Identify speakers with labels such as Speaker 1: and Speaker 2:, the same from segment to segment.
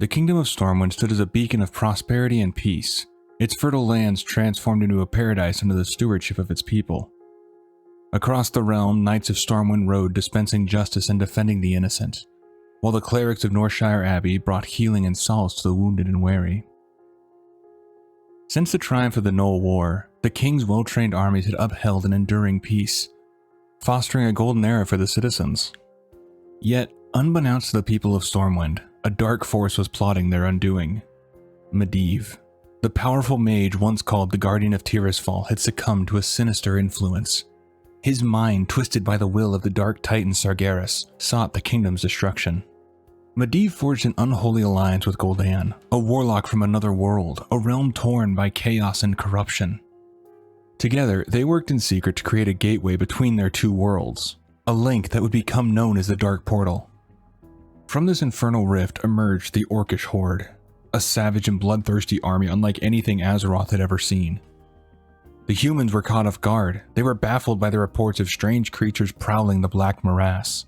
Speaker 1: The Kingdom of Stormwind stood as a beacon of prosperity and peace, its fertile lands transformed into a paradise under the stewardship of its people. Across the realm, Knights of Stormwind rode, dispensing justice and defending the innocent, while the clerics of Northshire Abbey brought healing and solace to the wounded and weary. Since the triumph of the Knoll War, the King's well-trained armies had upheld an enduring peace, fostering a golden era for the citizens. Yet, unbeknownst to the people of Stormwind, a dark force was plotting their undoing. Medivh, the powerful mage once called the Guardian of Tirisfal, had succumbed to a sinister influence. His mind, twisted by the will of the Dark Titan Sargeras, sought the kingdom's destruction. Medivh forged an unholy alliance with Gul'dan, a warlock from another world, a realm torn by chaos and corruption. Together, they worked in secret to create a gateway between their two worlds, a link that would become known as the Dark Portal. From this infernal rift emerged the Orcish Horde, a savage and bloodthirsty army unlike anything Azeroth had ever seen. The humans were caught off guard. They were baffled by the reports of strange creatures prowling the Black Morass.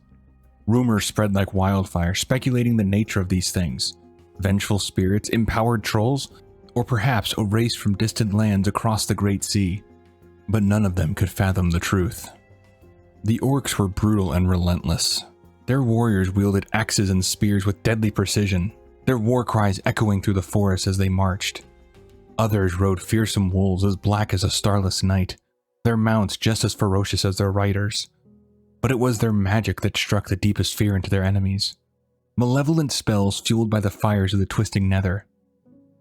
Speaker 1: Rumors spread like wildfire, speculating the nature of these things. Vengeful spirits, empowered trolls, or perhaps a race from distant lands across the Great Sea. But none of them could fathom the truth. The orcs were brutal and relentless. Their warriors wielded axes and spears with deadly precision, their war cries echoing through the forest as they marched. Others rode fearsome wolves as black as a starless night, their mounts just as ferocious as their riders. But it was their magic that struck the deepest fear into their enemies. Malevolent spells fueled by the fires of the Twisting Nether.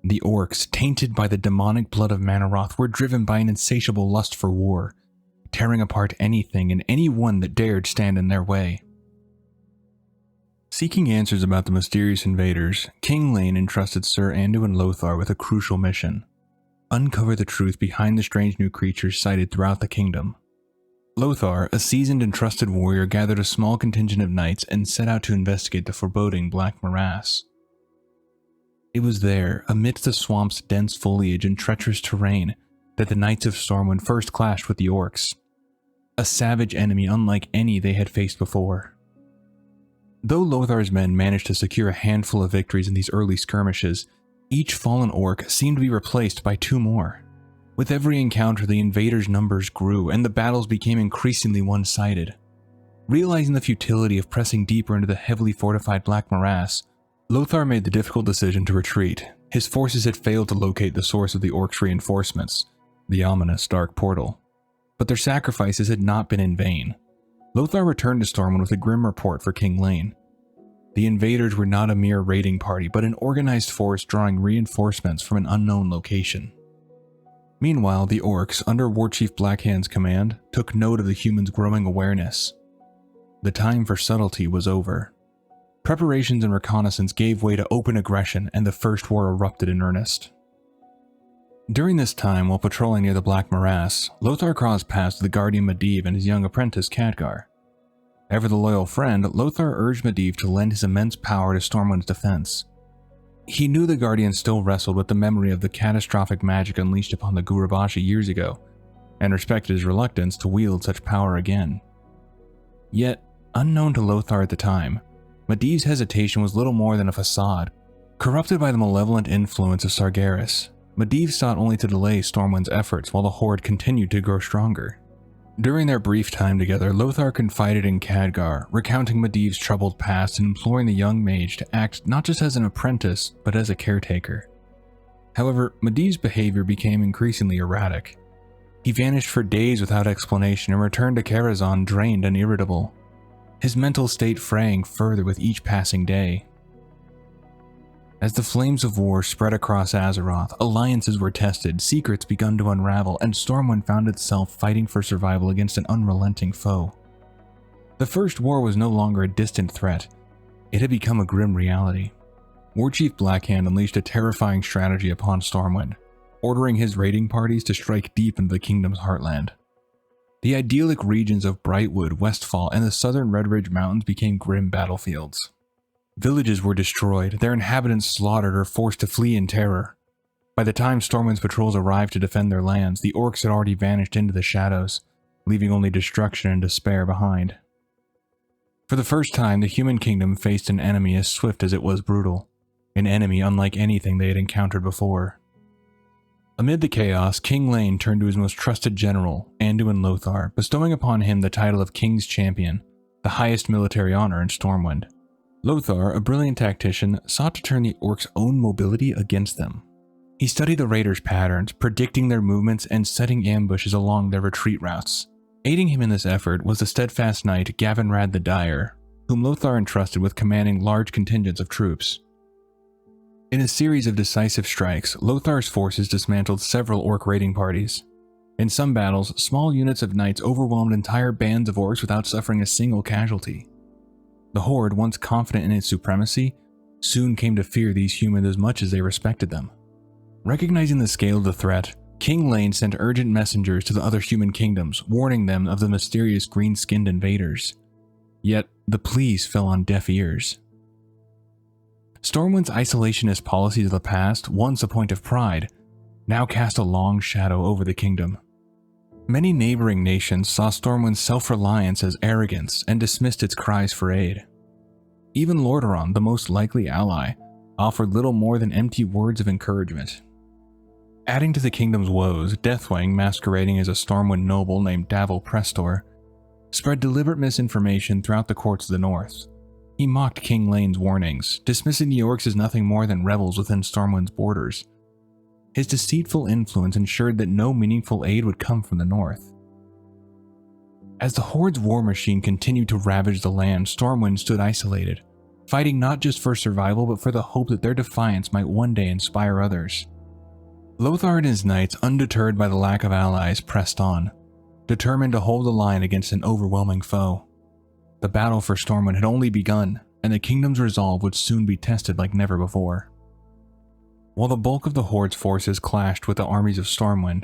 Speaker 1: The orcs, tainted by the demonic blood of Manaroth, were driven by an insatiable lust for war, tearing apart anything and anyone that dared stand in their way. Seeking answers about the mysterious invaders, King Llane entrusted Sir Anduin Lothar with a crucial mission: uncover the truth behind the strange new creatures sighted throughout the kingdom. Lothar, a seasoned and trusted warrior, gathered a small contingent of knights and set out to investigate the foreboding Black Morass. It was there, amidst the swamp's dense foliage and treacherous terrain, that the Knights of Stormwind first clashed with the orcs, a savage enemy unlike any they had faced before. Though Lothar's men managed to secure a handful of victories in these early skirmishes, each fallen orc seemed to be replaced by two more. With every encounter, the invaders' numbers grew, and the battles became increasingly one-sided. Realizing the futility of pressing deeper into the heavily fortified Black Morass, Lothar made the difficult decision to retreat. His forces had failed to locate the source of the orcs' reinforcements, the ominous Dark Portal. But their sacrifices had not been in vain. Lothar returned to Stormwind with a grim report for King Llane. The invaders were not a mere raiding party, but an organized force drawing reinforcements from an unknown location. Meanwhile, the orcs, under Warchief Blackhand's command, took note of the humans' growing awareness. The time for subtlety was over. Preparations and reconnaissance gave way to open aggression, and the First War erupted in earnest. During this time, while patrolling near the Black Morass, Lothar crossed paths with the Guardian Medivh and his young apprentice Khadgar. Ever the loyal friend, Lothar urged Medivh to lend his immense power to Stormwind's defense. He knew the Guardian still wrestled with the memory of the catastrophic magic unleashed upon the Gurubashi years ago, and respected his reluctance to wield such power again. Yet, unknown to Lothar at the time, Medivh's hesitation was little more than a facade. Corrupted by the malevolent influence of Sargeras, Medivh sought only to delay Stormwind's efforts while the Horde continued to grow stronger. During their brief time together, Lothar confided in Khadgar, recounting Medivh's troubled past and imploring the young mage to act not just as an apprentice, but as a caretaker. However, Medivh's behavior became increasingly erratic. He vanished for days without explanation and returned to Karazhan drained and irritable, his mental state fraying further with each passing day. As the flames of war spread across Azeroth, alliances were tested, secrets begun to unravel, and Stormwind found itself fighting for survival against an unrelenting foe. The First War was no longer a distant threat. It had become a grim reality. Warchief Blackhand unleashed a terrifying strategy upon Stormwind, ordering his raiding parties to strike deep into the kingdom's heartland. The idyllic regions of Brightwood, Westfall, and the southern Redridge Mountains became grim battlefields. Villages were destroyed, their inhabitants slaughtered or forced to flee in terror. By the time Stormwind's patrols arrived to defend their lands, the orcs had already vanished into the shadows, leaving only destruction and despair behind. For the first time, the human kingdom faced an enemy as swift as it was brutal. an enemy unlike anything they had encountered before. Amid the chaos, King Llane turned to his most trusted general, Anduin Lothar, bestowing upon him the title of King's Champion, the highest military honor in Stormwind. Lothar, a brilliant tactician, sought to turn the orcs' own mobility against them. He studied the raiders' patterns, predicting their movements and setting ambushes along their retreat routes. Aiding him in this effort was the steadfast knight Gavinrad the Dire, whom Lothar entrusted with commanding large contingents of troops. In a series of decisive strikes, Lothar's forces dismantled several orc raiding parties. In some battles, small units of knights overwhelmed entire bands of orcs without suffering a single casualty. The Horde, once confident in its supremacy, soon came to fear these humans as much as they respected them. Recognizing the scale of the threat, King Llane sent urgent messengers to the other human kingdoms, warning them of the mysterious green-skinned invaders. Yet, the pleas fell on deaf ears. Stormwind's isolationist policies of the past, once a point of pride, now cast a long shadow over the kingdom. Many neighboring nations saw Stormwind's self-reliance as arrogance and dismissed its cries for aid. Even Lordaeron, the most likely ally, offered little more than empty words of encouragement. Adding to the kingdom's woes, Deathwing, masquerading as a Stormwind noble named Davil Prestor, spread deliberate misinformation throughout the courts of the north. He mocked King Llane's warnings, dismissing the orcs as nothing more than rebels within Stormwind's borders. His deceitful influence ensured that no meaningful aid would come from the north. As the Horde's war machine continued to ravage the land, Stormwind stood isolated, fighting not just for survival but for the hope that their defiance might one day inspire others. Lothar and his knights, undeterred by the lack of allies, pressed on, determined to hold the line against an overwhelming foe. The battle for Stormwind had only begun, and the kingdom's resolve would soon be tested like never before. While the bulk of the Horde's forces clashed with the armies of Stormwind,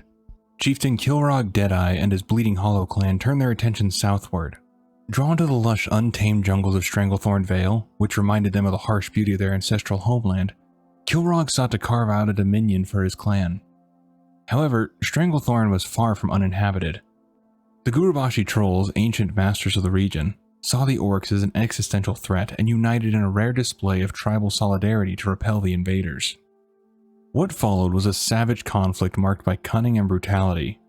Speaker 1: Chieftain Kil'jaeden Deadeye and his Bleeding Hollow clan turned their attention southward. Drawn to the lush, untamed jungles of Stranglethorn Vale, which reminded them of the harsh beauty of their ancestral homeland, Kil'jaeden sought to carve out a dominion for his clan. However, Stranglethorn was far from uninhabited. The Gurubashi trolls, ancient masters of the region, saw the orcs as an existential threat and united in a rare display of tribal solidarity to repel the invaders. What followed was a savage conflict marked by cunning and brutality.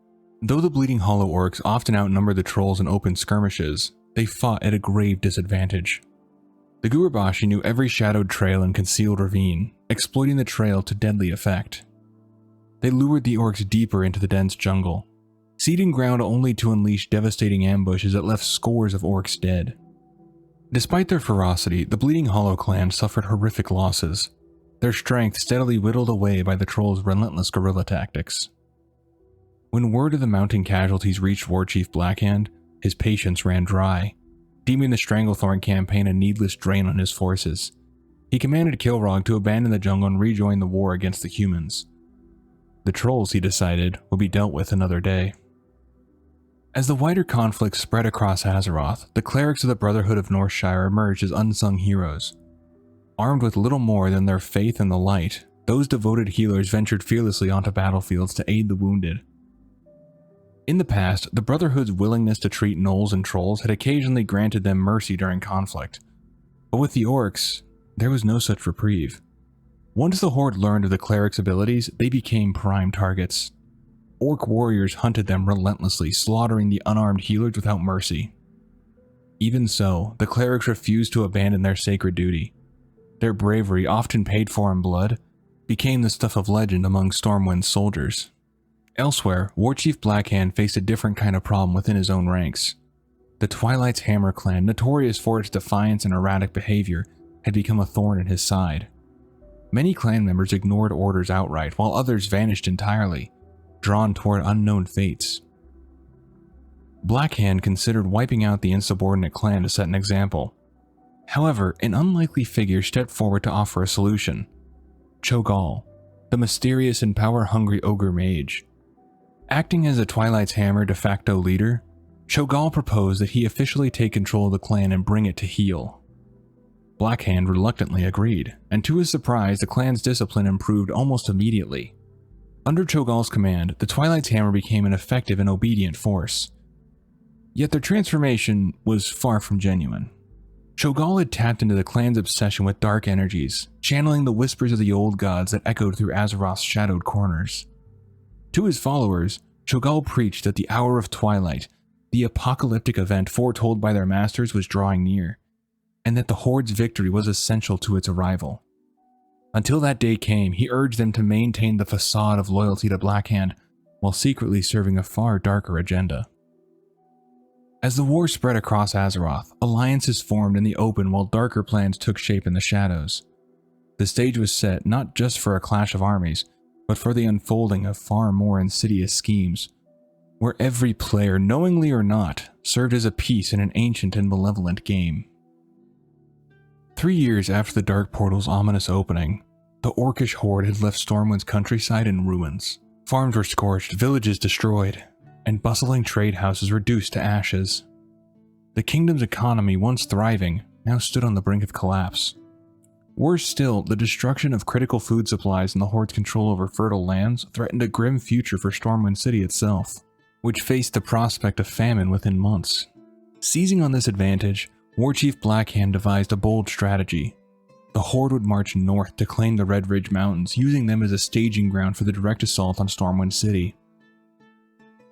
Speaker 1: Though the Bleeding Hollow orcs often outnumbered the trolls in open skirmishes, they fought at a grave disadvantage. The Gurubashi knew every shadowed trail and concealed ravine, exploiting the trail to deadly effect. They lured the orcs deeper into the dense jungle, ceding ground only to unleash devastating ambushes that left scores of orcs dead. Despite their ferocity, the Bleeding Hollow clan suffered horrific losses, their strength steadily whittled away by the trolls' relentless guerrilla tactics. When word of the mounting casualties reached Warchief Blackhand, his patience ran dry, deeming the Stranglethorn campaign a needless drain on his forces. He commanded Kil'jaeden to abandon the jungle and rejoin the war against the humans. The trolls, he decided, would be dealt with another day. As the wider conflict spread across Azeroth, the clerics of the Brotherhood of Northshire emerged as unsung heroes. Armed with little more than their faith in the light, those devoted healers ventured fearlessly onto battlefields to aid the wounded. In the past, the Brotherhood's willingness to treat gnolls and trolls had occasionally granted them mercy during conflict, but with the orcs, there was no such reprieve. Once the Horde learned of the clerics' abilities, they became prime targets. Orc warriors hunted them relentlessly, slaughtering the unarmed healers without mercy. Even so, the clerics refused to abandon their sacred duty. Their bravery, often paid for in blood, became the stuff of legend among Stormwind's soldiers. Elsewhere, Warchief Blackhand faced a different kind of problem within his own ranks. The Twilight's Hammer clan, notorious for its defiance and erratic behavior, had become a thorn in his side. Many clan members ignored orders outright, while others vanished entirely, drawn toward unknown fates. Blackhand considered wiping out the insubordinate clan to set an example. However, an unlikely figure stepped forward to offer a solution. Cho'Gall, the mysterious and power-hungry ogre mage. Acting as the Twilight's Hammer de facto leader, Cho'Gall proposed that he officially take control of the clan and bring it to heel. Blackhand reluctantly agreed, and to his surprise, the clan's discipline improved almost immediately. Under Cho'Gall's command, the Twilight's Hammer became an effective and obedient force. Yet their transformation was far from genuine. Cho'Gall had tapped into the clan's obsession with dark energies, channeling the whispers of the old gods that echoed through Azeroth's shadowed corners. To his followers, Cho'Gall preached that the hour of twilight, the apocalyptic event foretold by their masters, was drawing near, and that the Horde's victory was essential to its arrival. Until that day came, he urged them to maintain the facade of loyalty to Blackhand while secretly serving a far darker agenda. As the war spread across Azeroth, alliances formed in the open while darker plans took shape in the shadows. The stage was set not just for a clash of armies, but for the unfolding of far more insidious schemes, where every player, knowingly or not, served as a piece in an ancient and malevolent game. 3 years after the Dark Portal's ominous opening, the Orcish Horde had left Stormwind's countryside in ruins. Farms were scorched, villages destroyed, and bustling trade houses reduced to ashes. The kingdom's economy, once thriving, now stood on the brink of collapse. Worse still, the destruction of critical food supplies and the Horde's control over fertile lands threatened a grim future for Stormwind City itself, which faced the prospect of famine within months. Seizing on this advantage, Warchief Blackhand devised a bold strategy. The Horde would march north to claim the Red Ridge Mountains, using them as a staging ground for the direct assault on Stormwind City.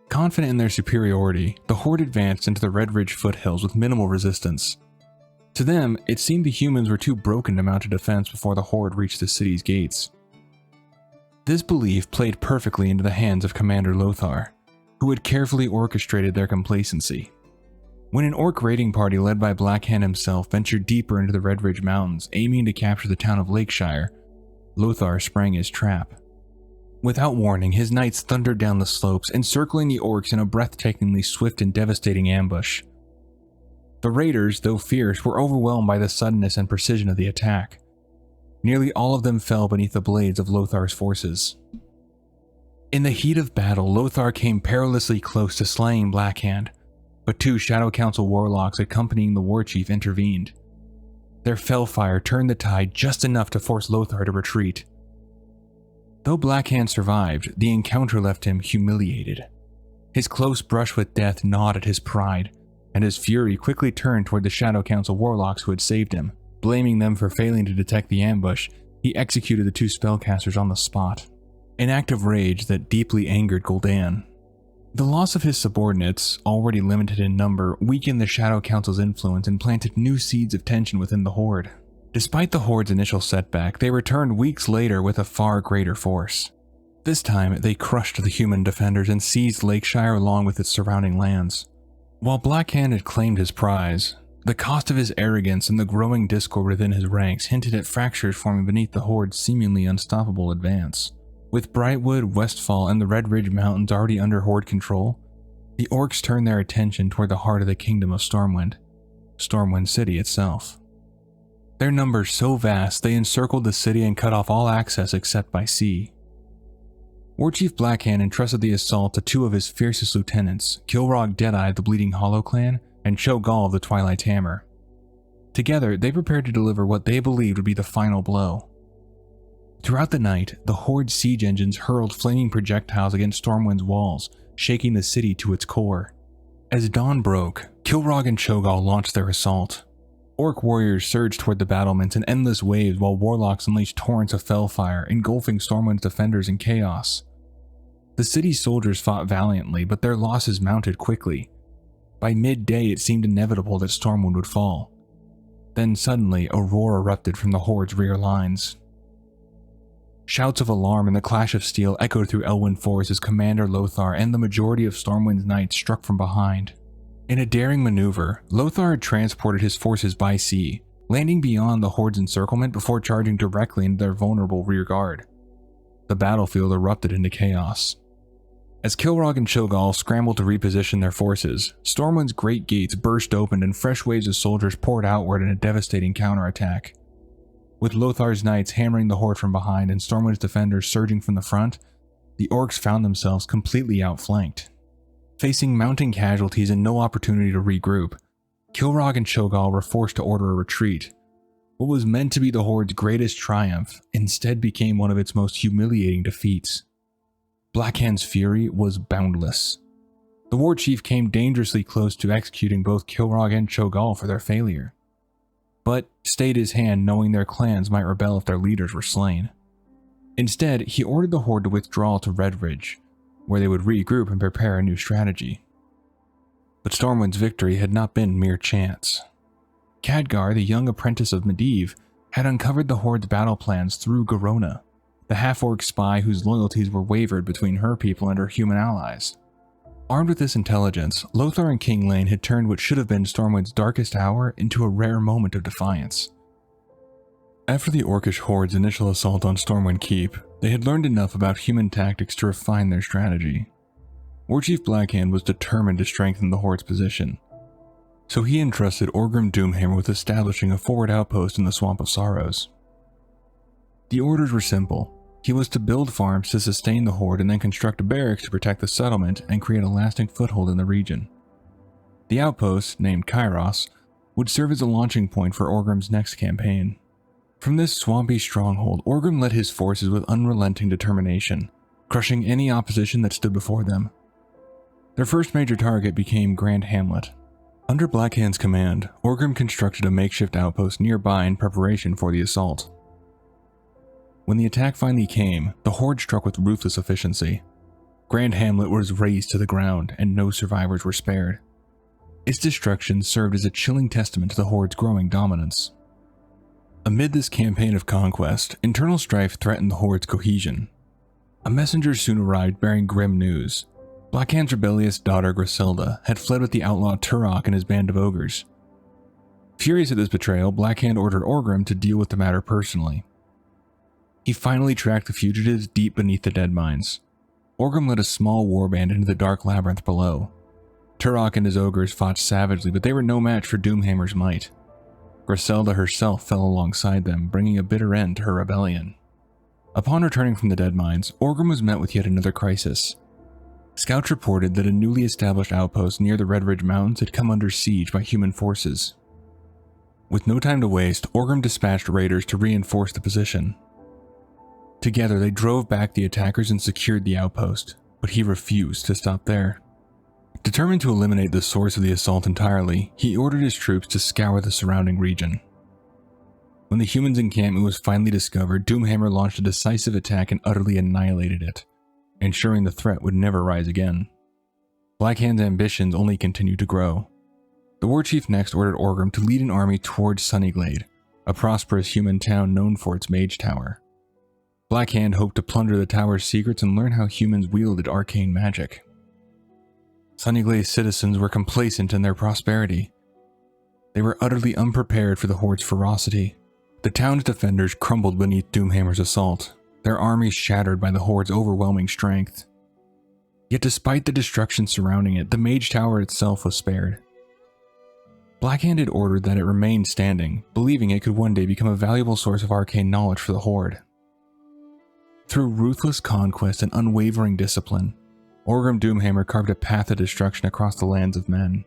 Speaker 1: Confident in their superiority, the Horde advanced into the Red Ridge foothills with minimal resistance. To them, it seemed the humans were too broken to mount a defense before the Horde reached the city's gates. This belief played perfectly into the hands of Commander Lothar, who had carefully orchestrated their complacency. When an Orc raiding party led by Blackhand himself ventured deeper into the Red Ridge Mountains, aiming to capture the town of Lakeshire, Lothar sprang his trap. Without warning, his knights thundered down the slopes, encircling the Orcs in a breathtakingly swift and devastating ambush. The raiders, though fierce, were overwhelmed by the suddenness and precision of the attack. Nearly all of them fell beneath the blades of Lothar's forces. In the heat of battle, Lothar came perilously close to slaying Blackhand, but 2 Shadow Council warlocks accompanying the Warchief intervened. Their fellfire turned the tide just enough to force Lothar to retreat. Though Blackhand survived, the encounter left him humiliated. His close brush with death gnawed at his pride, and his fury quickly turned toward the Shadow Council warlocks who had saved him. Blaming them for failing to detect the ambush, he executed the 2 spellcasters on the spot, an act of rage that deeply angered Gul'dan. The loss of his subordinates, already limited in number, weakened the Shadow Council's influence and planted new seeds of tension within the Horde. Despite the Horde's initial setback, they returned weeks later with a far greater force. This time, they crushed the human defenders and seized Lakeshire along with its surrounding lands. While Blackhand had claimed his prize, the cost of his arrogance and the growing discord within his ranks hinted at fractures forming beneath the Horde's seemingly unstoppable advance. With Brightwood, Westfall, and the Red Ridge Mountains already under Horde control, the Orcs turned their attention toward the heart of the Kingdom of Stormwind, Stormwind City itself. Their numbers so vast, they encircled the city and cut off all access except by sea. Warchief Blackhand entrusted the assault to 2 of his fiercest lieutenants, Kil'jaeden Deadeye of the Bleeding Hollow clan and Cho'Gall of the Twilight Hammer. Together, they prepared to deliver what they believed would be the final blow. Throughout the night, the Horde's siege engines hurled flaming projectiles against Stormwind's walls, shaking the city to its core. As dawn broke, Kil'jaeden and Cho'Gall launched their assault. Orc warriors surged toward the battlements in endless waves while warlocks unleashed torrents of fellfire, engulfing Stormwind's defenders in chaos. The city's soldiers fought valiantly, but their losses mounted quickly. By midday, it seemed inevitable that Stormwind would fall. Then suddenly, a roar erupted from the Horde's rear lines. Shouts of alarm and the clash of steel echoed through Elwyn Forest as Commander Lothar and the majority of Stormwind's knights struck from behind. In a daring maneuver, Lothar had transported his forces by sea, landing beyond the Horde's encirclement before charging directly into their vulnerable rear guard. The battlefield erupted into chaos. As Kil'jaeden and Cho'Gall scrambled to reposition their forces, Stormwind's great gates burst open and fresh waves of soldiers poured outward in a devastating counterattack. With Lothar's knights hammering the Horde from behind and Stormwind's defenders surging from the front, the Orcs found themselves completely outflanked. Facing mounting casualties and no opportunity to regroup, Kil'jaeden and Cho'Gall were forced to order a retreat. What was meant to be the Horde's greatest triumph instead became one of its most humiliating defeats. Blackhand's fury was boundless. The war chief came dangerously close to executing both Kil'jaeden and Cho'Gall for their failure. but stayed his hand knowing their clans might rebel if their leaders were slain. Instead, he ordered the horde to withdraw to Redridge, where they would regroup and prepare a new strategy. But Stormwind's victory had not been mere chance. Khadgar, the young apprentice of Medivh, had uncovered the horde's battle plans through Garona, the half-orc spy whose loyalties were wavered between her people and her human allies. Armed with this intelligence, Lothar and Kil'jaeden had turned what should have been Stormwind's darkest hour into a rare moment of defiance. After the Orcish horde's initial assault on Stormwind Keep, they had learned enough about human tactics to refine their strategy. Warchief Blackhand was determined to strengthen the horde's position, so he entrusted Orgrim Doomhammer with establishing a forward outpost in the Swamp of Sorrows. The orders were simple. He was to build farms to sustain the horde and then construct a barracks to protect the settlement and create a lasting foothold in the region. The outpost, named Kairos, would serve as a launching point for Orgrim's next campaign. From this swampy stronghold, Orgrim led his forces with unrelenting determination, crushing any opposition that stood before them. Their first major target became Grand Hamlet. Under Blackhand's command, Orgrim constructed a makeshift outpost nearby in preparation for the assault. When the attack finally came, the horde struck with ruthless efficiency. Grand Hamlet was razed to the ground, and no survivors were spared. Its destruction served as a chilling testament to the horde's growing dominance. Amid this campaign of conquest, internal strife threatened the horde's cohesion. A messenger soon arrived bearing grim news. Blackhand's rebellious daughter Griselda had fled with the outlaw Turok and his band of ogres. Furious at this betrayal, Blackhand ordered Orgrim to deal with the matter personally. He finally tracked the fugitives deep beneath the dead mines. Orgrim led a small warband into the dark labyrinth below. Turok and his ogres fought savagely, but they were no match for Doomhammer's might. Griselda herself fell alongside them, bringing a bitter end to her rebellion. Upon returning from the dead mines, Orgrim was met with yet another crisis. Scouts reported that a newly established outpost near the Redridge Mountains had come under siege by human forces. With no time to waste, Orgrim dispatched raiders to reinforce the position. Together, they drove back the attackers and secured the outpost, but he refused to stop there. Determined to eliminate the source of the assault entirely, he ordered his troops to scour the surrounding region. When the humans' encampment was finally discovered, Doomhammer launched a decisive attack and utterly annihilated it, ensuring the threat would never rise again. Blackhand's ambitions only continued to grow. The warchief next ordered Orgrim to lead an army towards Sunnyglade, a prosperous human town known for its mage tower. Blackhand hoped to plunder the tower's secrets and learn how humans wielded arcane magic. Sunnyglade's citizens were complacent in their prosperity. They were utterly unprepared for the horde's ferocity. The town's defenders crumbled beneath Doomhammer's assault, their armies shattered by the horde's overwhelming strength. Yet despite the destruction surrounding it, the mage tower itself was spared. Blackhand had ordered that it remain standing, believing it could one day become a valuable source of arcane knowledge for the horde. Through ruthless conquest and unwavering discipline, Orgrim Doomhammer carved a path of destruction across the lands of men.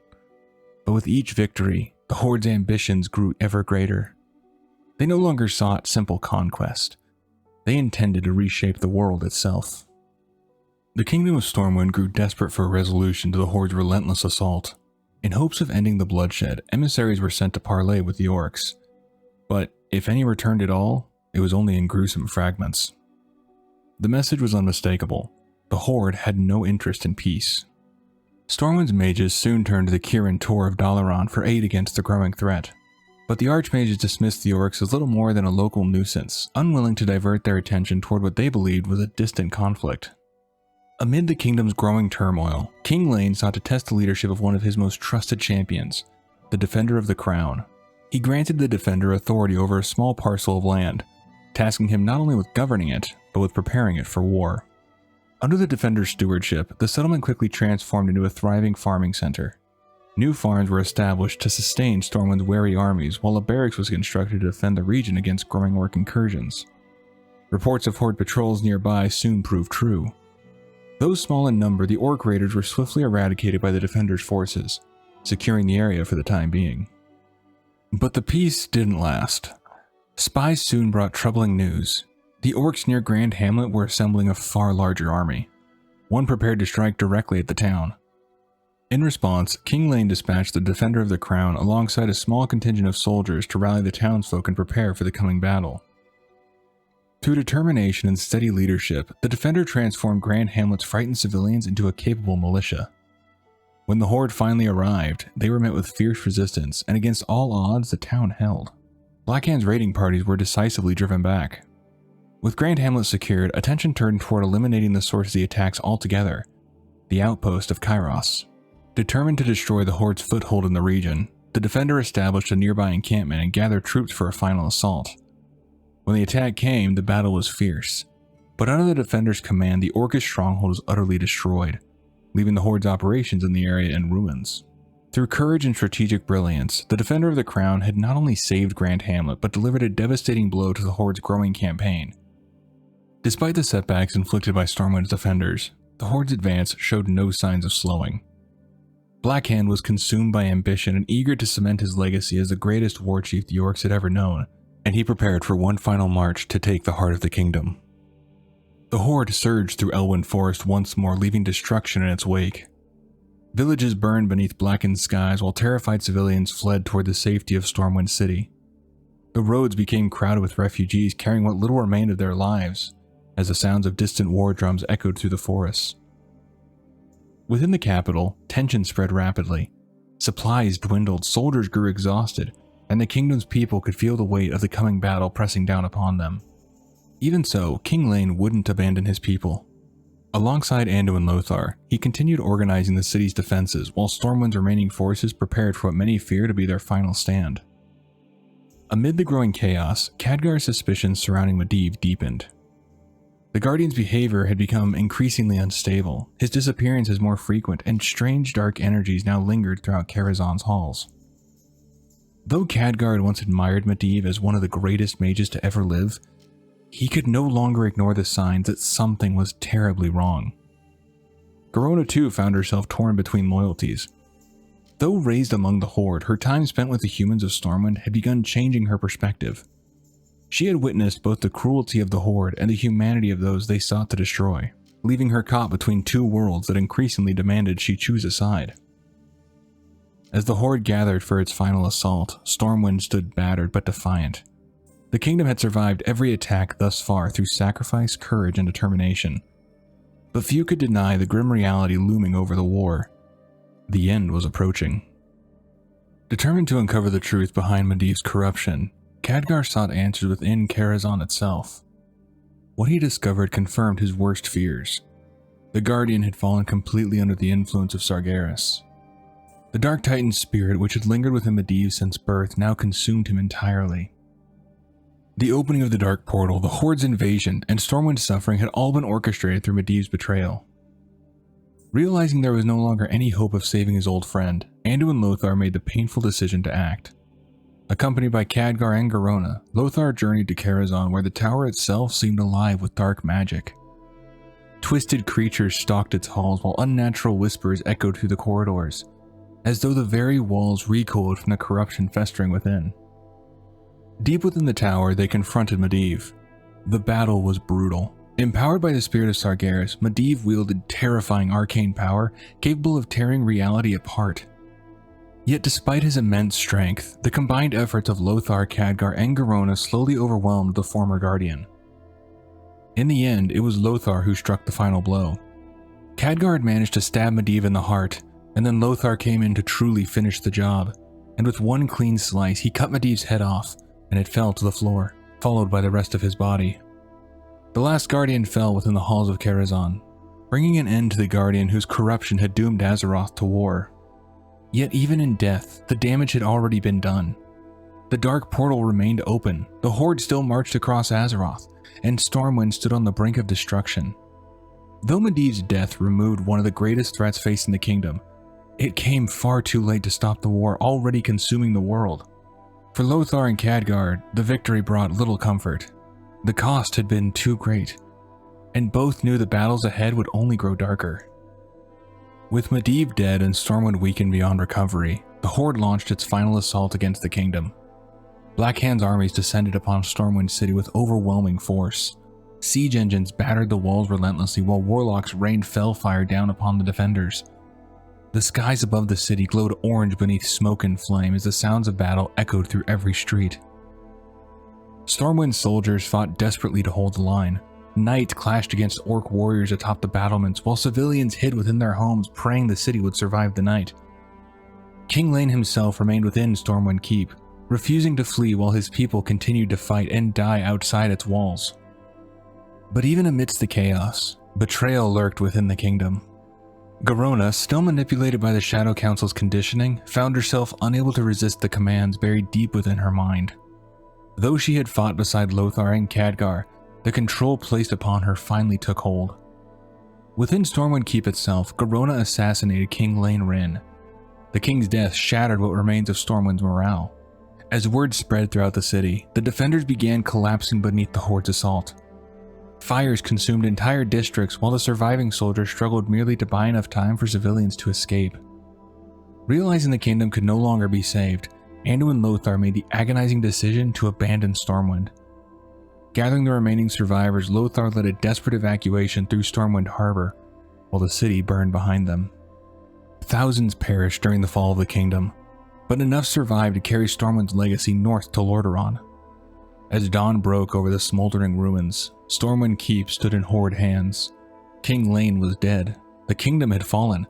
Speaker 1: But with each victory, the horde's ambitions grew ever greater. They no longer sought simple conquest. They intended to reshape the world itself. The Kingdom of Stormwind grew desperate for a resolution to the horde's relentless assault. In hopes of ending the bloodshed, emissaries were sent to parley with the orcs. But if any returned at all, it was only in gruesome fragments. The message was unmistakable. The horde had no interest in peace. Stormwind's mages soon turned to the Kirin Tor of Dalaran for aid against the growing threat. But the archmages dismissed the orcs as little more than a local nuisance, unwilling to divert their attention toward what they believed was a distant conflict. Amid the kingdom's growing turmoil, Kil'jaeden sought to test the leadership of one of his most trusted champions, the Defender of the Crown. He granted the Defender authority over a small parcel of land, tasking him not only with governing it, but with preparing it for war. Under the Defender's stewardship, the settlement quickly transformed into a thriving farming center. New farms were established to sustain Stormwind's wary armies, while a barracks was constructed to defend the region against growing orc incursions. Reports of horde patrols nearby soon proved true. Though small in number, the orc raiders were swiftly eradicated by the Defender's forces, securing the area for the time being. But the peace didn't last. Spies soon brought troubling news. The orcs near Grand Hamlet were assembling a far larger army, one prepared to strike directly at the town. In response, Kil'jaeden dispatched the Defender of the Crown alongside a small contingent of soldiers to rally the townsfolk and prepare for the coming battle. Through determination and steady leadership, the Defender transformed Grand Hamlet's frightened civilians into a capable militia. When the Horde finally arrived, they were met with fierce resistance, and against all odds, the town held. Blackhand's raiding parties were decisively driven back. With Grand Hamlet secured, attention turned toward eliminating the source of the attacks altogether, the outpost of Kairos. Determined to destroy the Horde's foothold in the region, the Defender established a nearby encampment and gathered troops for a final assault. When the attack came, the battle was fierce, but under the Defender's command, the Orcish stronghold was utterly destroyed, leaving the Horde's operations in the area in ruins. Through courage and strategic brilliance, the Defender of the Crown had not only saved Grand Hamlet, but delivered a devastating blow to the Horde's growing campaign. Despite the setbacks inflicted by Stormwind's defenders, the Horde's advance showed no signs of slowing. Blackhand was consumed by ambition and eager to cement his legacy as the greatest war chief the Orcs had ever known, and he prepared for one final march to take the heart of the kingdom. The Horde surged through Elwyn Forest once more, leaving destruction in its wake. Villages burned beneath blackened skies while terrified civilians fled toward the safety of Stormwind City. The roads became crowded with refugees carrying what little remained of their lives, as the sounds of distant war drums echoed through the forests. Within the capital, tension spread rapidly. Supplies dwindled, soldiers grew exhausted, and the kingdom's people could feel the weight of the coming battle pressing down upon them. Even so, Kil'jaeden wouldn't abandon his people. Alongside Anduin Lothar, he continued organizing the city's defenses while Stormwind's remaining forces prepared for what many fear to be their final stand. Amid the growing chaos, Khadgar's suspicions surrounding Medivh deepened. The Guardian's behavior had become increasingly unstable, his disappearances more frequent, and strange dark energies now lingered throughout Karazhan's halls. Though Khadgar had once admired Medivh as one of the greatest mages to ever live, he could no longer ignore the signs that something was terribly wrong. Garona too found herself torn between loyalties. Though raised among the Horde, her time spent with the humans of Stormwind had begun changing her perspective. She had witnessed both the cruelty of the Horde and the humanity of those they sought to destroy, leaving her caught between two worlds that increasingly demanded she choose a side. As the Horde gathered for its final assault, Stormwind stood battered but defiant. The kingdom had survived every attack thus far through sacrifice, courage, and determination. But few could deny the grim reality looming over the war. The end was approaching. Determined to uncover the truth behind Medivh's corruption, Khadgar sought answers within Karazhan itself. What he discovered confirmed his worst fears. The Guardian had fallen completely under the influence of Sargeras. The Dark Titan's spirit, which had lingered within Medivh since birth, now consumed him entirely. The opening of the Dark Portal, the Horde's invasion, and Stormwind's suffering had all been orchestrated through Medivh's betrayal. Realizing there was no longer any hope of saving his old friend, Anduin Lothar made the painful decision to act. Accompanied by Khadgar and Garona, Lothar journeyed to Karazhan, where the tower itself seemed alive with dark magic. Twisted creatures stalked its halls while unnatural whispers echoed through the corridors, as though the very walls recoiled from the corruption festering within. Deep within the tower, they confronted Medivh. The battle was brutal. Empowered by the spirit of Sargeras, Medivh wielded terrifying arcane power capable of tearing reality apart. Yet despite his immense strength, the combined efforts of Lothar, Khadgar, and Garona slowly overwhelmed the former Guardian. In the end, it was Lothar who struck the final blow. Khadgar had managed to stab Medivh in the heart, and then Lothar came in to truly finish the job, and with one clean slice, he cut Medivh's head off, and it fell to the floor, followed by the rest of his body. The last Guardian fell within the halls of Karazhan, bringing an end to the Guardian whose corruption had doomed Azeroth to war. Yet even in death, the damage had already been done. The Dark Portal remained open, the Horde still marched across Azeroth, and Stormwind stood on the brink of destruction. Though Medivh's death removed one of the greatest threats facing the kingdom, it came far too late to stop the war already consuming the world. For Lothar and Khadgar, the victory brought little comfort. The cost had been too great, and both knew the battles ahead would only grow darker. With Medivh dead and Stormwind weakened beyond recovery, the Horde launched its final assault against the kingdom. Blackhand's armies descended upon Stormwind City with overwhelming force. Siege engines battered the walls relentlessly while warlocks rained fellfire down upon the defenders. The skies above the city glowed orange beneath smoke and flame as the sounds of battle echoed through every street. Stormwind soldiers fought desperately to hold the line. Knights clashed against orc warriors atop the battlements, while civilians hid within their homes praying the city would survive the night. King Llane himself remained within Stormwind Keep, refusing to flee while his people continued to fight and die outside its walls. But even amidst the chaos, betrayal lurked within the kingdom. Garona, still manipulated by the Shadow Council's conditioning, found herself unable to resist the commands buried deep within her mind. Though she had fought beside Lothar and Khadgar, the control placed upon her finally took hold. Within Stormwind Keep itself, Garona assassinated King Llane Wrynn. The king's death shattered what remains of Stormwind's morale. As word spread throughout the city, the defenders began collapsing beneath the Horde's assault. Fires consumed entire districts while the surviving soldiers struggled merely to buy enough time for civilians to escape. Realizing the kingdom could no longer be saved, Anduin Lothar made the agonizing decision to abandon Stormwind. Gathering the remaining survivors, Lothar led a desperate evacuation through Stormwind Harbor, while the city burned behind them. Thousands perished during the fall of the kingdom, but enough survived to carry Stormwind's legacy north to Lordaeron. As dawn broke over the smoldering ruins, Stormwind Keep stood in Horde hands. King Llane was dead, the kingdom had fallen,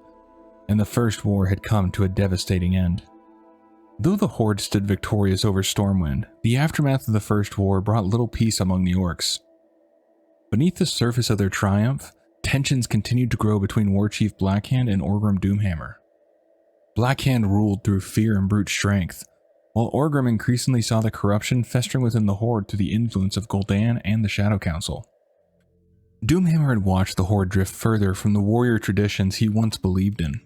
Speaker 1: and the First War had come to a devastating end. Though the Horde stood victorious over Stormwind, the aftermath of the First War brought little peace among the orcs. Beneath the surface of their triumph, tensions continued to grow between Warchief Blackhand and Orgrim Doomhammer. Blackhand ruled through fear and brute strength, while Orgrim increasingly saw the corruption festering within the Horde through the influence of Gul'dan and the Shadow Council. Doomhammer had watched the Horde drift further from the warrior traditions he once believed in.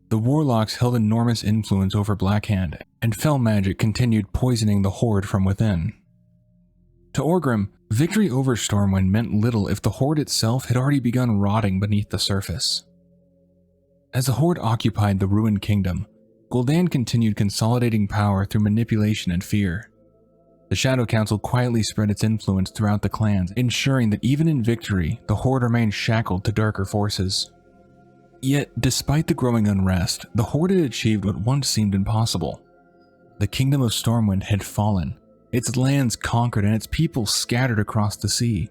Speaker 1: The Warlocks held enormous influence over Blackhand, and fell magic continued poisoning the Horde from within. To Orgrim, victory over Stormwind meant little if the Horde itself had already begun rotting beneath the surface. As the Horde occupied the ruined kingdom, Gul'dan continued consolidating power through manipulation and fear. The Shadow Council quietly spread its influence throughout the clans, ensuring that even in victory, the Horde remained shackled to darker forces. Yet, despite the growing unrest, the Horde had achieved what once seemed impossible. The kingdom of Stormwind had fallen, its lands conquered and its people scattered across the sea.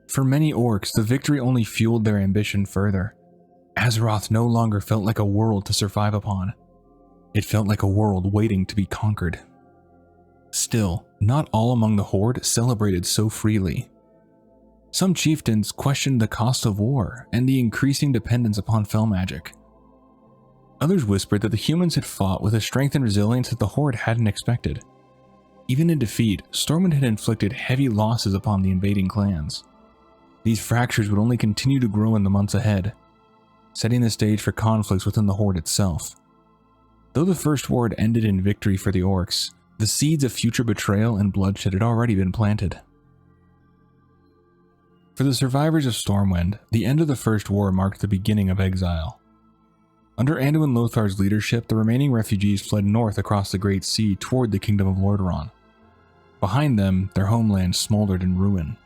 Speaker 1: For many orcs, the victory only fueled their ambition further. Azeroth no longer felt like a world to survive upon. It felt like a world waiting to be conquered. Still, not all among the Horde celebrated so freely. Some chieftains questioned the cost of war and the increasing dependence upon fell magic. Others whispered that the humans had fought with a strength and resilience that the Horde hadn't expected. Even in defeat, Stormwind had inflicted heavy losses upon the invading clans. These fractures would only continue to grow in the months ahead, setting the stage for conflicts within the Horde itself. Though the First War had ended in victory for the orcs, the seeds of future betrayal and bloodshed had already been planted. For the survivors of Stormwind, the end of the First War marked the beginning of exile. Under Anduin Lothar's leadership, the remaining refugees fled north across the Great Sea toward the Kingdom of Lordaeron. Behind them, their homeland smoldered in ruin.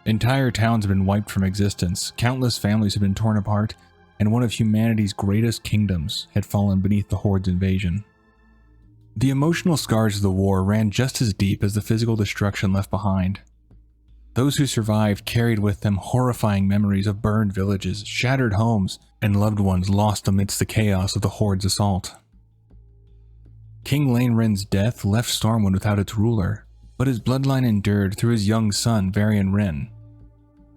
Speaker 1: Entire towns had been wiped from existence, countless families had been torn apart, and one of humanity's greatest kingdoms had fallen beneath the Horde's invasion. The emotional scars of the war ran just as deep as the physical destruction left behind. Those who survived carried with them horrifying memories of burned villages, shattered homes, and loved ones lost amidst the chaos of the Horde's assault. King Llane Wrynn's death left Stormwind without its ruler, but his bloodline endured through his young son, Varian Wrynn.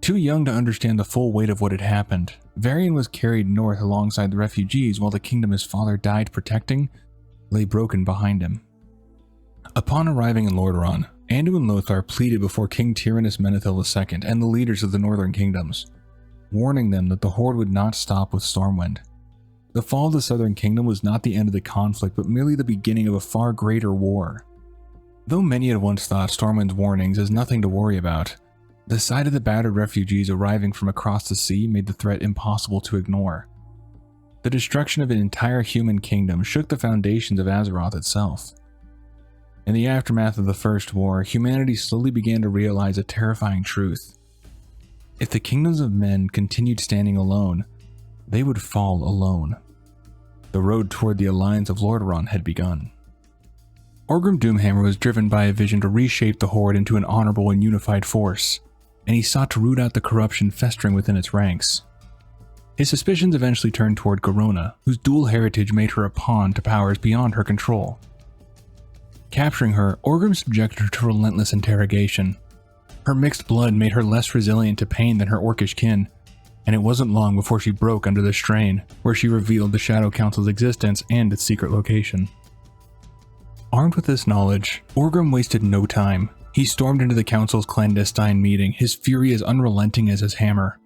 Speaker 1: Too young to understand the full weight of what had happened, Varian was carried north alongside the refugees while the kingdom his father died protecting lay broken behind him. Upon arriving in Lordaeron, Anduin Lothar pleaded before King Tyrannus Menethil II and the leaders of the northern kingdoms, warning them that the Horde would not stop with Stormwind. The fall of the southern kingdom was not the end of the conflict, but merely the beginning of a far greater war. Though many had once thought Stormwind's warnings as nothing to worry about, the sight of the battered refugees arriving from across the sea made the threat impossible to ignore. The destruction of an entire human kingdom shook the foundations of Azeroth itself. In the aftermath of the First War, humanity slowly began to realize a terrifying truth. If the kingdoms of men continued standing alone, they would fall alone. The road toward the alliance of Lordaeron had begun. Orgrim Doomhammer was driven by a vision to reshape the Horde into an honorable and unified force, and he sought to root out the corruption festering within its ranks. His suspicions eventually turned toward Garona, whose dual heritage made her a pawn to powers beyond her control. Capturing her, Orgrim subjected her to relentless interrogation. Her mixed blood made her less resilient to pain than her orcish kin, and it wasn't long before she broke under the strain, where she revealed the Shadow Council's existence and its secret location. Armed with this knowledge, Orgrim wasted no time. He stormed into the Council's clandestine meeting, his fury as unrelenting as his hammer.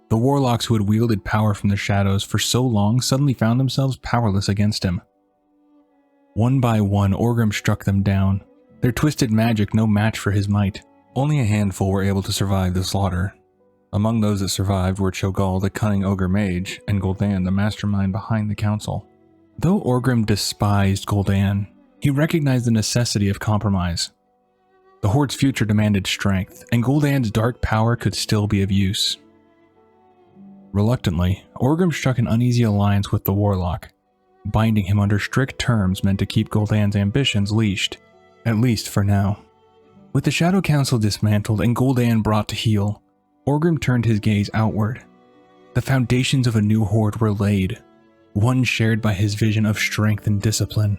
Speaker 1: The warlocks who had wielded power from the shadows for so long suddenly found themselves powerless against him. One by one, Orgrim struck them down, their twisted magic no match for his might. Only a handful were able to survive the slaughter. Among those that survived were Cho'Gall, the cunning ogre mage, and Gul'dan, the mastermind behind the council. Though Orgrim despised Gul'dan, he recognized the necessity of compromise. The Horde's future demanded strength, and Gul'dan's dark power could still be of use. Reluctantly, Orgrim struck an uneasy alliance with the warlock, binding him under strict terms meant to keep Gul'dan's ambitions leashed, at least for now. With the Shadow Council dismantled and Gul'dan brought to heel, Orgrim turned his gaze outward. The foundations of a new Horde were laid, one shared by his vision of strength and discipline.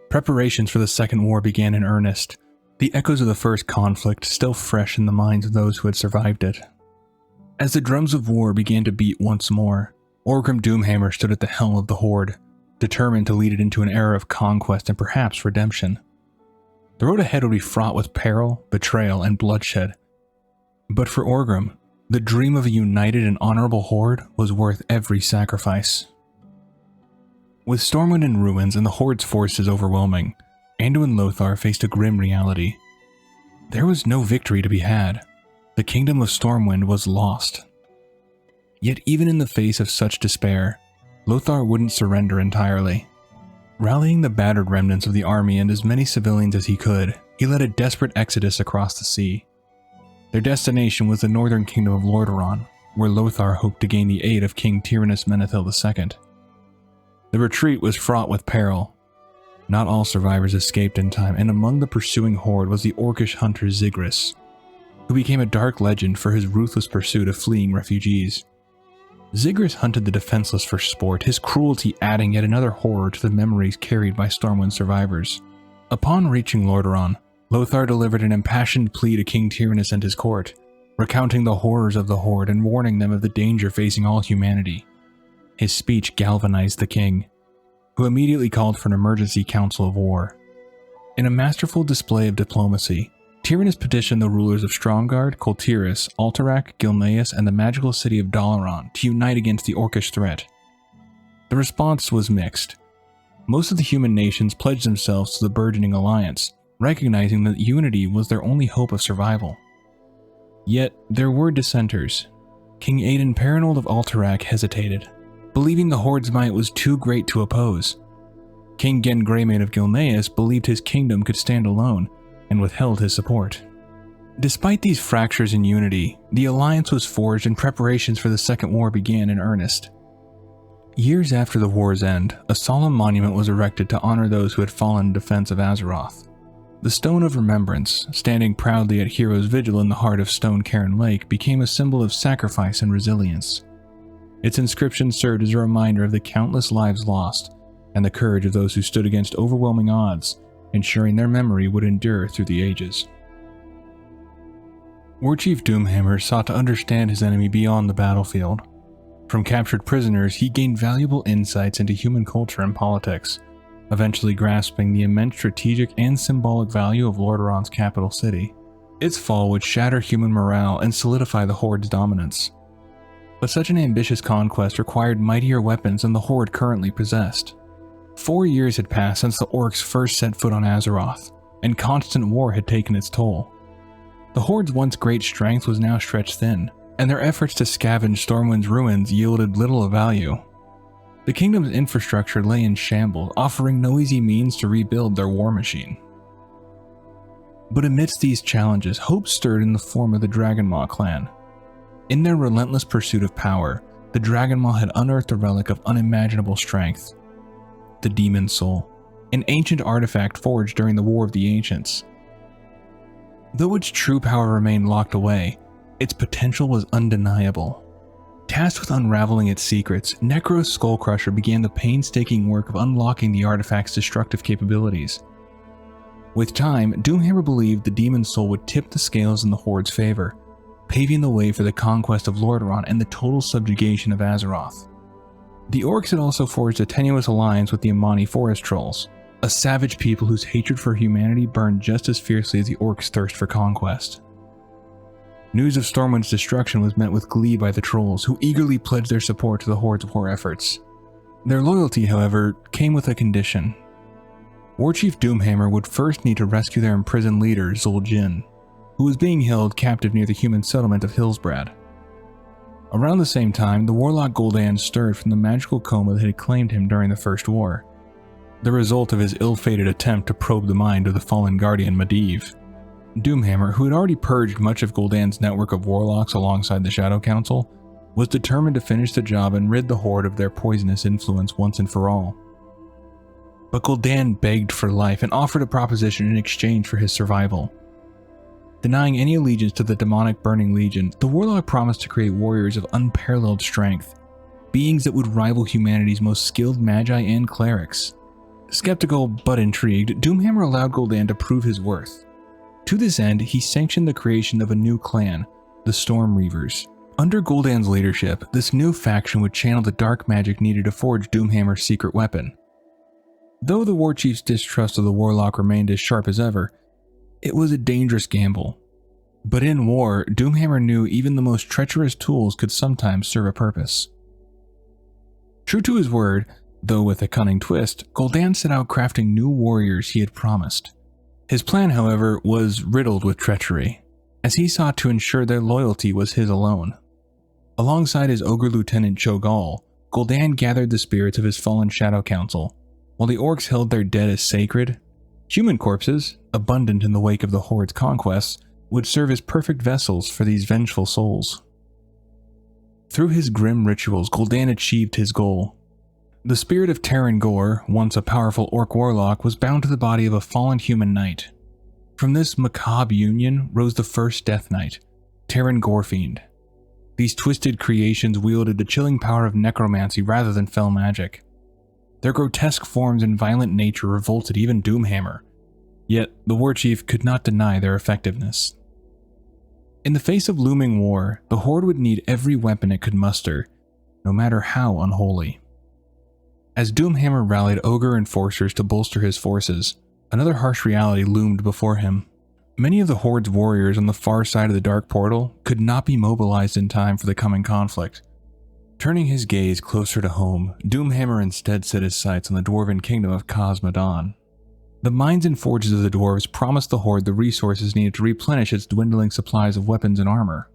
Speaker 1: Preparations for the Second War began in earnest, the echoes of the first conflict still fresh in the minds of those who had survived it. As the drums of war began to beat once more, Orgrim Doomhammer stood at the helm of the Horde, determined to lead it into an era of conquest and perhaps redemption. The road ahead would be fraught with peril, betrayal, and bloodshed. But for Orgrim, the dream of a united and honorable Horde was worth every sacrifice. With Stormwind in ruins and the Horde's forces overwhelming, Anduin Lothar faced a grim reality. There was no victory to be had. The kingdom of Stormwind was lost. Yet even in the face of such despair, Lothar wouldn't surrender entirely. Rallying the battered remnants of the army and as many civilians as he could, he led a desperate exodus across the sea. Their destination was the northern kingdom of Lordaeron, where Lothar hoped to gain the aid of King Tyrannus Menethil II. The retreat was fraught with peril. Not all survivors escaped in time, and among the pursuing horde was the orcish hunter Zigris, who became a dark legend for his ruthless pursuit of fleeing refugees. Zigris hunted the defenseless for sport, his cruelty adding yet another horror to the memories carried by Stormwind survivors. Upon reaching Lordaeron, Lothar delivered an impassioned plea to King Tyrannus and his court, recounting the horrors of the Horde and warning them of the danger facing all humanity. His speech galvanized the king, who immediately called for an emergency council of war. In a masterful display of diplomacy, Tyrannus petitioned the rulers of Stromgarde, Kul Tiras, Alterac, Gilneas, and the magical city of Dalaran to unite against the orcish threat. The response was mixed. Most of the human nations pledged themselves to the burgeoning alliance, recognizing that unity was their only hope of survival. Yet, there were dissenters. King Aedan Paranold of Alterac hesitated, believing the Horde's might was too great to oppose. King Gen Greymane of Gilneas believed his kingdom could stand alone, and withheld his support. Despite these fractures in unity, the alliance was forged and preparations for the Second War began in earnest. Years after the war's end, a solemn monument was erected to honor those who had fallen in defense of Azeroth. The Stone of Remembrance, standing proudly at Heroes' Vigil in the heart of Stone Cairn Lake, became a symbol of sacrifice and resilience. Its inscription served as a reminder of the countless lives lost, and the courage of those who stood against overwhelming odds, ensuring their memory would endure through the ages. Warchief Doomhammer sought to understand his enemy beyond the battlefield. From captured prisoners, he gained valuable insights into human culture and politics, eventually grasping the immense strategic and symbolic value of Lordaeron's capital city. Its fall would shatter human morale and solidify the Horde's dominance. But such an ambitious conquest required mightier weapons than the Horde currently possessed. 4 years had passed since the orcs first set foot on Azeroth, and constant war had taken its toll. The Horde's once great strength was now stretched thin, and their efforts to scavenge Stormwind's ruins yielded little of value. The kingdom's infrastructure lay in shambles, offering no easy means to rebuild their war machine. But amidst these challenges, hope stirred in the form of the Dragonmaw clan. In their relentless pursuit of power, the Dragon Maw had unearthed a relic of unimaginable strength, the Demon Soul, an ancient artifact forged during the War of the Ancients. Though its true power remained locked away, its potential was undeniable. Tasked with unraveling its secrets, Necro's Skullcrusher began the painstaking work of unlocking the artifact's destructive capabilities. With time, Doomhammer believed the Demon Soul would tip the scales in the Horde's favor, paving the way for the conquest of Lordaeron and the total subjugation of Azeroth. The Orcs had also forged a tenuous alliance with the Amani Forest Trolls, a savage people whose hatred for humanity burned just as fiercely as the Orcs' thirst for conquest. News of Stormwind's destruction was met with glee by the Trolls, who eagerly pledged their support to the Horde's war efforts. Their loyalty, however, came with a condition. Warchief Doomhammer would first need to rescue their imprisoned leader, Zul'jin, who was being held captive near the human settlement of Hillsbrad. Around the same time, the warlock Gul'dan stirred from the magical coma that had claimed him during the First War, the result of his ill-fated attempt to probe the mind of the fallen guardian Medivh. Doomhammer, who had already purged much of Gul'dan's network of warlocks alongside the Shadow Council, was determined to finish the job and rid the Horde of their poisonous influence once and for all. But Gul'dan begged for life and offered a proposition in exchange for his survival. Denying any allegiance to the demonic Burning Legion, the warlock promised to create warriors of unparalleled strength, beings that would rival humanity's most skilled magi and clerics. Skeptical but intrigued, Doomhammer allowed Gul'dan to prove his worth. To this end, he sanctioned the creation of a new clan, the Storm Reavers. Under Gul'dan's leadership, this new faction would channel the dark magic needed to forge Doomhammer's secret weapon. Though the Warchief's distrust of the warlock remained as sharp as ever, it was a dangerous gamble. But in war, Doomhammer knew even the most treacherous tools could sometimes serve a purpose. True to his word, though with a cunning twist, Gul'dan set out crafting new warriors he had promised. His plan, however, was riddled with treachery, as he sought to ensure their loyalty was his alone. Alongside his ogre lieutenant Cho'Gall, Gul'dan gathered the spirits of his fallen Shadow Council. While the Orcs held their dead as sacred, human corpses, abundant in the wake of the Horde's conquests, would serve as perfect vessels for these vengeful souls. Through his grim rituals, Gul'dan achieved his goal. The spirit of Terran Gore, once a powerful Orc warlock, was bound to the body of a fallen human knight. From this macabre union rose the first Death Knight, Terran Gorefiend. These twisted creations wielded the chilling power of necromancy rather than fell magic. Their grotesque forms and violent nature revolted even Doomhammer, yet the Warchief could not deny their effectiveness. In the face of looming war, the Horde would need every weapon it could muster, no matter how unholy. As Doomhammer rallied ogre enforcers to bolster his forces, another harsh reality loomed before him. Many of the Horde's warriors on the far side of the Dark Portal could not be mobilized in time for the coming conflict. Turning his gaze closer to home, Doomhammer instead set his sights on the dwarven kingdom of Khazad-dûm. The mines and forges of the dwarves promised the Horde the resources needed to replenish its dwindling supplies of weapons and armor.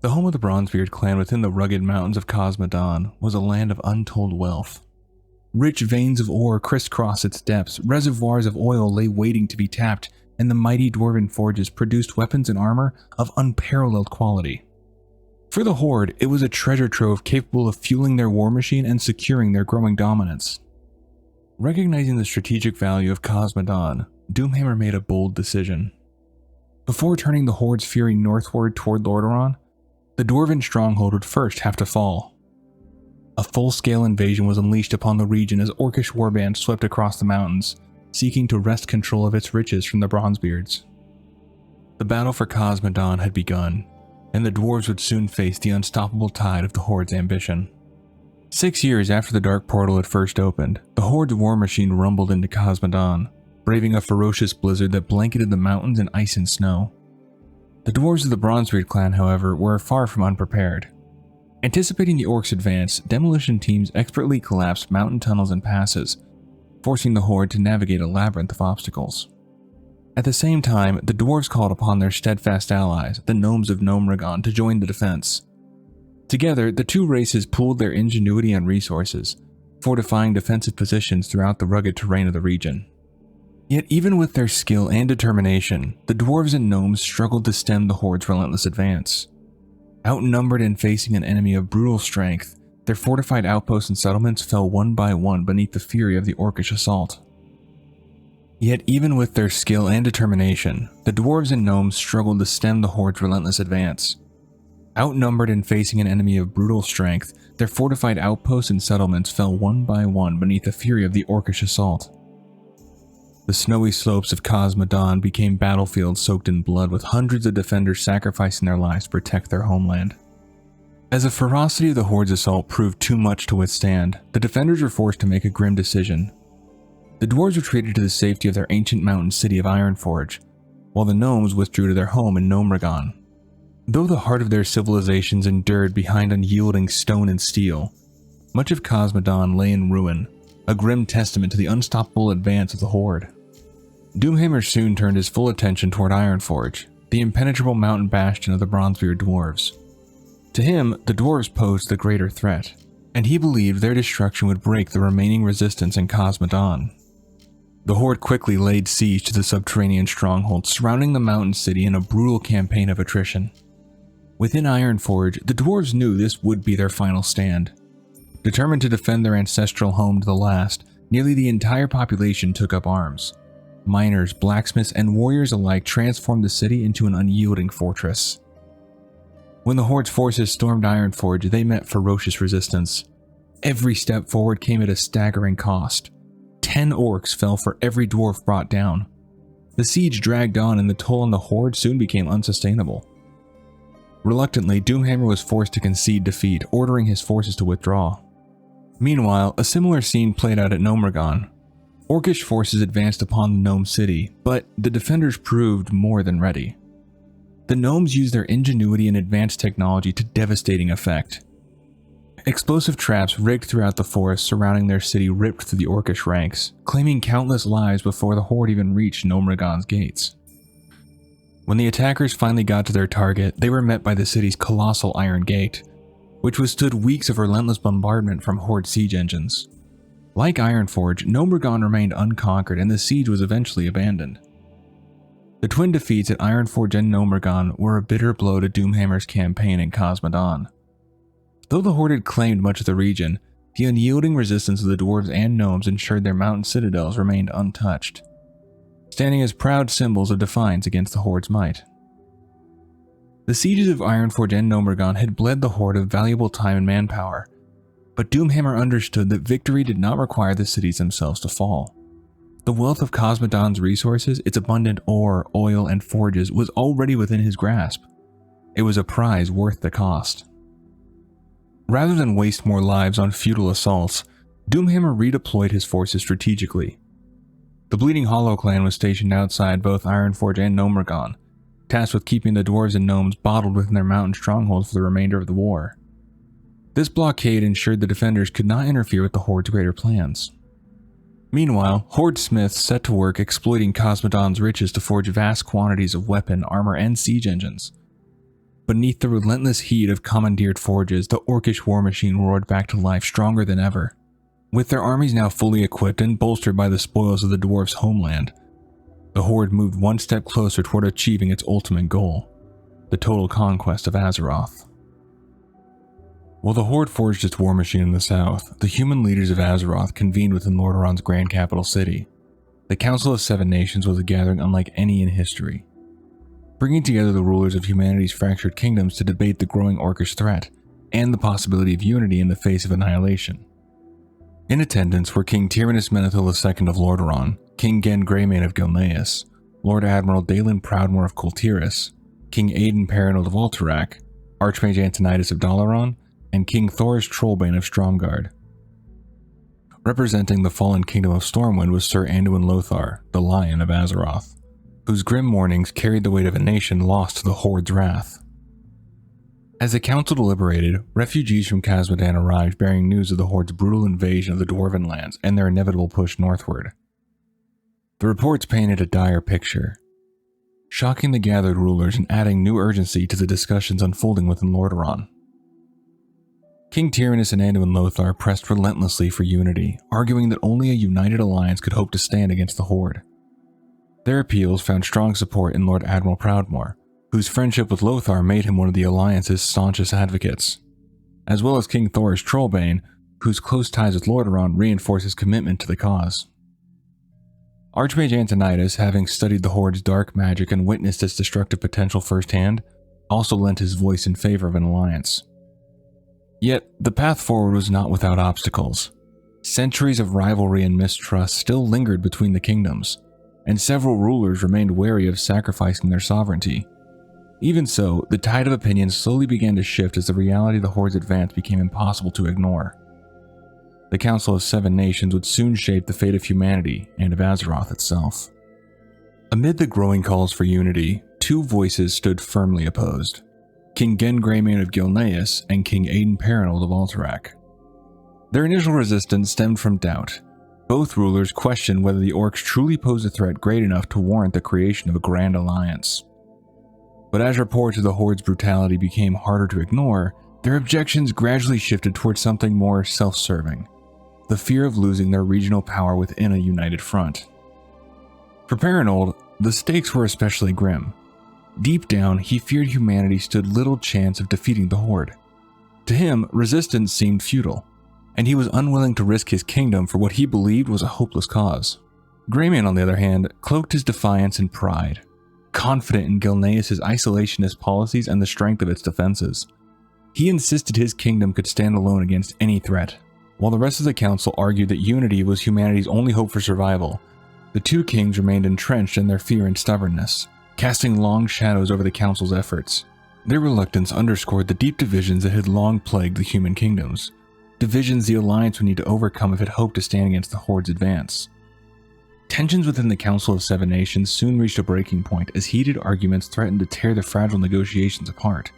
Speaker 1: The home of the Bronzebeard clan within the rugged mountains of Khazad-dûm was a land of untold wealth. Rich veins of ore crisscrossed its depths, reservoirs of oil lay waiting to be tapped, and the mighty dwarven forges produced weapons and armor of unparalleled quality. For the Horde, it was a treasure trove capable of fueling their war machine and securing their growing dominance. Recognizing the strategic value of Khazad-dûm, Doomhammer made a bold decision. Before turning the Horde's fury northward toward Lordaeron, the dwarven stronghold would first have to fall. A full-scale invasion was unleashed upon the region as Orcish warbands swept across the mountains, seeking to wrest control of its riches from the Bronzebeards. The battle for Khazad-dûm had begun, and the dwarves would soon face the unstoppable tide of the Horde's ambition. 6 years after the Dark Portal had first opened, the Horde's war machine rumbled into Khazad-dûm, braving a ferocious blizzard that blanketed the mountains in ice and snow. The dwarves of the Bronzebeard clan, however, were far from unprepared. Anticipating the Orcs' advance, demolition teams expertly collapsed mountain tunnels and passes, forcing the Horde to navigate a labyrinth of obstacles. At the same time, the dwarves called upon their steadfast allies, the gnomes of Gnomeregan, to join the defense. Together, the two races pooled their ingenuity and resources, fortifying defensive positions throughout the rugged terrain of the region. Yet even with their skill and determination, the dwarves and gnomes struggled to stem the Horde's relentless advance. Outnumbered and facing an enemy of brutal strength, their fortified outposts and settlements fell one by one beneath the fury of the orcish assault. Yet even with their skill and determination, the dwarves and gnomes struggled to stem the horde's relentless advance. Outnumbered and facing an enemy of brutal strength, their fortified outposts and settlements fell one by one beneath the fury of the orcish assault. The snowy slopes of Khazad-dûm became battlefields soaked in blood, with hundreds of defenders sacrificing their lives to protect their homeland. As the ferocity of the horde's assault proved too much to withstand, the defenders were forced to make a grim decision. The dwarves retreated to the safety of their ancient mountain city of Ironforge, while the gnomes withdrew to their home in Gnomeregan. Though the heart of their civilizations endured behind unyielding stone and steel, much of Khazad-dûm lay in ruin, a grim testament to the unstoppable advance of the horde. Doomhammer soon turned his full attention toward Ironforge, the impenetrable mountain bastion of the Bronzebeard dwarves. To him, the dwarves posed the greater threat, and he believed their destruction would break the remaining resistance in Khazad-dûm. The horde quickly laid siege to the subterranean stronghold surrounding the mountain city in a brutal campaign of attrition. Within Ironforge, the dwarves knew this would be their final stand. Determined to defend their ancestral home to the last, nearly the entire population took up arms. Miners, blacksmiths, and warriors alike transformed the city into an unyielding fortress. When the horde's forces stormed Ironforge, they met ferocious resistance. Every step forward came at a staggering cost. 10 orcs fell for every dwarf brought down. The siege dragged on, and the toll on the horde soon became unsustainable. Reluctantly, Doomhammer was forced to concede defeat, ordering his forces to withdraw. Meanwhile, a similar scene played out at Gnomeregan. Orcish forces advanced upon the gnome city, but the defenders proved more than ready. The gnomes used their ingenuity and advanced technology to devastating effect. Explosive traps rigged throughout the forest surrounding their city ripped through the orcish ranks, claiming countless lives before the horde even reached Gnomeregan's gates. When the attackers finally got to their target, they were met by the city's colossal iron gate, which withstood weeks of relentless bombardment from horde siege engines. Like Ironforge, Gnomeregan remained unconquered, and the siege was eventually abandoned. The twin defeats at Ironforge and Gnomeregan were a bitter blow to Doomhammer's campaign in Khazad-dûm. Though the horde had claimed much of the region, the unyielding resistance of the dwarves and gnomes ensured their mountain citadels remained untouched, standing as proud symbols of defiance against the horde's might. The sieges of Ironforge and Gnomeregan had bled the horde of valuable time and manpower, but Doomhammer understood that victory did not require the cities themselves to fall. The wealth of Khazad-dûm's resources, its abundant ore, oil, and forges, was already within his grasp. It was a prize worth the cost. Rather than waste more lives on futile assaults, Doomhammer redeployed his forces strategically. The Bleeding Hollow clan was stationed outside both Ironforge and Gnomeregan, tasked with keeping the dwarves and gnomes bottled within their mountain strongholds for the remainder of the war. This blockade ensured the defenders could not interfere with the horde's greater plans. Meanwhile, horde smiths set to work exploiting Khazad-dûm's riches to forge vast quantities of weapon, armor, and siege engines. Beneath the relentless heat of commandeered forges, the orcish war machine roared back to life stronger than ever. With their armies now fully equipped and bolstered by the spoils of the dwarves' homeland, the horde moved one step closer toward achieving its ultimate goal, the total conquest of Azeroth. While the horde forged its war machine in the south, the human leaders of Azeroth convened within Lordaeron's grand capital city. The Council of Seven Nations was a gathering unlike any in history, bringing together the rulers of humanity's fractured kingdoms to debate the growing orcish threat and the possibility of unity in the face of annihilation. In attendance were King Tyrannus Menethil II of Lordaeron, King Gen Greymane of Gilneas, Lord Admiral Dalen Proudmoore of Kultiris, King Aiden Perinold of Alterac, Archmage Antonidas of Dalaran, and King Thoris Trollbane of Stromgarde. Representing the fallen kingdom of Stormwind was Sir Anduin Lothar, the Lion of Azeroth, whose grim warnings carried the weight of a nation lost to the horde's wrath. As the council deliberated, refugees from Khazad-dûm arrived bearing news of the horde's brutal invasion of the Dwarven lands and their inevitable push northward. The reports painted a dire picture, shocking the gathered rulers and adding new urgency to the discussions unfolding within Lordaeron. King Tyrannus and Anduin Lothar pressed relentlessly for unity, arguing that only a united alliance could hope to stand against the horde. Their appeals found strong support in Lord Admiral Proudmoore, whose friendship with Lothar made him one of the Alliance's staunchest advocates, as well as King Thor's Trollbane, whose close ties with Lordaeron reinforce his commitment to the cause. Archmage Antonidas, having studied the Horde's dark magic and witnessed its destructive potential firsthand, also lent his voice in favor of an alliance. Yet, the path forward was not without obstacles. Centuries of rivalry and mistrust still lingered between the kingdoms, and several rulers remained wary of sacrificing their sovereignty. Even so, the tide of opinion slowly began to shift as the reality of the Horde's advance became impossible to ignore. The Council of Seven Nations would soon shape the fate of humanity and of Azeroth itself. Amid the growing calls for unity, two voices stood firmly opposed: King Genn Greymane of Gilneas and King Aden Paranold of Alterac. Their initial resistance stemmed from doubt. Both rulers questioned whether the orcs truly posed a threat great enough to warrant the creation of a grand alliance. But as reports of the Horde's brutality became harder to ignore, their objections gradually shifted towards something more self-serving: the fear of losing their regional power within a united front. For Paranold, the stakes were especially grim. Deep down, he feared humanity stood little chance of defeating the Horde. To him, resistance seemed futile, and he was unwilling to risk his kingdom for what he believed was a hopeless cause. Greymane, on the other hand, cloaked his defiance in pride, confident in Gilneas' isolationist policies and the strength of its defenses. He insisted his kingdom could stand alone against any threat. While the rest of the council argued that unity was humanity's only hope for survival, the two kings remained entrenched in their fear and stubbornness, casting long shadows over the council's efforts. Their reluctance underscored the deep divisions that had long plagued the human kingdoms, divisions the Alliance would need to overcome if it hoped to stand against the Horde's advance. Tensions within the Council of Seven Nations soon reached a breaking point as heated arguments threatened to tear the fragile negotiations apart.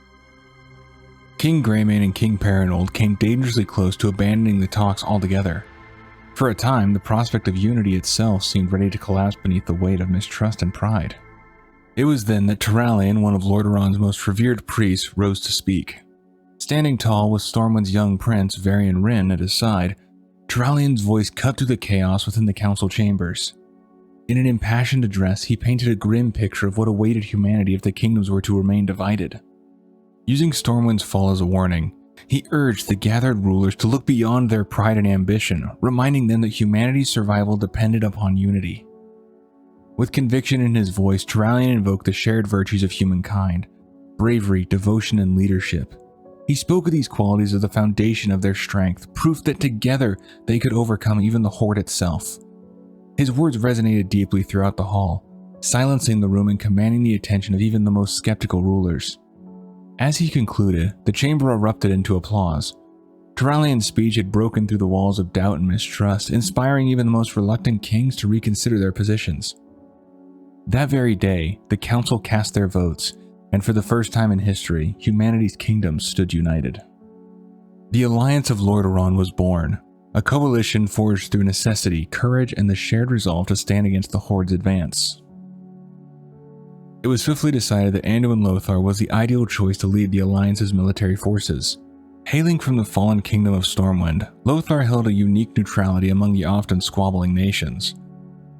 Speaker 1: King Greymane and King Paranold came dangerously close to abandoning the talks altogether. For a time, the prospect of unity itself seemed ready to collapse beneath the weight of mistrust and pride. It was then that Turalyon, one of Lordaeron's most revered priests, rose to speak. Standing tall with Stormwind's young prince, Varian Wrynn, at his side, Turalyon's voice cut through the chaos within the council chambers. In an impassioned address, he painted a grim picture of what awaited humanity if the kingdoms were to remain divided. Using Stormwind's fall as a warning, he urged the gathered rulers to look beyond their pride and ambition, reminding them that humanity's survival depended upon unity. With conviction in his voice, Turalyon invoked the shared virtues of humankind: bravery, devotion, and leadership. He spoke of these qualities as the foundation of their strength, proof that together they could overcome even the Horde itself. His words resonated deeply throughout the hall, silencing the room and commanding the attention of even the most skeptical rulers. As he concluded, the chamber erupted into applause. Turalyon's speech had broken through the walls of doubt and mistrust, inspiring even the most reluctant kings to reconsider their positions. That very day, the council cast their votes, and for the first time in history, humanity's kingdoms stood united. The Alliance of Lordaeron was born, a coalition forged through necessity, courage, and the shared resolve to stand against the Horde's advance. It was swiftly decided that Anduin Lothar was the ideal choice to lead the Alliance's military forces. Hailing from the fallen kingdom of Stormwind, Lothar held a unique neutrality among the often squabbling nations,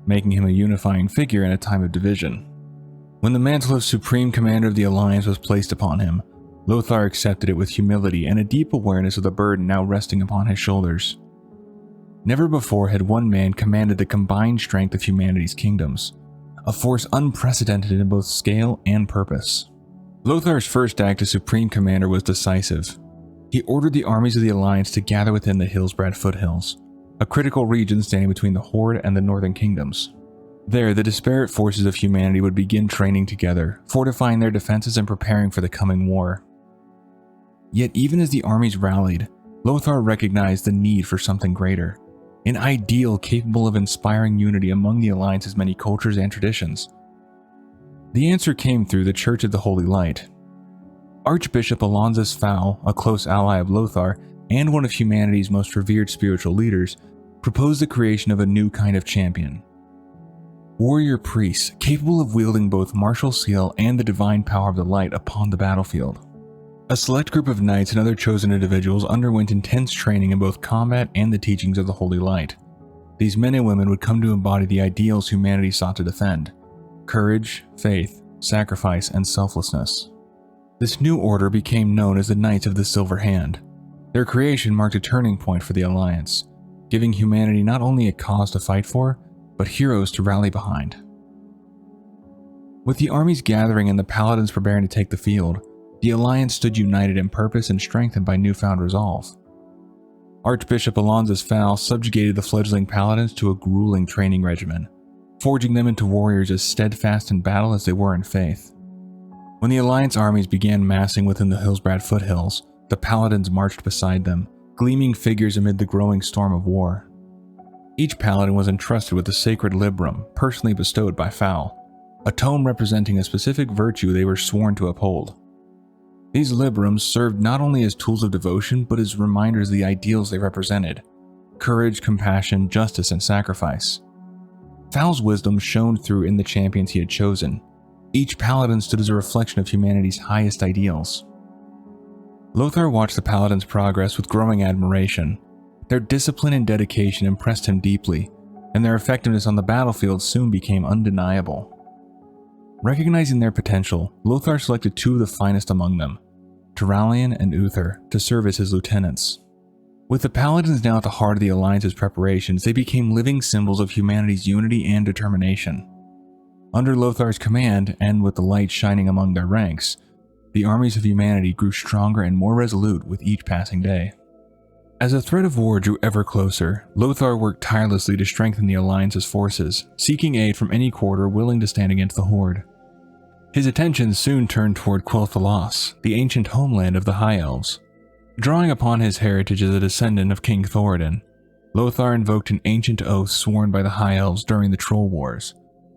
Speaker 1: making him a unifying figure in a time of division. When the mantle of Supreme Commander of the Alliance was placed upon him, Lothar accepted it with humility and a deep awareness of the burden now resting upon his shoulders. Never before had one man commanded the combined strength of humanity's kingdoms, a force unprecedented in both scale and purpose. Lothar's first act as Supreme Commander was decisive. He ordered the armies of the Alliance to gather within the Hillsbrad foothills, a critical region standing between the Horde and the Northern Kingdoms. There, the disparate forces of humanity would begin training together, fortifying their defenses and preparing for the coming war. Yet even as the armies rallied, Lothar recognized the need for something greater, an ideal capable of inspiring unity among the Alliance's many cultures and traditions. The answer came through the Church of the Holy Light. Archbishop Alonzus Fowl, a close ally of Lothar and one of humanity's most revered spiritual leaders, proposed the creation of a new kind of champion. Warrior priests capable of wielding both martial skill and the divine power of the light upon the battlefield. A select group of knights and other chosen individuals underwent intense training in both combat and the teachings of the Holy Light. These men and women would come to embody the ideals humanity sought to defend: courage, faith, sacrifice, and selflessness. This new order became known as the Knights of the Silver Hand. Their creation marked a turning point for the Alliance, giving humanity not only a cause to fight for, but heroes to rally behind. With the armies gathering and the paladins preparing to take the field, the Alliance stood united in purpose and strengthened by newfound resolve. Archbishop Alonzus Fowl subjugated the fledgling paladins to a grueling training regimen, forging them into warriors as steadfast in battle as they were in faith. When the Alliance armies began massing within the Hillsbrad foothills, the paladins marched beside them, gleaming figures amid the growing storm of war. Each paladin was entrusted with the sacred librum personally bestowed by Fowl, a tome representing a specific virtue they were sworn to uphold. These librums served not only as tools of devotion, but as reminders of the ideals they represented: courage, compassion, justice, and sacrifice. Fowl's wisdom shone through in the champions he had chosen. Each paladin stood as a reflection of humanity's highest ideals. Lothar watched the paladins' progress with growing admiration. Their discipline and dedication impressed him deeply, and their effectiveness on the battlefield soon became undeniable. Recognizing their potential, Lothar selected two of the finest among them, Turalyon and Uther, to serve as his lieutenants. With the paladins now at the heart of the Alliance's preparations, they became living symbols of humanity's unity and determination. Under Lothar's command, and with the light shining among their ranks, the armies of humanity grew stronger and more resolute with each passing day. As the threat of war drew ever closer, Lothar worked tirelessly to strengthen the Alliance's forces, seeking aid from any quarter willing to stand against the Horde. His attention soon turned toward Quel'Thalas, the ancient homeland of the High Elves. Drawing upon his heritage as a descendant of King Thoradin, Lothar invoked an ancient oath sworn by the High Elves during the Troll Wars,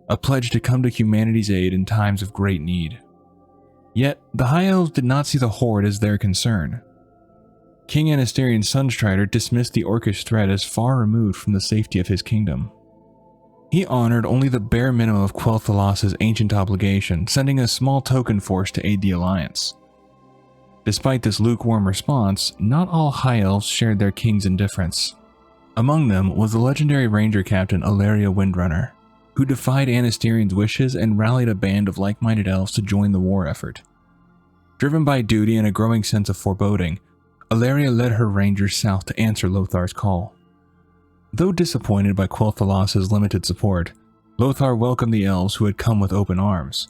Speaker 1: a pledge to come to humanity's aid in times of great need. Yet, the High Elves did not see the Horde as their concern. King Anastarion's Sunstrider dismissed the Orcish threat as far removed from the safety of his kingdom. He honored only the bare minimum of Quel'Thalas' ancient obligation, sending a small token force to aid the Alliance. Despite this lukewarm response, not all High Elves shared their king's indifference. Among them was the legendary ranger captain Alleria Windrunner, who defied Anastarion's wishes and rallied a band of like-minded elves to join the war effort. Driven by duty and a growing sense of foreboding, Alleria led her rangers south to answer Lothar's call. Though disappointed by Quel'Thalas' limited support, Lothar welcomed the elves who had come with open arms.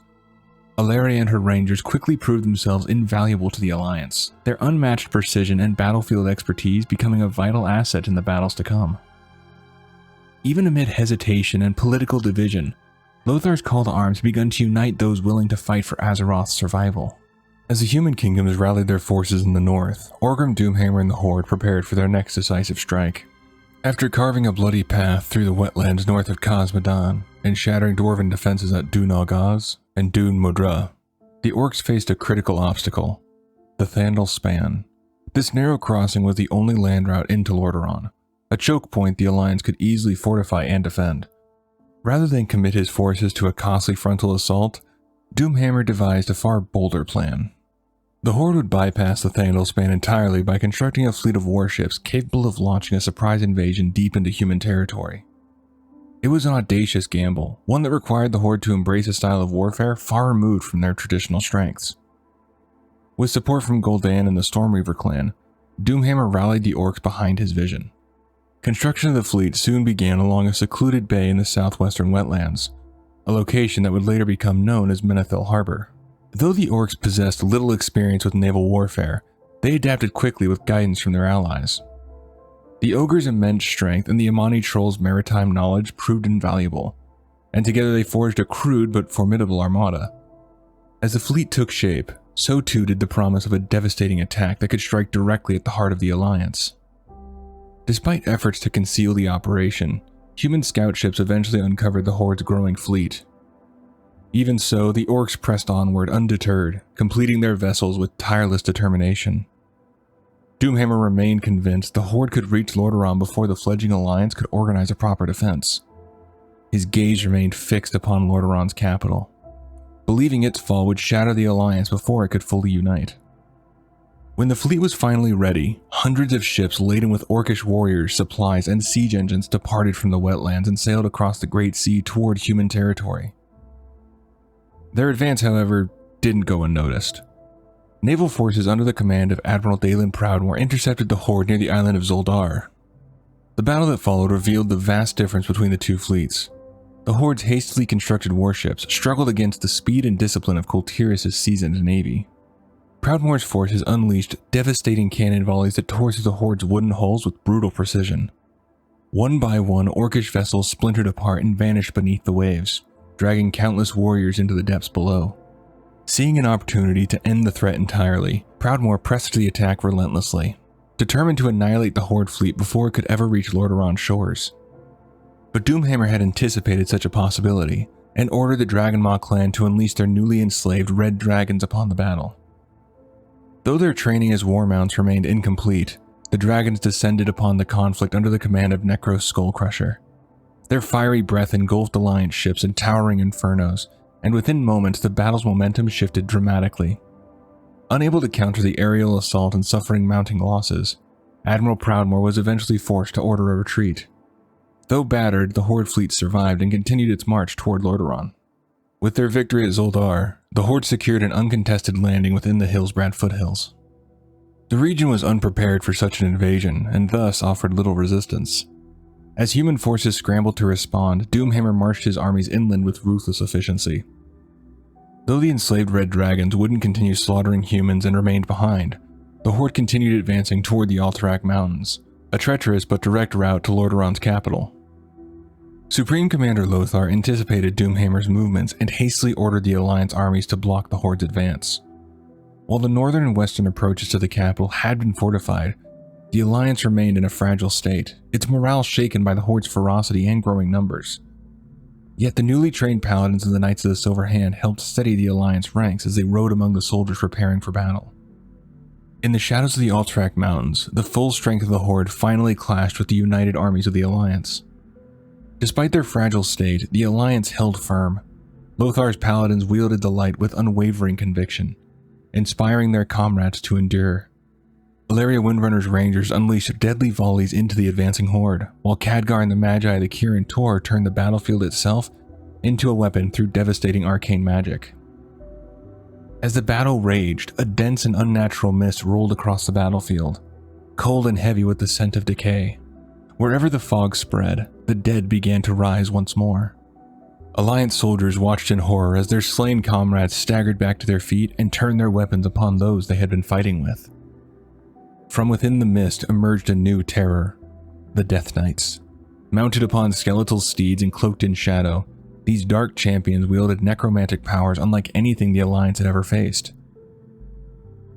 Speaker 1: Alleria and her rangers quickly proved themselves invaluable to the Alliance, their unmatched precision and battlefield expertise becoming a vital asset in the battles to come. Even amid hesitation and political division, Lothar's call to arms began to unite those willing to fight for Azeroth's survival. As the human kingdoms rallied their forces in the north, Orgrim Doomhammer and the Horde prepared for their next decisive strike. After carving a bloody path through the wetlands north of Khazad-dûm and shattering dwarven defenses at Dun Algaz and Dun Modra, the orcs faced a critical obstacle: the Thandal Span. This narrow crossing was the only land route into Lordaeron, a choke point the Alliance could easily fortify and defend. Rather than commit his forces to a costly frontal assault, Doomhammer devised a far bolder plan. The Horde would bypass the Thandal Span entirely by constructing a fleet of warships capable of launching a surprise invasion deep into human territory. It was an audacious gamble, one that required the Horde to embrace a style of warfare far removed from their traditional strengths. With support from Gul'dan and the Stormreaver clan, Doomhammer rallied the orcs behind his vision. Construction of the fleet soon began along a secluded bay in the southwestern wetlands, a location that would later become known as Menethil Harbor. Though the orcs possessed little experience with naval warfare, they adapted quickly with guidance from their allies. The ogre's immense strength and the Amani troll's maritime knowledge proved invaluable, and together they forged a crude but formidable armada. As the fleet took shape, so too did the promise of a devastating attack that could strike directly at the heart of the Alliance. Despite efforts to conceal the operation, human scout ships eventually uncovered the Horde's growing fleet. Even so, the orcs pressed onward undeterred, completing their vessels with tireless determination. Doomhammer remained convinced the Horde could reach Lordaeron before the fledgling Alliance could organize a proper defense. His gaze remained fixed upon Lordaeron's capital, believing its fall would shatter the Alliance before it could fully unite. When the fleet was finally ready, hundreds of ships laden with orcish warriors, supplies, and siege engines departed from the wetlands and sailed across the Great Sea toward human territory. Their advance, however, didn't go unnoticed. Naval forces under the command of Admiral Dalen Proudmoore intercepted the horde near the island of Zuldar. The battle that followed revealed the vast difference between the two fleets. The horde's hastily constructed warships struggled against the speed and discipline of Kultiris' seasoned navy. Proudmoore's forces unleashed devastating cannon volleys that tore through the horde's wooden hulls with brutal precision. One by one, Orcish vessels splintered apart and vanished beneath the waves, dragging countless warriors into the depths below. Seeing an opportunity to end the threat entirely, Proudmoore pressed the attack relentlessly, determined to annihilate the horde fleet before it could ever reach Lordaeron's shores. But Doomhammer had anticipated such a possibility, and ordered the Dragonmaw clan to unleash their newly enslaved red dragons upon the battle. Though their training as war mounts remained incomplete, the dragons descended upon the conflict under the command of Necros Skullcrusher. Their fiery breath engulfed Alliance ships in towering infernos, and within moments the battle's momentum shifted dramatically. Unable to counter the aerial assault and suffering mounting losses, Admiral Proudmoore was eventually forced to order a retreat. Though battered, the Horde fleet survived and continued its march toward Lordaeron. With their victory at Zuldar, the Horde secured an uncontested landing within the Hillsbrad foothills. The region was unprepared for such an invasion, and thus offered little resistance. As human forces scrambled to respond, Doomhammer marched his armies inland with ruthless efficiency. Though the enslaved red dragons wouldn't continue slaughtering humans and remained behind, the Horde continued advancing toward the Alterac Mountains, a treacherous but direct route to Lordaeron's capital. Supreme Commander Lothar anticipated Doomhammer's movements and hastily ordered the Alliance armies to block the Horde's advance. While the northern and western approaches to the capital had been fortified, the Alliance remained in a fragile state, its morale shaken by the Horde's ferocity and growing numbers. Yet the newly trained paladins of the Knights of the Silver Hand helped steady the Alliance ranks as they rode among the soldiers preparing for battle. In the shadows of the Alterac Mountains, the full strength of the Horde finally clashed with the united armies of the Alliance. Despite their fragile state, the Alliance held firm. Lothar's paladins wielded the light with unwavering conviction, inspiring their comrades to endure. Valeria Windrunner's rangers unleashed deadly volleys into the advancing horde, while Khadgar and the Magi of the Kirin Tor turned the battlefield itself into a weapon through devastating arcane magic. As the battle raged, a dense and unnatural mist rolled across the battlefield, cold and heavy with the scent of decay. Wherever the fog spread, the dead began to rise once more. Alliance soldiers watched in horror as their slain comrades staggered back to their feet and turned their weapons upon those they had been fighting with. From within the mist emerged a new terror, the Death Knights. Mounted upon skeletal steeds and cloaked in shadow, these dark champions wielded necromantic powers unlike anything the Alliance had ever faced.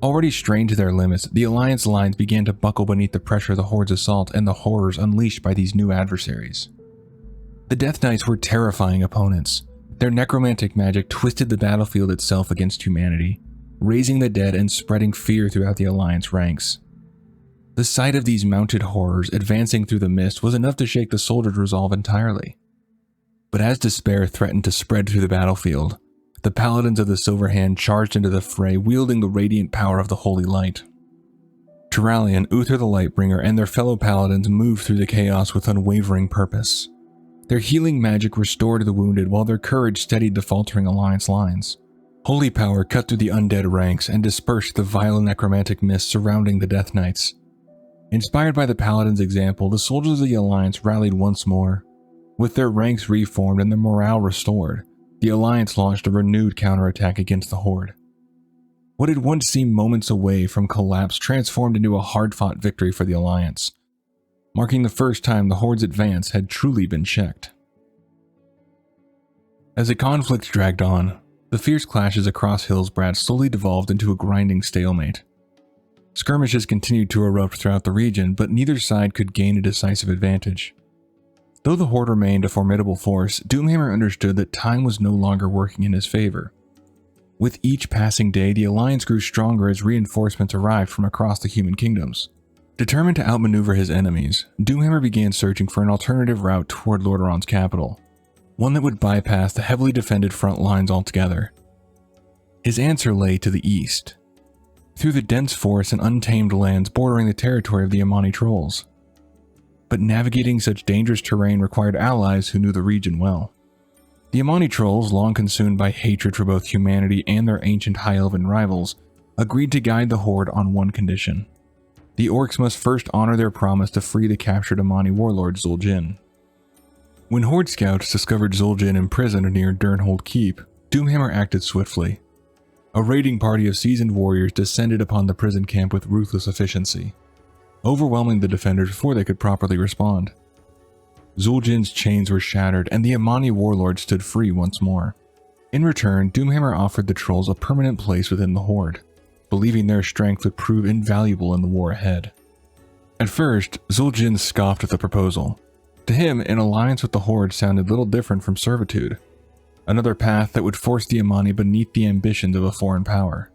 Speaker 1: Already strained to their limits, the Alliance lines began to buckle beneath the pressure of the Horde's assault and the horrors unleashed by these new adversaries. The Death Knights were terrifying opponents. Their necromantic magic twisted the battlefield itself against humanity, raising the dead and spreading fear throughout the Alliance ranks. The sight of these mounted horrors advancing through the mist was enough to shake the soldiers' resolve entirely. But as despair threatened to spread through the battlefield, the paladins of the Silver Hand charged into the fray, wielding the radiant power of the Holy Light. Turalian, Uther the Lightbringer, and their fellow paladins moved through the chaos with unwavering purpose. Their healing magic restored the wounded, while their courage steadied the faltering Alliance lines. Holy power cut through the undead ranks and dispersed the vile necromantic mist surrounding the Death Knights. Inspired by the paladins' example, the soldiers of the Alliance rallied once more. With their ranks reformed and their morale restored, the Alliance launched a renewed counterattack against the Horde. What had once seemed moments away from collapse transformed into a hard-fought victory for the Alliance, marking the first time the Horde's advance had truly been checked. As the conflict dragged on, the fierce clashes across Hillsbrad slowly devolved into a grinding stalemate. Skirmishes continued to erupt throughout the region, but neither side could gain a decisive advantage. Though the Horde remained a formidable force, Doomhammer understood that time was no longer working in his favor. With each passing day, the Alliance grew stronger as reinforcements arrived from across the human kingdoms. Determined to outmaneuver his enemies, Doomhammer began searching for an alternative route toward Lordaeron's capital, one that would bypass the heavily defended front lines altogether. His answer lay to the east, through the dense forests and untamed lands bordering the territory of the Amani Trolls. But navigating such dangerous terrain required allies who knew the region well. The Amani trolls, long consumed by hatred for both humanity and their ancient High Elven rivals, agreed to guide the Horde on one condition. The orcs must first honor their promise to free the captured Amani warlord Zul'jin. When Horde scouts discovered Zul'jin imprisoned near Ner'zhul Keep, Doomhammer acted swiftly. A raiding party of seasoned warriors descended upon the prison camp with ruthless efficiency, overwhelming the defenders before they could properly respond. Zul'jin's chains were shattered and the Amani warlord stood free once more. In return, Doomhammer offered the trolls a permanent place within the Horde, believing their strength would prove invaluable in the war ahead. At first, Zul'jin scoffed at the proposal. To him, an alliance with the Horde sounded little different from servitude, another path that would force the Amani beneath the ambitions of a foreign power.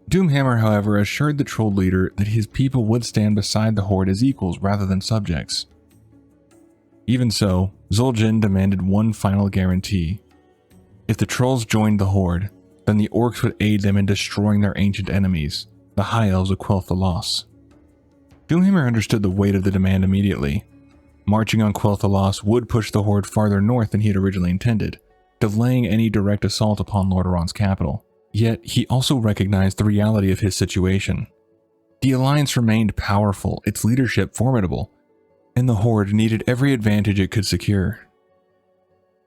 Speaker 1: Doomhammer, however, assured the troll leader that his people would stand beside the Horde as equals rather than subjects. Even so, Zul'jin demanded one final guarantee. If the trolls joined the Horde, then the orcs would aid them in destroying their ancient enemies, the High Elves would quell the loss. Doomhammer understood the weight of the demand immediately. Marching on Quel'Thalas would push the Horde farther north than he had originally intended, delaying any direct assault upon Lord'Aran's capital. Yet, he also recognized the reality of his situation. The Alliance remained powerful, its leadership formidable, and the Horde needed every advantage it could secure.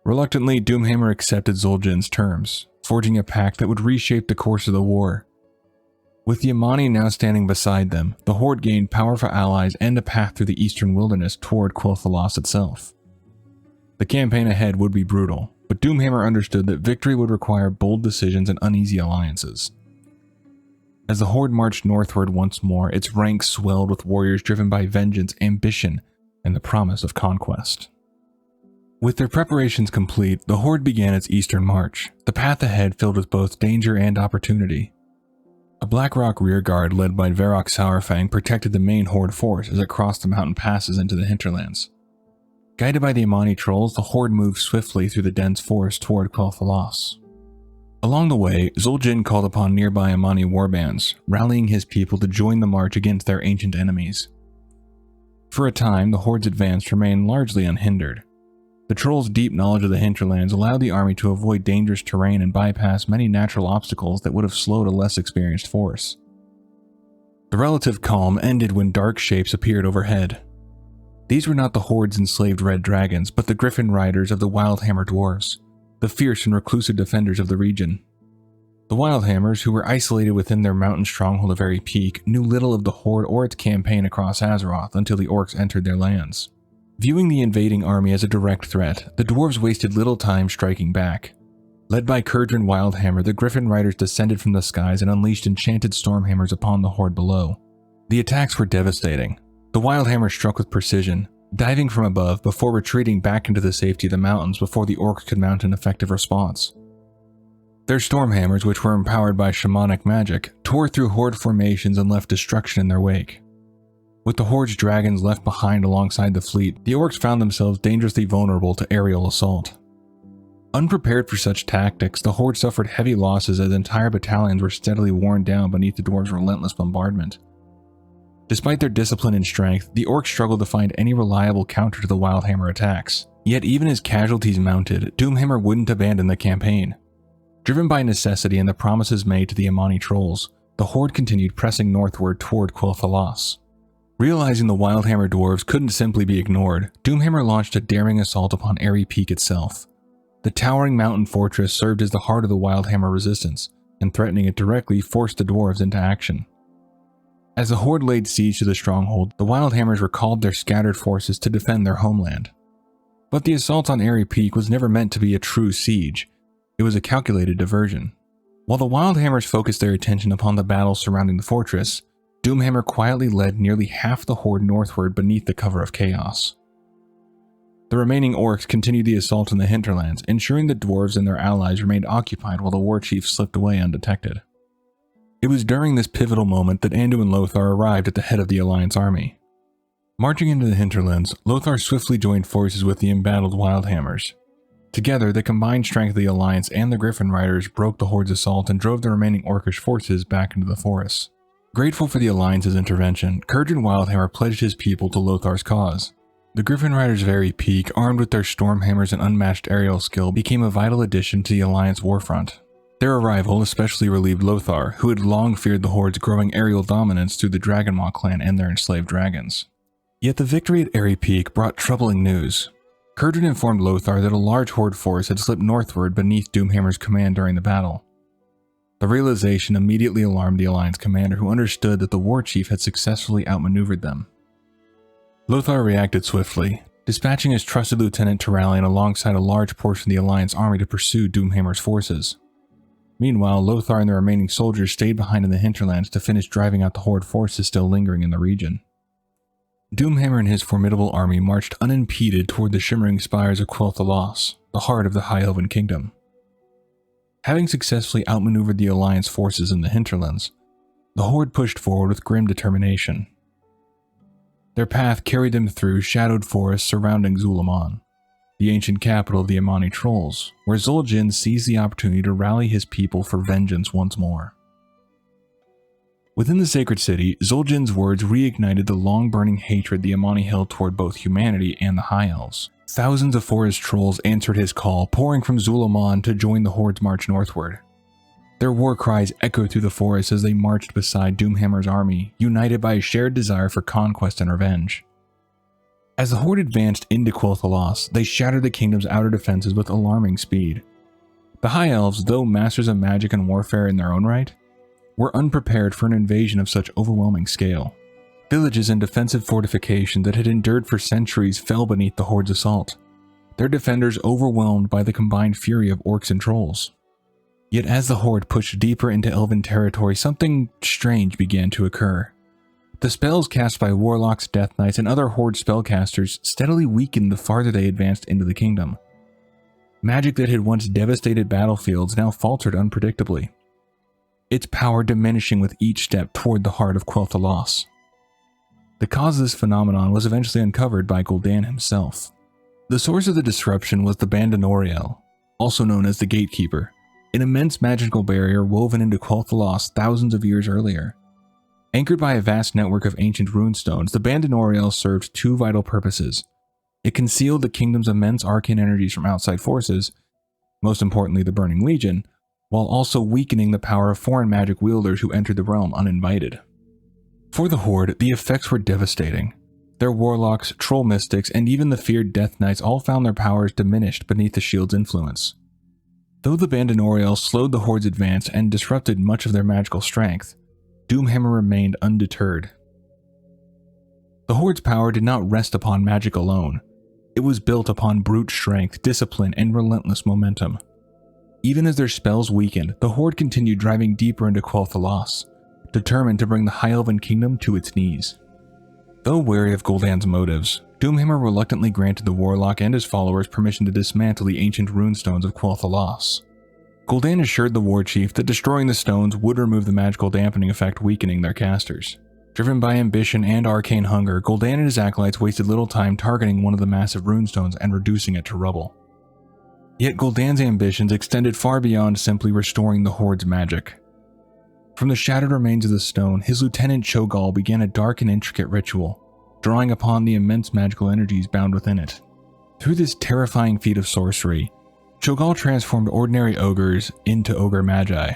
Speaker 1: Reluctantly, Doomhammer accepted Zul'jin's terms, forging a pact that would reshape the course of the war. With the Amani now standing beside them, the Horde gained powerful allies and a path through the eastern wilderness toward Quel'Thalas itself. The campaign ahead would be brutal, but Doomhammer understood that victory would require bold decisions and uneasy alliances. As the Horde marched northward once more, its ranks swelled with warriors driven by vengeance, ambition, and the promise of conquest. With their preparations complete, the Horde began its eastern march, the path ahead filled with both danger and opportunity. A Blackrock rearguard led by Varrock Sourfang protected the main Horde force as it crossed the mountain passes into the hinterlands. Guided by the Amani trolls, the Horde moved swiftly through the dense forest toward Quel'Thalas. Along the way, Zul'jin called upon nearby Amani warbands, rallying his people to join the march against their ancient enemies. For a time, the Horde's advance remained largely unhindered. The trolls' deep knowledge of the hinterlands allowed the army to avoid dangerous terrain and bypass many natural obstacles that would have slowed a less experienced force. The relative calm ended when dark shapes appeared overhead. These were not the Horde's enslaved red dragons, but the griffin riders of the Wildhammer dwarves, the fierce and reclusive defenders of the region. The Wildhammers, who were isolated within their mountain stronghold of Airy Peak, knew little of the Horde or its campaign across Azeroth until the orcs entered their lands. Viewing the invading army as a direct threat, the dwarves wasted little time striking back. Led by Kil'jaeden Wildhammer, the Griffin Riders descended from the skies and unleashed enchanted stormhammers upon the Horde below. The attacks were devastating. The Wildhammer struck with precision, diving from above before retreating back into the safety of the mountains before the orcs could mount an effective response. Their stormhammers, which were empowered by shamanic magic, tore through Horde formations and left destruction in their wake. With the Horde's dragons left behind alongside the fleet, the orcs found themselves dangerously vulnerable to aerial assault. Unprepared for such tactics, the Horde suffered heavy losses as entire battalions were steadily worn down beneath the dwarves' relentless bombardment. Despite their discipline and strength, the orcs struggled to find any reliable counter to the Wildhammer attacks. Yet even as casualties mounted, Doomhammer wouldn't abandon the campaign. Driven by necessity and the promises made to the Amani trolls, the Horde continued pressing northward toward Quel'Thalas. Realizing the Wildhammer dwarves couldn't simply be ignored, Doomhammer launched a daring assault upon Airy Peak itself. The towering mountain fortress served as the heart of the Wildhammer resistance, and threatening it directly forced the dwarves into action. As the Horde laid siege to the stronghold, the Wildhammers recalled their scattered forces to defend their homeland. But the assault on Airy Peak was never meant to be a true siege. It was a calculated diversion. While the Wildhammers focused their attention upon the battles surrounding the fortress, Doomhammer quietly led nearly half the Horde northward beneath the cover of chaos. The remaining orcs continued the assault in the hinterlands, ensuring the dwarves and their allies remained occupied while the war chief slipped away undetected. It was during this pivotal moment that Anduin Lothar arrived at the head of the Alliance army. Marching into the hinterlands, Lothar swiftly joined forces with the embattled Wildhammers. Together, the combined strength of the Alliance and the Griffin Riders broke the Horde's assault and drove the remaining orcish forces back into the forests. Grateful for the Alliance's intervention, Kil'jaeden Wildhammer pledged his people to Lothar's cause. The Griffin Riders' very peak, armed with their stormhammers and unmatched aerial skill, became a vital addition to the Alliance warfront. Their arrival especially relieved Lothar, who had long feared the Horde's growing aerial dominance through the Dragonmaw clan and their enslaved dragons. Yet the victory at Airy Peak brought troubling news. Kil'jaeden informed Lothar that a large Horde force had slipped northward beneath Doomhammer's command during the battle. The realization immediately alarmed the Alliance commander, who understood that the war chief had successfully outmaneuvered them. Lothar reacted swiftly, dispatching his trusted lieutenant Turalyon alongside a large portion of the Alliance army to pursue Doomhammer's forces. Meanwhile, Lothar and the remaining soldiers stayed behind in the hinterlands to finish driving out the Horde forces still lingering in the region. Doomhammer and his formidable army marched unimpeded toward the shimmering spires of Quel'Thalas, the heart of the High Elven Kingdom. Having successfully outmaneuvered the Alliance forces in the hinterlands, the Horde pushed forward with grim determination. Their path carried them through shadowed forests surrounding Zul'Aman, the ancient capital of the Amani Trolls, where Zul'jin seized the opportunity to rally his people for vengeance once more. Within the sacred city, Zul'jin's words reignited the long-burning hatred the Amani held toward both humanity and the High Elves. Thousands of forest trolls answered his call, pouring from Zul'Aman to join the Horde's march northward. Their war cries echoed through the forest as they marched beside Doomhammer's army, united by a shared desire for conquest and revenge. As the Horde advanced into Quel'Thalas, they shattered the kingdom's outer defenses with alarming speed. The High Elves, though masters of magic and warfare in their own right, were unprepared for an invasion of such overwhelming scale. Villages and defensive fortifications that had endured for centuries fell beneath the Horde's assault, their defenders overwhelmed by the combined fury of orcs and trolls. Yet as the Horde pushed deeper into Elven territory, something strange began to occur. The spells cast by warlocks, death knights, and other Horde spellcasters steadily weakened the farther they advanced into the kingdom. Magic that had once devastated battlefields now faltered unpredictably, its power diminishing with each step toward the heart of Quel'Thalas. The cause of this phenomenon was eventually uncovered by Gul'dan himself. The source of the disruption was the Bandonoriel, also known as the Gatekeeper, an immense magical barrier woven into Quel'Thalas thousands of years earlier. Anchored by a vast network of ancient runestones, the Bandonoriel served two vital purposes. It concealed the kingdom's immense arcane energies from outside forces, most importantly the Burning Legion, while also weakening the power of foreign magic wielders who entered the realm uninvited. For the Horde, the effects were devastating. Their warlocks, troll mystics, and even the feared death knights all found their powers diminished beneath the shield's influence. Though the Bandonoriel slowed the Horde's advance and disrupted much of their magical strength, Doomhammer remained undeterred. The Horde's power did not rest upon magic alone. It was built upon brute strength, discipline, and relentless momentum. Even as their spells weakened, the Horde continued driving deeper into Quel'Thalas, determined to bring the High Elven Kingdom to its knees. Though wary of Gul'dan's motives, Doomhammer reluctantly granted the warlock and his followers permission to dismantle the ancient runestones of Quel'Thalas. Gul'dan assured the war chief that destroying the stones would remove the magical dampening effect, weakening their casters. Driven by ambition and arcane hunger, Gul'dan and his acolytes wasted little time targeting one of the massive runestones and reducing it to rubble. Yet Gul'dan's ambitions extended far beyond simply restoring the Horde's magic. From the shattered remains of the stone, his lieutenant Cho'Gall began a dark and intricate ritual, drawing upon the immense magical energies bound within it. Through this terrifying feat of sorcery, Cho'Gall transformed ordinary ogres into ogre magi,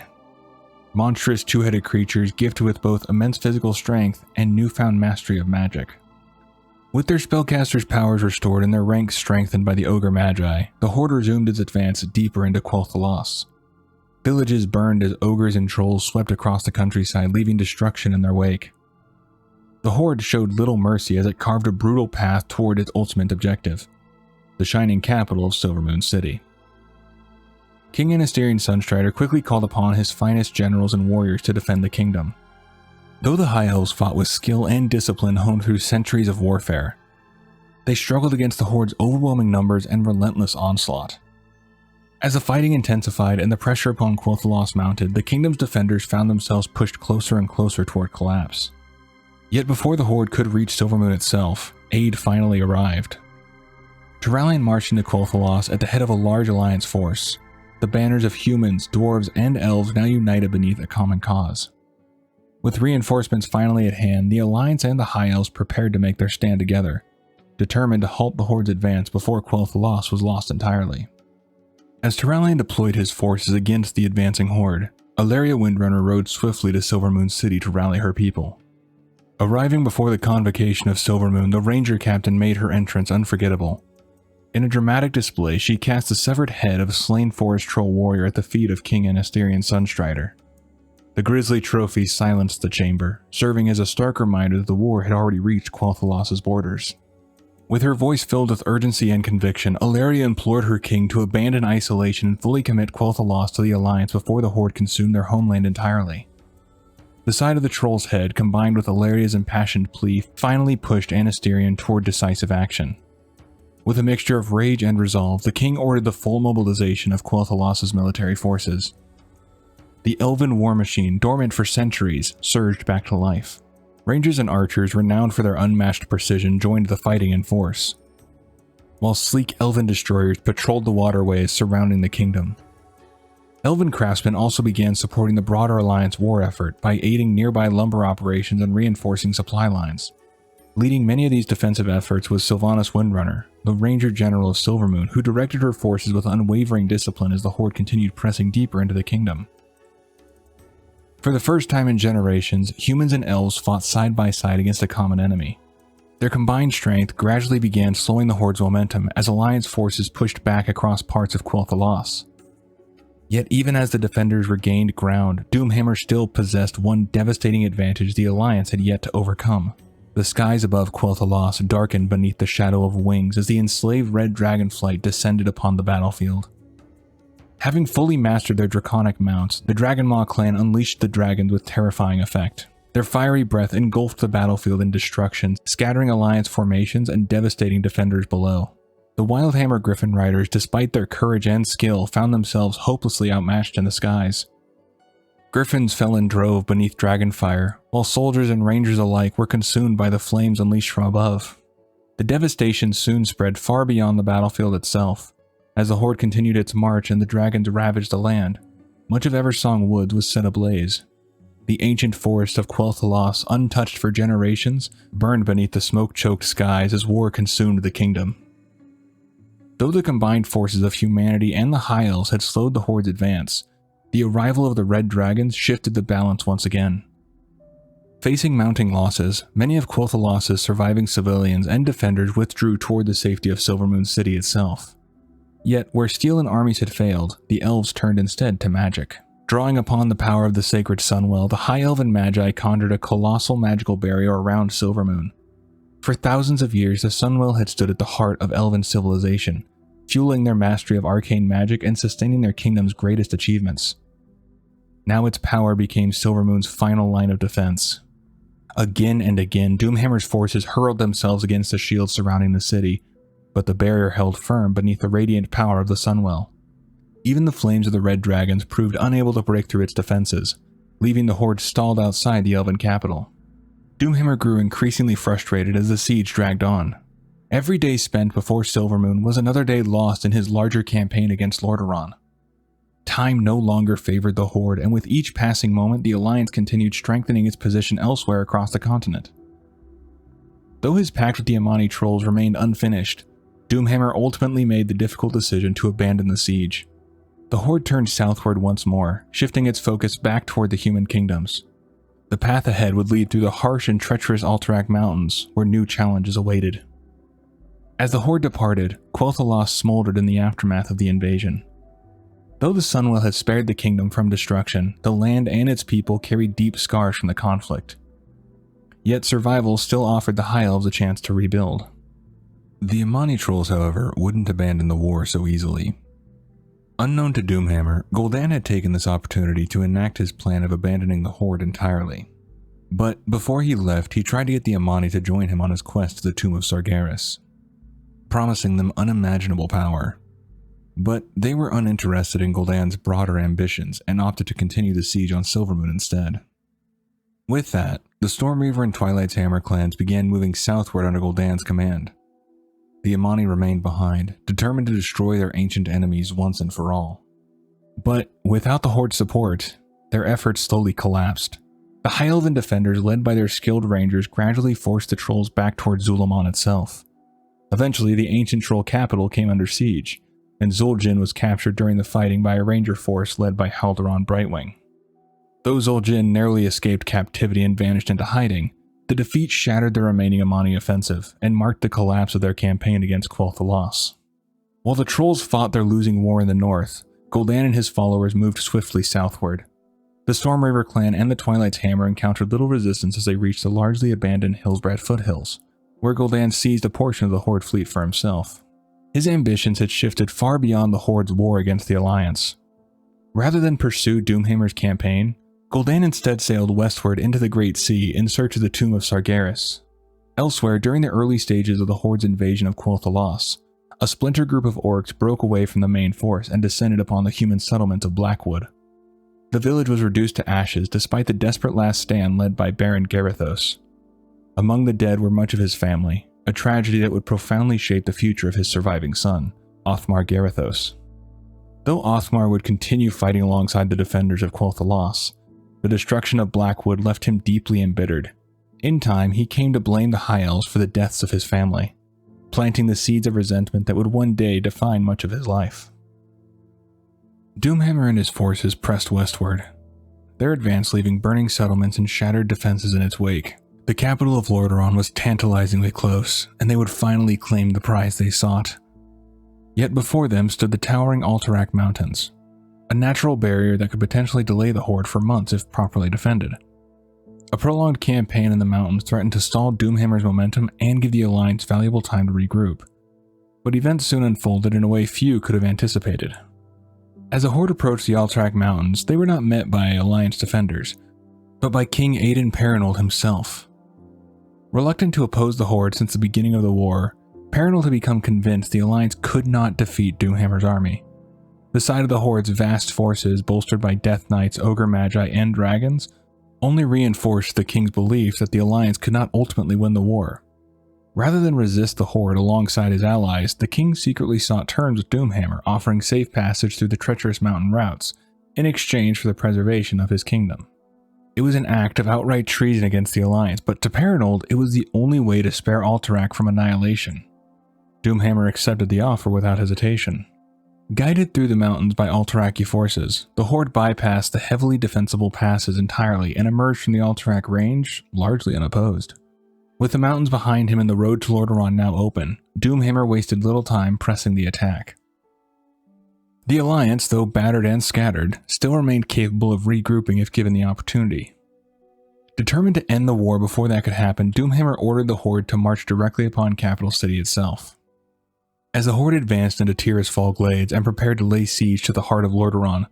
Speaker 1: monstrous two-headed creatures gifted with both immense physical strength and newfound mastery of magic. With their spellcasters' powers restored and their ranks strengthened by the ogre magi, the Horde resumed its advance deeper into Quel'Thalas. Villages burned as ogres and trolls swept across the countryside, leaving destruction in their wake. The Horde showed little mercy as it carved a brutal path toward its ultimate objective, the shining capital of Silvermoon City. King Anasterian Sunstrider quickly called upon his finest generals and warriors to defend the kingdom. Though the High Elves fought with skill and discipline honed through centuries of warfare, they struggled against the Horde's overwhelming numbers and relentless onslaught. As the fighting intensified and the pressure upon Quel'Thalas mounted, the kingdom's defenders found themselves pushed closer and closer toward collapse. Yet before the Horde could reach Silvermoon itself, aid finally arrived. Turalyon marched into Quel'Thalas at the head of a large alliance force, the banners of humans, dwarves, and elves now united beneath a common cause. With reinforcements finally at hand, the Alliance and the High Elves prepared to make their stand together, determined to halt the Horde's advance before Quel'Thalas was lost entirely. As Tyrellian deployed his forces against the advancing Horde, Alleria Windrunner rode swiftly to Silvermoon City to rally her people. Arriving before the convocation of Silvermoon, the Ranger Captain made her entrance unforgettable. In a dramatic display, she cast the severed head of a slain forest troll warrior at the feet of King Anasterian Sunstrider. The grisly trophy silenced the chamber, serving as a stark reminder that the war had already reached Quel'Thalas' borders. With her voice filled with urgency and conviction, Alleria implored her king to abandon isolation and fully commit Quel'Thalas to the Alliance before the Horde consumed their homeland entirely. The sight of the troll's head, combined with Alleria's impassioned plea, finally pushed Anasterian toward decisive action. With a mixture of rage and resolve, the king ordered the full mobilization of Quel'Thalas' military forces. The elven war machine, dormant for centuries, surged back to life. Rangers and archers, renowned for their unmatched precision, joined the fighting in force, while sleek elven destroyers patrolled the waterways surrounding the kingdom. Elven craftsmen also began supporting the broader Alliance war effort by aiding nearby lumber operations and reinforcing supply lines. Leading many of these defensive efforts was Sylvanas Windrunner, the Ranger General of Silvermoon, who directed her forces with unwavering discipline as the Horde continued pressing deeper into the kingdom. For the first time in generations, humans and elves fought side by side against a common enemy. Their combined strength gradually began slowing the Horde's momentum as Alliance forces pushed back across parts of Quel'Thalas. Yet even as the defenders regained ground, Doomhammer still possessed one devastating advantage the Alliance had yet to overcome. The skies above Quel'Thalas darkened beneath the shadow of wings as the enslaved red dragonflight descended upon the battlefield. Having fully mastered their draconic mounts, the Dragonmaw clan unleashed the dragons with terrifying effect. Their fiery breath engulfed the battlefield in destruction, scattering Alliance formations and devastating defenders below. The Wildhammer Griffin Riders, despite their courage and skill, found themselves hopelessly outmatched in the skies. Griffins fell in drove beneath dragonfire, while soldiers and rangers alike were consumed by the flames unleashed from above. The devastation soon spread far beyond the battlefield itself. As the Horde continued its march and the dragons ravaged the land, much of Eversong Woods was set ablaze. The ancient forest of Quel'Thalas, untouched for generations, burned beneath the smoke-choked skies as war consumed the kingdom. Though the combined forces of humanity and the High Elves had slowed the Horde's advance, the arrival of the Red Dragons shifted the balance once again. Facing mounting losses, many of Quel'Thalas' surviving civilians and defenders withdrew toward the safety of Silvermoon City itself. Yet, where steel and armies had failed, the elves turned instead to magic. Drawing upon the power of the sacred Sunwell, the High Elven Magi conjured a colossal magical barrier around Silvermoon. For thousands of years, the Sunwell had stood at the heart of Elven civilization, fueling their mastery of arcane magic and sustaining their kingdom's greatest achievements. Now its power became Silvermoon's final line of defense. Again and again, Doomhammer's forces hurled themselves against the shields surrounding the city, but the barrier held firm beneath the radiant power of the Sunwell. Even the flames of the Red Dragons proved unable to break through its defenses, leaving the Horde stalled outside the Elven capital. Doomhammer grew increasingly frustrated as the siege dragged on. Every day spent before Silvermoon was another day lost in his larger campaign against Lordaeron. Time no longer favored the Horde, and with each passing moment, the Alliance continued strengthening its position elsewhere across the continent. Though his pact with the Amani trolls remained unfinished, Doomhammer ultimately made the difficult decision to abandon the siege. The Horde turned southward once more, shifting its focus back toward the human kingdoms. The path ahead would lead through the harsh and treacherous Alterac Mountains, where new challenges awaited. As the Horde departed, Quel'Thalas smoldered in the aftermath of the invasion. Though the Sunwell had spared the kingdom from destruction, the land and its people carried deep scars from the conflict. Yet survival still offered the High Elves a chance to rebuild. The Amani trolls, however, wouldn't abandon the war so easily. Unknown to Doomhammer, Gul'dan had taken this opportunity to enact his plan of abandoning the Horde entirely. But before he left, he tried to get the Amani to join him on his quest to the Tomb of Sargeras, promising them unimaginable power. But they were uninterested in Gul'dan's broader ambitions and opted to continue the siege on Silvermoon instead. With that, the Stormreaver and Twilight's Hammer clans began moving southward under Gul'dan's command. The Amani remained behind, determined to destroy their ancient enemies once and for all. But without the Horde's support, their efforts slowly collapsed. The High Elven defenders, led by their skilled rangers, gradually forced the trolls back towards Zul'Aman itself. Eventually, the ancient troll capital came under siege, and Zul'jin was captured during the fighting by a ranger force led by Haldoran Brightwing. Though Zul'jin narrowly escaped captivity and vanished into hiding, the defeat shattered the remaining Amani offensive and marked the collapse of their campaign against Quel'Thalas. While the trolls fought their losing war in the north, Gul'dan and his followers moved swiftly southward. The Stormreaver clan and the Twilight's Hammer encountered little resistance as they reached the largely abandoned Hillsbrad foothills, where Gul'dan seized a portion of the Horde fleet for himself. His ambitions had shifted far beyond the Horde's war against the Alliance. Rather than pursue Doomhammer's campaign, Gul'dan instead sailed westward into the Great Sea in search of the tomb of Sargeras. Elsewhere, during the early stages of the Horde's invasion of Quel'Thalas, a splinter group of orcs broke away from the main force and descended upon the human settlement of Blackwood. The village was reduced to ashes despite the desperate last stand led by Baron Garithos. Among the dead were much of his family, a tragedy that would profoundly shape the future of his surviving son, Othmar Garithos. Though Othmar would continue fighting alongside the defenders of Quel'Thalas, the destruction of Blackwood left him deeply embittered. In time, he came to blame the High Elves for the deaths of his family, planting the seeds of resentment that would one day define much of his life. Doomhammer and his forces pressed westward, their advance leaving burning settlements and shattered defenses in its wake. The capital of Lordaeron was tantalizingly close, and they would finally claim the prize they sought. Yet before them stood the towering Alterac Mountains, a natural barrier that could potentially delay the Horde for months if properly defended. A prolonged campaign in the mountains threatened to stall Doomhammer's momentum and give the Alliance valuable time to regroup. But events soon unfolded in a way few could have anticipated. As the Horde approached the Alterac Mountains, they were not met by Alliance defenders, but by King Aiden Perinold himself. Reluctant to oppose the Horde since the beginning of the war, Perinold had become convinced the Alliance could not defeat Doomhammer's army. The sight of the Horde's vast forces, bolstered by Death Knights, Ogre Magi, and Dragons, only reinforced the King's belief that the Alliance could not ultimately win the war. Rather than resist the Horde alongside his allies, the King secretly sought terms with Doomhammer, offering safe passage through the treacherous mountain routes, in exchange for the preservation of his kingdom. It was an act of outright treason against the Alliance, but to Perinold, it was the only way to spare Alterac from annihilation. Doomhammer accepted the offer without hesitation. Guided through the mountains by Alteraki forces, the Horde bypassed the heavily defensible passes entirely and emerged from the Alterac range largely unopposed. With the mountains behind him and the road to Lordaeron now open, Doomhammer wasted little time pressing the attack. The Alliance, though battered and scattered, still remained capable of regrouping if given the opportunity. Determined to end the war before that could happen, Doomhammer ordered the Horde to march directly upon Capital City itself. As the Horde advanced into Tirisfal Glades and prepared to lay siege to the heart of Lordaeron,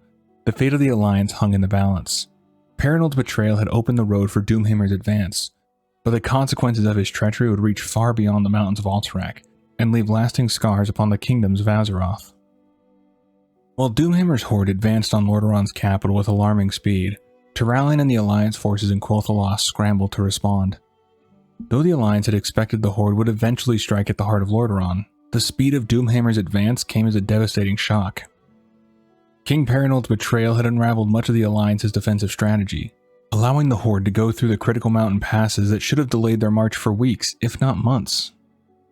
Speaker 1: the fate of the Alliance hung in the balance. Perinold's betrayal had opened the road for Doomhammer's advance, but the consequences of his treachery would reach far beyond the mountains of Alterac and leave lasting scars upon the kingdoms of Azeroth. While Doomhammer's Horde advanced on Lordaeron's capital with alarming speed, Turalyon and the Alliance forces in Quel'Thalas scrambled to respond. Though the Alliance had expected the Horde would eventually strike at the heart of Lordaeron, the speed of Doomhammer's advance came as a devastating shock. King Perinold's betrayal had unraveled much of the Alliance's defensive strategy, allowing the Horde to go through the critical mountain passes that should have delayed their march for weeks, if not months.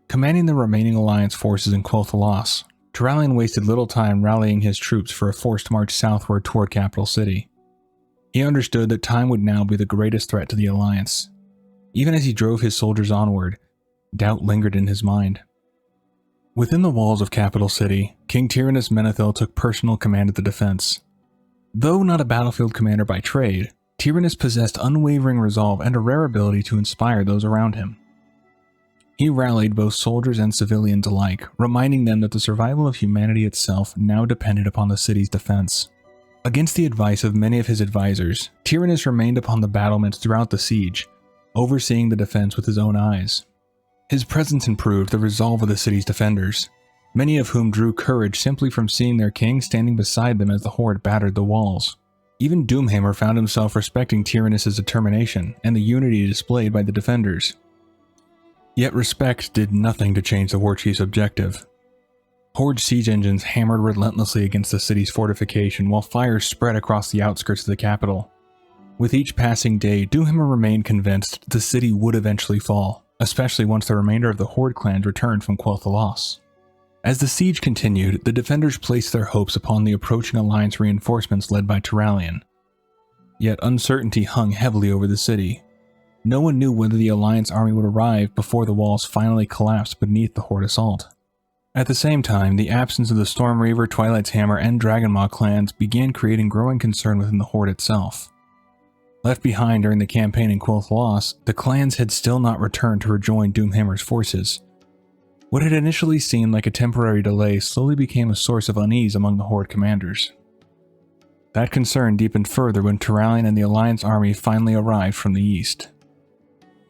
Speaker 1: Commanding the remaining Alliance forces in Quel'Thalas, Turalyon wasted little time rallying his troops for a forced march southward toward Capital City. He understood that time would now be the greatest threat to the Alliance. Even as he drove his soldiers onward, doubt lingered in his mind. Within the walls of Capital City, King Tyrannus Menethil took personal command of the defense. Though not a battlefield commander by trade, Tyrannus possessed unwavering resolve and a rare ability to inspire those around him. He rallied both soldiers and civilians alike, reminding them that the survival of humanity itself now depended upon the city's defense. Against the advice of many of his advisors, Tyrannus remained upon the battlements throughout the siege, overseeing the defense with his own eyes. His presence improved the resolve of the city's defenders, many of whom drew courage simply from seeing their king standing beside them as the Horde battered the walls. Even Doomhammer found himself respecting Tyrannus' determination and the unity displayed by the defenders. Yet respect did nothing to change the warchief's objective. Horde siege engines hammered relentlessly against the city's fortification while fires spread across the outskirts of the capital. With each passing day, Doomhammer remained convinced the city would eventually fall. especially once the remainder of the Horde clans returned from Quel'Thalas. As the siege continued, the defenders placed their hopes upon the approaching alliance reinforcements led by Turalyon. Yet uncertainty hung heavily over the city. No one knew whether the alliance army would arrive before the walls finally collapsed beneath the Horde assault. At the same time, the absence of the Stormreaver, Twilight's Hammer, and Dragonmaw clans began creating growing concern within the Horde itself. Left behind during the campaign in Quel'Thalas, the clans had still not returned to rejoin Doomhammer's forces. What had initially seemed like a temporary delay slowly became a source of unease among the Horde commanders. That concern deepened further when Turalyon and the Alliance army finally arrived from the east.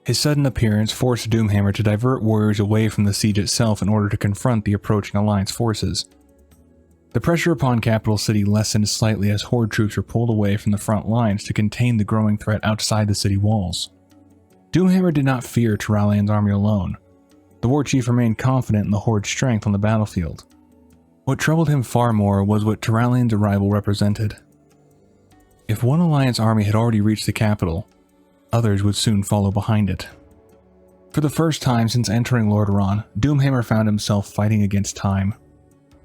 Speaker 1: His sudden appearance forced Doomhammer to divert warriors away from the siege itself in order to confront the approaching Alliance forces. The pressure upon Capital City lessened slightly as Horde troops were pulled away from the front lines to contain the growing threat outside the city walls. Doomhammer did not fear Turalyon's army alone. The war chief remained confident in the Horde's strength on the battlefield. What troubled him far more was what Turalyon's arrival represented. If one Alliance army had already reached the capital, others would soon follow behind it. For the first time since entering Lordaeron, Doomhammer found himself fighting against time.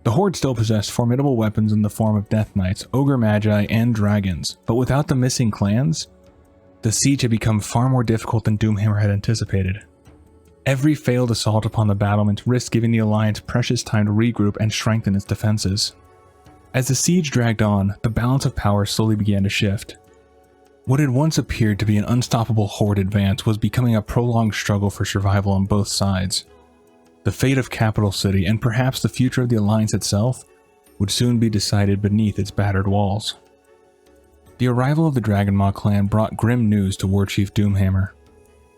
Speaker 1: The Horde still possessed formidable weapons in the form of Death Knights, Ogre Magi, and Dragons, but without the missing clans, the siege had become far more difficult than Doomhammer had anticipated. Every failed assault upon the battlements risked giving the Alliance precious time to regroup and strengthen its defenses. As the siege dragged on, the balance of power slowly began to shift. What had once appeared to be an unstoppable Horde advance was becoming a prolonged struggle for survival on both sides. The fate of Capital City, and perhaps the future of the Alliance itself, would soon be decided beneath its battered walls. The arrival of the Dragonmaw clan brought grim news to Warchief Doomhammer.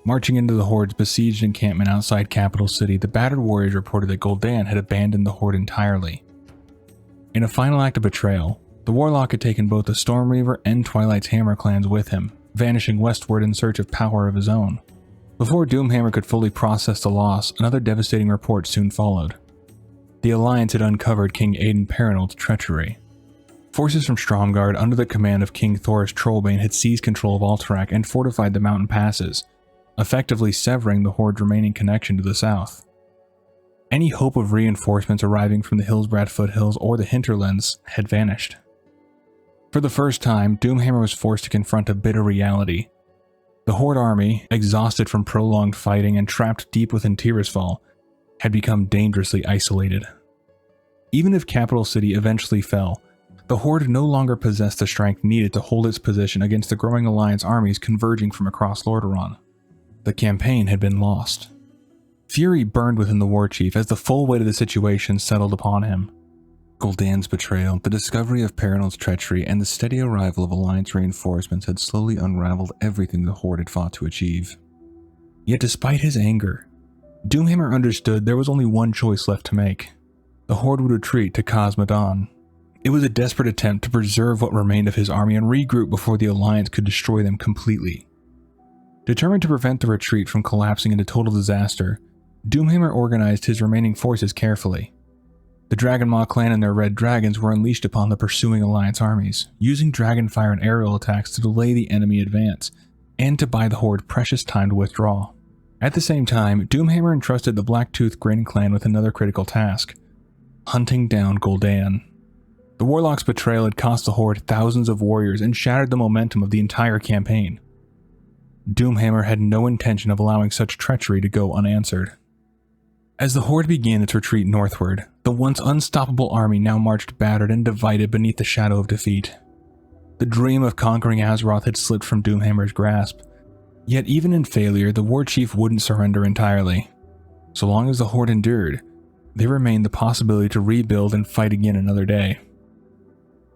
Speaker 1: Marching into the Horde's besieged encampment outside Capital City, the battered warriors reported that Gul'dan had abandoned the Horde entirely. In a final act of betrayal, the Warlock had taken both the Stormreaver and Twilight's Hammer clans with him, vanishing westward in search of power of his own. Before Doomhammer could fully process the loss, another devastating report soon followed. The Alliance had uncovered Kil'jaeden Perinold's treachery. Forces from Stromgarde under the command of King Thoris Trollbane had seized control of Alterac and fortified the mountain passes, effectively severing the Horde's remaining connection to the south. Any hope of reinforcements arriving from the Hillsbrad foothills or the hinterlands had vanished. For the first time, Doomhammer was forced to confront a bitter reality. The Horde army, exhausted from prolonged fighting and trapped deep within Tirisfal, had become dangerously isolated. Even if Capital City eventually fell, the Horde no longer possessed the strength needed to hold its position against the growing Alliance armies converging from across Lordaeron. The campaign had been lost. Fury burned within the Warchief as the full weight of the situation settled upon him. Gul'dan's betrayal, the discovery of Perinold's treachery, and the steady arrival of Alliance reinforcements had slowly unraveled everything the Horde had fought to achieve. Yet despite his anger, Doomhammer understood there was only one choice left to make. The Horde would retreat to Cosmodan. It was a desperate attempt to preserve what remained of his army and regroup before the Alliance could destroy them completely. Determined to prevent the retreat from collapsing into total disaster, Doomhammer organized his remaining forces carefully. The Dragonmaw clan and their red dragons were unleashed upon the pursuing Alliance armies, using dragonfire and aerial attacks to delay the enemy advance, and to buy the Horde precious time to withdraw. At the same time, Doomhammer entrusted the Blacktooth Grin clan with another critical task: hunting down Gul'dan. The Warlock's betrayal had cost the Horde thousands of warriors and shattered the momentum of the entire campaign. Doomhammer had no intention of allowing such treachery to go unanswered. As the Horde began its retreat northward, the once unstoppable army now marched battered and divided beneath the shadow of defeat. The dream of conquering Azeroth had slipped from Doomhammer's grasp. Yet even in failure, the Warchief wouldn't surrender entirely. So long as the Horde endured, there remained the possibility to rebuild and fight again another day.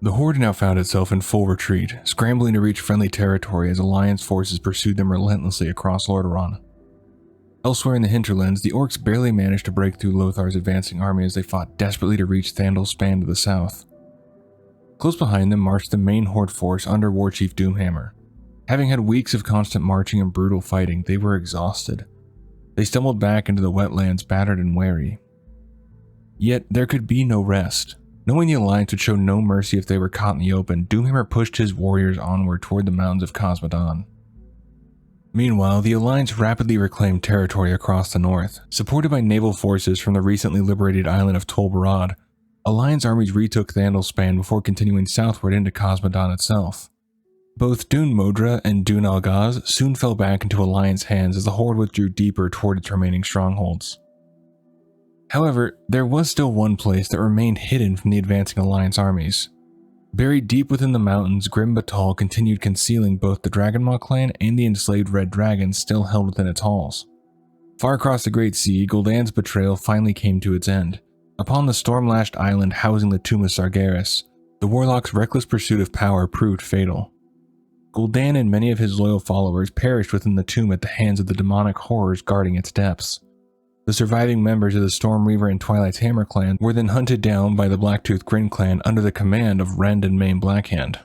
Speaker 1: The Horde now found itself in full retreat, scrambling to reach friendly territory as Alliance forces pursued them relentlessly across Lordaeron. Elsewhere in the hinterlands, the Orcs barely managed to break through Lothar's advancing army as they fought desperately to reach Thandal's span to the south. Close behind them marched the main Horde force under Warchief Doomhammer. Having had weeks of constant marching and brutal fighting, they were exhausted. They stumbled back into the wetlands battered and weary. Yet there could be no rest. Knowing the Alliance would show no mercy if they were caught in the open, Doomhammer pushed his warriors onward toward the mountains of Cosmodan. Meanwhile, the Alliance rapidly reclaimed territory across the north. Supported by naval forces from the recently liberated island of Tol Barad, Alliance armies retook Thandalspan before continuing southward into Cosmodon itself. Both Dun Modra and Dun Algaz soon fell back into Alliance hands as the Horde withdrew deeper toward its remaining strongholds. However, there was still one place that remained hidden from the advancing Alliance armies. Buried deep within the mountains, Grim Batal continued concealing both the Dragonmaw clan and the enslaved Red Dragons still held within its halls. Far across the Great Sea, Gul'dan's betrayal finally came to its end. Upon the storm-lashed island housing the tomb of Sargeras, the Warlock's reckless pursuit of power proved fatal. Gul'dan and many of his loyal followers perished within the tomb at the hands of the demonic horrors guarding its depths. The surviving members of the Storm Reaver and Twilight's Hammer clan were then hunted down by the Blacktooth Grin clan under the command of Rend and Maim Blackhand.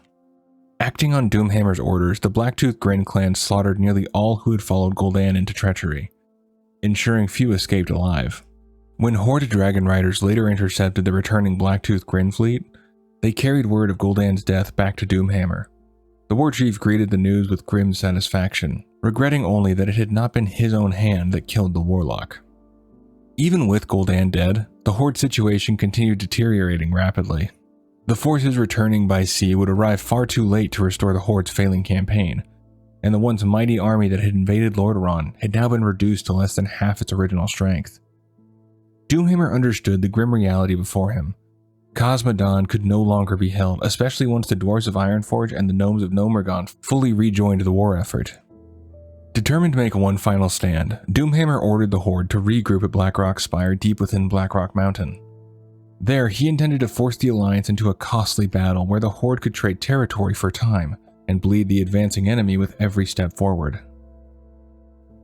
Speaker 1: Acting on Doomhammer's orders, the Blacktooth Grin clan slaughtered nearly all who had followed Gul'dan into treachery, ensuring few escaped alive. When Horde Dragon Riders later intercepted the returning Blacktooth Grin fleet, they carried word of Gul'dan's death back to Doomhammer. The War Chief greeted the news with grim satisfaction, regretting only that it had not been his own hand that killed the Warlock. Even with Gul'dan dead, the Horde situation continued deteriorating rapidly. The forces returning by sea would arrive far too late to restore the Horde's failing campaign, and the once mighty army that had invaded Lordaeron had now been reduced to less than half its original strength. Doomhammer understood the grim reality before him. Cosmodon could no longer be held, especially once the Dwarves of Ironforge and the Gnomes of Gnomeregan fully rejoined the war effort. Determined to make one final stand, Doomhammer ordered the Horde to regroup at Blackrock Spire deep within Blackrock Mountain. There, he intended to force the Alliance into a costly battle where the Horde could trade territory for time and bleed the advancing enemy with every step forward.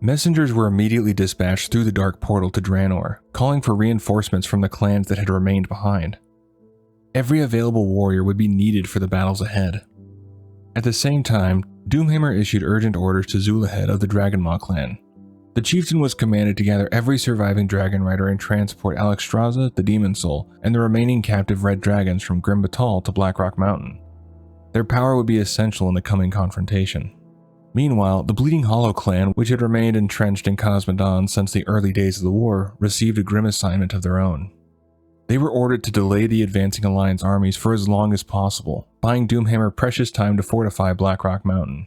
Speaker 1: Messengers were immediately dispatched through the Dark Portal to Draenor, calling for reinforcements from the clans that had remained behind. Every available warrior would be needed for the battles ahead. At the same time, Doomhammer issued urgent orders to Zulahed of the Dragonmaw clan. The chieftain was commanded to gather every surviving Dragon Rider and transport Alexstrasza, the Demon Soul, and the remaining captive Red Dragons from Grim Batal to Blackrock Mountain. Their power would be essential in the coming confrontation. Meanwhile, the Bleeding Hollow clan, which had remained entrenched in Cosmodon since the early days of the war, received a grim assignment of their own. They were ordered to delay the advancing Alliance armies for as long as possible, buying Doomhammer precious time to fortify Blackrock Mountain.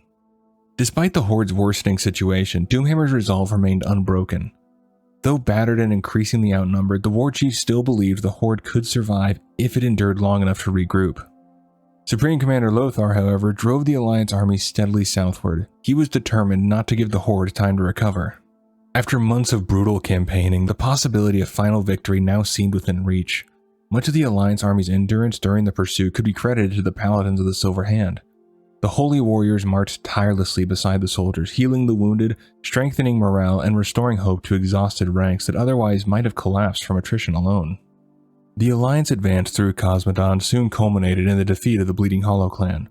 Speaker 1: Despite the Horde's worsening situation, Doomhammer's resolve remained unbroken. Though battered and increasingly outnumbered, the War Chief still believed the Horde could survive if it endured long enough to regroup. Supreme Commander Lothar, however, drove the Alliance army steadily southward. He was determined not to give the Horde time to recover. After months of brutal campaigning, the possibility of final victory now seemed within reach. Much of the Alliance army's endurance during the pursuit could be credited to the Paladins of the Silver Hand. The Holy Warriors marched tirelessly beside the soldiers, healing the wounded, strengthening morale, and restoring hope to exhausted ranks that otherwise might have collapsed from attrition alone. The Alliance advance through Cosmodon soon culminated in the defeat of the Bleeding Hollow clan.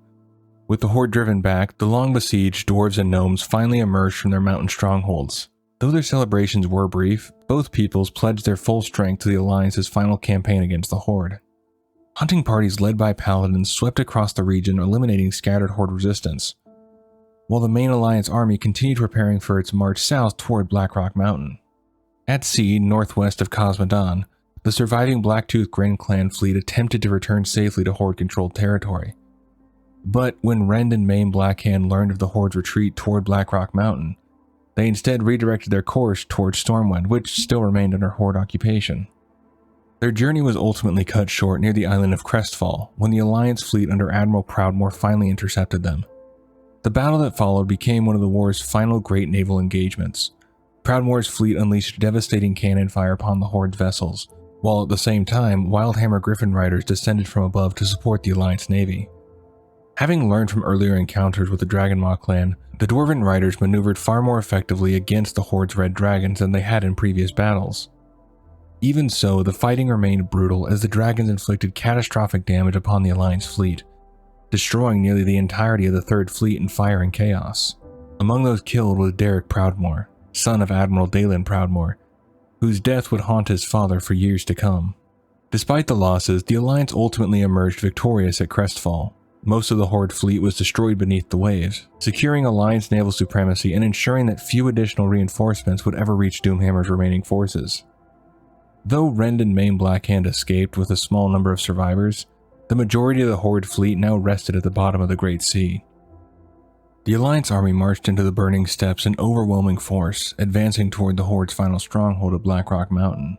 Speaker 1: With the Horde driven back, the long-besieged Dwarves and Gnomes finally emerged from their mountain strongholds. Though their celebrations were brief, both peoples pledged their full strength to the Alliance's final campaign against the Horde. Hunting parties led by Paladins swept across the region, eliminating scattered Horde resistance, while the main Alliance army continued preparing for its march south toward Blackrock Mountain. At sea, northwest of Cosmodon, the surviving Blacktooth Grin clan fleet attempted to return safely to Horde-controlled territory. But when Rend and Maim Blackhand learned of the Horde's retreat toward Blackrock Mountain, they instead redirected their course towards Stormwind, which still remained under Horde occupation. Their journey was ultimately cut short near the island of Crestfall, when the Alliance fleet under Admiral Proudmoore finally intercepted them. The battle that followed became one of the war's final great naval engagements. Proudmoore's fleet unleashed devastating cannon fire upon the Horde's vessels, while at the same time, Wildhammer Griffin Riders descended from above to support the Alliance navy. Having learned from earlier encounters with the Dragonmaw clan, the Dwarven Riders maneuvered far more effectively against the Horde's Red Dragons than they had in previous battles. Even so, the fighting remained brutal as the dragons inflicted catastrophic damage upon the Alliance fleet, destroying nearly the entirety of the Third Fleet in fire and chaos. Among those killed was Derek Proudmoore, son of Admiral Dalen Proudmoore, whose death would haunt his father for years to come. Despite the losses, the Alliance ultimately emerged victorious at Crestfall. most of the Horde fleet was destroyed beneath the waves, securing Alliance naval supremacy and ensuring that few additional reinforcements would ever reach Doomhammer's remaining forces. Though Rend and Main Blackhand escaped with a small number of survivors, the majority of the Horde fleet now rested at the bottom of the Great Sea. The Alliance army marched into the burning steppes in overwhelming force, advancing toward the Horde's final stronghold of Blackrock Mountain.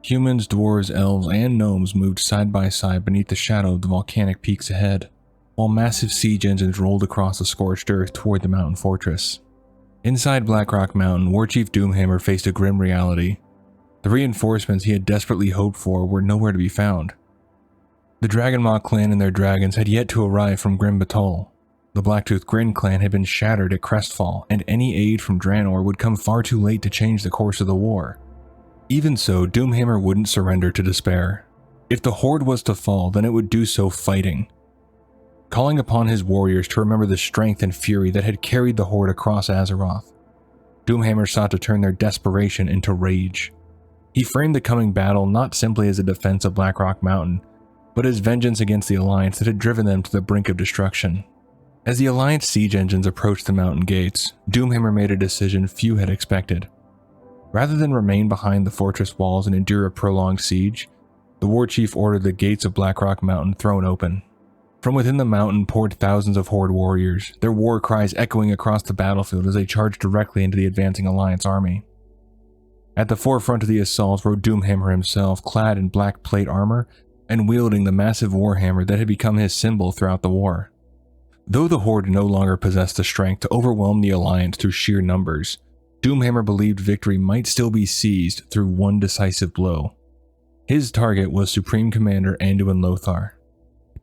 Speaker 1: Humans, dwarves, elves, and gnomes moved side by side beneath the shadow of the volcanic peaks ahead, while massive siege engines rolled across the scorched earth toward the mountain fortress. Inside Blackrock Mountain, Warchief Doomhammer faced a grim reality. The reinforcements he had desperately hoped for were nowhere to be found. The Dragonmaw clan and their dragons had yet to arrive from Grim Batol. The Blacktooth Grin clan had been shattered at Crestfall, and any aid from Draenor would come far too late to change the course of the war. Even so, Doomhammer wouldn't surrender to despair. If the Horde was to fall, then it would do so fighting. Calling upon his warriors to remember the strength and fury that had carried the Horde across Azeroth, Doomhammer sought to turn their desperation into rage. He framed the coming battle not simply as a defense of Blackrock Mountain, but as vengeance against the Alliance that had driven them to the brink of destruction. As the Alliance siege engines approached the mountain gates, Doomhammer made a decision few had expected. Rather than remain behind the fortress walls and endure a prolonged siege, the Warchief ordered the gates of Blackrock Mountain thrown open. From within the mountain poured thousands of Horde warriors, their war cries echoing across the battlefield as they charged directly into the advancing Alliance army. At the forefront of the assault rode Doomhammer himself, clad in black plate armor and wielding the massive warhammer that had become his symbol throughout the war. Though the Horde no longer possessed the strength to overwhelm the Alliance through sheer numbers, Doomhammer believed victory might still be seized through one decisive blow. His target was Supreme Commander Anduin Lothar.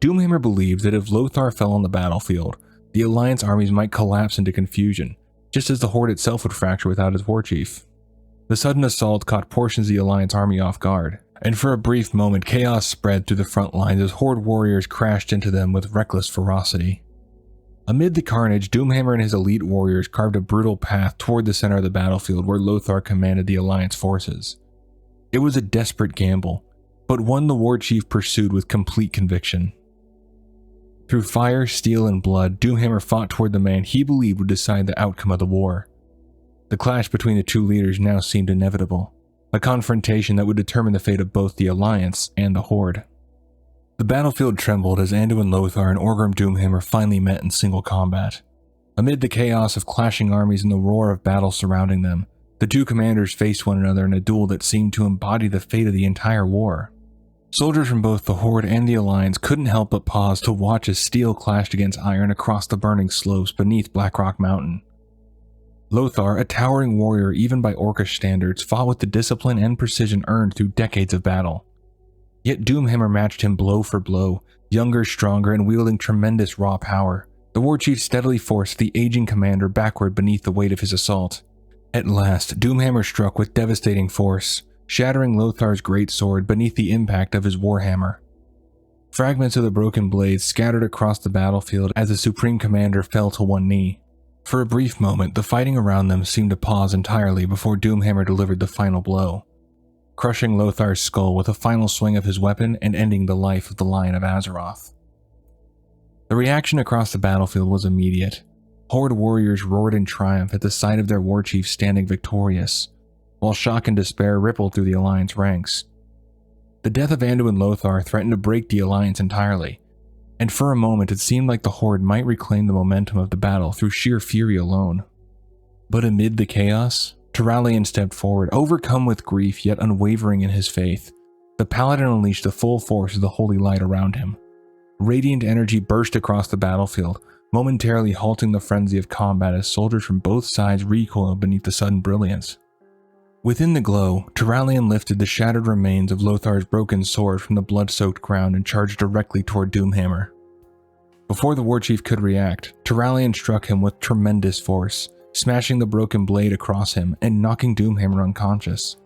Speaker 1: Doomhammer believed that if Lothar fell on the battlefield, the Alliance armies might collapse into confusion, just as the Horde itself would fracture without its warchief. The sudden assault caught portions of the Alliance army off guard, and for a brief moment chaos spread through the front lines as Horde warriors crashed into them with reckless ferocity. Amid the carnage, Doomhammer and his elite warriors carved a brutal path toward the center of the battlefield where Lothar commanded the Alliance forces. It was a desperate gamble, but one the Warchief pursued with complete conviction. Through fire, steel, and blood, Doomhammer fought toward the man he believed would decide the outcome of the war. The clash between the two leaders now seemed inevitable, a confrontation that would determine the fate of both the Alliance and the Horde. The battlefield trembled as Anduin Lothar and Orgrim Doomhammer finally met in single combat. Amid the chaos of clashing armies and the roar of battle surrounding them, the two commanders faced one another in a duel that seemed to embody the fate of the entire war. Soldiers from both the Horde and the Alliance couldn't help but pause to watch as steel clashed against iron across the burning slopes beneath Blackrock Mountain. Lothar, a towering warrior even by Orcish standards, fought with the discipline and precision earned through decades of battle. Yet Doomhammer matched him blow for blow, younger, stronger, and wielding tremendous raw power. The Warchief steadily forced the aging commander backward beneath the weight of his assault. At last, Doomhammer struck with devastating force, shattering Lothar's great sword beneath the impact of his warhammer. Fragments of the broken blades scattered across the battlefield as the Supreme Commander fell to one knee. For a brief moment, the fighting around them seemed to pause entirely before Doomhammer delivered the final blow, crushing Lothar's skull with a final swing of his weapon and ending the life of the Lion of Azeroth. The reaction across the battlefield was immediate. Horde warriors roared in triumph at the sight of their warchief standing victorious, while shock and despair rippled through the Alliance ranks. The death of Anduin Lothar threatened to break the Alliance entirely, and for a moment it seemed like the Horde might reclaim the momentum of the battle through sheer fury alone. But amid the chaos, Turalyon stepped forward, overcome with grief yet unwavering in his faith. The Paladin unleashed the full force of the holy light around him. Radiant energy burst across the battlefield, momentarily halting the frenzy of combat as soldiers from both sides recoiled beneath the sudden brilliance. Within the glow, Turalyon lifted the shattered remains of Lothar's broken sword from the blood-soaked ground and charged directly toward Doomhammer. Before the Warchief could react, Turalyon struck him with tremendous force, smashing the broken blade across him and knocking Doomhammer unconscious.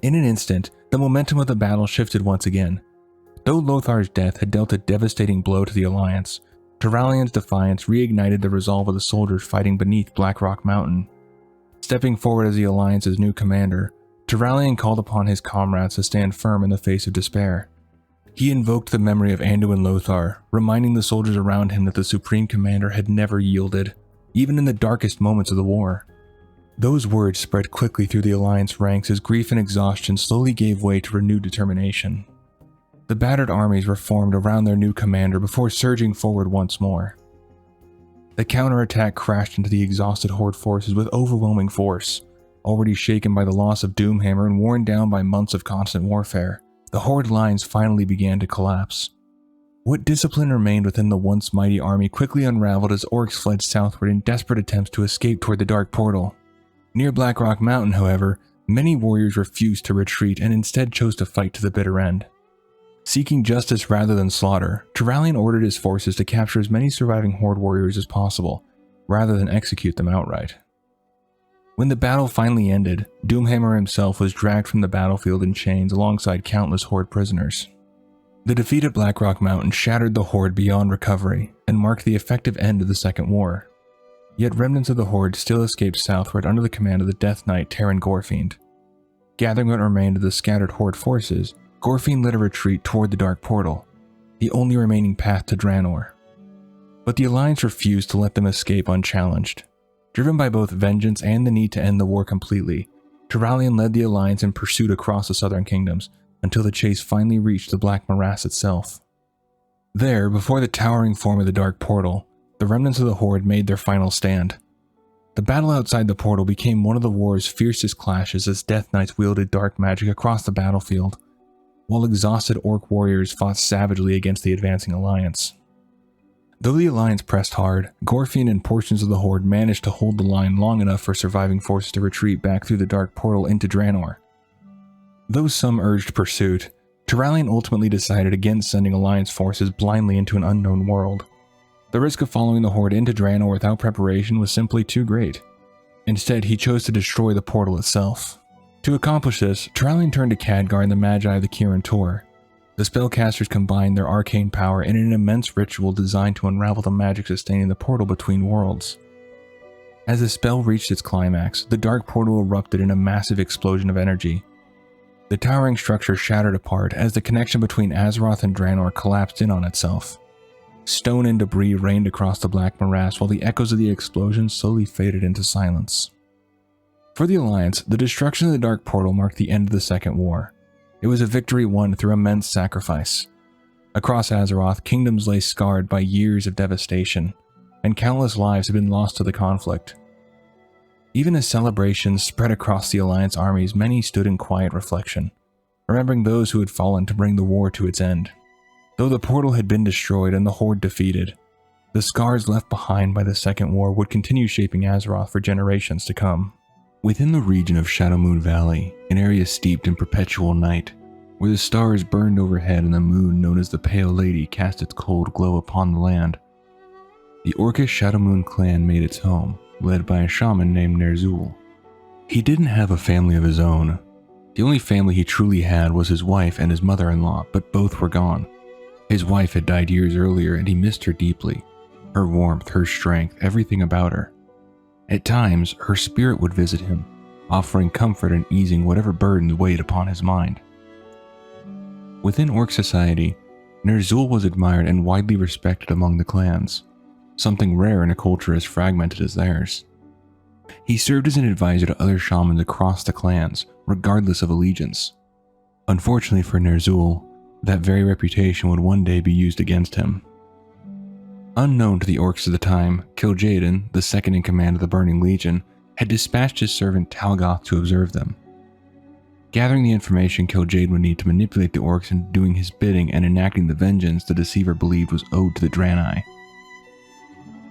Speaker 1: In an instant, the momentum of the battle shifted once again. Though Lothar's death had dealt a devastating blow to the Alliance, Turalyon's defiance reignited the resolve of the soldiers fighting beneath Blackrock Mountain. Stepping forward as the Alliance's new commander, Turalyon called upon his comrades to stand firm in the face of despair. He invoked the memory of Anduin Lothar, reminding the soldiers around him that the Supreme Commander had never yielded, even in the darkest moments of the war. Those words spread quickly through the Alliance ranks as grief and exhaustion slowly gave way to renewed determination. The battered armies were formed around their new commander before surging forward once more. The counterattack crashed into the exhausted Horde forces with overwhelming force. Already shaken by the loss of Doomhammer and worn down by months of constant warfare, the Horde lines finally began to collapse. What discipline remained within the once mighty army quickly unraveled as orcs fled southward in desperate attempts to escape toward the Dark Portal. Near Blackrock Mountain, however, many warriors refused to retreat and instead chose to fight to the bitter end. Seeking justice rather than slaughter, Turalyon ordered his forces to capture as many surviving Horde warriors as possible, rather than execute them outright. When the battle finally ended, Doomhammer himself was dragged from the battlefield in chains alongside countless Horde prisoners. The defeat at Blackrock Mountain shattered the Horde beyond recovery and marked the effective end of the Second War. Yet remnants of the Horde still escaped southward under the command of the Death Knight Terran Gorfiend. Gathering what remained of the scattered Horde forces, Gorfiend led a retreat toward the Dark Portal, the only remaining path to Draenor. But the Alliance refused to let them escape unchallenged. Driven by both vengeance and the need to end the war completely, Turalyon led the Alliance in pursuit across the southern kingdoms until the chase finally reached the Black Morass itself. There, before the towering form of the Dark Portal, the remnants of the Horde made their final stand. The battle outside the portal became one of the war's fiercest clashes as Death Knights wielded dark magic across the battlefield, while exhausted Orc warriors fought savagely against the advancing Alliance. Though the Alliance pressed hard, Gorfiend and portions of the Horde managed to hold the line long enough for surviving forces to retreat back through the Dark Portal into Draenor. Though some urged pursuit, Turalyon ultimately decided against sending Alliance forces blindly into an unknown world. The risk of following the Horde into Draenor without preparation was simply too great. Instead, he chose to destroy the portal itself. To accomplish this, Turalyon turned to Khadgar and the Magi of the Kirin Tor. The spellcasters combined their arcane power in an immense ritual designed to unravel the magic sustaining the portal between worlds. As the spell reached its climax, the Dark Portal erupted in a massive explosion of energy. The towering structure shattered apart as the connection between Azeroth and Draenor collapsed in on itself. Stone and debris rained across the Black Morass while the echoes of the explosion slowly faded into silence. For the Alliance, the destruction of the Dark Portal marked the end of the Second War. It was a victory won through immense sacrifice. Across Azeroth, kingdoms lay scarred by years of devastation, and countless lives had been lost to the conflict. Even as celebrations spread across the Alliance armies, many stood in quiet reflection, remembering those who had fallen to bring the war to its end. Though the portal had been destroyed and the Horde defeated, the scars left behind by the Second War would continue shaping Azeroth for generations to come. Within the region of Shadowmoon Valley, an area steeped in perpetual night, where the stars burned overhead and the moon known as the Pale Lady cast its cold glow upon the land, the Orcish Shadowmoon clan made its home, led by a shaman named Ner'zhul. He didn't have a family of his own. The only family he truly had was his wife and his mother-in-law, but both were gone. His wife had died years earlier and he missed her deeply. Her warmth, her strength, everything about her. At times, her spirit would visit him, offering comfort and easing whatever burdens weighed upon his mind. Within Orc society, Ner'zhul was admired and widely respected among the clans, something rare in a culture as fragmented as theirs. He served as an advisor to other shamans across the clans, regardless of allegiance. Unfortunately for Ner'zhul, that very reputation would one day be used against him. Unknown to the Orcs of the time, Kil'jaeden, the second in command of the Burning Legion, had dispatched his servant Talgoth to observe them. Gathering the information Kil'jaeden would need to manipulate the Orcs into doing his bidding and enacting the vengeance the Deceiver believed was owed to the Draenei.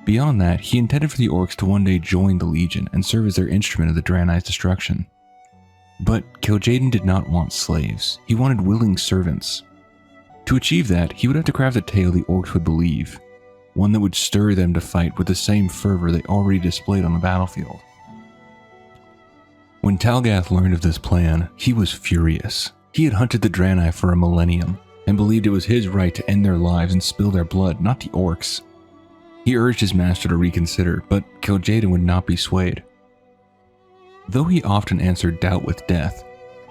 Speaker 1: Beyond that, he intended for the Orcs to one day join the Legion and serve as their instrument of the Draenei's destruction. But Kil'jaeden did not want slaves, he wanted willing servants. To achieve that, he would have to craft a tale the Orcs would believe, one that would stir them to fight with the same fervor they already displayed on the battlefield. When Talgoth learned of this plan, he was furious. He had hunted the Draenei for a millennium, and believed it was his right to end their lives and spill their blood, not the Orcs. He urged his master to reconsider, but Kil'jaeden would not be swayed. Though he often answered doubt with death,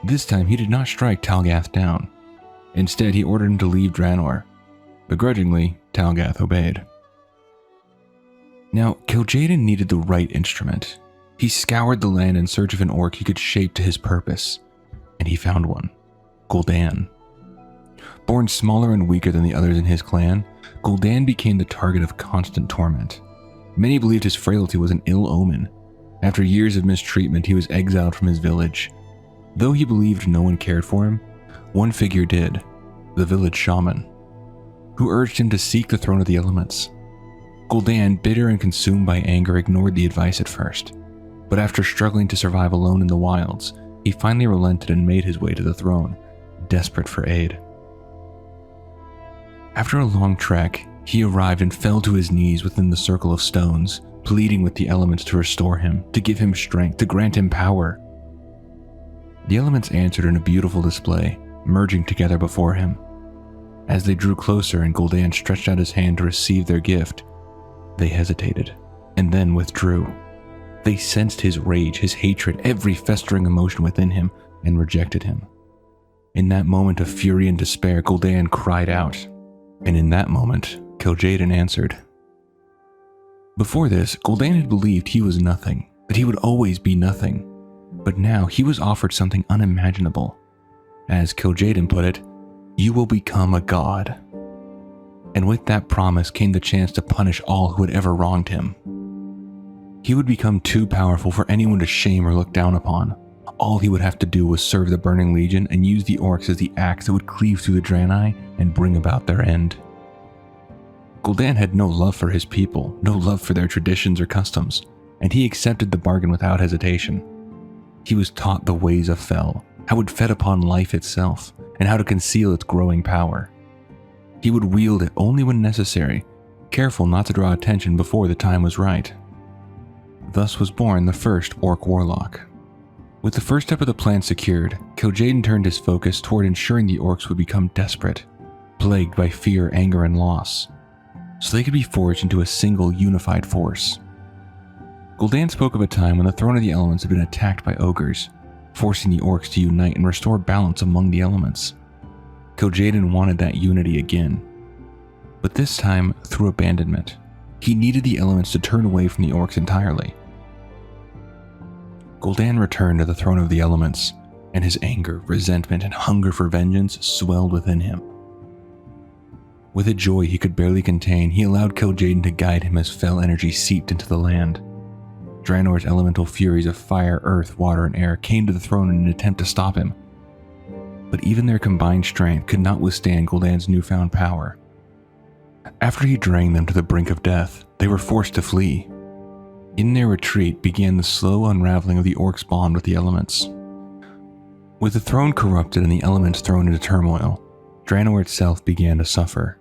Speaker 1: this time he did not strike Talgoth down. Instead, he ordered him to leave Draenor. Begrudgingly, Talgath obeyed. Now, Kil'jaeden needed the right instrument. He scoured the land in search of an orc he could shape to his purpose, and he found one, Gul'dan. Born smaller and weaker than the others in his clan, Gul'dan became the target of constant torment. Many believed his frailty was an ill omen. After years of mistreatment, he was exiled from his village. Though he believed no one cared for him, one figure did, the village shaman, who urged him to seek the throne of the elements. Gul'dan, bitter and consumed by anger, ignored the advice at first, but after struggling to survive alone in the wilds, he finally relented and made his way to the throne, desperate for aid. After a long trek, he arrived and fell to his knees within the circle of stones, pleading with the elements to restore him, to give him strength, to grant him power. The elements answered in a beautiful display, merging together before him. As they drew closer and Gul'dan stretched out his hand to receive their gift, they hesitated, and then withdrew. They sensed his rage, his hatred, every festering emotion within him, and rejected him. In that moment of fury and despair, Gul'dan cried out, and in that moment, Kil'jaeden answered. Before this, Gul'dan had believed he was nothing, that he would always be nothing, but now he was offered something unimaginable. As Kil'jaeden put it, "You will become a god." And with that promise came the chance to punish all who had ever wronged him. He would become too powerful for anyone to shame or look down upon. All he would have to do was serve the Burning Legion and use the orcs as the axe that would cleave through the Draenei and bring about their end. Gul'dan had no love for his people, no love for their traditions or customs, and he accepted the bargain without hesitation. He was taught the ways of Fel, how it fed upon life itself, and how to conceal its growing power. He would wield it only when necessary, careful not to draw attention before the time was right. Thus was born the first Orc Warlock. With the first step of the plan secured, Kil'jaeden turned his focus toward ensuring the orcs would become desperate, plagued by fear, anger, and loss, so they could be forged into a single unified force. Gul'dan spoke of a time when the Throne of the Elements had been attacked by ogres, forcing the orcs to unite and restore balance among the elements. Kil'jaeden wanted that unity again, but this time through abandonment. He needed the elements to turn away from the orcs entirely. Gul'dan returned to the Throne of the Elements, and his anger, resentment, and hunger for vengeance swelled within him. With a joy he could barely contain, he allowed Kil'jaeden to guide him as Fel energy seeped into the land. Draenor's elemental furies of fire, earth, water, and air came to the throne in an attempt to stop him. But even their combined strength could not withstand Gul'dan's newfound power. After he dragged them to the brink of death, they were forced to flee. In their retreat began the slow unraveling of the orcs' bond with the elements. With the throne corrupted and the elements thrown into turmoil, Draenor itself began to suffer.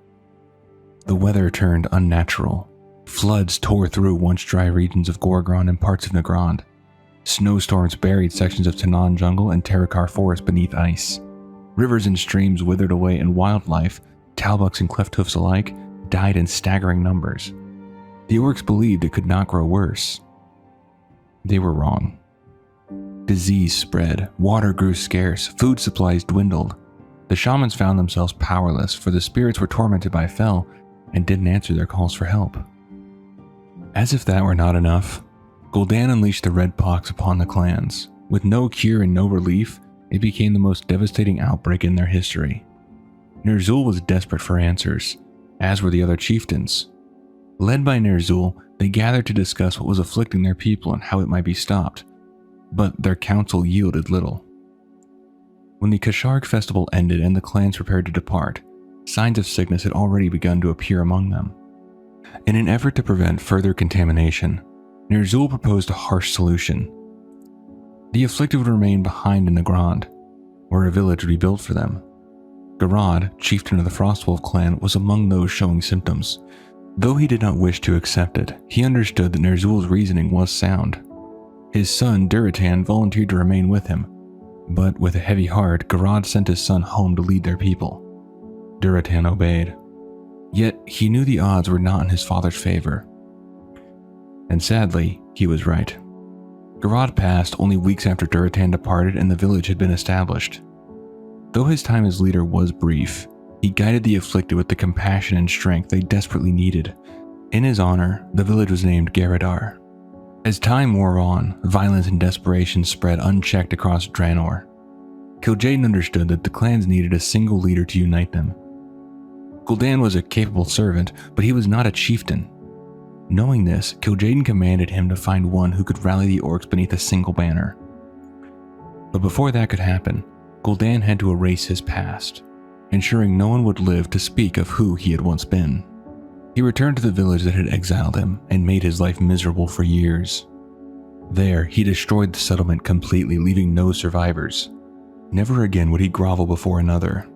Speaker 1: The weather turned unnatural. Floods tore through once dry regions of Gorgrond and parts of Nagrand. Snowstorms buried sections of Tanan jungle and Terakar forest beneath ice. Rivers and streams withered away, and wildlife, Talbuks and Clefthoofs alike, died in staggering numbers. The orcs believed it could not grow worse. They were wrong. Disease spread, water grew scarce, food supplies dwindled. The shamans found themselves powerless, for the spirits were tormented by Fel and didn't answer their calls for help. As if that were not enough, Gul'dan unleashed the Red Pox upon the clans. With no cure and no relief, it became the most devastating outbreak in their history. Ner'zhul was desperate for answers, as were the other chieftains. Led by Ner'zhul, they gathered to discuss what was afflicting their people and how it might be stopped, but their counsel yielded little. When the Kasharg festival ended and the clans prepared to depart, signs of sickness had already begun to appear among them. In an effort to prevent further contamination, Ner'zhul proposed a harsh solution. The afflicted would remain behind in Nagrand, where a village would be built for them. Garad, chieftain of the Frostwolf clan, was among those showing symptoms. Though he did not wish to accept it, he understood that Ner'zhul's reasoning was sound. His son, Durotan, volunteered to remain with him, but with a heavy heart, Garad sent his son home to lead their people. Durotan obeyed. Yet he knew the odds were not in his father's favor. And sadly, he was right. Garad passed only weeks after Durotan departed and the village had been established. Though his time as leader was brief, he guided the afflicted with the compassion and strength they desperately needed. In his honor, the village was named Garadar. As time wore on, violence and desperation spread unchecked across Draenor. Kil'jaeden understood that the clans needed a single leader to unite them. Gul'dan was a capable servant, but he was not a chieftain. Knowing this, Kil'jaeden commanded him to find one who could rally the orcs beneath a single banner. But before that could happen, Gul'dan had to erase his past, ensuring no one would live to speak of who he had once been. He returned to the village that had exiled him and made his life miserable for years. There, he destroyed the settlement completely, leaving no survivors. Never again would he grovel before another.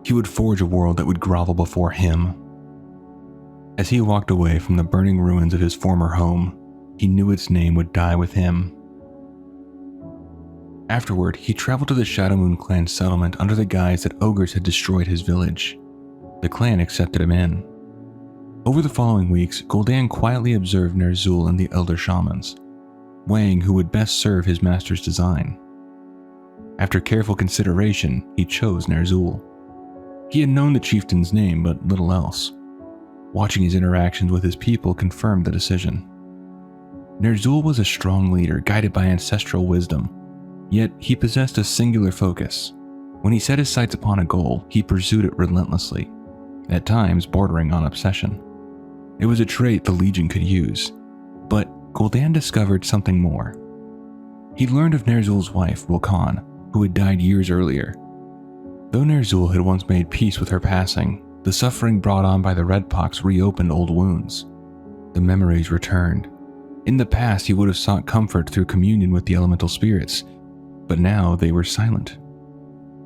Speaker 1: He would forge a world that would grovel before him. As he walked away from the burning ruins of his former home, he knew its name would die with him. Afterward, he traveled to the Shadowmoon clan settlement under the guise that ogres had destroyed his village. The clan accepted him in. Over the following weeks, Gul'dan quietly observed Ner'zhul and the elder shamans, weighing who would best serve his master's design. After careful consideration, he chose Ner'zhul. He had known the chieftain's name, but little else. Watching his interactions with his people confirmed the decision. Ner'zhul was a strong leader, guided by ancestral wisdom, yet he possessed a singular focus. When he set his sights upon a goal, he pursued it relentlessly, at times bordering on obsession. It was a trait the Legion could use, but Gul'dan discovered something more. He learned of Ner'zhul's wife, Wilkan, who had died years earlier. Though Ner'zhul had once made peace with her passing, the suffering brought on by the Red Pox reopened old wounds. The memories returned. In the past, he would have sought comfort through communion with the elemental spirits, but now they were silent.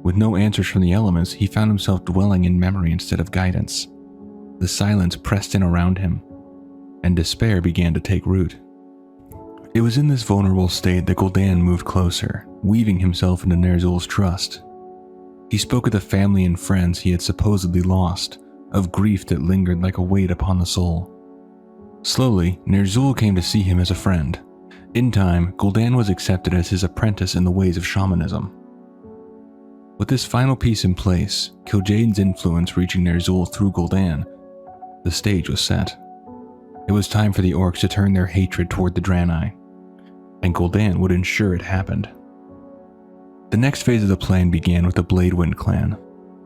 Speaker 1: With no answers from the elements, he found himself dwelling in memory instead of guidance. The silence pressed in around him, and despair began to take root. It was in this vulnerable state that Gul'dan moved closer, weaving himself into Ner'zhul's trust. He spoke of the family and friends he had supposedly lost, of grief that lingered like a weight upon the soul. Slowly, Ner'zhul came to see him as a friend. In time, Gul'dan was accepted as his apprentice in the ways of shamanism. With this final piece in place, Kil'jaeden's influence reaching Ner'zhul through Gul'dan, the stage was set. It was time for the orcs to turn their hatred toward the Draenor, and Gul'dan would ensure it happened. The next phase of the plan began with the Bladewind clan,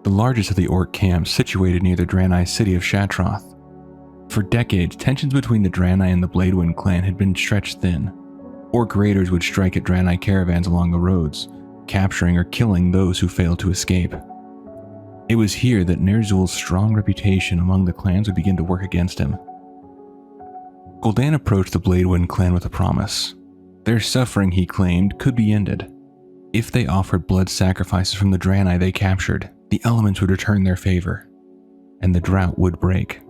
Speaker 1: the largest of the orc camps situated near the Draenor city of Shatroth. For decades, tensions between the Draenor and the Bladewind clan had been stretched thin. Orc raiders would strike at Draenor caravans along the roads, capturing or killing those who failed to escape. It was here that Ner'zhul's strong reputation among the clans would begin to work against him. Gul'dan approached the Bladewind clan with a promise. Their suffering, he claimed, could be ended. If they offered blood sacrifices from the Draenor they captured, the elements would return their favor, and the drought would break.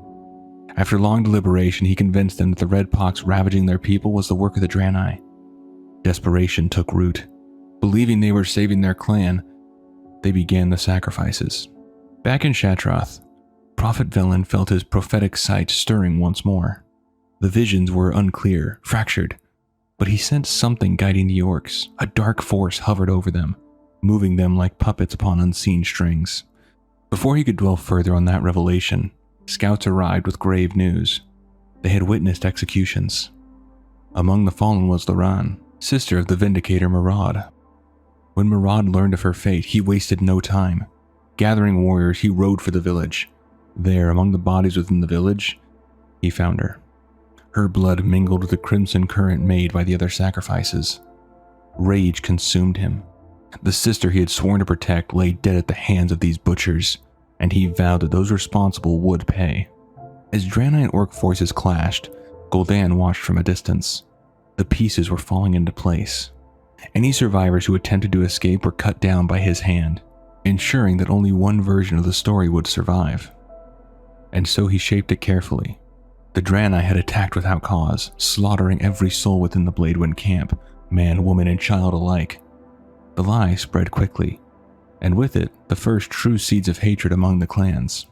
Speaker 1: After long deliberation, he convinced them that the Red Pox ravaging their people was the work of the Draenor. Desperation took root. Believing they were saving their clan, they began the sacrifices. Back in Shatroth, Prophet Velen felt his prophetic sight stirring once more. The visions were unclear, fractured, but he sensed something guiding the orcs. A dark force hovered over them, moving them like puppets upon unseen strings. Before he could dwell further on that revelation, scouts arrived with grave news. They had witnessed executions. Among the fallen was Loran, sister of the Vindicator Maraud. When Maraud learned of her fate, he wasted no time. Gathering warriors, he rode for the village. There, among the bodies within the village, he found her. Her blood mingled with the crimson current made by the other sacrifices. Rage consumed him. The sister he had sworn to protect lay dead at the hands of these butchers, and he vowed that those responsible would pay. As Draenor and orc forces clashed, Gul'dan watched from a distance. The pieces were falling into place. Any survivors who attempted to escape were cut down by his hand, ensuring that only one version of the story would survive. And so he shaped it carefully. The Draenor had attacked without cause, slaughtering every soul within the Bladewind camp, man, woman, and child alike. The lie spread quickly, and with it, the first true seeds of hatred among the clans.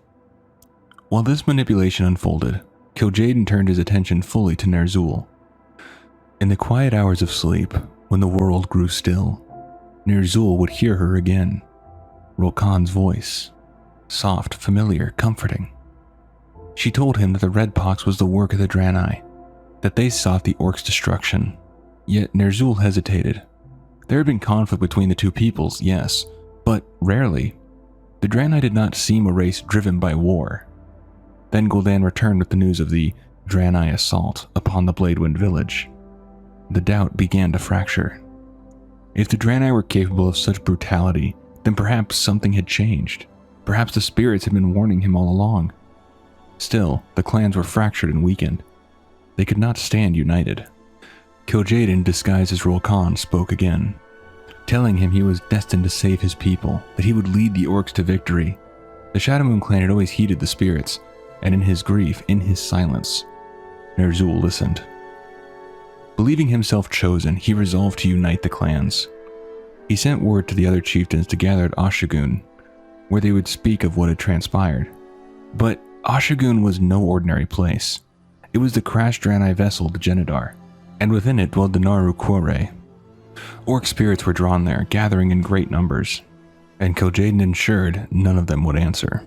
Speaker 1: While this manipulation unfolded, Kil'jaeden turned his attention fully to Ner'zhul. In the quiet hours of sleep, when the world grew still, Ner'zhul would hear her again. Rolkan's voice. Soft, familiar, comforting. She told him that the Red Pox was the work of the Draenor, that they sought the orcs' destruction. Yet Ner'zhul hesitated. There had been conflict between the two peoples, yes, but rarely. The Draenor did not seem a race driven by war. Then Gul'dan returned with the news of the Draenor assault upon the Bladewind village. The doubt began to fracture. If the Draenor were capable of such brutality, then perhaps something had changed. Perhaps the spirits had been warning him all along. Still, the clans were fractured and weakened. They could not stand united. Kil'jaeden, disguised as Rolkan, spoke again, telling him he was destined to save his people, that he would lead the orcs to victory. The Shadowmoon clan had always heeded the spirits, and in his grief, in his silence, Ner'zhul listened. Believing himself chosen, he resolved to unite the clans. He sent word to the other chieftains to gather at Oshagun, where they would speak of what had transpired. But Oshagun was no ordinary place. It was the crashed Draenor vessel, the Genedar, and within it dwelled the Naru Quore. Orc spirits were drawn there, gathering in great numbers, and Kil'jaeden ensured none of them would answer.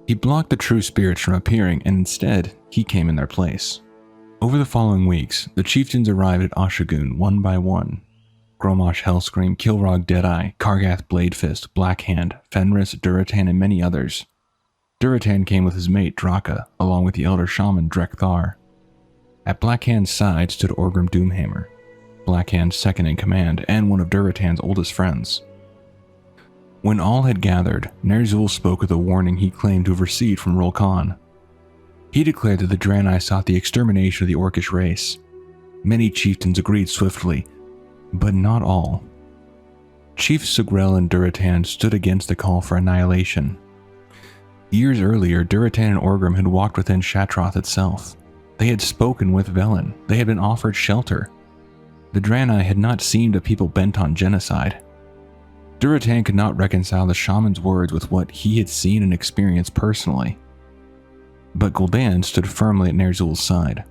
Speaker 1: He blocked the true spirits from appearing, and instead, he came in their place. Over the following weeks, the chieftains arrived at Oshagun one by one. Gromosh Hellscream, Kilrog Deadeye, Kargath Bladefist, Blackhand, Fenris, Durotan, and many others. Durotan came with his mate Draka, along with the elder shaman Drekthar. At Blackhand's side stood Orgrim Doomhammer, Blackhand's second in command and one of Durotan's oldest friends. When all had gathered, Ner'zhul spoke of the warning he claimed to have received from Rolkan. He declared that the Draenor sought the extermination of the Orcish race. Many chieftains agreed swiftly, but not all. Chiefs Sugrel and Durotan stood against the call for annihilation. Years earlier, Durotan and Orgrim had walked within Shatroth itself. They had spoken with Velen. They had been offered shelter. The Draenor had not seemed a people bent on genocide. Durotan could not reconcile the shaman's words with what he had seen and experienced personally. But Gul'dan stood firmly at Ner'zhul's side.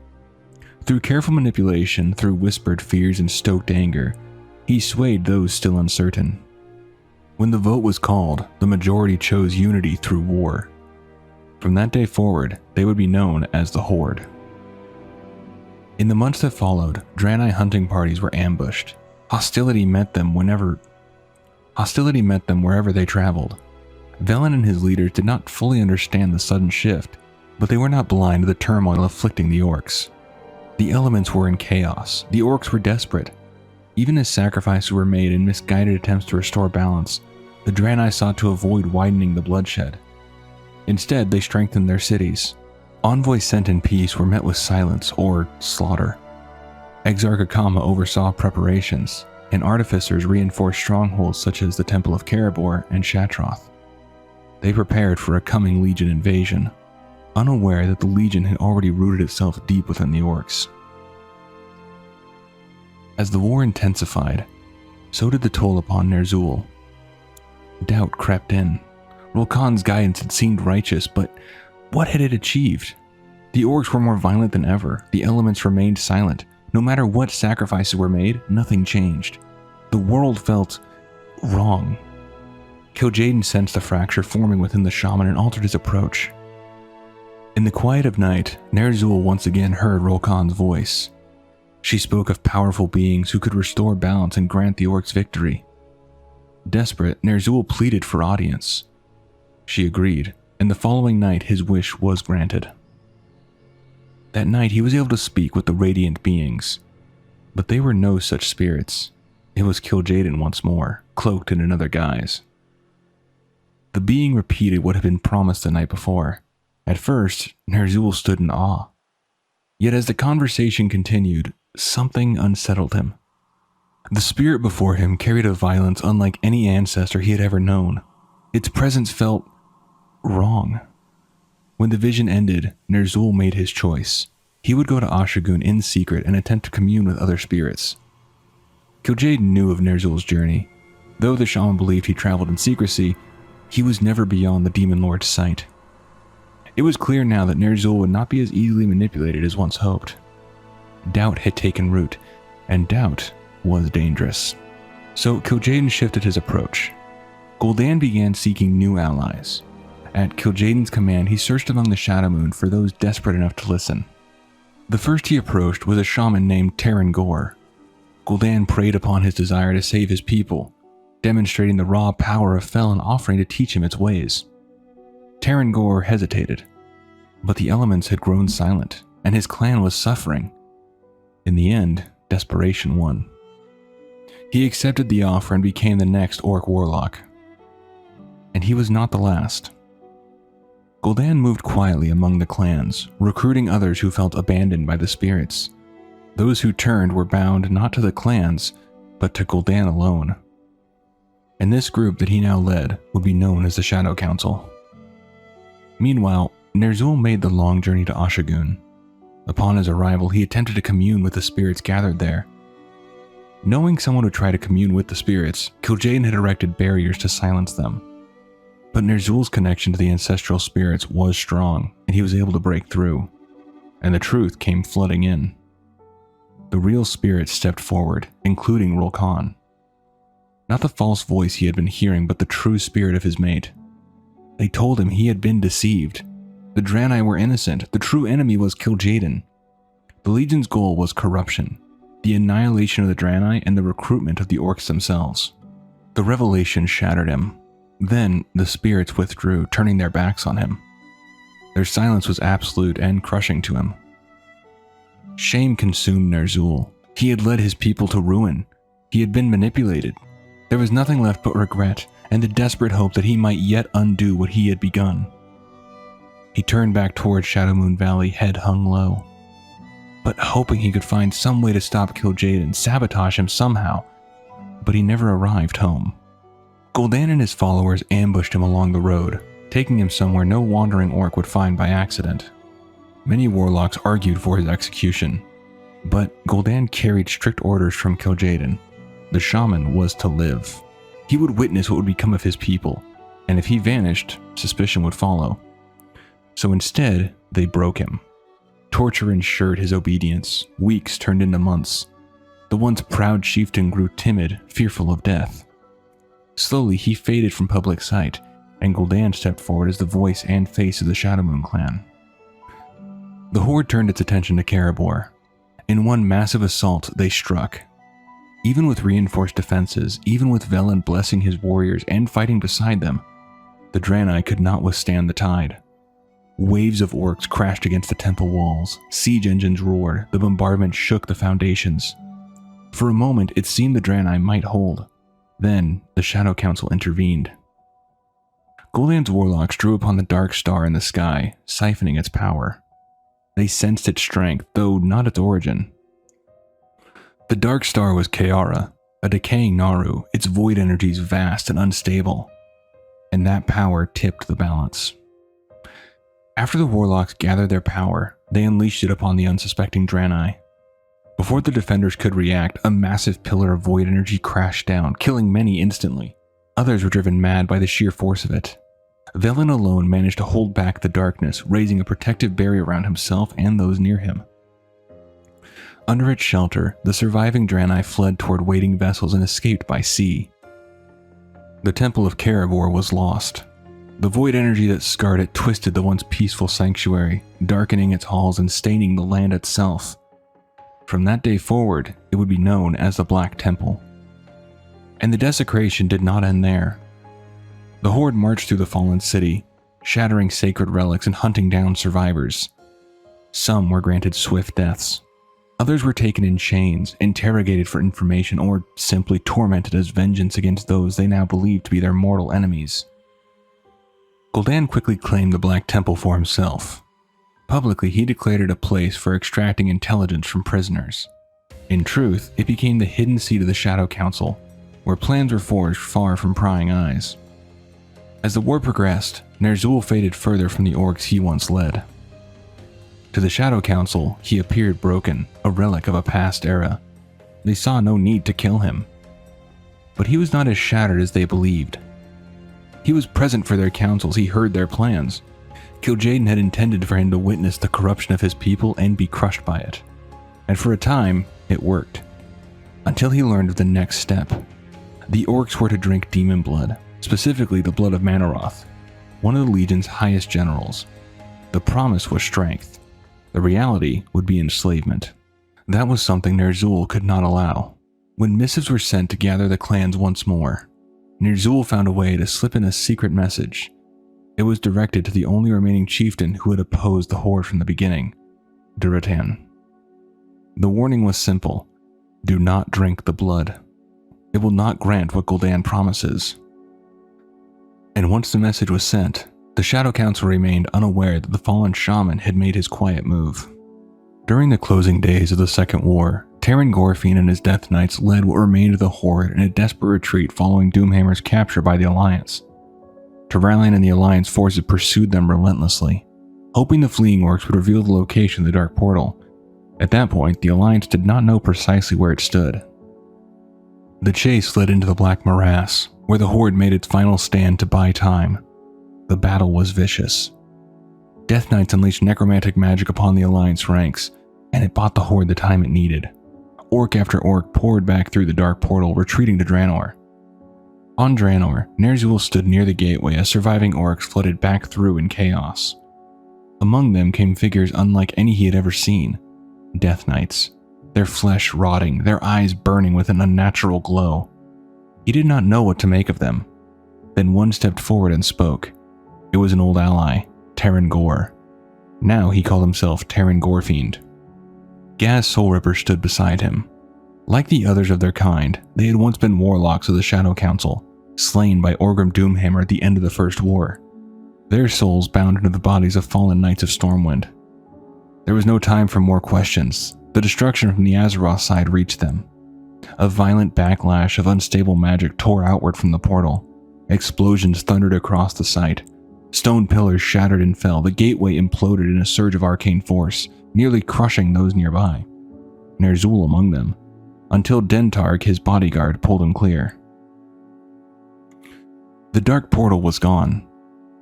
Speaker 1: Through careful manipulation, through whispered fears and stoked anger, he swayed those still uncertain. When the vote was called, the majority chose unity through war. From that day forward, they would be known as the Horde. In the months that followed, Draenor hunting parties were ambushed. Hostility met them wherever they traveled. Velen and his leaders did not fully understand the sudden shift, but they were not blind to the turmoil afflicting the orcs. The elements were in chaos. The orcs were desperate. Even as sacrifices were made in misguided attempts to restore balance, the Draenor sought to avoid widening the bloodshed. Instead, they strengthened their cities. Envoys sent in peace were met with silence or slaughter. Exarch Akama oversaw preparations, and artificers reinforced strongholds such as the Temple of Karabor and Shatroth. They prepared for a coming Legion invasion, unaware that the Legion had already rooted itself deep within the orcs. As the war intensified, so did the toll upon Ner'zhul. Doubt crept in. Rolkan's guidance had seemed righteous, but what had it achieved? The orcs were more violent than ever. The elements remained silent. No matter what sacrifices were made, nothing changed. The world felt wrong. Kil'jaeden sensed the fracture forming within the shaman and altered his approach. In the quiet of night, Ner'zhul once again heard Rolkan's voice. She spoke of powerful beings who could restore balance and grant the orcs victory. Desperate, Ner'zhul pleaded for audience. She agreed, and the following night his wish was granted. That night he was able to speak with the radiant beings, but they were no such spirits. It was Kil'jaeden once more, cloaked in another guise. The being repeated what had been promised the night before. At first, Ner'zhul stood in awe. Yet as the conversation continued, something unsettled him. The spirit before him carried a violence unlike any ancestor he had ever known. Its presence felt wrong. When the vision ended, Ner'zhul made his choice. He would go to Oshagun in secret and attempt to commune with other spirits. Kil'jaeden knew of Ner'zhul's journey. Though the shaman believed he traveled in secrecy, he was never beyond the Demon Lord's sight. It was clear now that Ner'zhul would not be as easily manipulated as once hoped. Doubt had taken root, and doubt was dangerous. So Kil'jaeden shifted his approach. Gul'dan began seeking new allies. At Kil'jaeden's command, he searched among the Shadowmoon for those desperate enough to listen. The first he approached was a shaman named Ner'zhul. Gul'dan preyed upon his desire to save his people, demonstrating the raw power of Fel and offering to teach him its ways. Ner'zhul hesitated, but the elements had grown silent, and his clan was suffering. In the end, desperation won. He accepted the offer and became the next Orc warlock. And he was not the last. Gul'dan moved quietly among the clans, recruiting others who felt abandoned by the spirits. Those who turned were bound not to the clans, but to Gul'dan alone. And this group that he now led would be known as the Shadow Council. Meanwhile, Ner'zhul made the long journey to Oshagun. Upon his arrival, he attempted to commune with the spirits gathered there. Knowing someone would try to commune with the spirits, Kil'jaeden had erected barriers to silence them. But Ner'zhul's connection to the ancestral spirits was strong, and he was able to break through. And the truth came flooding in. The real spirits stepped forward, including Rolkan. Not the false voice he had been hearing, but the true spirit of his mate. They told him he had been deceived. The Draenor were innocent. The true enemy was Kil'jaeden. The Legion's goal was corruption, the annihilation of the Draenor, and the recruitment of the Orcs themselves. The revelation shattered him. Then the spirits withdrew, turning their backs on him. Their silence was absolute and crushing to him. Shame consumed Ner'zhul. He had led his people to ruin. He had been manipulated. There was nothing left but regret and the desperate hope that he might yet undo what he had begun. He turned back towards Shadowmoon Valley, head hung low, but hoping he could find some way to stop Kil'jaeden, sabotage him somehow, but he never arrived home. Gul'dan and his followers ambushed him along the road, taking him somewhere no wandering orc would find by accident. Many warlocks argued for his execution, but Gul'dan carried strict orders from Kil'jaeden. The shaman was to live. He would witness what would become of his people, and if he vanished, suspicion would follow. So instead, they broke him. Torture ensured his obedience. Weeks turned into months. The once proud chieftain grew timid, fearful of death. Slowly, he faded from public sight, and Gul'dan stepped forward as the voice and face of the Shadowmoon clan. The Horde turned its attention to Karabor. In one massive assault, they struck. Even with reinforced defenses, even with Velen blessing his warriors and fighting beside them, the Draenor could not withstand the tide. Waves of orcs crashed against the temple walls, siege engines roared, the bombardment shook the foundations. For a moment, it seemed the Draenor might hold. Then, the Shadow Council intervened. Gul'dan's warlocks drew upon the dark star in the sky, siphoning its power. They sensed its strength, though not its origin. The dark star was Kiara, a decaying Naru, its void energies vast and unstable, and that power tipped the balance. After the warlocks gathered their power, they unleashed it upon the unsuspecting Draenor. Before the defenders could react, a massive pillar of void energy crashed down, killing many instantly. Others were driven mad by the sheer force of it. Velen alone managed to hold back the darkness, raising a protective barrier around himself and those near him. Under its shelter, the surviving Draenor fled toward waiting vessels and escaped by sea. The Temple of Karabor was lost. The void energy that scarred it twisted the once peaceful sanctuary, darkening its halls and staining the land itself. From that day forward, it would be known as the Black Temple. And the desecration did not end there. The Horde marched through the fallen city, shattering sacred relics and hunting down survivors. Some were granted swift deaths. Others were taken in chains, interrogated for information, or simply tormented as vengeance against those they now believed to be their mortal enemies. Gul'dan quickly claimed the Black Temple for himself. Publicly, he declared it a place for extracting intelligence from prisoners. In truth, it became the hidden seat of the Shadow Council, where plans were forged far from prying eyes. As the war progressed, Ner'zhul faded further from the orcs he once led. To the Shadow Council, he appeared broken, a relic of a past era. They saw no need to kill him. But he was not as shattered as they believed. He was present for their councils, he heard their plans. Kil'jaeden had intended for him to witness the corruption of his people and be crushed by it. And for a time, it worked. Until he learned of the next step. The orcs were to drink demon blood, specifically the blood of Manaroth, one of the Legion's highest generals. The promise was strength. The reality would be enslavement. That was something Ner'zhul could not allow. When missives were sent to gather the clans once more, Ner'zhul found a way to slip in a secret message. It was directed to the only remaining chieftain who had opposed the Horde from the beginning, Kil'jaeden. The warning was simple: do not drink the blood. It will not grant what Gul'dan promises. And once the message was sent, the Shadow Council remained unaware that the fallen shaman had made his quiet move. During the closing days of the Second War, Teyrn Gorfyn and his Death Knights led what remained of the Horde in a desperate retreat following Doomhammer's capture by the Alliance. Turalyon and the Alliance forces pursued them relentlessly, hoping the fleeing orcs would reveal the location of the Dark Portal. At that point, the Alliance did not know precisely where it stood. The chase led into the Black Morass, where the Horde made its final stand to buy time. The battle was vicious. Death Knights unleashed necromantic magic upon the Alliance ranks, and it bought the Horde the time it needed. Orc after orc poured back through the Dark Portal, retreating to Draenor. On Draenor, Ner'zhul stood near the gateway as surviving orcs flooded back through in chaos. Among them came figures unlike any he had ever seen. Death Knights, their flesh rotting, their eyes burning with an unnatural glow. He did not know what to make of them. Then one stepped forward and spoke. It was an old ally, Teyrn Gor. Now he called himself Teyrn Gorfyn. Gaz Soulripper stood beside him. Like the others of their kind, they had once been warlocks of the Shadow Council, slain by Orgrim Doomhammer at the end of the First War. Their souls bound into the bodies of fallen Knights of Stormwind. There was no time for more questions. The destruction from the Azeroth side reached them. A violent backlash of unstable magic tore outward from the portal. Explosions thundered across the site. Stone pillars shattered and fell. The gateway imploded in a surge of arcane force, nearly crushing those nearby, Ner'zhul among them, until Dentarg, his bodyguard, pulled him clear. The Dark Portal was gone.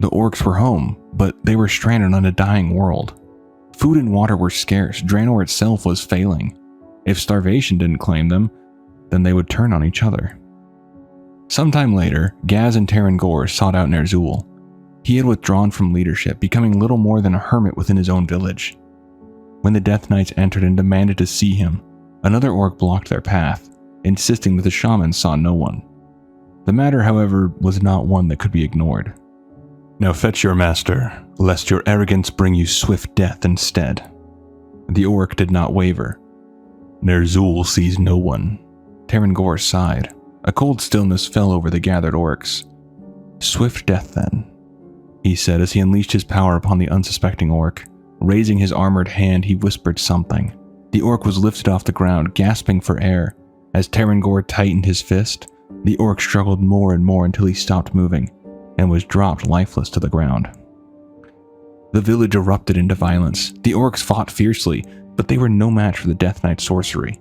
Speaker 1: The orcs were home, but they were stranded on a dying world. Food and water were scarce. Draenor itself was failing. If starvation didn't claim them, then they would turn on each other. Sometime later, Gaz and Teyrn Gor sought out Ner'zhul. He had withdrawn from leadership, becoming little more than a hermit within his own village. When the Death Knights entered and demanded to see him, another orc blocked their path, insisting that the shaman saw no one. The matter, however, was not one that could be ignored. Now fetch your master, lest your arrogance bring you swift death instead. The orc did not waver. Ner'zhul sees no one. Teyrn Gor sighed. A cold stillness fell over the gathered orcs. Swift death then, he said as he unleashed his power upon the unsuspecting orc. Raising his armored hand, he whispered something. The orc was lifted off the ground, gasping for air. As Teyrn Gor tightened his fist, the orc struggled more and more until he stopped moving, and was dropped lifeless to the ground. The village erupted into violence. The orcs fought fiercely, but they were no match for the Death Knight sorcery.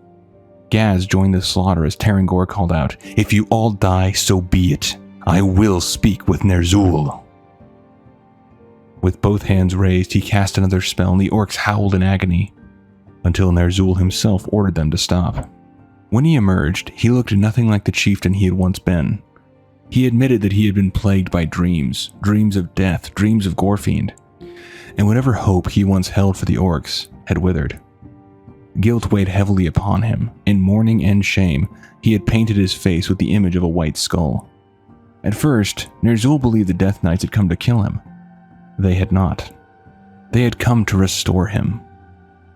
Speaker 1: Gaz joined the slaughter as Teyrn Gor called out, "If you all die, so be it. I will speak with Ner'zhul." With both hands raised, he cast another spell, and the orcs howled in agony, until Ner'zhul himself ordered them to stop. When he emerged, he looked nothing like the chieftain he had once been. He admitted that he had been plagued by dreams of death, dreams of Gorfyn, and whatever hope he once held for the orcs had withered. Guilt weighed heavily upon him. In mourning and shame, he had painted his face with the image of a white skull. At first, Ner'zhul believed the Death Knights had come to kill him. They had not. They had come to restore him.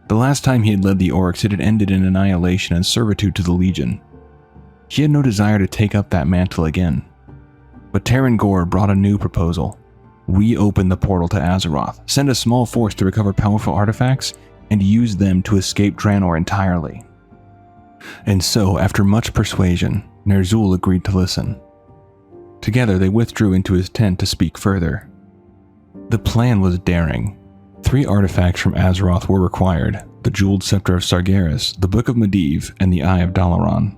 Speaker 1: The last time he had led the orcs, it had ended in annihilation and servitude to the Legion. He had no desire to take up that mantle again. But Teyrn Gor brought a new proposal. Reopen the portal to Azeroth, send a small force to recover powerful artifacts, and use them to escape Draenor entirely. And so, after much persuasion, Ner'zhul agreed to listen. Together they withdrew into his tent to speak further. The plan was daring. 3 artifacts from Azeroth were required: the Jeweled Scepter of Sargeras, the Book of Medivh, and the Eye of Dalaran,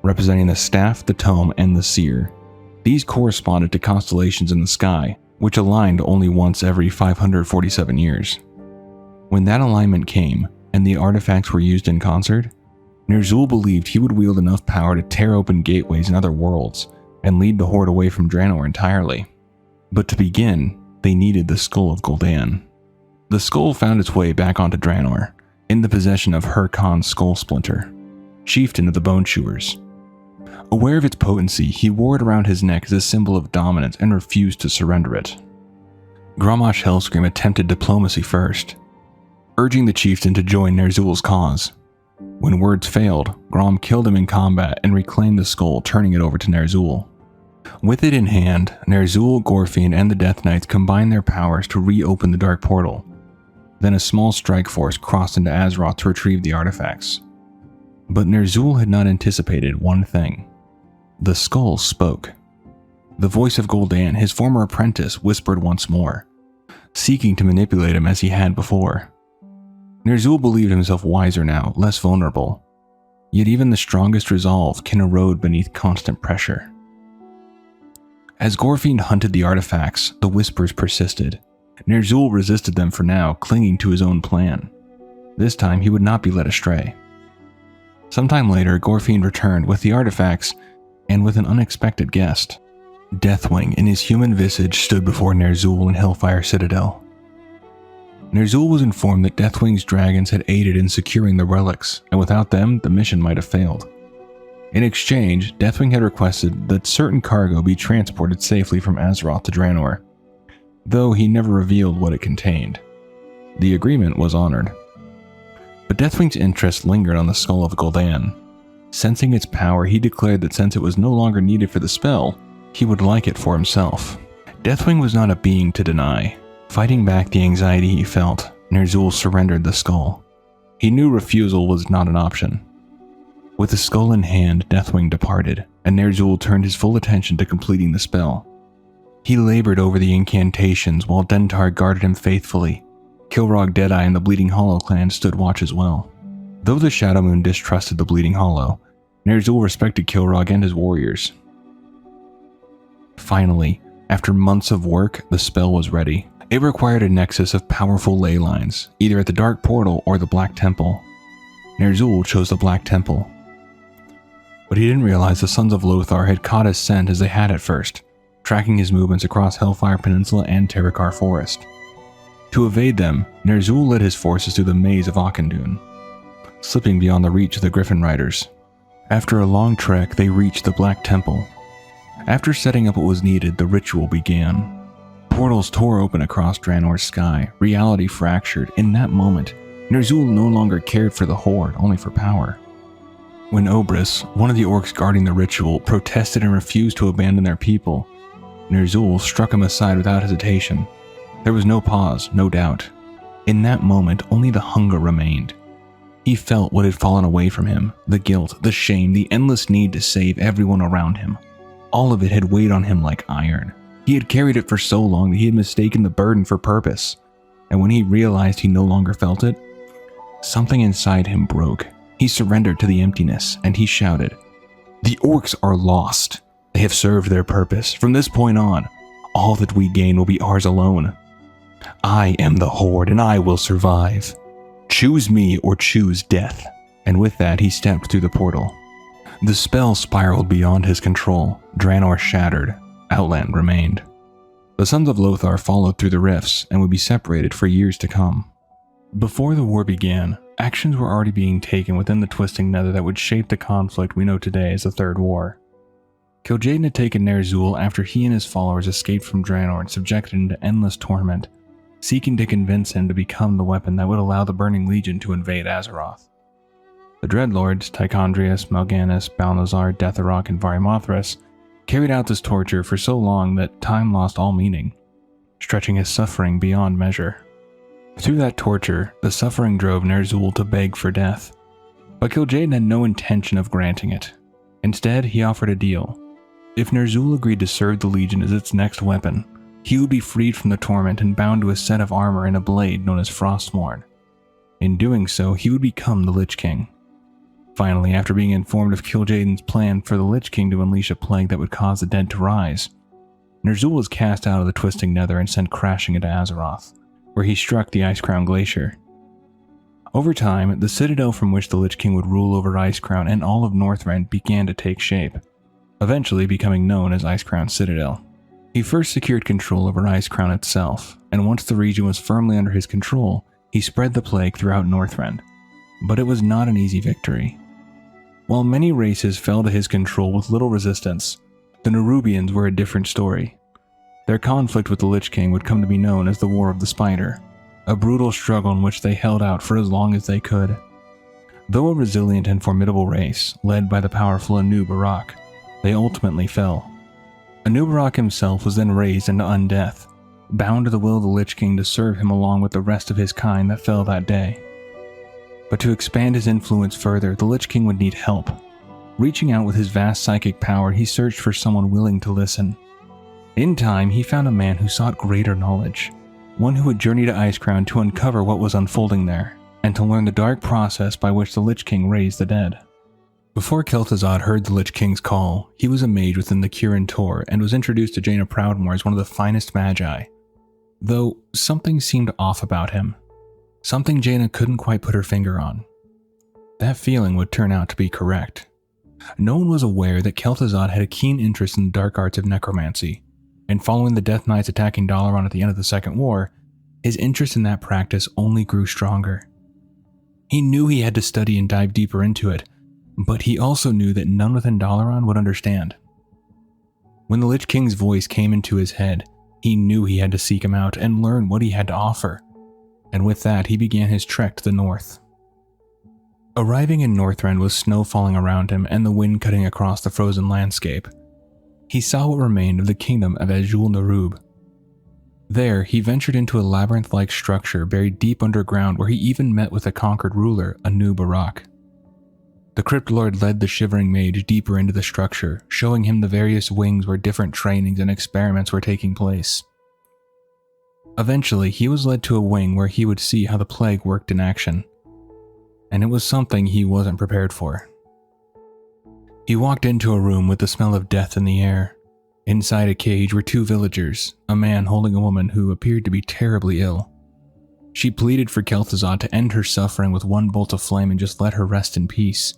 Speaker 1: representing the Staff, the Tome, and the Seer. These corresponded to constellations in the sky, which aligned only once every 547 years. When that alignment came, and the artifacts were used in concert, Ner'zhul believed he would wield enough power to tear open gateways in other worlds, and lead the Horde away from Draenor entirely. But to begin, they needed the skull of Gul'dan. The skull found its way back onto Draenor, in the possession of Hur-Khan's skull splinter, chieftain of the Bone Chewers. Aware of its potency, he wore it around his neck as a symbol of dominance and refused to surrender it. Grommash Hellscream attempted diplomacy first, urging the chieftain to join Ner'zhul's cause. When words failed, Grom killed him in combat and reclaimed the skull, turning it over to Ner'zhul. With it in hand, Ner'zhul, Gorfind, and the Death Knights combined their powers to reopen the Dark Portal. Then a small strike force crossed into Azeroth to retrieve the artifacts. But Ner'zhul had not anticipated one thing. The skull spoke. The voice of Gul'dan, his former apprentice, whispered once more, seeking to manipulate him as he had before. Ner'zhul believed himself wiser now, less vulnerable. Yet even the strongest resolve can erode beneath constant pressure. As Gorfind hunted the artifacts, the whispers persisted. Ner'zhul resisted them for now, clinging to his own plan. This time he would not be led astray. Sometime later, Gorfind returned with the artifacts and with an unexpected guest. Deathwing in his human visage stood before Ner'zhul in Hellfire Citadel. Ner'zhul was informed that Deathwing's dragons had aided in securing the relics, and without them, the mission might have failed. In exchange, Deathwing had requested that certain cargo be transported safely from Azeroth to Draenor, though he never revealed what it contained. The agreement was honored. But Deathwing's interest lingered on the skull of Gul'dan. Sensing its power, he declared that since it was no longer needed for the spell, he would like it for himself. Deathwing was not a being to deny. Fighting back the anxiety he felt, Ner'zhul surrendered the skull. He knew refusal was not an option. With the skull in hand, Deathwing departed, and Ner'zhul turned his full attention to completing the spell. He labored over the incantations while Dentar guarded him faithfully. Kil'rogg, Deadeye, and the Bleeding Hollow clan stood watch as well. Though the Shadow Moon distrusted the Bleeding Hollow, Ner'zhul respected Kil'rogg and his warriors. Finally, after months of work, the spell was ready. It required a nexus of powerful ley lines, either at the Dark Portal or the Black Temple. Ner'zhul chose the Black Temple. But he didn't realize the Sons of Lothar had caught his scent as they had at first, tracking his movements across Hellfire Peninsula and Terakar Forest. To evade them, Ner'zhul led his forces through the maze of Auchindoun, slipping beyond the reach of the Griffin Riders. After a long trek, they reached the Black Temple. After setting up what was needed, the ritual began. Portals tore open across Draenor's sky, reality fractured. In that moment, Ner'zhul no longer cared for the Horde, only for power. When Obrys, one of the orcs guarding the ritual, protested and refused to abandon their people, Ner'zhul struck him aside without hesitation. There was no pause, no doubt. In that moment, only the hunger remained. He felt what had fallen away from him, the guilt, the shame, the endless need to save everyone around him. All of it had weighed on him like iron. He had carried it for so long that he had mistaken the burden for purpose. And when he realized he no longer felt it, something inside him broke. He surrendered to the emptiness, and he shouted, "The orcs are lost. They have served their purpose. From this point on, all that we gain will be ours alone. I am the Horde, and I will survive. Choose me or choose death." And with that, he stepped through the portal. The spell spiraled beyond his control. Draenor shattered. Outland remained. The Sons of Lothar followed through the rifts and would be separated for years to come. Before the war began, actions were already being taken within the Twisting Nether that would shape the conflict we know today as the Third War. Kil'jaeden had taken Ner'zhul after he and his followers escaped from Draenor and subjected him to endless torment, seeking to convince him to become the weapon that would allow the Burning Legion to invade Azeroth. The Dreadlords, Tychondrius, Mal'Ganis, Balnazzar, Deatharok, and Varimothras carried out this torture for so long that time lost all meaning, stretching his suffering beyond measure. Through that torture, the suffering drove Ner'zhul to beg for death, but Kil'jaeden had no intention of granting it. Instead, he offered a deal. If Ner'zhul agreed to serve the Legion as its next weapon, he would be freed from the torment and bound to a set of armor and a blade known as Frostmourne. In doing so, he would become the Lich King. Finally, after being informed of Kil'jaeden's plan for the Lich King to unleash a plague that would cause the dead to rise, Ner'zhul was cast out of the Twisting Nether and sent crashing into Azeroth, where he struck the Icecrown Glacier. Over time, the citadel from which the Lich King would rule over Icecrown and all of Northrend began to take shape. eventually becoming known as Icecrown Citadel. He first secured control over Icecrown itself, and once the region was firmly under his control, he spread the plague throughout Northrend. But it was not an easy victory. While many races fell to his control with little resistance, the Nerubians were a different story. Their conflict with the Lich King would come to be known as the War of the Spider, a brutal struggle in which they held out for as long as they could. Though a resilient and formidable race, led by the powerful Anu-Barak, they ultimately fell. Anu-Barak himself was then raised into undeath, bound to the will of the Lich King to serve him along with the rest of his kind that fell that day. But to expand his influence further, the Lich King would need help. Reaching out with his vast psychic power, he searched for someone willing to listen. In time, he found a man who sought greater knowledge, one who would journey to Icecrown to uncover what was unfolding there, and to learn the dark process by which the Lich King raised the dead. Before Kel'Thuzad heard the Lich King's call, he was a mage within the Kirin Tor and was introduced to Jaina Proudmoore as one of the finest magi. Though something seemed off about him. Something Jaina couldn't quite put her finger on. That feeling would turn out to be correct. No one was aware that Kel'Thuzad had a keen interest in the dark arts of necromancy, and following the Death Knights attacking Dalaran at the end of the Second War, his interest in that practice only grew stronger. He knew he had to study and dive deeper into it, but he also knew that none within Dalaran would understand. When the Lich King's voice came into his head, he knew he had to seek him out and learn what he had to offer, and with that he began his trek to the north. Arriving in Northrend with snow falling around him and the wind cutting across the frozen landscape, he saw what remained of the kingdom of Azul Ner'zhul. There, he ventured into a labyrinth-like structure buried deep underground where he even met with the conquered ruler, Anu-Barak. The Crypt Lord led the shivering mage deeper into the structure, showing him the various wings where different trainings and experiments were taking place. Eventually, he was led to a wing where he would see how the plague worked in action. And it was something he wasn't prepared for. He walked into a room with the smell of death in the air. Inside a cage were two villagers, a man holding a woman who appeared to be terribly ill. She pleaded for Kel'Thuzad to end her suffering with one bolt of flame and just let her rest in peace.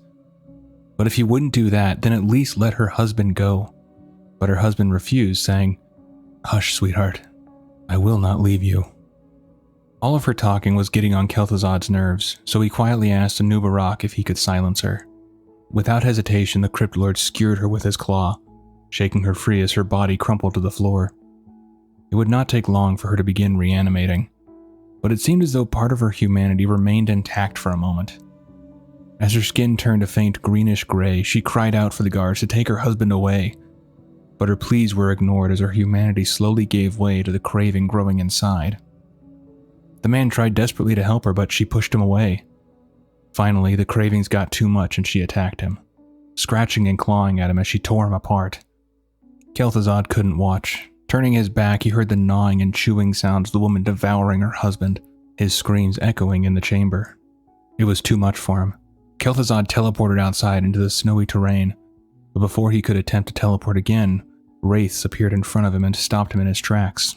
Speaker 1: But if he wouldn't do that, then at least let her husband go. But her husband refused, saying, "Hush, sweetheart. I will not leave you." All of her talking was getting on Kel'Thuzad's nerves, so he quietly asked Anu-Barak if he could silence her. Without hesitation, the Crypt Lord skewered her with his claw, shaking her free as her body crumpled to the floor. It would not take long for her to begin reanimating, but it seemed as though part of her humanity remained intact for a moment. As her skin turned a faint greenish gray, she cried out for the guards to take her husband away, but her pleas were ignored as her humanity slowly gave way to the craving growing inside. The man tried desperately to help her, but she pushed him away. Finally, the cravings got too much and she attacked him, scratching and clawing at him as she tore him apart. Kel'Thuzad couldn't watch. Turning his back, he heard the gnawing and chewing sounds of the woman devouring her husband, his screams echoing in the chamber. It was too much for him. Kel'Thuzad teleported outside into the snowy terrain, but before he could attempt to teleport again, wraiths appeared in front of him and stopped him in his tracks.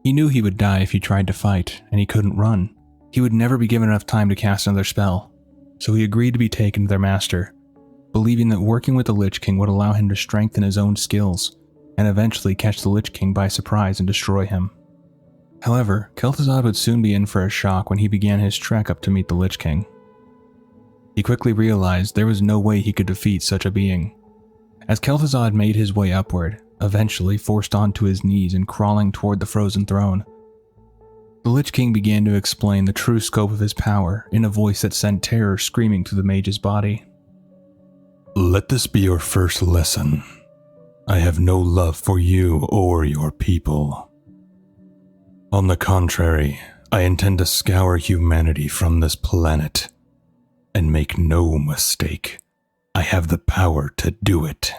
Speaker 1: He knew he would die if he tried to fight, and he couldn't run. He would never be given enough time to cast another spell, so he agreed to be taken to their master, believing that working with the Lich King would allow him to strengthen his own skills, and eventually catch the Lich King by surprise and destroy him. However, Kel'Thuzad would soon be in for a shock when he began his trek up to meet the Lich King. He quickly realized there was no way he could defeat such a being. As Kel'Thuzad made his way upward, eventually forced onto his knees and crawling toward the frozen throne, the Lich King began to explain the true scope of his power in a voice that sent terror screaming through the mage's body.
Speaker 2: "Let this be your first lesson. I have no love for you or your people. On the contrary, I intend to scour humanity from this planet. And make no mistake, I have the power to do it."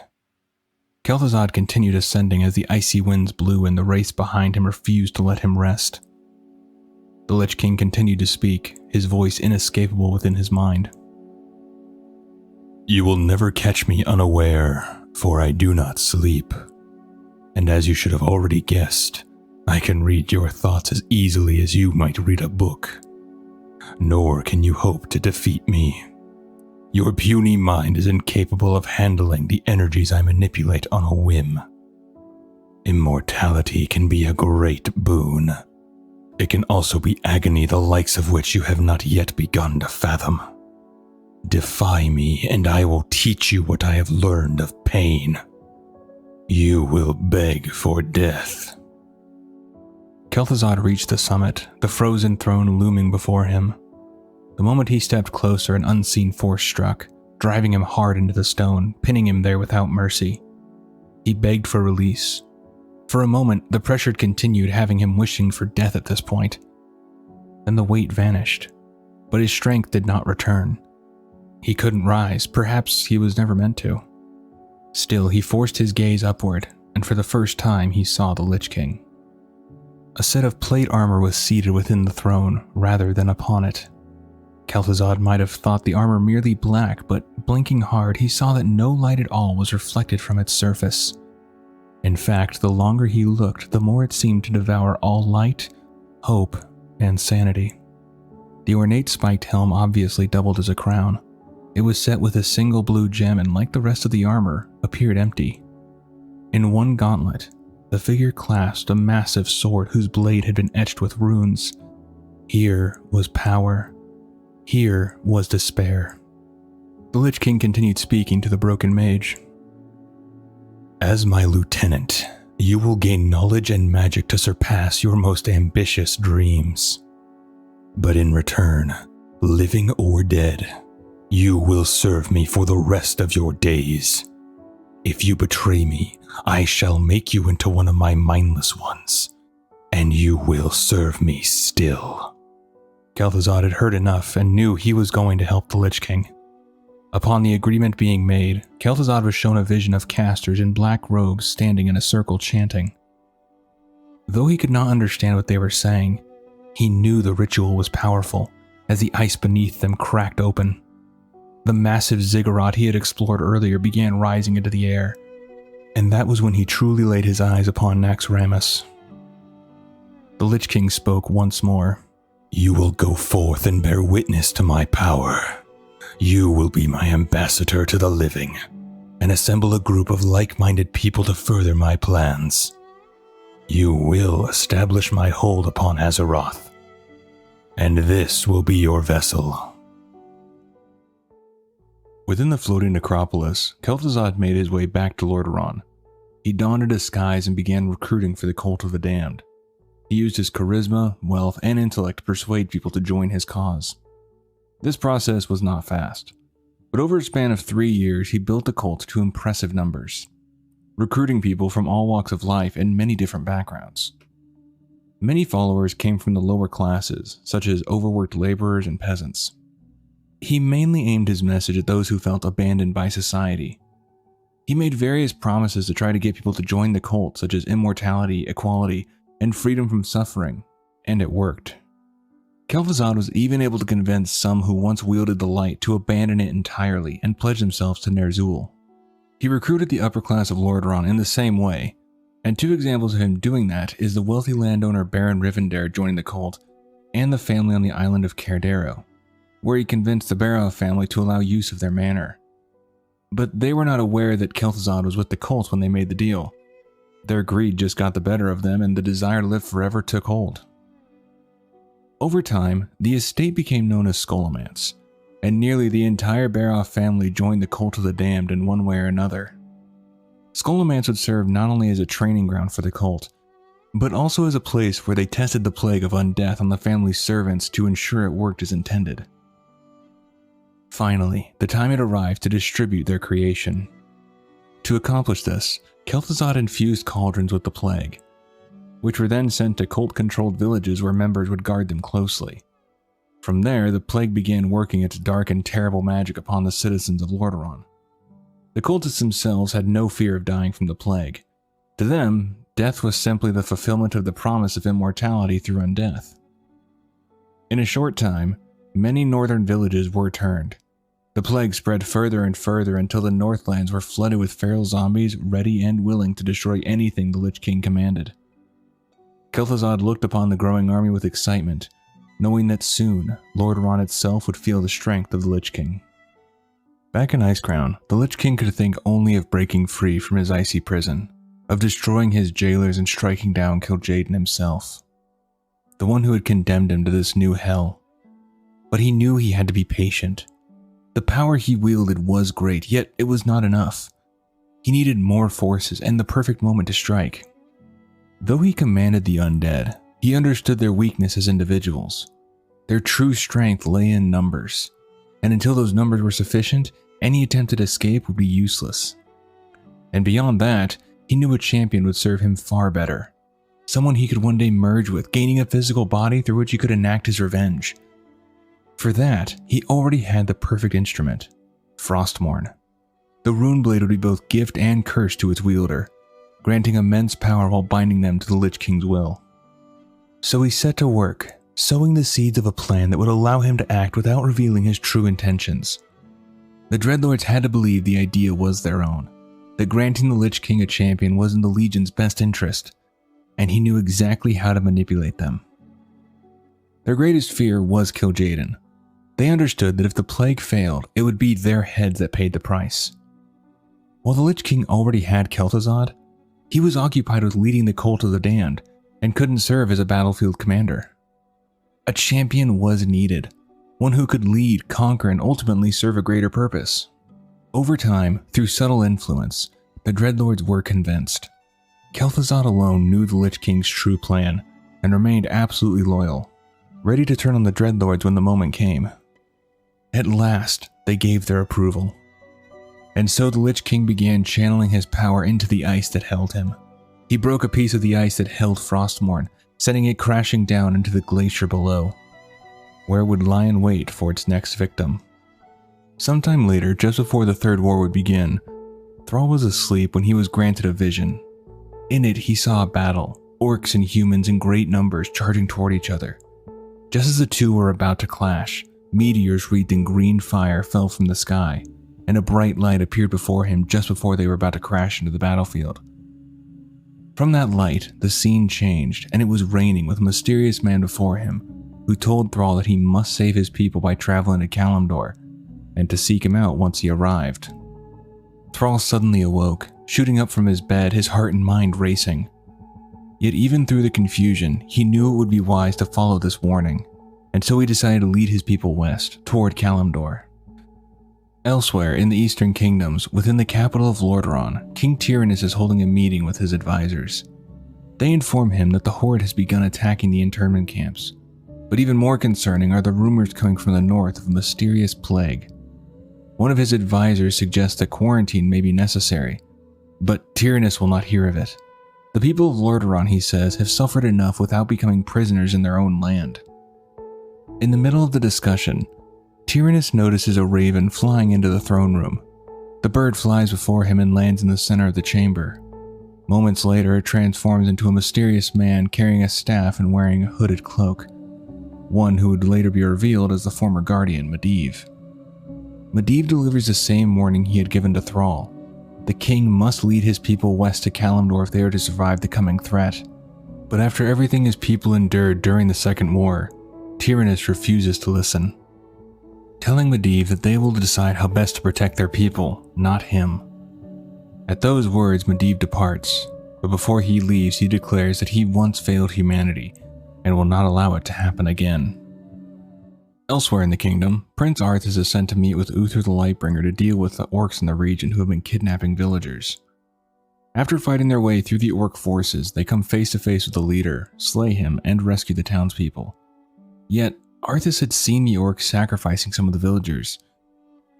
Speaker 1: Kel'Thuzad continued ascending as the icy winds blew and the wraiths behind him refused to let him rest. The Lich King continued to speak, his voice inescapable within his mind.
Speaker 2: "You will never catch me unaware, for I do not sleep. And as you should have already guessed, I can read your thoughts as easily as you might read a book. Nor can you hope to defeat me. Your puny mind is incapable of handling the energies I manipulate on a whim. Immortality can be a great boon. It can also be agony the likes of which you have not yet begun to fathom. Defy me, and I will teach you what I have learned of pain. You will beg for death.
Speaker 1: Kel'Thuzad reached the summit, the frozen throne looming before him. The moment he stepped closer, an unseen force struck, driving him hard into the stone, pinning him there without mercy. He begged for release. For a moment, the pressure continued, having him wishing for death at this point. Then the weight vanished, but his strength did not return. He couldn't rise, perhaps he was never meant to. Still, he forced his gaze upward, and for the first time he saw the Lich King. A set of plate armor was seated within the throne, rather than upon it. Kel'Thuzad might have thought the armor merely black, but blinking hard, he saw that no light at all was reflected from its surface. In fact, the longer he looked, the more it seemed to devour all light, hope, and sanity. The ornate spiked helm obviously doubled as a crown. It was set with a single blue gem and, like the rest of the armor, appeared empty. In one gauntlet, the figure clasped a massive sword whose blade had been etched with runes. Here was power. Here was despair. The Lich King continued speaking to the broken mage.
Speaker 2: As my lieutenant, you will gain knowledge and magic to surpass your most ambitious dreams. But in return, living or dead, you will serve me for the rest of your days. If you betray me, I shall make you into one of my mindless ones, and you will serve me still.
Speaker 1: Kel'Thuzad had heard enough and knew he was going to help the Lich King. Upon the agreement being made, Kel'Thuzad was shown a vision of casters in black robes standing in a circle chanting. Though he could not understand what they were saying, he knew the ritual was powerful as the ice beneath them cracked open. The massive ziggurat he had explored earlier began rising into the air, and that was when he truly laid his eyes upon Naxxramas. The Lich King spoke once more.
Speaker 2: You will go forth and bear witness to my power. You will be my ambassador to the living, and assemble a group of like-minded people to further my plans. You will establish my hold upon Azeroth, and this will be your vessel.
Speaker 1: Within the floating necropolis, Kel'Thuzad made his way back to Lordaeron. He donned a disguise and began recruiting for the Cult of the Damned. He used his charisma, wealth, and intellect to persuade people to join his cause. This process was not fast, but over a span of 3 years, he built the cult to impressive numbers, recruiting people from all walks of life and many different backgrounds. Many followers came from the lower classes, such as overworked laborers and peasants. He mainly aimed his message at those who felt abandoned by society. He made various promises to try to get people to join the cult, such as immortality, equality, and freedom from suffering, and it worked. Kel'Thuzad was even able to convince some who once wielded the light to abandon it entirely and pledge themselves to Ner'zhul. He recruited the upper class of Lordaeron in the same way, and 2 examples of him doing that is the wealthy landowner Baron Rivendare joining the cult, and the family on the island of Cardero, where he convinced the Barrow family to allow use of their manor. But they were not aware that Kel'Thuzad was with the cult when they made the deal. Their greed just got the better of them, and the desire to live forever took hold. Over time, the estate became known as Scholomance, and nearly the entire Barrow family joined the Cult of the Damned in one way or another. Scholomance would serve not only as a training ground for the cult, but also as a place where they tested the plague of undeath on the family's servants to ensure it worked as intended. Finally, the time had arrived to distribute their creation. To accomplish this, Kel'Thuzad infused cauldrons with the plague, which were then sent to cult-controlled villages where members would guard them closely. From there, the plague began working its dark and terrible magic upon the citizens of Lordaeron. The cultists themselves had no fear of dying from the plague. To them, death was simply the fulfillment of the promise of immortality through undeath. In a short time, many northern villages were turned. The plague spread further and further until the Northlands were flooded with feral zombies ready and willing to destroy anything the Lich King commanded. Kel'Thuzad looked upon the growing army with excitement, knowing that soon Lordaeron itself would feel the strength of the Lich King. Back in Icecrown, the Lich King could think only of breaking free from his icy prison, of destroying his jailers and striking down Kil'jaeden himself, the one who had condemned him to this new hell. But he knew he had to be patient. The power he wielded was great, yet it was not enough. He needed more forces and the perfect moment to strike. Though he commanded the undead, he understood their weakness as individuals. Their true strength lay in numbers, and until those numbers were sufficient, any attempted escape would be useless. And beyond that, he knew a champion would serve him far better. Someone he could one day merge with, gaining a physical body through which he could enact his revenge. For that, he already had the perfect instrument, Frostmourne. The Runeblade would be both gift and curse to its wielder, granting immense power while binding them to the Lich King's will. So he set to work, sowing the seeds of a plan that would allow him to act without revealing his true intentions. The Dreadlords had to believe the idea was their own, that granting the Lich King a champion was in the Legion's best interest, and he knew exactly how to manipulate them. Their greatest fear was Kil'jaeden. They understood that if the plague failed, it would be their heads that paid the price. While the Lich King already had Kel'Thuzad, he was occupied with leading the Cult of the Damned and couldn't serve as a battlefield commander. A champion was needed, one who could lead, conquer, and ultimately serve a greater purpose. Over time, through subtle influence, the Dreadlords were convinced. Kel'Thuzad alone knew the Lich King's true plan and remained absolutely loyal, ready to turn on the Dreadlords when the moment came. At last, they gave their approval. And so the Lich King began channeling his power into the ice that held him. He broke a piece of the ice that held Frostmourne, sending it crashing down into the glacier below, where it would lie in wait for its next victim. Sometime later, just before the Third War would begin, Thrall was asleep when he was granted a vision. In it, he saw a battle, orcs and humans in great numbers charging toward each other. Just as the two were about to clash, meteors wreathed in green fire fell from the sky, and a bright light appeared before him just before they were about to crash into the battlefield. From that light, the scene changed, and it was raining with a mysterious man before him, who told Thrall that he must save his people by traveling to Kalimdor, and to seek him out once he arrived. Thrall suddenly awoke, shooting up from his bed, his heart and mind racing. Yet even through the confusion, he knew it would be wise to follow this warning, and so he decided to lead his people west, toward Kalimdor. Elsewhere in the Eastern Kingdoms, within the capital of Lordaeron, King Tyrannus is holding a meeting with his advisors. They inform him that the Horde has begun attacking the internment camps, but even more concerning are the rumors coming from the north of a mysterious plague. One of his advisors suggests that quarantine may be necessary, but Tyrannus will not hear of it. The people of Lordaeron, he says, have suffered enough without becoming prisoners in their own land. In the middle of the discussion, Tyrannus notices a raven flying into the throne room. The bird flies before him and lands in the center of the chamber. Moments later, it transforms into a mysterious man carrying a staff and wearing a hooded cloak, one who would later be revealed as the former guardian, Medivh. Medivh delivers the same warning he had given to Thrall. The king must lead his people west to Kalimdor if they are to survive the coming threat. But after everything his people endured during the Second War, Tyrannus refuses to listen, telling Medivh that they will decide how best to protect their people, not him. At those words, Medivh departs, but before he leaves, he declares that he once failed humanity and will not allow it to happen again. Elsewhere in the kingdom, Prince Arthas is sent to meet with Uther the Lightbringer to deal with the orcs in the region who have been kidnapping villagers. After fighting their way through the orc forces, they come face to face with the leader, slay him, and rescue the townspeople. Yet, Arthas had seen the orcs sacrificing some of the villagers.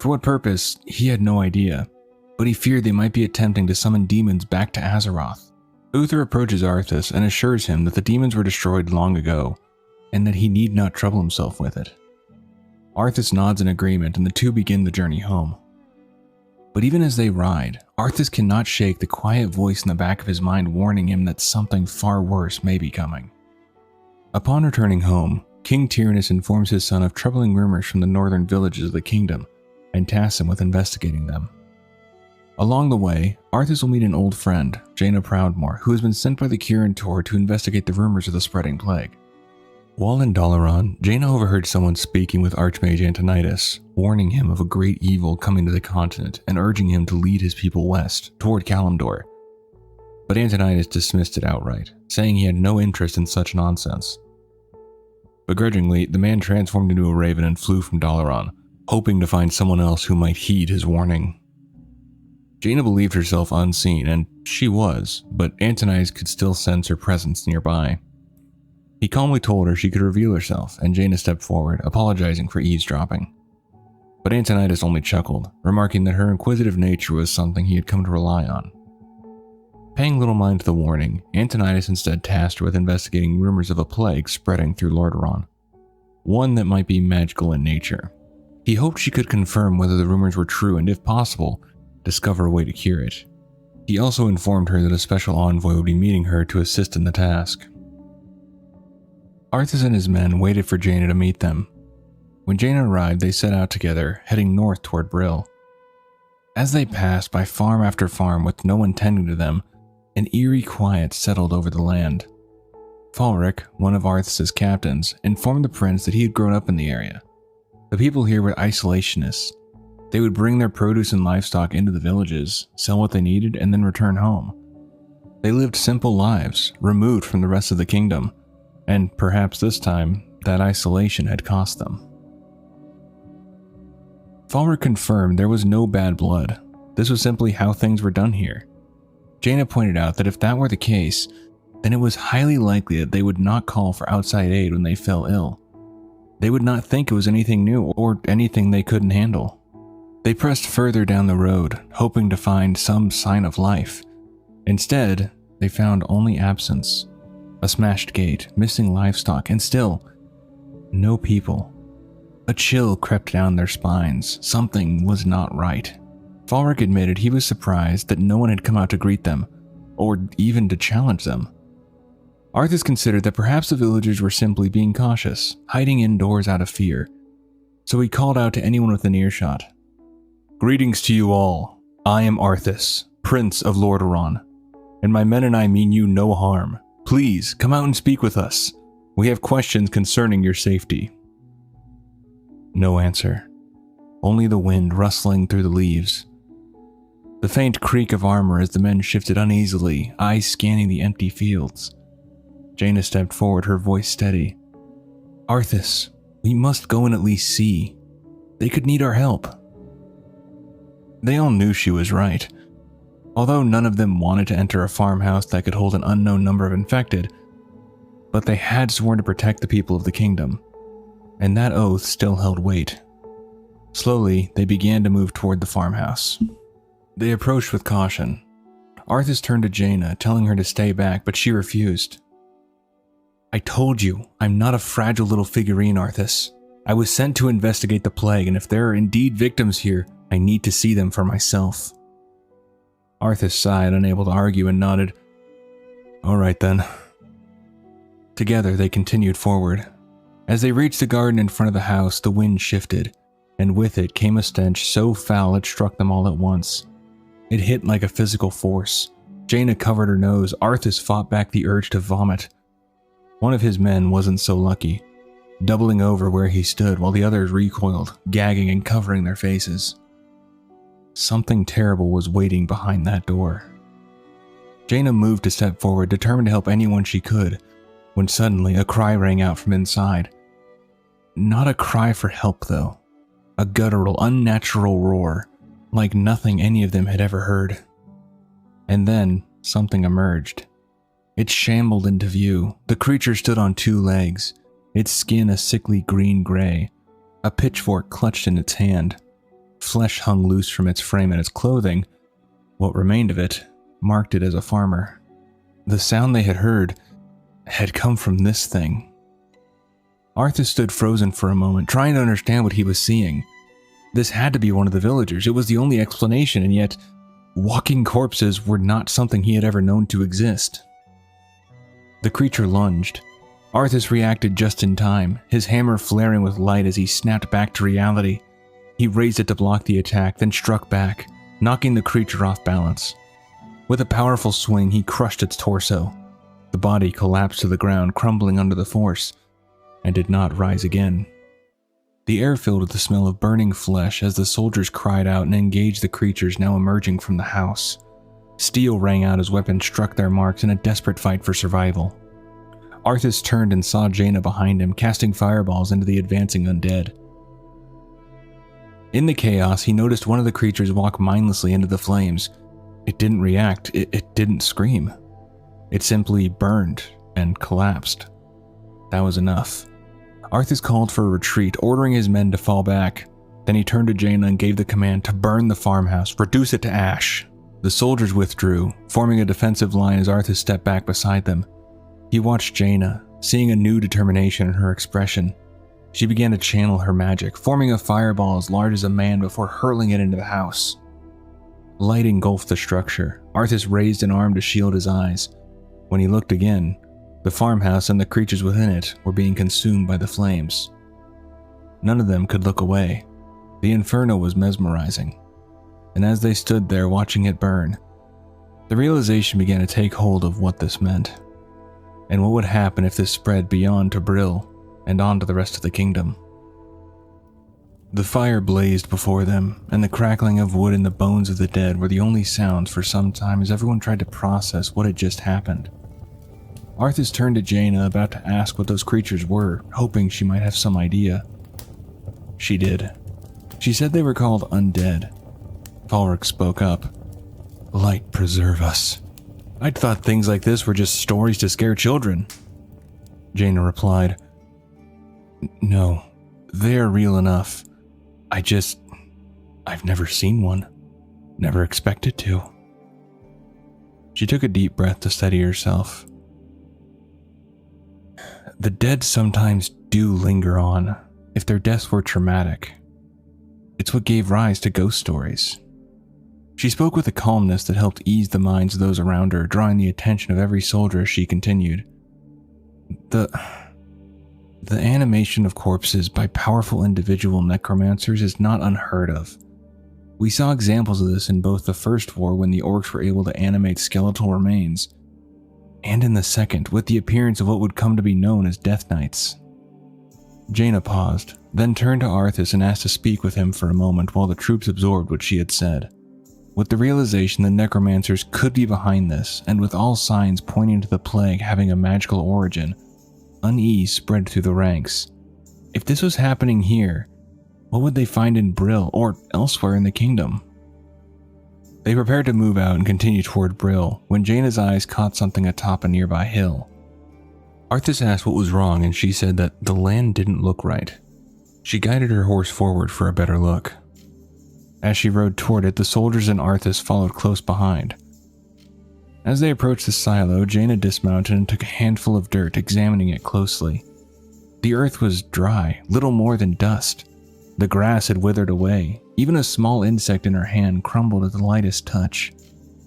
Speaker 1: For what purpose, he had no idea, but he feared they might be attempting to summon demons back to Azeroth. Uther approaches Arthas and assures him that the demons were destroyed long ago, and that he need not trouble himself with it. Arthas nods in agreement and the two begin the journey home. But even as they ride, Arthas cannot shake the quiet voice in the back of his mind warning him that something far worse may be coming. Upon returning home, King Tyrannus informs his son of troubling rumors from the northern villages of the kingdom and tasks him with investigating them. Along the way, Arthas will meet an old friend, Jaina Proudmoore, who has been sent by the Kirin Tor to investigate the rumors of the spreading plague. While in Dalaran, Jaina overheard someone speaking with Archmage Antonidas, warning him of a great evil coming to the continent and urging him to lead his people west, toward Kalimdor. But Antonidas dismissed it outright, saying he had no interest in such nonsense. Begrudgingly, the man transformed into a raven and flew from Dalaran, hoping to find someone else who might heed his warning. Jaina believed herself unseen, and she was, but Antonidas could still sense her presence nearby. He calmly told her she could reveal herself, and Jaina stepped forward, apologizing for eavesdropping. But Antonidas only chuckled, remarking that her inquisitive nature was something he had come to rely on. Paying little mind to the warning, Antonidas instead tasked her with investigating rumors of a plague spreading through Lordaeron, one that might be magical in nature. He hoped she could confirm whether the rumors were true and, if possible, discover a way to cure it. He also informed her that a special envoy would be meeting her to assist in the task. Arthas and his men waited for Jaina to meet them. When Jaina arrived, they set out together, heading north toward Brill. As they passed by farm after farm with no one tending to them, an eerie quiet settled over the land. Falric, one of Arthas' captains, informed the prince that he had grown up in the area. The people here were isolationists. They would bring their produce and livestock into the villages, sell what they needed, and then return home. They lived simple lives, removed from the rest of the kingdom, and perhaps this time, that isolation had cost them. Falric confirmed there was no bad blood. This was simply how things were done here. Jaina pointed out that if that were the case, then it was highly likely that they would not call for outside aid when they fell ill. They would not think it was anything new or anything they couldn't handle. They pressed further down the road, hoping to find some sign of life. Instead, they found only absence. A smashed gate, missing livestock, and still, no people. A chill crept down their spines. Something was not right. Falric admitted he was surprised that no one had come out to greet them, or even to challenge them. Arthas considered that perhaps the villagers were simply being cautious, hiding indoors out of fear. So he called out to anyone within earshot. "Greetings to you all. I am Arthas, Prince of Lordaeron, and my men and I mean you no harm. Please, come out and speak with us. We have questions concerning your safety." No answer. Only the wind rustling through the leaves. The faint creak of armor as the men shifted uneasily, eyes scanning the empty fields. Jaina stepped forward, her voice steady. "Arthas, we must go and at least see. They could need our help." They all knew she was right. Although none of them wanted to enter a farmhouse that could hold an unknown number of infected, but they had sworn to protect the people of the kingdom, and that oath still held weight. Slowly, they began to move toward the farmhouse. They approached with caution. Arthas turned to Jaina, telling her to stay back, but she refused. "I told you, I'm not a fragile little figurine, Arthas. I was sent to investigate the plague, and if there are indeed victims here, I need to see them for myself." Arthas sighed, unable to argue, and nodded. "All right then." Together, they continued forward. As they reached the garden in front of the house, the wind shifted, and with it came a stench so foul it struck them all at once. It hit like a physical force. Jaina covered her nose. Arthas fought back the urge to vomit. One of his men wasn't so lucky, doubling over where he stood while the others recoiled, gagging and covering their faces. Something terrible was waiting behind that door. Jaina moved to step forward, determined to help anyone she could, when suddenly a cry rang out from inside. Not a cry for help, though. A guttural, unnatural roar, like nothing any of them had ever heard. And then, something emerged. It shambled into view. The creature stood on two legs, its skin a sickly green-gray, a pitchfork clutched in its hand. Flesh hung loose from its frame, and its clothing, what remained of it, marked it as a farmer. The sound they had heard had come from this thing. Arthas stood frozen for a moment, trying to understand what he was seeing. This had to be one of the villagers. It was the only explanation, and yet walking corpses were not something he had ever known to exist. The creature lunged. Arthas reacted just in time, his hammer flaring with light as he snapped back to reality. He raised it to block the attack, then struck back, knocking the creature off balance. With a powerful swing, he crushed its torso. The body collapsed to the ground, crumbling under the force. and did not rise again. The air filled with the smell of burning flesh as the soldiers cried out and engaged the creatures now emerging from the house. Steel rang out as weapons struck their marks in a desperate fight for survival. Arthas turned and saw Jaina behind him, casting fireballs into the advancing undead. In the chaos, he noticed one of the creatures walk mindlessly into the flames. It didn't react, it didn't scream. It simply burned and collapsed. That was enough. Arthas called for a retreat, ordering his men to fall back. Then he turned to Jaina and gave the command to burn the farmhouse, reduce it to ash. The soldiers withdrew, forming a defensive line as Arthas stepped back beside them. He watched Jaina, seeing a new determination in her expression. She began to channel her magic, forming a fireball as large as a man before hurling it into the house. Light engulfed the structure. Arthas raised an arm to shield his eyes. When he looked again, the farmhouse and the creatures within it were being consumed by the flames. None of them could look away. The inferno was mesmerizing. And as they stood there watching it burn, the realization began to take hold of what this meant, and what would happen if this spread beyond to Brill and on to the rest of the kingdom. The fire blazed before them, and the crackling of wood and the bones of the dead were the only sounds for some time as everyone tried to process what had just happened. Arthas turned to Jaina, about to ask what those creatures were, hoping she might have some idea. She did. She said they were called undead. Falric spoke up. "Light preserve us. I'd thought things like this were just stories to scare children." Jaina replied, "No, they're real enough. I've never seen one. Never expected to." She took a deep breath to steady herself. The dead sometimes do linger on, if their deaths were traumatic. It's what gave rise to ghost stories. She spoke with a calmness that helped ease the minds of those around her, drawing the attention of every soldier as she continued. The animation of corpses by powerful individual necromancers is not unheard of. We saw examples of this in both the first war when the orcs were able to animate skeletal remains, and in the second with the appearance of what would come to be known as Death Knights. Jaina paused, then turned to Arthas and asked to speak with him for a moment while the troops absorbed what she had said. With the realization that necromancers could be behind this, and with all signs pointing to the plague having a magical origin, unease spread through the ranks. If this was happening here, what would they find in Brill or elsewhere in the kingdom? They prepared to move out and continue toward Brill when Jaina's eyes caught something atop a nearby hill. Arthas asked what was wrong, and she said that the land didn't look right. She guided her horse forward for a better look. As she rode toward it, the soldiers and Arthas followed close behind. As they approached the silo, Jaina dismounted and took a handful of dirt, examining it closely. The earth was dry, little more than dust. The grass had withered away. Even a small insect in her hand crumbled at the lightest touch.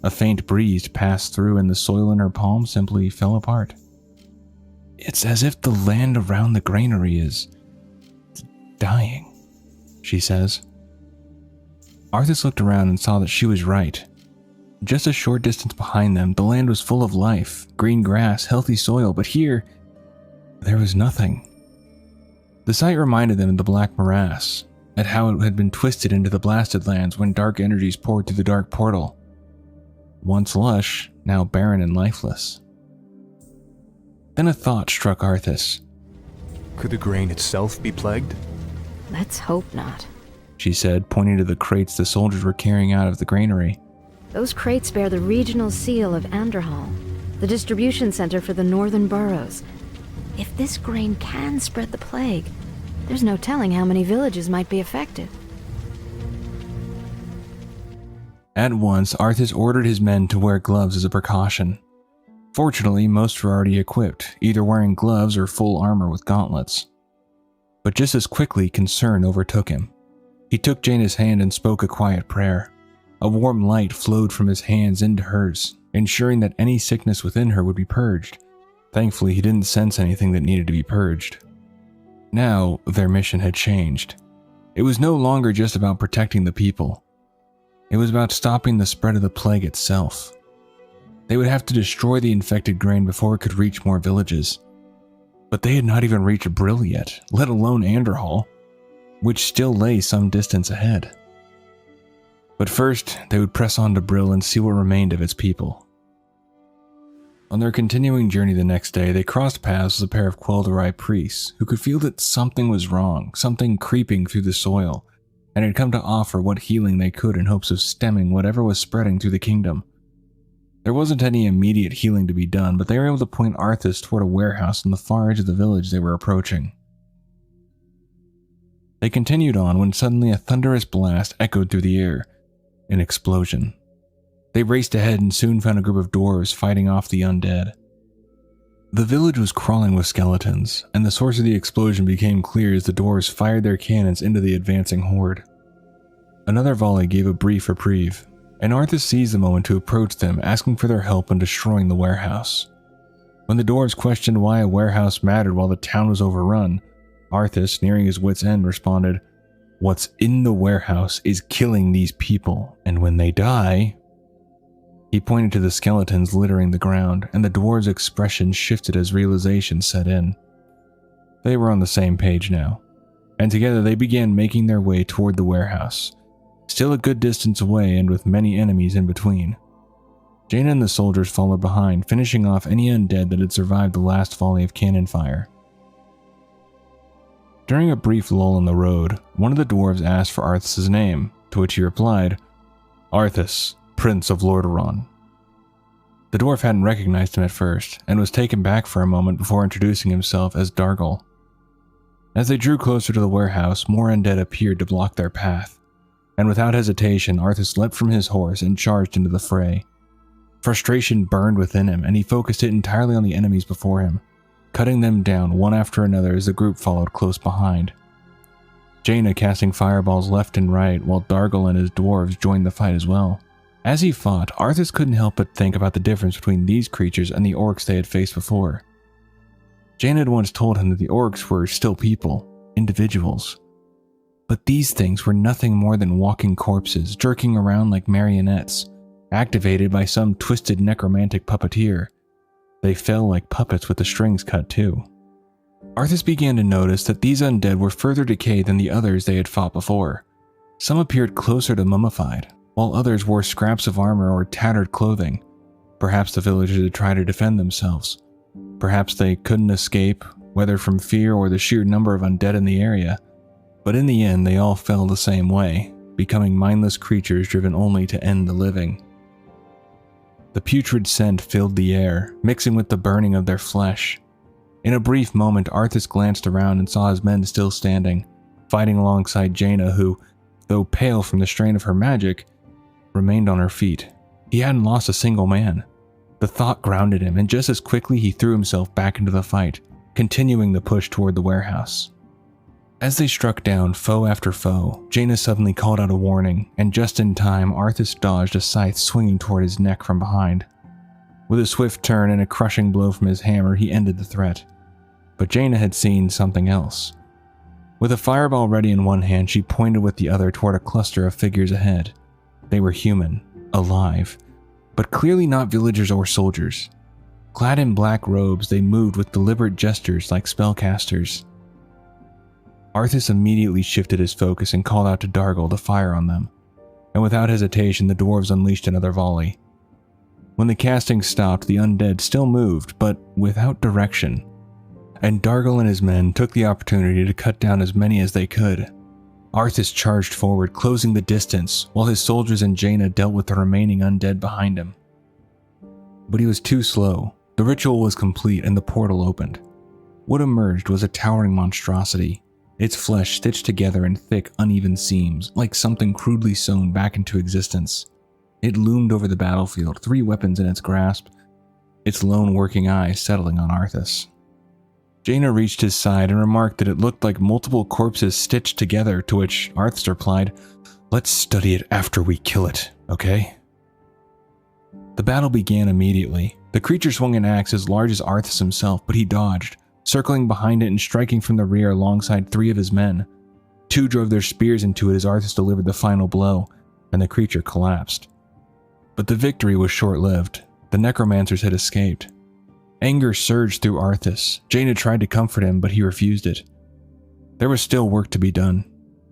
Speaker 1: A faint breeze passed through and the soil in her palm simply fell apart. "It's as if the land around the granary is dying," she says. Arthas looked around and saw that she was right. Just a short distance behind them, the land was full of life, green grass, healthy soil, but here, there was nothing. The sight reminded them of the Black Morass, at how it had been twisted into the blasted lands when dark energies poured through the dark portal. Once lush, now barren and lifeless. Then a thought struck Arthas.
Speaker 3: Could the grain itself be plagued?
Speaker 4: Let's hope not,
Speaker 1: she said, pointing to the crates the soldiers were carrying out of the granary.
Speaker 4: Those crates bear the regional seal of Anderhall, the distribution center for the northern boroughs. If this grain can spread the plague, there's no telling how many villages might be affected.
Speaker 1: At once, Arthas ordered his men to wear gloves as a precaution. Fortunately, most were already equipped, either wearing gloves or full armor with gauntlets. But just as quickly, concern overtook him. He took Jaina's hand and spoke a quiet prayer. A warm light flowed from his hands into hers, ensuring that any sickness within her would be purged. Thankfully, he didn't sense anything that needed to be purged. Now, their mission had changed. It was no longer just about protecting the people. It was about stopping the spread of the plague itself. They would have to destroy the infected grain before it could reach more villages. But they had not even reached Brill yet, let alone Anderhall, which still lay some distance ahead. But first, they would press on to Brill and see what remained of its people. On their continuing journey the next day, they crossed paths with a pair of Quel'Dorei priests who could feel that something was wrong, something creeping through the soil, and had come to offer what healing they could in hopes of stemming whatever was spreading through the kingdom. There wasn't any immediate healing to be done, but they were able to point Arthas toward a warehouse on the far edge of the village they were approaching. They continued on when suddenly a thunderous blast echoed through the air, an explosion. They raced ahead and soon found a group of dwarves fighting off the undead. The village was crawling with skeletons, and the source of the explosion became clear as the dwarves fired their cannons into the advancing horde. Another volley gave a brief reprieve, and Arthas seized the moment to approach them, asking for their help in destroying the warehouse. When the dwarves questioned why a warehouse mattered while the town was overrun, Arthas, nearing his wit's end, responded, "What's in the warehouse is killing these people, and when they die..." He pointed to the skeletons littering the ground, and the dwarves' expression shifted as realization set in. They were on the same page now, and together they began making their way toward the warehouse, still a good distance away and with many enemies in between. Jaina and the soldiers followed behind, finishing off any undead that had survived the last volley of cannon fire. During a brief lull on the road, one of the dwarves asked for Arthas' name, to which he replied, "Arthas, Prince of Lordaeron." The dwarf hadn't recognized him at first, and was taken back for a moment before introducing himself as Dargul. As they drew closer to the warehouse, more undead appeared to block their path, and without hesitation, Arthas leapt from his horse and charged into the fray. Frustration burned within him, and he focused it entirely on the enemies before him, cutting them down one after another as the group followed close behind. Jaina casting fireballs left and right, while Dargul and his dwarves joined the fight as well. As he fought, Arthas couldn't help but think about the difference between these creatures and the orcs they had faced before. Jaina had once told him that the orcs were still people, individuals. But these things were nothing more than walking corpses, jerking around like marionettes, activated by some twisted necromantic puppeteer. They fell like puppets with the strings cut too. Arthas began to notice that these undead were further decayed than the others they had fought before. Some appeared closer to mummified, while others wore scraps of armor or tattered clothing. Perhaps the villagers had tried to defend themselves. Perhaps they couldn't escape, whether from fear or the sheer number of undead in the area. But in the end, they all fell the same way, becoming mindless creatures driven only to end the living. The putrid scent filled the air, mixing with the burning of their flesh. In a brief moment, Arthas glanced around and saw his men still standing, fighting alongside Jaina, who, though pale from the strain of her magic, remained on her feet. He hadn't lost a single man. The thought grounded him, and just as quickly he threw himself back into the fight, continuing the push toward the warehouse. As they struck down foe after foe, Jaina suddenly called out a warning, and just in time, Arthas dodged a scythe swinging toward his neck from behind. With a swift turn and a crushing blow from his hammer, he ended the threat. But Jaina had seen something else. With a fireball ready in one hand, she pointed with the other toward a cluster of figures ahead. They were human, alive, but clearly not villagers or soldiers. Clad in black robes, they moved with deliberate gestures like spellcasters. Arthas immediately shifted his focus and called out to Dargul to fire on them, and without hesitation the dwarves unleashed another volley. When the casting stopped, the undead still moved, but without direction, and Dargul and his men took the opportunity to cut down as many as they could. Arthas charged forward, closing the distance, while his soldiers and Jaina dealt with the remaining undead behind him. But he was too slow. The ritual was complete and the portal opened. What emerged was a towering monstrosity, its flesh stitched together in thick, uneven seams, like something crudely sewn back into existence. It loomed over the battlefield, 3 weapons in its grasp, its lone working eye settling on Arthas. Jaina reached his side and remarked that it looked like multiple corpses stitched together, to which Arthas replied, "Let's study it after we kill it, okay?" The battle began immediately. The creature swung an axe as large as Arthas himself, but he dodged, circling behind it and striking from the rear alongside 3 of his men. 2 drove their spears into it as Arthas delivered the final blow, and the creature collapsed. But the victory was short-lived. The necromancers had escaped. Anger surged through Arthas. Jaina tried to comfort him, but he refused it. There was still work to be done.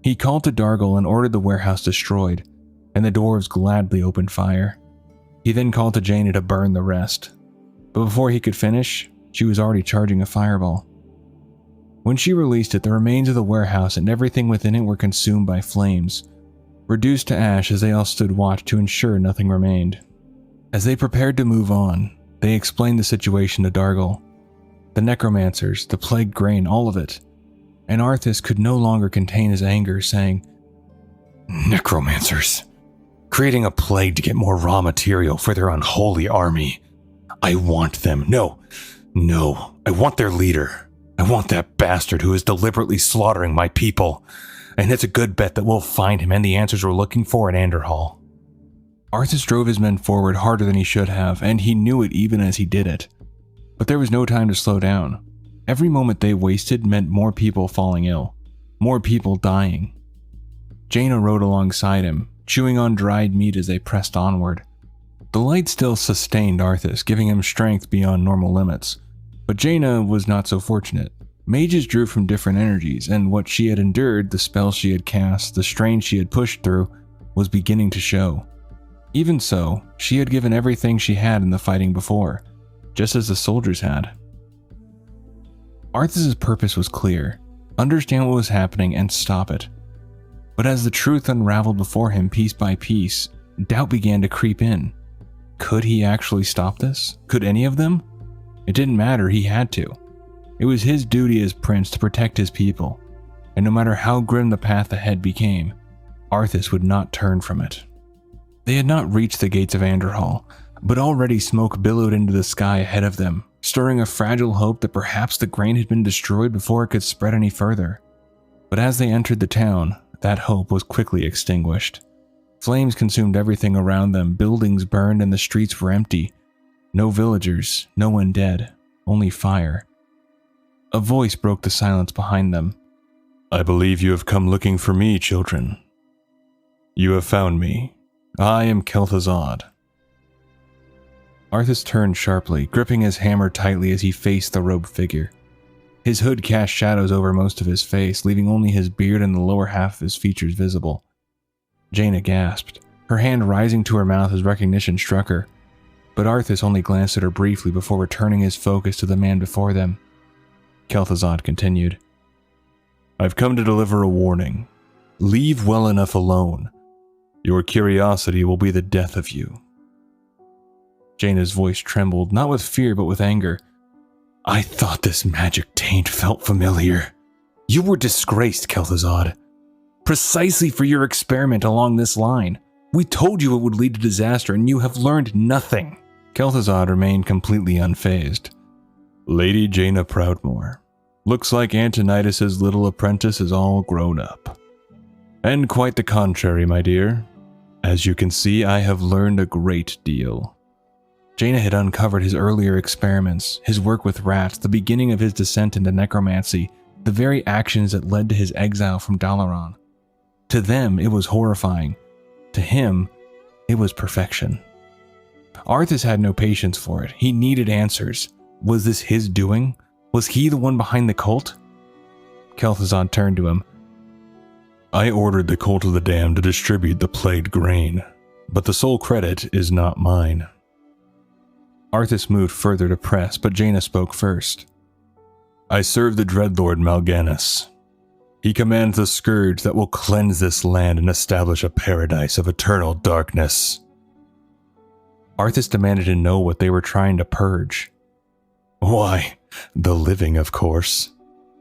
Speaker 1: He called to Dargel and ordered the warehouse destroyed, and the dwarves gladly opened fire. He then called to Jaina to burn the rest. But before he could finish, she was already charging a fireball. When she released it, the remains of the warehouse and everything within it were consumed by flames, reduced to ash as they all stood watch to ensure nothing remained. As they prepared to move on, they explained the situation to Dargel. The necromancers, the plagued grain, all of it. And Arthas could no longer contain his anger, saying,
Speaker 2: Necromancers, creating a plague to get more raw material for their unholy army. I want them. No, I want their leader. I want that bastard who is deliberately slaughtering my people. And it's a good bet that we'll find him and the answers we're looking for at Anderhall.
Speaker 1: Arthas drove his men forward harder than he should have, and he knew it even as he did it. But there was no time to slow down. Every moment they wasted meant more people falling ill, more people dying. Jaina rode alongside him, chewing on dried meat as they pressed onward. The light still sustained Arthas, giving him strength beyond normal limits. But Jaina was not so fortunate. Mages drew from different energies, and what she had endured, the spells she had cast, the strain she had pushed through, was beginning to show. Even so, she had given everything she had in the fighting before, just as the soldiers had. Arthas' purpose was clear: understand what was happening and stop it. But as the truth unraveled before him piece by piece, doubt began to creep in. Could he actually stop this? Could any of them? It didn't matter, he had to. It was his duty as prince to protect his people, and no matter how grim the path ahead became, Arthas would not turn from it. They had not reached the gates of Anderhall, but already smoke billowed into the sky ahead of them, stirring a fragile hope that perhaps the grain had been destroyed before it could spread any further. But as they entered the town, that hope was quickly extinguished. Flames consumed everything around them, buildings burned and the streets were empty. No villagers, no one dead, only fire. A voice broke the silence behind them.
Speaker 2: I believe you have come looking for me, children. You have found me. I am Kil'jaeden.
Speaker 1: Arthas turned sharply, gripping his hammer tightly as he faced the robed figure. His hood cast shadows over most of his face, leaving only his beard and the lower half of his features visible. Jaina gasped, her hand rising to her mouth as recognition struck her, but Arthas only glanced at her briefly before returning his focus to the man before them. Kil'jaeden continued.
Speaker 2: I've come to deliver a warning. Leave well enough alone. Your curiosity will be the death of you.
Speaker 1: Jaina's voice trembled, not with fear but with anger.
Speaker 2: I thought this magic taint felt familiar. You were disgraced, Kil'jaeden.
Speaker 1: Precisely for your experiment along this line. We told you it would lead to disaster and you have learned nothing. Kil'jaeden remained completely unfazed.
Speaker 2: Lady Jaina Proudmoore. Looks like Antonidas' little apprentice is all grown up. And quite the contrary, my dear. As you can see, I have learned a great deal.
Speaker 1: Jaina had uncovered his earlier experiments, his work with rats, the beginning of his descent into necromancy, the very actions that led to his exile from Dalaran. To them, it was horrifying. To him, it was perfection. Arthas had no patience for it. He needed answers. Was this his doing? Was he the one behind the cult? Kil'jaeden turned to him.
Speaker 2: I ordered the Cult of the Damned to distribute the plagued grain, but the sole credit is not mine.
Speaker 1: Arthas moved further to press, but Jaina spoke first.
Speaker 2: I serve the Dreadlord Mal'Ganis. He commands the scourge that will cleanse this land and establish a paradise of eternal darkness.
Speaker 1: Arthas demanded to know what they were trying to purge.
Speaker 2: Why, the living, of course.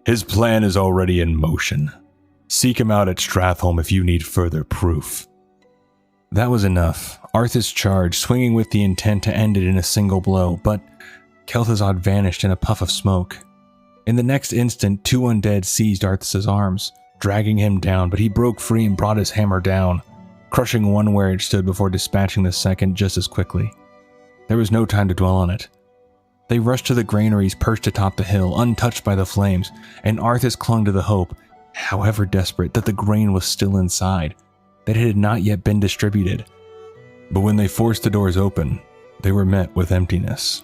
Speaker 2: His plan is already in motion. Seek him out at Stratholme if you need further proof.
Speaker 1: That was enough. Arthas charged, swinging with the intent to end it in a single blow, but Kil'jaeden vanished in a puff of smoke. In the next instant, two undead seized Arthas' arms, dragging him down, but he broke free and brought his hammer down, crushing one where it stood before dispatching the second just as quickly. There was no time to dwell on it. They rushed to the granaries perched atop the hill, untouched by the flames, and Arthas clung to the hope, however desperate, that the grain was still inside, that it had not yet been distributed. But when they forced the doors open, they were met with emptiness.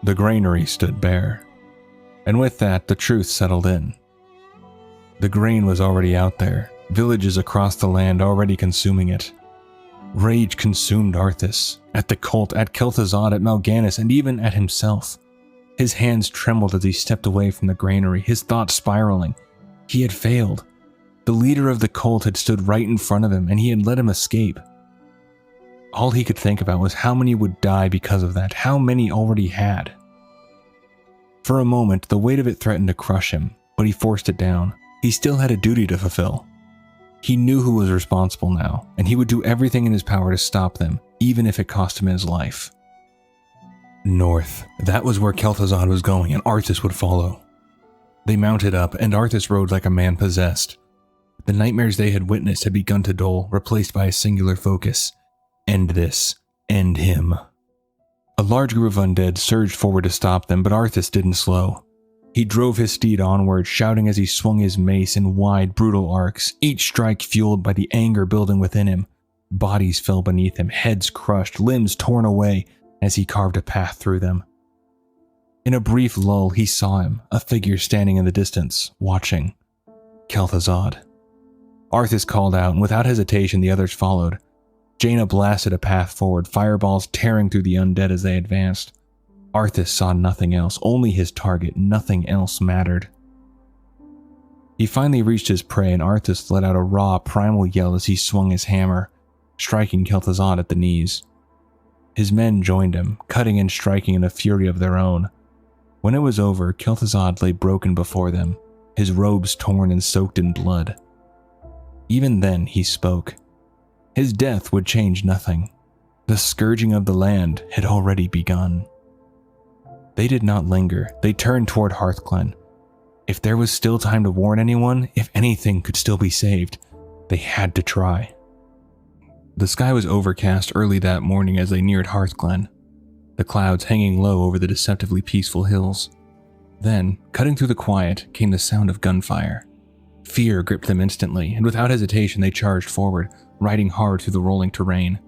Speaker 1: The granary stood bare, and with that, the truth settled in. The grain was already out there, villages across the land already consuming it. Rage consumed Arthas, at the cult, at Kil'jaeden, at Mal'Ganis, and even at himself. His hands trembled as he stepped away from the granary, his thoughts spiraling. He had failed. The leader of the cult had stood right in front of him, and he had let him escape. All he could think about was how many would die because of that, how many already had. For a moment, the weight of it threatened to crush him, but he forced it down. He still had a duty to fulfill. He knew who was responsible now, and he would do everything in his power to stop them, even if it cost him his life. North. That was where Kil'jaeden was going, and Arthas would follow. They mounted up, and Arthas rode like a man possessed. The nightmares they had witnessed had begun to dull, replaced by a singular focus. End this. End him. A large group of undead surged forward to stop them, but Arthas didn't slow. He drove his steed onward, shouting as he swung his mace in wide, brutal arcs, each strike fueled by the anger building within him. Bodies fell beneath him, heads crushed, limbs torn away as he carved a path through them. In a brief lull, he saw him, a figure standing in the distance, watching. Kil'jaeden. Arthas called out, and without hesitation the others followed. Jaina blasted a path forward, fireballs tearing through the undead as they advanced. Arthas saw nothing else, only his target, nothing else mattered. He finally reached his prey, and Arthas let out a raw, primal yell as he swung his hammer, striking Kil'jaeden at the knees. His men joined him, cutting and striking in a fury of their own. When it was over, Kil'jaeden lay broken before them, his robes torn and soaked in blood. Even then, he spoke. His death would change nothing. The scourging of the land had already begun. They did not linger. They turned toward Hearthglen. If there was still time to warn anyone, if anything could still be saved, they had to try. The sky was overcast early that morning as they neared Hearthglen, the clouds hanging low over the deceptively peaceful hills. Then, cutting through the quiet, came the sound of gunfire. Fear gripped them instantly, and without hesitation they charged forward, riding hard through the rolling terrain.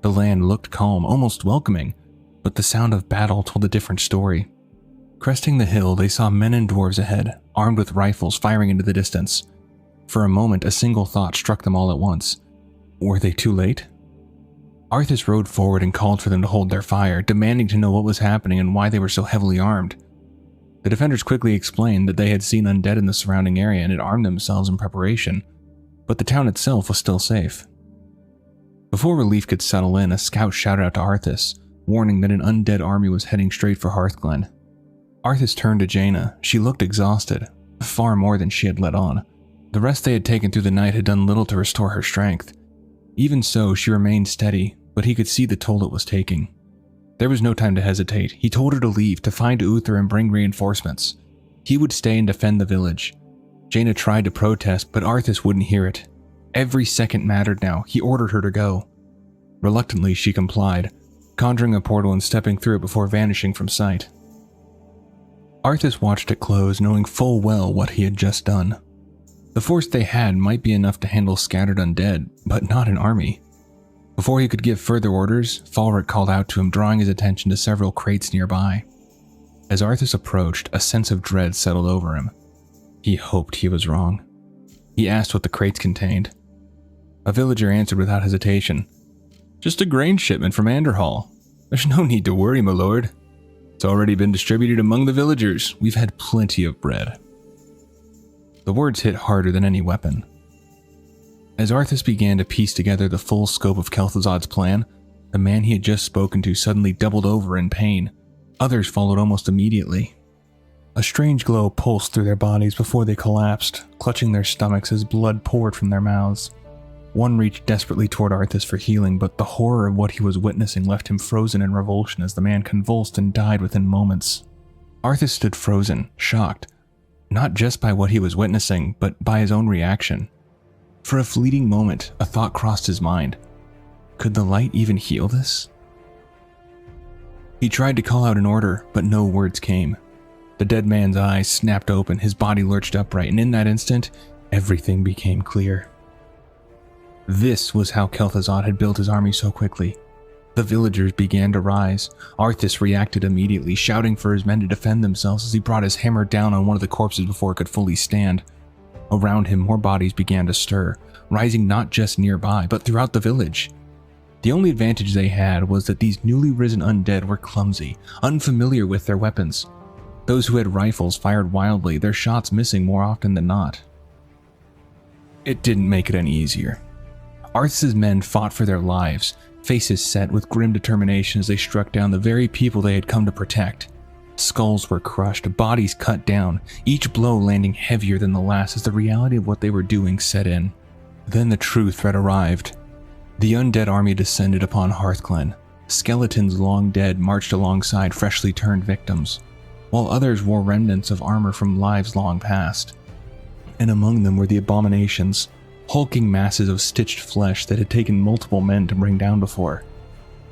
Speaker 1: The land looked calm, almost welcoming, but the sound of battle told a different story. Cresting the hill, they saw men and dwarves ahead, armed with rifles firing into the distance. For a moment, a single thought struck them all at once. Were they too late? Arthas rode forward and called for them to hold their fire, demanding to know what was happening and why they were so heavily armed. The defenders quickly explained that they had seen undead in the surrounding area and had armed themselves in preparation, but the town itself was still safe. Before relief could settle in, a scout shouted out to Arthas, warning that an undead army was heading straight for Hearthglen. Arthas turned to Jaina. She looked exhausted, far more than she had let on. The rest they had taken through the night had done little to restore her strength. Even so, she remained steady, but he could see the toll it was taking. There was no time to hesitate. He told her to leave, to find Uther and bring reinforcements. He would stay and defend the village. Jaina tried to protest, but Arthas wouldn't hear it. Every second mattered now. He ordered her to go. Reluctantly, she complied, conjuring a portal and stepping through it before vanishing from sight. Arthas watched it close, knowing full well what he had just done. The force they had might be enough to handle scattered undead, but not an army. Before he could give further orders, Falric called out to him, drawing his attention to several crates nearby. As Arthas approached, a sense of dread settled over him. He hoped he was wrong. He asked what the crates contained. A villager answered without hesitation. "Just a grain shipment from Anderhall. There's no need to worry, my lord. It's already been distributed among the villagers. We've had plenty of bread." The words hit harder than any weapon. As Arthas began to piece together the full scope of Kil'jaeden's plan, the man he had just spoken to suddenly doubled over in pain. Others followed almost immediately. A strange glow pulsed through their bodies before they collapsed, clutching their stomachs as blood poured from their mouths. One reached desperately toward Arthas for healing, but the horror of what he was witnessing left him frozen in revulsion as the man convulsed and died within moments. Arthas stood frozen, shocked, not just by what he was witnessing, but by his own reaction. For a fleeting moment, a thought crossed his mind. Could the light even heal this? He tried to call out an order, but no words came. The dead man's eyes snapped open, his body lurched upright, and in that instant, everything became clear. This was how Kil'jaeden had built his army so quickly. The villagers began to rise. Arthas reacted immediately, shouting for his men to defend themselves as he brought his hammer down on one of the corpses before it could fully stand. Around him, more bodies began to stir, rising not just nearby, but throughout the village. The only advantage they had was that these newly risen undead were clumsy, unfamiliar with their weapons. Those who had rifles fired wildly, their shots missing more often than not. It didn't make it any easier. Arthas' men fought for their lives, faces set with grim determination as they struck down the very people they had come to protect. Skulls were crushed, bodies cut down, each blow landing heavier than the last as the reality of what they were doing set in. Then the true threat arrived. The undead army descended upon Hearthglen. Skeletons long dead marched alongside freshly turned victims, while others wore remnants of armor from lives long past. And among them were the abominations, hulking masses of stitched flesh that had taken multiple men to bring down before.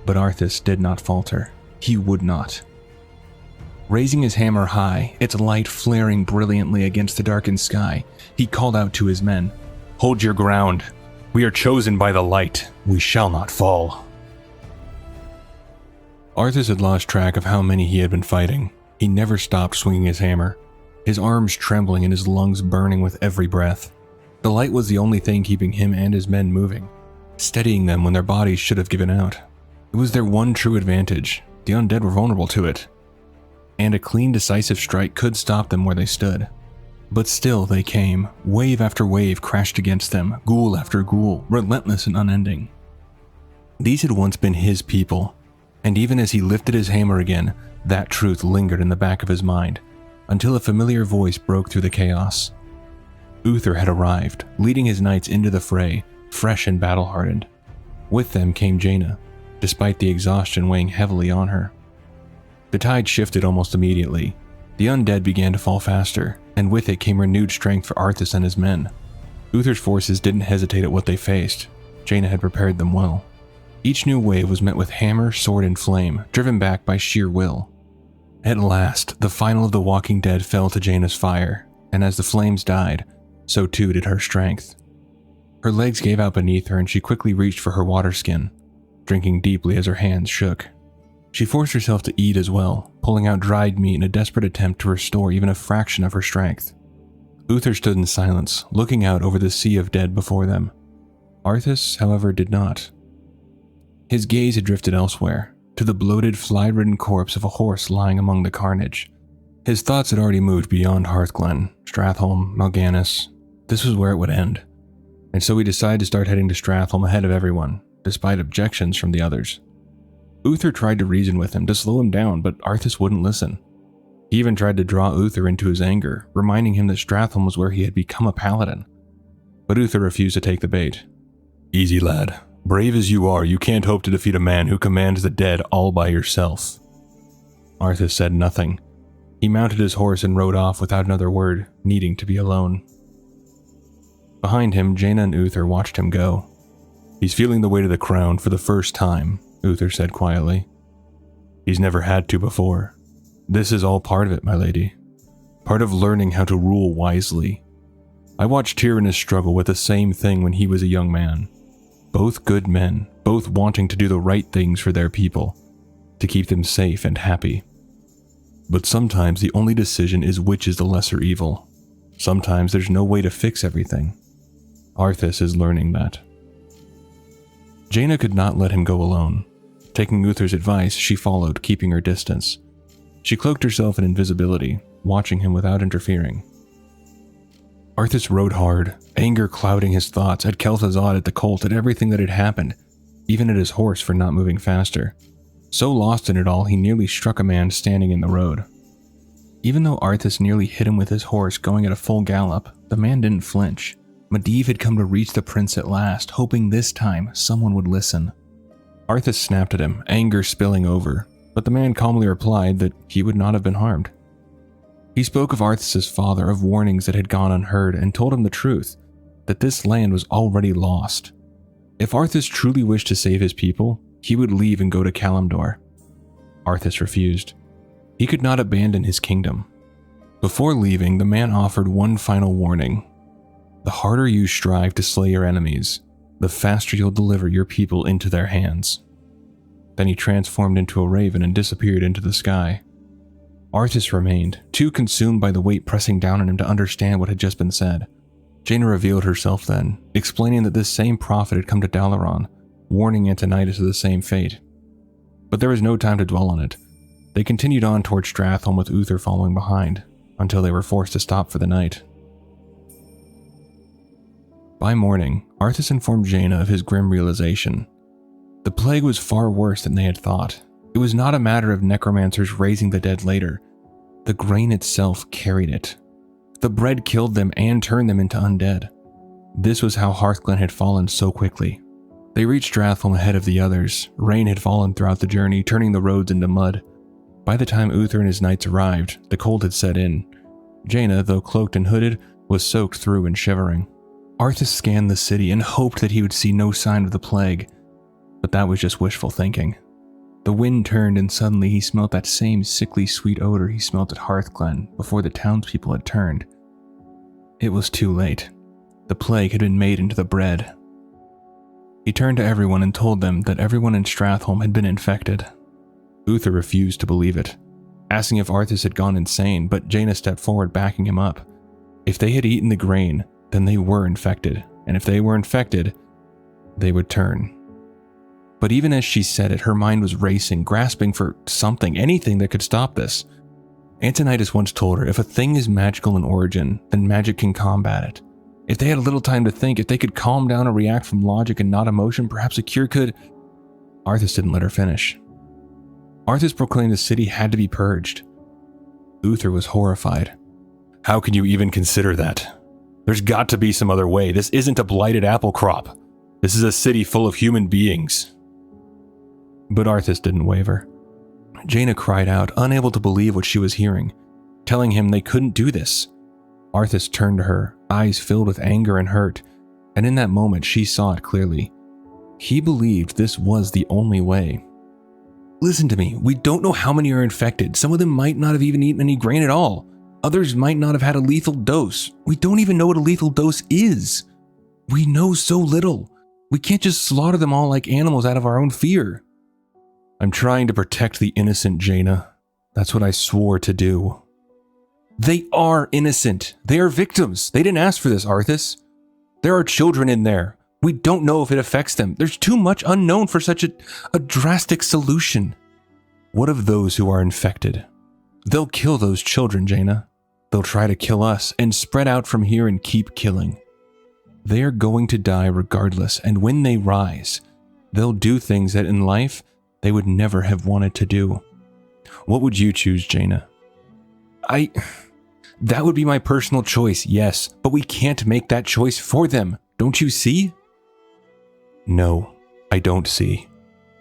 Speaker 1: But Arthas did not falter. He would not. Raising his hammer high, its light flaring brilliantly against the darkened sky, he called out to his men, "Hold your ground. We are chosen by the light. We shall not fall." Arthas had lost track of how many he had been fighting. He never stopped swinging his hammer, his arms trembling and his lungs burning with every breath. The light was the only thing keeping him and his men moving, steadying them when their bodies should have given out. It was their one true advantage. The undead were vulnerable to it, and a clean, decisive strike could stop them where they stood. But still they came. Wave after wave crashed against them, ghoul after ghoul, relentless and unending. These had once been his people, and even as he lifted his hammer again, that truth lingered in the back of his mind, until a familiar voice broke through the chaos. Uther had arrived, leading his knights into the fray, fresh and battle-hardened. With them came Jaina, despite the exhaustion weighing heavily on her. The tide shifted almost immediately. The undead began to fall faster, and with it came renewed strength for Arthas and his men. Uther's forces didn't hesitate at what they faced. Jaina had prepared them well. Each new wave was met with hammer, sword, and flame, driven back by sheer will. At last, the final of the walking dead fell to Jaina's fire, and as the flames died, so too did her strength. Her legs gave out beneath her and she quickly reached for her water skin, drinking deeply as her hands shook. She forced herself to eat as well, pulling out dried meat in a desperate attempt to restore even a fraction of her strength. Uther stood in silence, looking out over the sea of dead before them. Arthas, however, did not. His gaze had drifted elsewhere, to the bloated, fly-ridden corpse of a horse lying among the carnage. His thoughts had already moved beyond Hearthglen, Stratholme, Mal'Ganis. This was where it would end, and so he decided to start heading to Stratholme ahead of everyone, despite objections from the others. Uther tried to reason with him to slow him down, but Arthas wouldn't listen. He even tried to draw Uther into his anger, reminding him that Stratholme was where he had become a paladin. But Uther refused to take the bait. "Easy, lad. Brave as you are, you can't hope to defeat a man who commands the dead all by yourself." Arthas said nothing. He mounted his horse and rode off without another word, needing to be alone. Behind him, Jaina and Uther watched him go. "He's feeling the weight of the crown for the first time," Uther said quietly. "He's never had to before. This is all part of it, my lady. Part of learning how to rule wisely. I watched Tyrannus struggle with the same thing when he was a young man. Both good men, both wanting to do the right things for their people, to keep them safe and happy. But sometimes the only decision is which is the lesser evil. Sometimes there's no way to fix everything. Arthas is learning that." Jaina could not let him go alone. Taking Uther's advice, she followed, keeping her distance. She cloaked herself in invisibility, watching him without interfering. Arthas rode hard, anger clouding his thoughts, at Kel'Thuzad, at the cult, at everything that had happened, even at his horse for not moving faster. So lost in it all, he nearly struck a man standing in the road. Even though Arthas nearly hit him with his horse going at a full gallop, the man didn't flinch. Medivh had come to reach the prince at last, hoping this time someone would listen. Arthas snapped at him, anger spilling over, but the man calmly replied that he would not have been harmed. He spoke of Arthas' father, of warnings that had gone unheard, and told him the truth, that this land was already lost. If Arthas truly wished to save his people, he would leave and go to Kalimdor. Arthas refused. He could not abandon his kingdom. Before leaving, the man offered one final warning. The harder you strive to slay your enemies, the faster you'll deliver your people into their hands. Then he transformed into a raven and disappeared into the sky. Arthas remained, too consumed by the weight pressing down on him to understand what had just been said. Jaina revealed herself then, explaining that this same prophet had come to Dalaran, warning Antonidas of the same fate. But there was no time to dwell on it. They continued on towards Stratholme with Uther following behind, until they were forced to stop for the night. By morning, Arthas informed Jaina of his grim realization. The plague was far worse than they had thought. It was not a matter of necromancers raising the dead later. The grain itself carried it. The bread killed them and turned them into undead. This was how Hearthglen had fallen so quickly. They reached Stratholme ahead of the others. Rain had fallen throughout the journey, turning the roads into mud. By the time Uther and his knights arrived, the cold had set in. Jaina, though cloaked and hooded, was soaked through and shivering. Arthas scanned the city and hoped that he would see no sign of the plague, but that was just wishful thinking. The wind turned and suddenly he smelt that same sickly sweet odor he smelt at Hearthglen before the townspeople had turned. It was too late. The plague had been made into the bread. He turned to everyone and told them that everyone in Stratholme had been infected. Uther refused to believe it, asking if Arthas had gone insane, but Jaina stepped forward backing him up. If they had eaten the grain, then they were infected, and if they were infected, they would turn. But even as she said it, her mind was racing, grasping for something, anything that could stop this. Antonidas once told her, if a thing is magical in origin, then magic can combat it. If they had a little time to think, if they could calm down and react from logic and not emotion, perhaps a cure could... Arthas didn't let her finish. Arthas proclaimed the city had to be purged. Uther was horrified.
Speaker 2: How can you even consider that? There's got to be some other way. This isn't a blighted apple crop. This is a city full of human beings.
Speaker 1: But Arthas didn't waver. Jaina cried out, unable to believe what she was hearing, telling him they couldn't do this. Arthas turned to her, eyes filled with anger and hurt, and in that moment she saw it clearly. He believed this was the only way. Listen to me, we don't know how many are infected. Some of them might not have even eaten any grain at all. Others might not have had a lethal dose. We don't even know what a lethal dose is. We know so little. We can't just slaughter them all like animals out of our own fear. I'm trying to protect the innocent, Jaina. That's what I swore to do. They are innocent. They are victims. They didn't ask for this, Arthas. There are children in there. We don't know if it affects them. There's too much unknown for such a drastic solution. What of those who are infected? They'll kill those children, Jaina. They'll try to kill us and spread out from here and keep killing. They are going to die regardless, and when they rise, they'll do things that in life they would never have wanted to do. What would you choose, Jaina? That would be my personal choice, yes, but we can't make that choice for them. Don't you see? No, I don't see.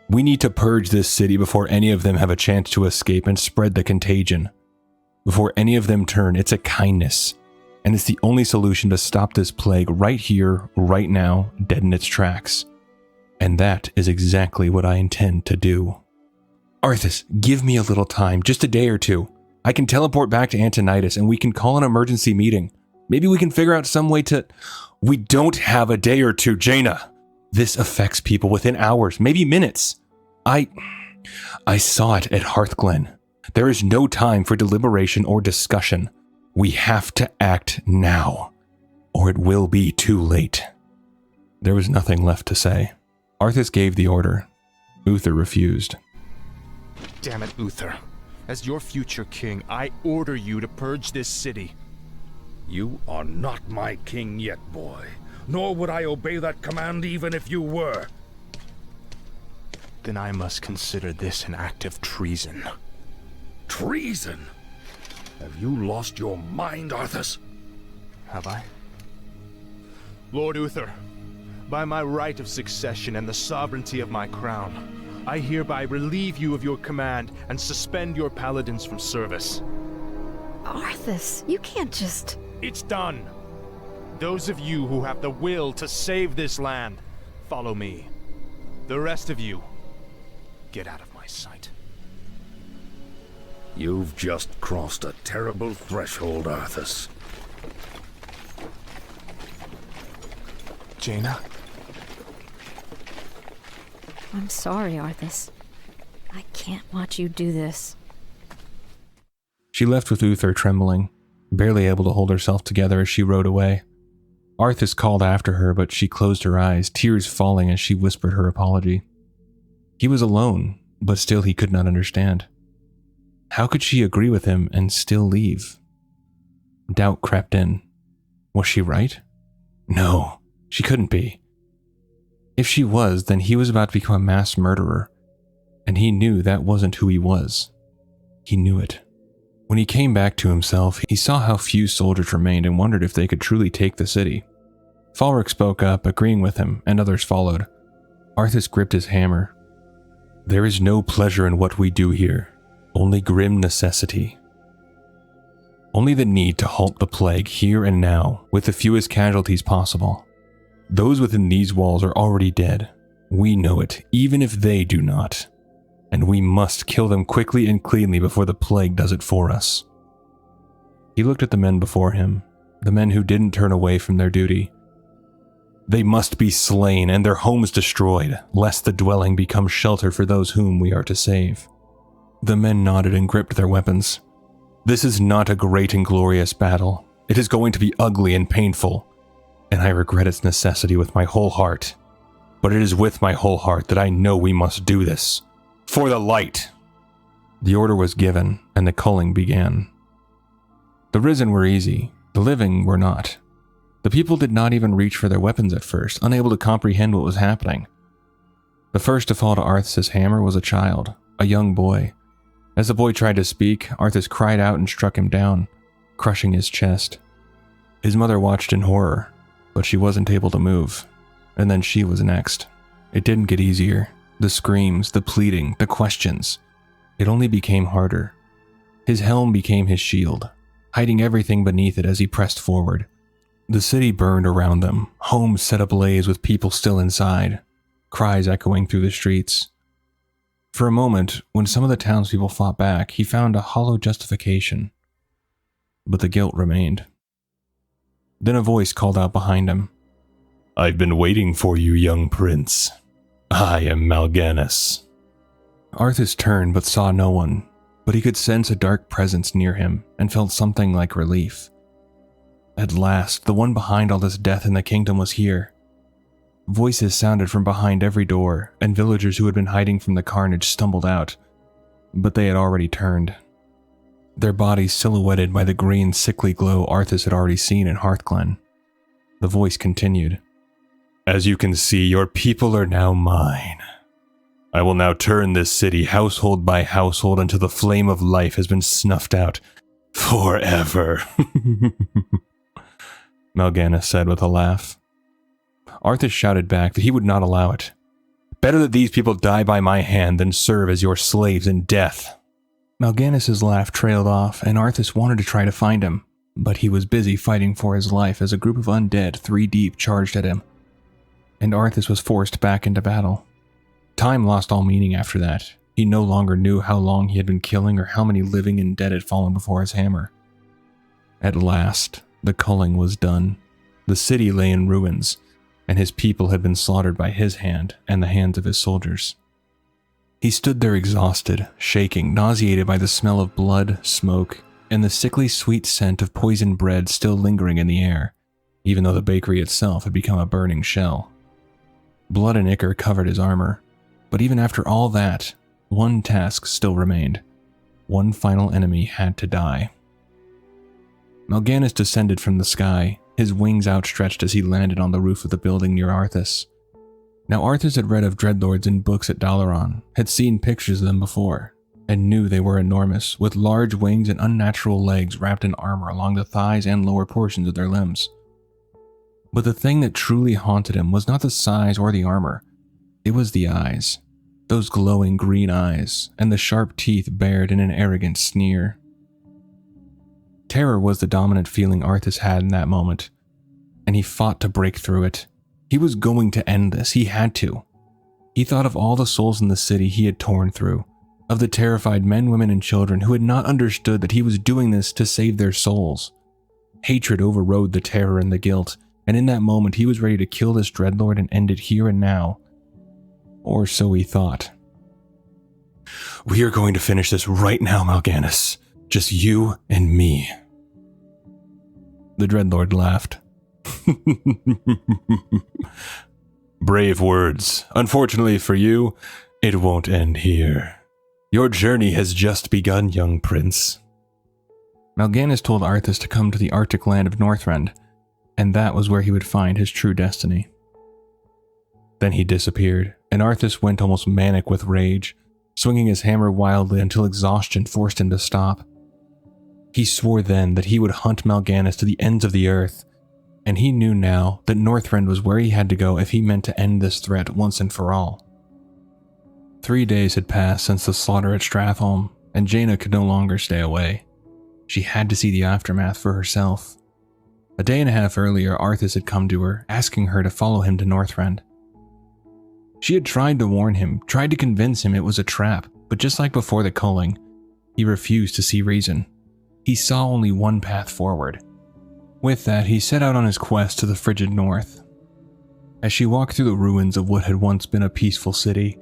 Speaker 1: We need to purge this city before any of them have a chance to escape and spread the contagion. Before any of them turn, it's a kindness. And it's the only solution to stop this plague right here, right now, dead in its tracks. And that is exactly what I intend to do. Arthas, give me a little time, just a day or two. I can teleport back to Antonidas and we can call an emergency meeting. Maybe we can figure out some way to... We don't have a day or two, Jaina. This affects people within hours, maybe minutes. I saw it at Hearthglen. There is no time for deliberation or discussion. We have to act now, or it will be too late. There was nothing left to say. Arthas gave the order. Uther refused.
Speaker 3: Damn it, Uther. As your future king, I order you to purge this city.
Speaker 5: You are not my king yet, boy. Nor would I obey that command even if you were.
Speaker 3: Then I must consider this an act of treason.
Speaker 5: Treason? Have you lost your mind, Arthas?
Speaker 3: Have I? Lord Uther, by my right of succession and the sovereignty of my crown, I hereby relieve you of your command and suspend your paladins from service.
Speaker 4: Arthas, you can't just...
Speaker 3: It's done. Those of you who have the will to save this land, follow me. The rest of you, get out of my sight.
Speaker 5: You've just crossed a terrible threshold, Arthas.
Speaker 3: Jaina?
Speaker 4: I'm sorry, Arthas. I can't watch you do this.
Speaker 1: She left with Uther trembling, barely able to hold herself together as she rode away. Arthas called after her, but she closed her eyes, tears falling as she whispered her apology. He was alone, but still he could not understand. How could she agree with him and still leave? Doubt crept in. Was she right? No, she couldn't be. If she was, then he was about to become a mass murderer, and he knew that wasn't who he was. He knew it. When he came back to himself, he saw how few soldiers remained and wondered if they could truly take the city. Falric spoke up, agreeing with him, and others followed. Arthas gripped his hammer. There is no pleasure in what we do here, only grim necessity. Only the need to halt the plague here and now, with the fewest casualties possible. Those within these walls are already dead. We know it, even if they do not. And we must kill them quickly and cleanly before the plague does it for us. He looked at the men before him, the men who didn't turn away from their duty. They must be slain and their homes destroyed, lest the dwelling become shelter for those whom we are to save. The men nodded and gripped their weapons. This is not a great and glorious battle. It is going to be ugly and painful, and I regret its necessity with my whole heart. But it is with my whole heart that I know we must do this. For the light! The order was given, and the culling began. The risen were easy, the living were not. The people did not even reach for their weapons at first, unable to comprehend what was happening. The first to fall to Arthas' hammer was a child, a young boy. As the boy tried to speak, Arthas cried out and struck him down, crushing his chest. His mother watched in horror, but she wasn't able to move, and then she was next. It didn't get easier. The screams, the pleading, the questions. It only became harder. His helm became his shield, hiding everything beneath it as he pressed forward. The city burned around them, homes set ablaze with people still inside, cries echoing through the streets. For a moment, when some of the townspeople fought back, he found a hollow justification. But the guilt remained. Then a voice called out behind him.
Speaker 2: I've been waiting for you, young prince. I am Mal'Ganis.
Speaker 1: Arthas turned but saw no one, but he could sense a dark presence near him and felt something like relief. At last, the one behind all this death in the kingdom was here. Voices sounded from behind every door, and villagers who had been hiding from the carnage stumbled out, but they had already turned. Their bodies silhouetted by the green, sickly glow Arthas had already seen in Hearthglen. The voice continued.
Speaker 2: As you can see, your people are now mine. I will now turn this city household by household until the flame of life has been snuffed out forever.
Speaker 1: Mal'Ganis said with a laugh. Arthas shouted back that he would not allow it. Better that these people die by my hand than serve as your slaves in death. Mal'Ganis' laugh trailed off, and Arthas wanted to try to find him, but he was busy fighting for his life as a group of undead 3 deep charged at him. And Arthas was forced back into battle. Time lost all meaning after that. He no longer knew how long he had been killing or how many living and dead had fallen before his hammer. At last, the culling was done. The city lay in ruins, and his people had been slaughtered by his hand and the hands of his soldiers. He stood there exhausted, shaking, nauseated by the smell of blood, smoke, and the sickly sweet scent of poisoned bread still lingering in the air, even though the bakery itself had become a burning shell. Blood and ichor covered his armor, but even after all that, one task still remained. One final enemy had to die. Mal'Ganis descended from the sky, his wings outstretched as he landed on the roof of the building near Arthas. Now Arthas had read of dreadlords in books at Dalaran, had seen pictures of them before, and knew they were enormous, with large wings and unnatural legs wrapped in armor along the thighs and lower portions of their limbs. But the thing that truly haunted him was not the size or the armor. It was the eyes. Those glowing green eyes, and the sharp teeth bared in an arrogant sneer. Terror was the dominant feeling Arthas had in that moment, and he fought to break through it. He was going to end this, he had to. He thought of all the souls in the city he had torn through, of the terrified men, women, and children who had not understood that he was doing this to save their souls. Hatred overrode the terror and the guilt, and in that moment he was ready to kill this dreadlord and end it here and now. Or so he thought.
Speaker 2: We are going to finish this right now, Mal'Ganis. Just you and me.
Speaker 1: The Dreadlord laughed.
Speaker 2: Brave words. Unfortunately for you, it won't end here. Your journey has just begun, young prince.
Speaker 1: Mal'Ganis told Arthas to come to the Arctic land of Northrend, and that was where he would find his true destiny. Then he disappeared, and Arthas went almost manic with rage, swinging his hammer wildly until exhaustion forced him to stop. He swore then that he would hunt Mal'Ganis to the ends of the earth, and he knew now that Northrend was where he had to go if he meant to end this threat once and for all. 3 days had passed since the slaughter at Stratholme, and Jaina could no longer stay away. She had to see the aftermath for herself. A day and a half earlier, Arthas had come to her, asking her to follow him to Northrend. She had tried to warn him, tried to convince him it was a trap, but just like before the culling, he refused to see reason. He saw only one path forward. With that, he set out on his quest to the frigid north. As she walked through the ruins of what had once been a peaceful city,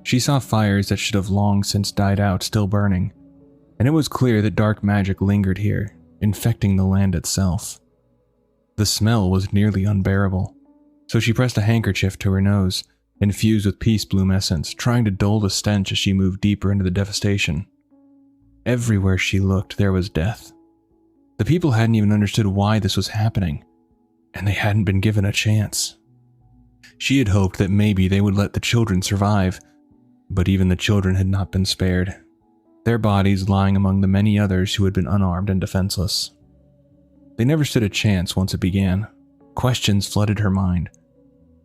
Speaker 1: she saw fires that should have long since died out still burning, and it was clear that dark magic lingered here, infecting the land itself. The smell was nearly unbearable, so she pressed a handkerchief to her nose, infused with peace bloom essence, trying to dull the stench as she moved deeper into the devastation. Everywhere she looked, there was death. The people hadn't even understood why this was happening, and they hadn't been given a chance. She had hoped that maybe they would let the children survive, but even the children had not been spared, their bodies lying among the many others who had been unarmed and defenseless. They never stood a chance once it began. Questions flooded her mind.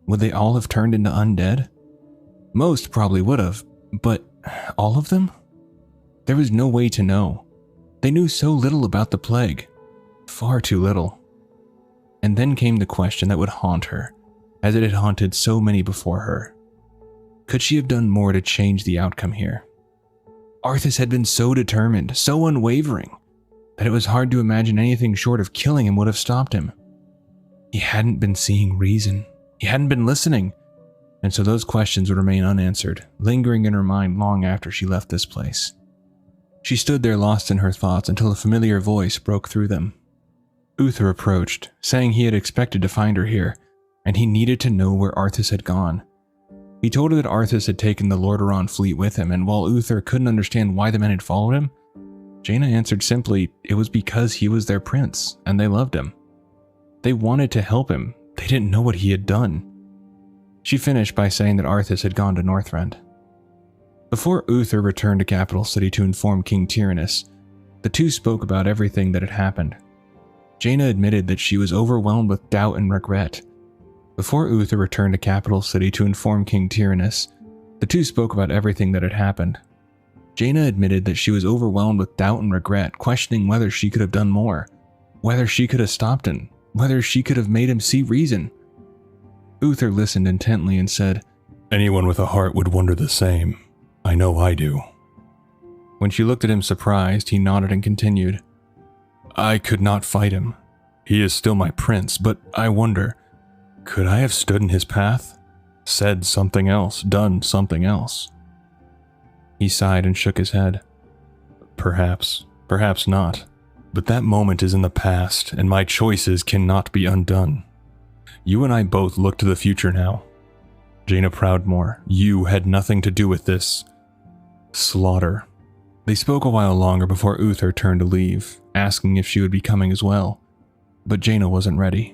Speaker 1: Would they all have turned into undead? Most probably would have, but all of them? There was no way to know. They knew so little about the plague. Far too little. And then came the question that would haunt her, as it had haunted so many before her. Could she have done more to change the outcome here? Arthas had been so determined, so unwavering, that it was hard to imagine anything short of killing him would have stopped him. He hadn't been seeing reason. He hadn't been listening, and so those questions would remain unanswered, lingering in her mind long after she left this place. She stood there lost in her thoughts until a familiar voice broke through them. Uther approached, saying he had expected to find her here, and he needed to know where Arthas had gone. He told her that Arthas had taken the Lordaeron fleet with him, and while Uther couldn't understand why the men had followed him, Jaina answered simply, it was because he was their prince, and they loved him. They wanted to help him. They didn't know what he had done. She finished by saying that Arthas had gone to Northrend. Before Uther returned to Capital City to inform King Tyrannus, the two spoke about everything that had happened. Jaina admitted that she was overwhelmed with doubt and regret. Before Uther returned to Capital City to inform King Tyrannus, the two spoke about everything that had happened. Jaina admitted that she was overwhelmed with doubt and regret, questioning whether she could have done more, whether she could have stopped him, whether she could have made him see reason. Uther listened intently and said,
Speaker 2: Anyone with a heart would wonder the same. I know I do.
Speaker 1: When she looked at him surprised, he nodded and continued,
Speaker 2: I could not fight him. He is still my prince, but I wonder, could I have stood in his path? Said something else, done something else?
Speaker 1: He sighed and shook his head.
Speaker 2: Perhaps not. But that moment is in the past, and my choices cannot be undone. You and I both look to the future now. Jaina Proudmoore, you had nothing to do with this slaughter.
Speaker 1: They spoke a while longer before Uther turned to leave, asking if she would be coming as well. But Jaina wasn't ready.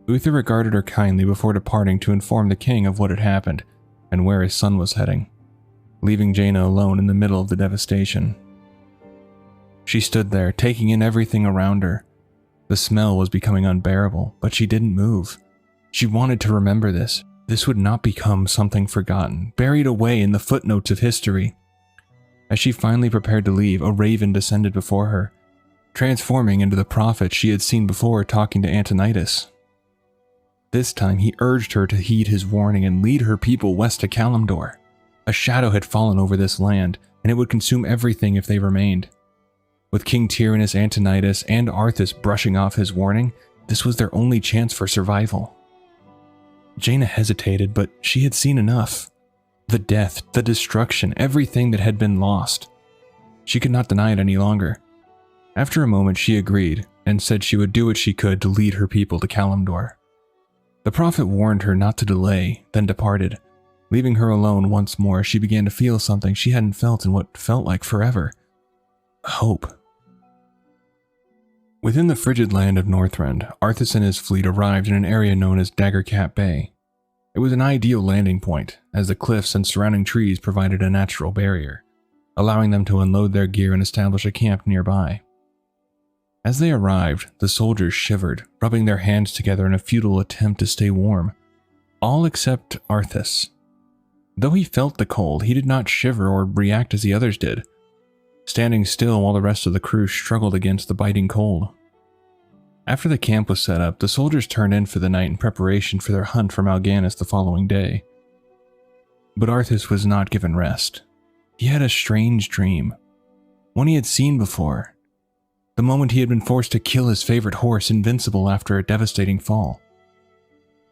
Speaker 1: Uther regarded her kindly before departing to inform the king of what had happened and where his son was heading, leaving Jaina alone in the middle of the devastation. She stood there, taking in everything around her. The smell was becoming unbearable, but she didn't move. She wanted to remember this. This would not become something forgotten, buried away in the footnotes of history. As she finally prepared to leave, a raven descended before her, transforming into the prophet she had seen before talking to Antonidas. This time he urged her to heed his warning and lead her people west to Kalimdor. A shadow had fallen over this land, and it would consume everything if they remained. With King Tyrannus, Antonidas, and Arthas brushing off his warning, this was their only chance for survival. Jaina hesitated, but she had seen enough. The death, the destruction, everything that had been lost. She could not deny it any longer. After a moment, she agreed and said she would do what she could to lead her people to Kalimdor. The prophet warned her not to delay, then departed. Leaving her alone once more, she began to feel something she hadn't felt in what felt like forever. Hope. Within the frigid land of Northrend, Arthas and his fleet arrived in an area known as Daggercap Bay. It was an ideal landing point, as the cliffs and surrounding trees provided a natural barrier, allowing them to unload their gear and establish a camp nearby. As they arrived, the soldiers shivered, rubbing their hands together in a futile attempt to stay warm. All except Arthas. Though he felt the cold, he did not shiver or react as the others did, standing still while the rest of the crew struggled against the biting cold. After the camp was set up, the soldiers turned in for the night in preparation for their hunt for Mal'Ganis the following day. But Arthas was not given rest. He had a strange dream, one he had seen before. The moment he had been forced to kill his favorite horse, Invincible, after a devastating fall.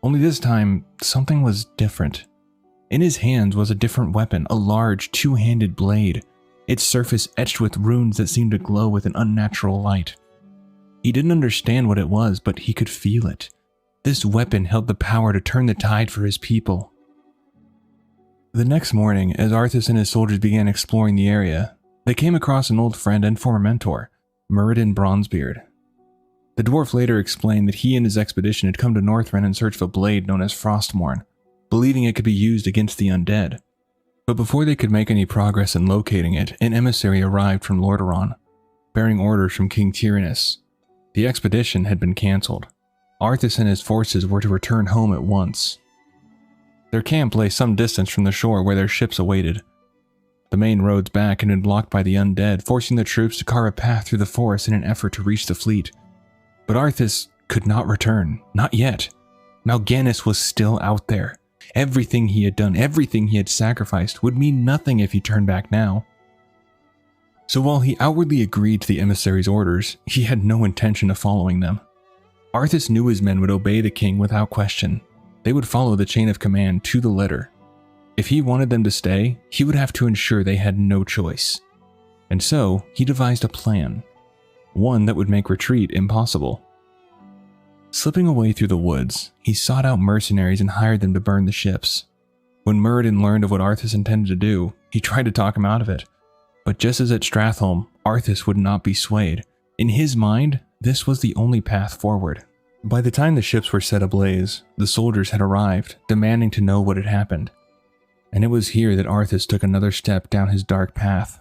Speaker 1: Only this time, something was different. In his hands was a different weapon, a large, two-handed blade, its surface etched with runes that seemed to glow with an unnatural light. He didn't understand what it was, but he could feel it. This weapon held the power to turn the tide for his people. The next morning, as Arthas and his soldiers began exploring the area, they came across an old friend and former mentor, Muradin Bronzebeard. The dwarf later explained that he and his expedition had come to Northrend in search of a blade known as Frostmourne, believing it could be used against the undead. But before they could make any progress in locating it, an emissary arrived from Lordaeron, bearing orders from King Tyrannus. The expedition had been cancelled. Arthas and his forces were to return home at once. Their camp lay some distance from the shore where their ships awaited. The main roads back had been blocked by the undead, forcing the troops to carve a path through the forest in an effort to reach the fleet. But Arthas could not return, not yet. Mal'Ganis was still out there. Everything he had done, everything he had sacrificed, would mean nothing if he turned back now. So while he outwardly agreed to the emissary's orders, he had no intention of following them. Arthas knew his men would obey the king without question. They would follow the chain of command to the letter. If he wanted them to stay, he would have to ensure they had no choice. And so, he devised a plan. One that would make retreat impossible. Slipping away through the woods, he sought out mercenaries and hired them to burn the ships. When Muradin learned of what Arthas intended to do, he tried to talk him out of it. But just as at Stratholme, Arthas would not be swayed. In his mind, this was the only path forward. By the time the ships were set ablaze, the soldiers had arrived, demanding to know what had happened. And it was here that Arthas took another step down his dark path.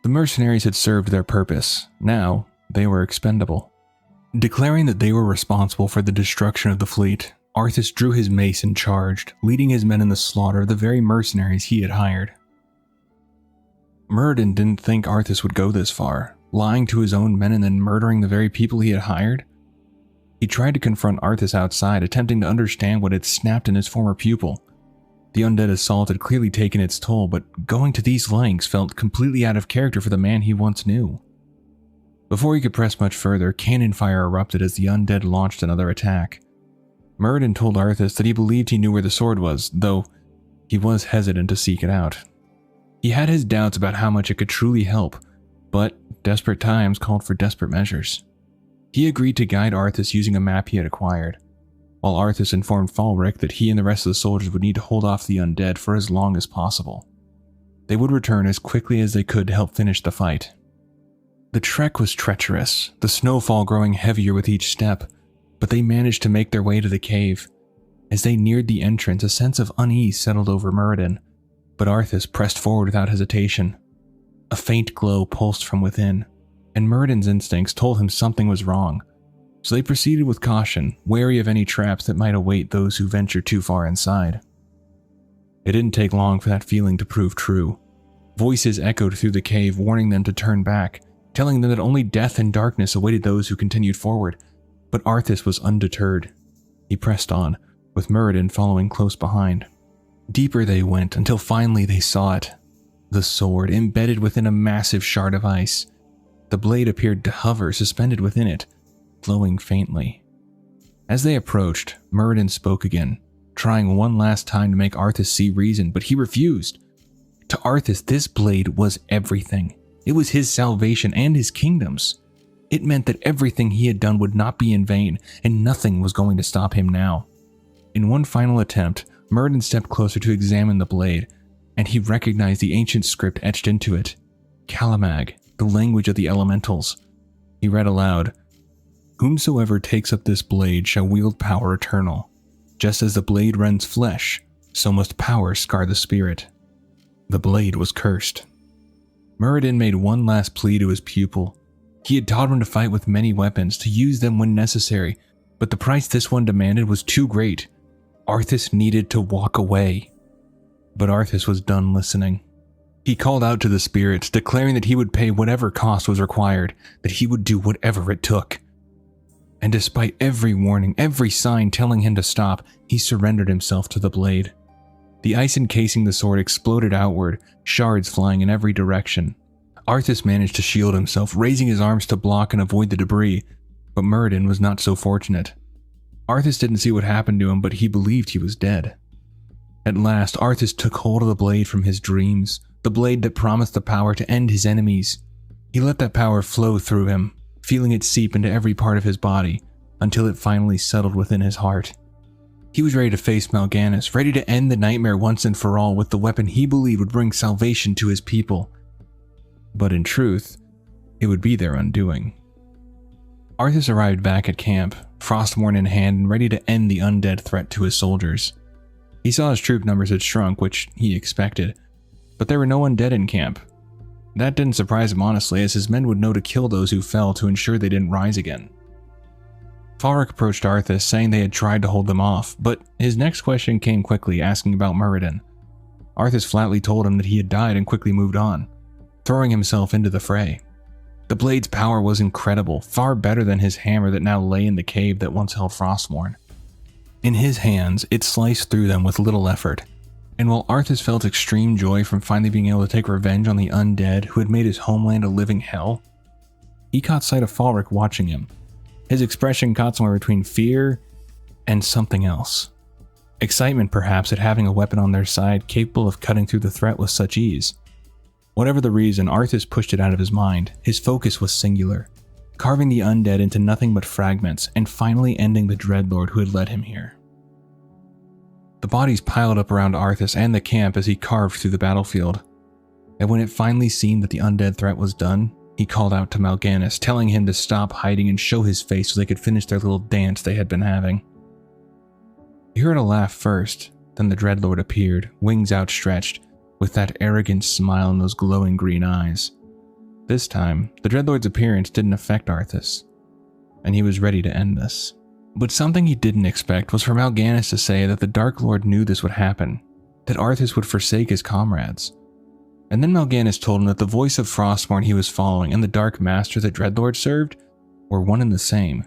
Speaker 1: The mercenaries had served their purpose. Now, they were expendable. Declaring that they were responsible for the destruction of the fleet, Arthas drew his mace and charged, leading his men in the slaughter of the very mercenaries he had hired. Muradin didn't think Arthas would go this far, lying to his own men and then murdering the very people he had hired. He tried to confront Arthas outside, attempting to understand what had snapped in his former pupil. The undead assault had clearly taken its toll, but going to these lengths felt completely out of character for the man he once knew. Before he could press much further, cannon fire erupted as the undead launched another attack. Muradin told Arthas that he believed he knew where the sword was, though he was hesitant to seek it out. He had his doubts about how much it could truly help, but desperate times called for desperate measures. He agreed to guide Arthas using a map he had acquired, while Arthas informed Falric that he and the rest of the soldiers would need to hold off the undead for as long as possible. They would return as quickly as they could to help finish the fight. The trek was treacherous, the snowfall growing heavier with each step, but they managed to make their way to the cave. As they neared the entrance, a sense of unease settled over Muradin, but Arthas pressed forward without hesitation. A faint glow pulsed from within, and Muradin's instincts told him something was wrong, so they proceeded with caution, wary of any traps that might await those who ventured too far inside. It didn't take long for that feeling to prove true. Voices echoed through the cave, warning them to turn back, telling them that only death and darkness awaited those who continued forward, but Arthas was undeterred. He pressed on, with Muradin following close behind. Deeper they went, until finally they saw it. The sword, embedded within a massive shard of ice. The blade appeared to hover, suspended within it, glowing faintly. As they approached, Muradin spoke again, trying one last time to make Arthas see reason, but he refused. To Arthas, this blade was everything. It was his salvation and his kingdom's. It meant that everything he had done would not be in vain, and nothing was going to stop him now. In one final attempt, Muradin stepped closer to examine the blade, and he recognized the ancient script etched into it. Kalamag, the language of the elementals. He read aloud, "Whomsoever takes up this blade shall wield power eternal. Just as the blade rends flesh, so must power scar the spirit." The blade was cursed. Muradin made one last plea to his pupil. He had taught him to fight with many weapons, to use them when necessary, but the price this one demanded was too great. Arthas needed to walk away. But Arthas was done listening. He called out to the spirits, declaring that he would pay whatever cost was required, that he would do whatever it took. And despite every warning, every sign telling him to stop, he surrendered himself to the blade. The ice encasing the sword exploded outward, shards flying in every direction. Arthas managed to shield himself, raising his arms to block and avoid the debris, but Muradin was not so fortunate. Arthas didn't see what happened to him, but he believed he was dead. At last, Arthas took hold of the blade from his dreams, the blade that promised the power to end his enemies. He let that power flow through him, feeling it seep into every part of his body, until it finally settled within his heart. He was ready to face Mal'Ganis, ready to end the nightmare once and for all with the weapon he believed would bring salvation to his people. But in truth, it would be their undoing. Arthas arrived back at camp, Frostmourne in hand and ready to end the undead threat to his soldiers. He saw his troop numbers had shrunk, which he expected, but there were no undead in camp. That didn't surprise him honestly, as his men would know to kill those who fell to ensure they didn't rise again. Falric approached Arthas, saying they had tried to hold them off, but his next question came quickly, asking about Muradin. Arthas flatly told him that he had died and quickly moved on, throwing himself into the fray. The blade's power was incredible, far better than his hammer that now lay in the cave that once held Frostmourne. In his hands, it sliced through them with little effort, and while Arthas felt extreme joy from finally being able to take revenge on the undead who had made his homeland a living hell, he caught sight of Falric watching him. His expression caught somewhere between fear and something else. Excitement, perhaps, at having a weapon on their side capable of cutting through the threat with such ease. Whatever the reason, Arthas pushed it out of his mind. His focus was singular, carving the undead into nothing but fragments, and finally ending the Dreadlord who had led him here. The bodies piled up around Arthas and the camp as he carved through the battlefield. And when it finally seemed that the undead threat was done, he called out to Mal'Ganis, telling him to stop hiding and show his face so they could finish their little dance they had been having. He heard a laugh first, then the Dreadlord appeared, wings outstretched, with that arrogant smile and those glowing green eyes. This time, the Dreadlord's appearance didn't affect Arthas, and he was ready to end this. But something he didn't expect was for Mal'Ganis to say that the Dark Lord knew this would happen, that Arthas would forsake his comrades. And then Mal'Ganis told him that the voice of Frostmourne he was following and the Dark Master that Dreadlord served were one and the same.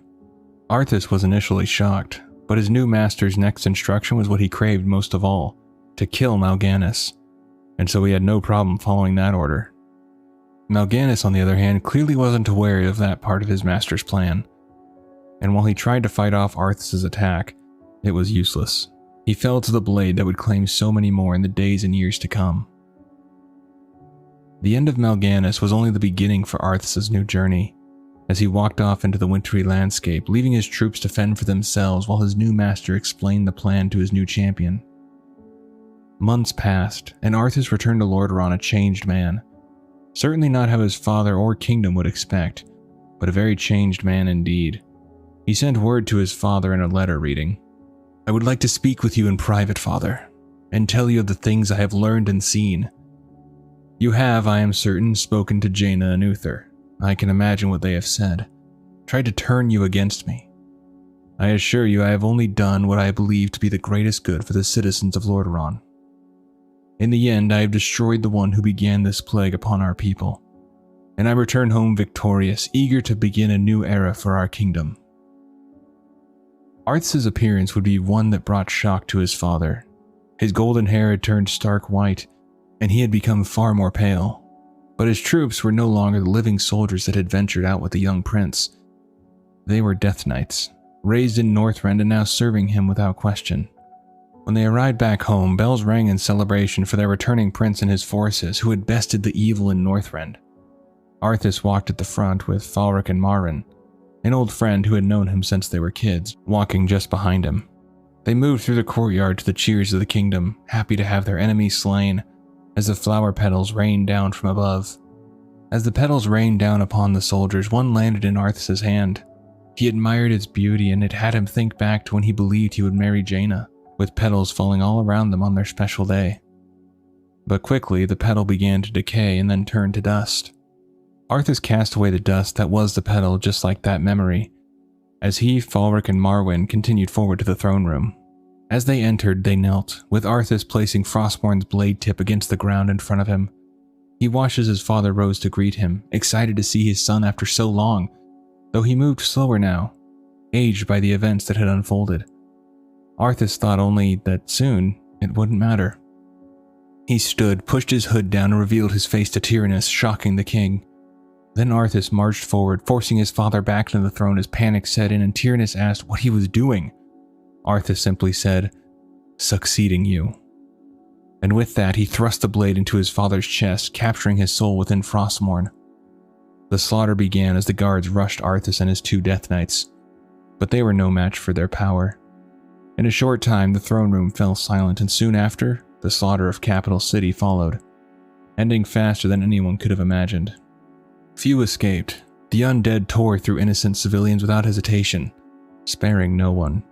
Speaker 1: Arthas was initially shocked, but his new master's next instruction was what he craved most of all, to kill Mal'Ganis, and so he had no problem following that order. Mal'Ganis, on the other hand, clearly wasn't aware of that part of his master's plan, and while he tried to fight off Arthas' attack, it was useless. He fell to the blade that would claim so many more in the days and years to come. The end of Mal'Ganis was only the beginning for Arthas' new journey, as he walked off into the wintry landscape, leaving his troops to fend for themselves while his new master explained the plan to his new champion. Months passed, and Arthas returned to Lordaeron a changed man. Certainly not how his father or kingdom would expect, but a very changed man indeed. He sent word to his father in a letter reading, "I would like to speak with you in private, father, and tell you of the things I have learned and seen. You have, I am certain, spoken to Jaina and Uther. I can imagine what they have said, tried to turn you against me. I assure you I have only done what I believe to be the greatest good for the citizens of Lordaeron. In the end, I have destroyed the one who began this plague upon our people, and I return home victorious, eager to begin a new era for our kingdom." Arthas' appearance would be one that brought shock to his father. His golden hair had turned stark white, and he had become far more pale. But his troops were no longer the living soldiers that had ventured out with the young prince. They were Death Knights, raised in Northrend and now serving him without question. When they arrived back home, bells rang in celebration for their returning prince and his forces who had bested the evil in Northrend. Arthas walked at the front with Falric and Marwyn, an old friend who had known him since they were kids, walking just behind him. They moved through the courtyard to the cheers of the kingdom, happy to have their enemies slain, as the flower petals rained down from above. As the petals rained down upon the soldiers, one landed in Arthas' hand. He admired its beauty, and it had him think back to when he believed he would marry Jaina, with petals falling all around them on their special day. But quickly, the petal began to decay and then turn to dust. Arthas cast away the dust that was the petal just like that memory, as he, Falric, and Marwyn continued forward to the throne room. As they entered, they knelt, with Arthas placing Frostmourne's blade tip against the ground in front of him. He watched as his father rose to greet him, excited to see his son after so long, though he moved slower now, aged by the events that had unfolded. Arthas thought only that soon it wouldn't matter. He stood, pushed his hood down, and revealed his face to Tyrannus, shocking the king. Then Arthas marched forward, forcing his father back to the throne as panic set in, and Tyrannus asked what he was doing. Arthas simply said, "Succeeding you." And with that, he thrust the blade into his father's chest, capturing his soul within Frostmourne. The slaughter began as the guards rushed Arthas and his 2 Death Knights, but they were no match for their power. In a short time, the throne room fell silent, and soon after, the slaughter of Capital City followed, ending faster than anyone could have imagined. Few escaped. The undead tore through innocent civilians without hesitation, sparing no one.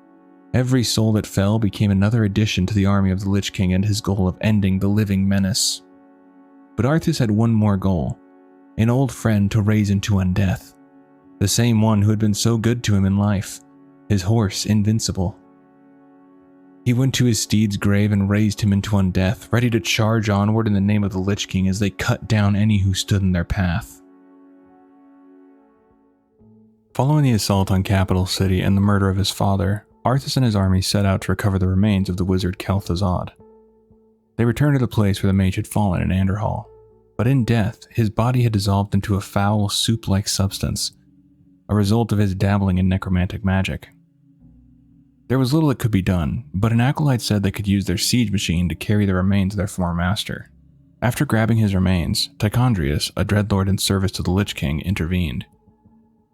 Speaker 1: Every soul that fell became another addition to the army of the Lich King and his goal of ending the living menace. But Arthas had one more goal, an old friend to raise into undeath, the same one who had been so good to him in life, his horse Invincible. He went to his steed's grave and raised him into undeath, ready to charge onward in the name of the Lich King as they cut down any who stood in their path. Following the assault on Capital City and the murder of his father, Arthas and his army set out to recover the remains of the wizard Kel'Thuzad. They returned to the place where the mage had fallen in Anderhall, but in death, his body had dissolved into a foul, soup-like substance, a result of his dabbling in necromantic magic. There was little that could be done, but an acolyte said they could use their siege machine to carry the remains of their former master. After grabbing his remains, Tychondrius, a dreadlord in service to the Lich King, intervened.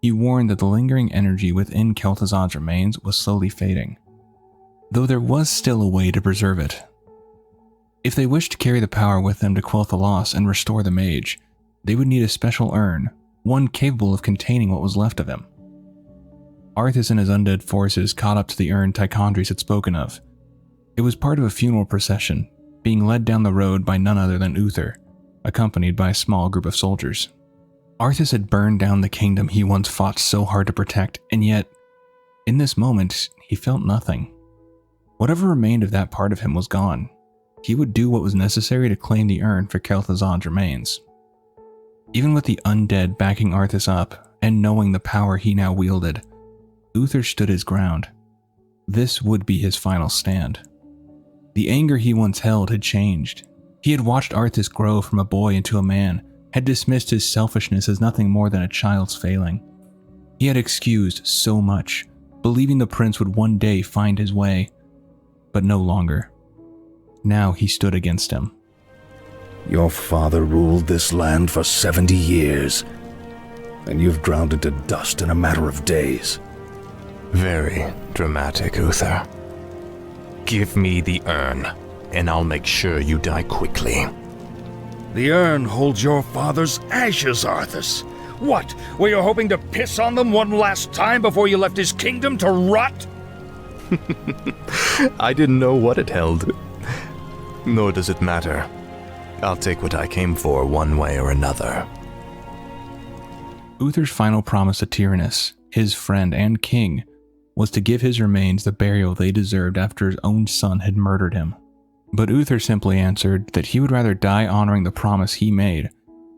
Speaker 1: He warned that the lingering energy within Kel'Thuzad's remains was slowly fading, though there was still a way to preserve it. If they wished to carry the power with them to quell the loss and restore the mage, they would need a special urn, one capable of containing what was left of him. Arthas and his undead forces caught up to the urn Tychondrius had spoken of. It was part of a funeral procession, being led down the road by none other than Uther, accompanied by a small group of soldiers. Arthas had burned down the kingdom he once fought so hard to protect, and yet, in this moment, he felt nothing. Whatever remained of that part of him was gone. He would do what was necessary to claim the urn for Kel'Thuzad's remains. Even with the undead backing Arthas up, and knowing the power he now wielded, Uther stood his ground. This would be his final stand. The anger he once held had changed. He had watched Arthas grow from a boy into a man, had dismissed his selfishness as nothing more than a child's failing. He had excused so much, believing the prince would one day find his way, but no longer. Now he stood against him.
Speaker 5: Your father ruled this land for 70 years, and you've ground it to dust in a matter of days.
Speaker 3: Very dramatic, Uther. Give me the urn, and I'll make sure you die quickly.
Speaker 5: The urn holds your father's ashes, Arthas. What, were you hoping to piss on them one last time before you left his kingdom to rot?
Speaker 3: I didn't know what it held. Nor does it matter. I'll take what I came for one way or another.
Speaker 1: Uther's final promise to Tyrannus, his friend and king, was to give his remains the burial they deserved after his own son had murdered him. But Uther simply answered that he would rather die honoring the promise he made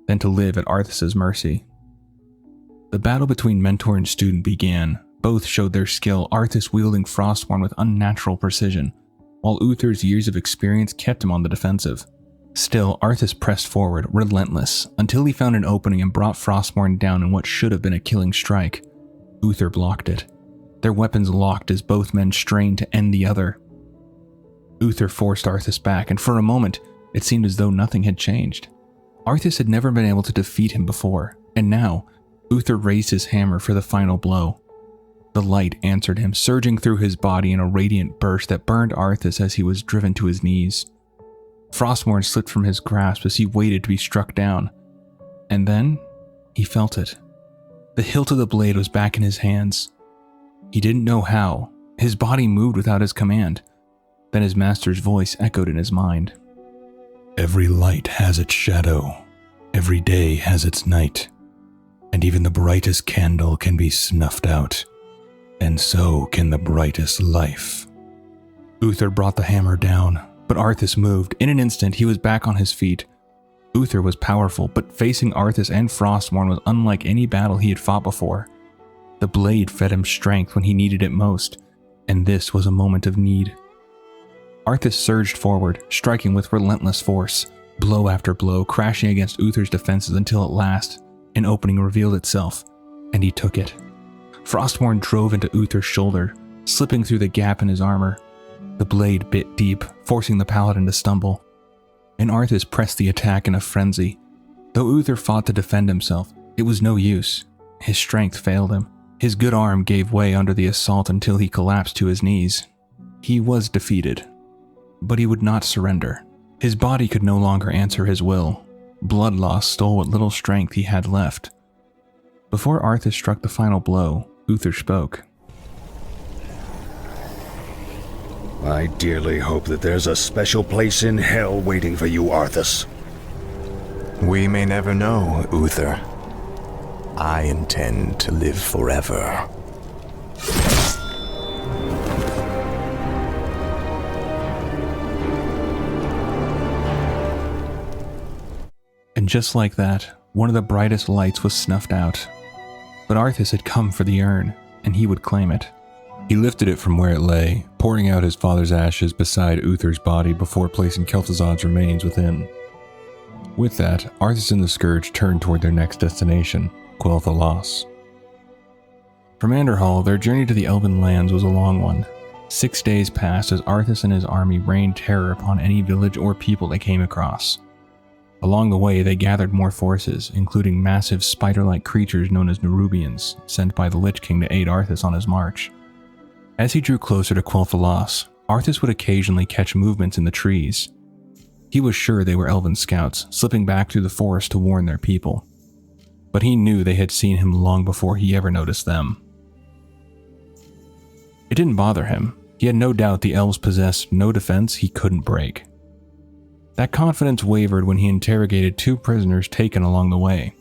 Speaker 1: than to live at Arthas' mercy. The battle between mentor and student began. Both showed their skill, Arthas wielding Frostmourne with unnatural precision, while Uther's years of experience kept him on the defensive. Still, Arthas pressed forward, relentless, until he found an opening and brought Frostmourne down in what should have been a killing strike. Uther blocked it. Their weapons locked as both men strained to end the other. Uther forced Arthas back, and for a moment, it seemed as though nothing had changed. Arthas had never been able to defeat him before, and now, Uther raised his hammer for the final blow. The light answered him, surging through his body in a radiant burst that burned Arthas as he was driven to his knees. Frostmourne slipped from his grasp as he waited to be struck down. And then, he felt it. The hilt of the blade was back in his hands. He didn't know how. His body moved without his command. Then his master's voice echoed in his mind.
Speaker 2: Every light has its shadow. Every day has its night. And even the brightest candle can be snuffed out. And so can the brightest life. Uther brought the hammer down, but Arthas moved. In an instant, he was back on his feet. Uther was powerful, but facing Arthas and Frostmourne was unlike any battle he had fought before. The blade fed him strength when he needed it most, and this was a moment of need. Arthas surged forward, striking with relentless force, blow after blow, crashing against Uther's defenses until at last, an opening revealed itself, and he took it. Frostmourne drove into Uther's shoulder, slipping through the gap in his armor. The blade bit deep, forcing the paladin to stumble. And Arthas pressed the attack in a frenzy. Though Uther fought to defend himself, it was no use. His strength failed him. His good arm gave way under the assault until he collapsed to his knees. He was defeated, but he would not surrender. His body could no longer answer his will. Blood loss stole what little strength he had left. Before Arthas struck the final blow, Uther spoke.
Speaker 5: I dearly hope that there's a special place in hell waiting for you, Arthas.
Speaker 3: We may never know, Uther. I intend to live forever.
Speaker 1: And just like that, one of the brightest lights was snuffed out. But Arthas had come for the urn, and he would claim it.
Speaker 2: He lifted it from where it lay, pouring out his father's ashes beside Uther's body before placing Kel'Thuzad's remains within. With that, Arthas and the Scourge turned toward their next destination, Quel'Thalas.
Speaker 1: From Andorhal, their journey to the Elven lands was a long one. 6 days passed as Arthas and his army rained terror upon any village or people they came across. Along the way, they gathered more forces, including massive spider-like creatures known as Nerubians, sent by the Lich King to aid Arthas on his march. As he drew closer to Quel'Thalas, Arthas would occasionally catch movements in the trees. He was sure they were Elven scouts, slipping back through the forest to warn their people. But he knew they had seen him long before he ever noticed them. It didn't bother him. He had no doubt the elves possessed no defense he couldn't break. That confidence wavered when he interrogated 2 prisoners taken along the way.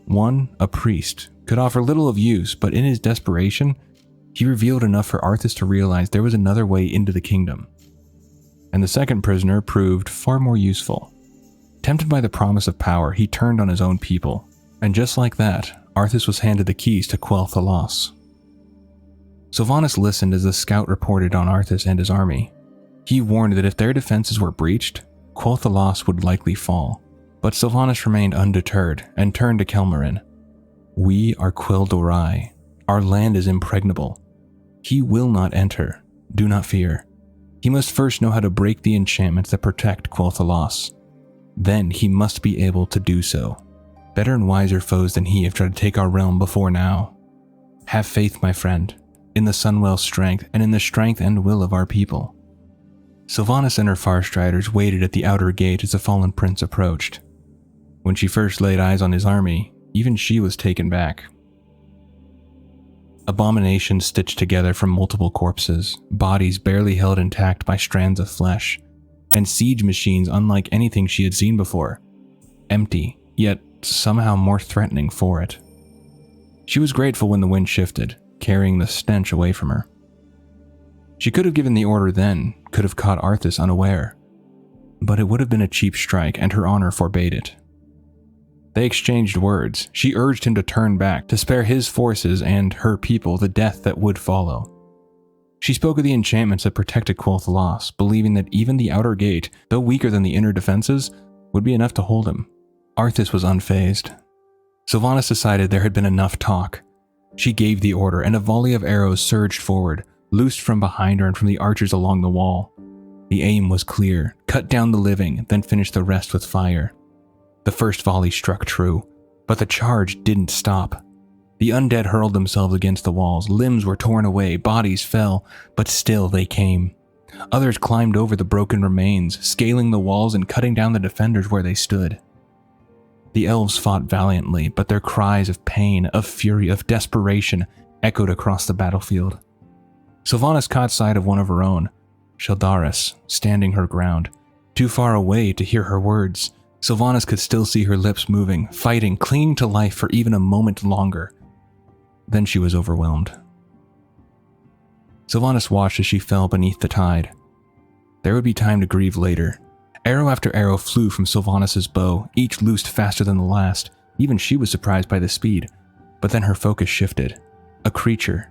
Speaker 1: One, a priest, could offer little of use, but in his desperation, he revealed enough for Arthas to realize there was another way into the kingdom. And the second prisoner proved far more useful. Tempted by the promise of power, he turned on his own people, and just like that, Arthas was handed the keys to Quel'Thalas. Sylvanas listened as the scout reported on Arthas and his army. He warned that if their defenses were breached, Quel'Thalas would likely fall, but Sylvanas remained undeterred and turned to Kel'Marin. We are Quel'Dorai. Our land is impregnable. He will not enter. Do not fear. He must first know how to break the enchantments that protect Quel'Thalas. Then he must be able to do so. Better and wiser foes than he have tried to take our realm before now. Have faith, my friend, in the Sunwell's strength and in the strength and will of our people. Sylvanas and her Farstriders waited at the outer gate as the fallen prince approached. When she first laid eyes on his army, even she was taken back. Abominations stitched together from multiple corpses, bodies barely held intact by strands of flesh, and siege machines unlike anything she had seen before. Empty, yet somehow more threatening for it. She was grateful when the wind shifted, carrying the stench away from her. She could have given the order then, could have caught Arthas unaware, but it would have been a cheap strike and her honor forbade it. They exchanged words. She urged him to turn back, to spare his forces and her people the death that would follow. She spoke of the enchantments that protected Quel'Thalas, believing that even the outer gate, though weaker than the inner defenses, would be enough to hold him. Arthas was unfazed. Sylvanas decided there had been enough talk. She gave the order, and a volley of arrows surged forward, loosed from behind her and from the archers along the wall. The aim was clear: cut down the living, then finish the rest with fire. The first volley struck true, but the charge didn't stop. The undead hurled themselves against the walls, limbs were torn away, bodies fell, but still they came. Others climbed over the broken remains, scaling the walls and cutting down the defenders where they stood. The elves fought valiantly, but their cries of pain, of fury, of desperation echoed across the battlefield. Sylvanas caught sight of one of her own, Sheldaris, standing her ground. Too far away to hear her words, Sylvanas could still see her lips moving, fighting, clinging to life for even a moment longer. Then she was overwhelmed. Sylvanas watched as she fell beneath the tide. There would be time to grieve later. Arrow after arrow flew from Sylvanas' bow, each loosed faster than the last. Even she was surprised by the speed. But then her focus shifted. A creature.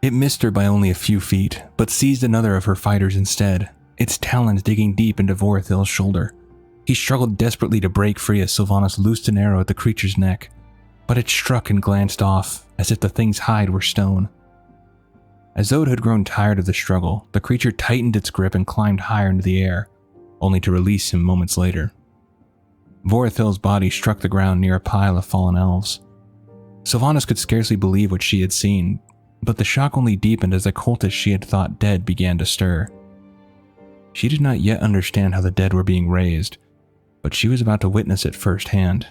Speaker 1: It missed her by only a few feet, but seized another of her fighters instead, its talons digging deep into Vorithil's shoulder. He struggled desperately to break free as Sylvanas loosed an arrow at the creature's neck, but it struck and glanced off, as if the thing's hide were stone. As though it had grown tired of the struggle, the creature tightened its grip and climbed higher into the air, only to release him moments later. Vorithil's body struck the ground near a pile of fallen elves. Sylvanas could scarcely believe what she had seen, but the shock only deepened as the cultists she had thought dead began to stir. She did not yet understand how the dead were being raised, but she was about to witness it firsthand.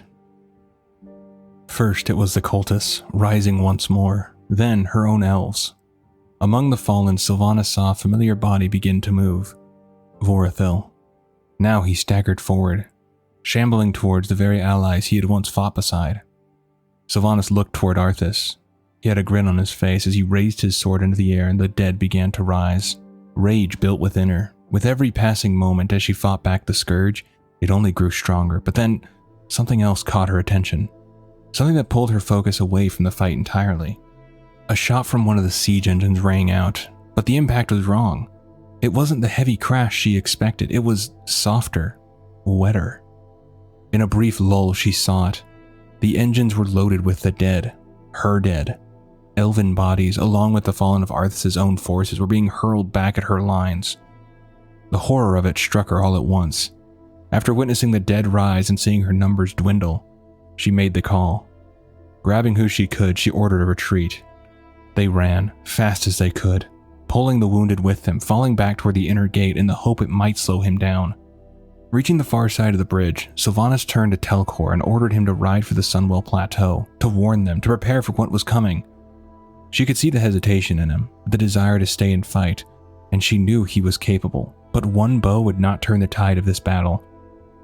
Speaker 1: First it was the cultists, rising once more, then her own elves. Among the fallen, Sylvanas saw a familiar body begin to move. Vorithil. Now he staggered forward, shambling towards the very allies he had once fought beside. Sylvanas looked toward Arthas. He had a grin on his face as he raised his sword into the air and the dead began to rise. Rage built within her. With every passing moment as she fought back the scourge, it only grew stronger, but then something else caught her attention. Something that pulled her focus away from the fight entirely. A shot from one of the siege engines rang out, but the impact was wrong. It wasn't the heavy crash she expected, it was softer, wetter. In a brief lull she saw it. The engines were loaded with the dead, her dead. Elven bodies, along with the fallen of Arthas' own forces, were being hurled back at her lines. The horror of it struck her all at once. After witnessing the dead rise and seeing her numbers dwindle, she made the call. Grabbing who she could, she ordered a retreat. They ran, fast as they could, pulling the wounded with them, falling back toward the inner gate in the hope it might slow him down. Reaching the far side of the bridge, Sylvanas turned to Telcor and ordered him to ride for the Sunwell Plateau, to warn them, to prepare for what was coming. She could see the hesitation in him, the desire to stay and fight, and she knew he was capable, but one bow would not turn the tide of this battle.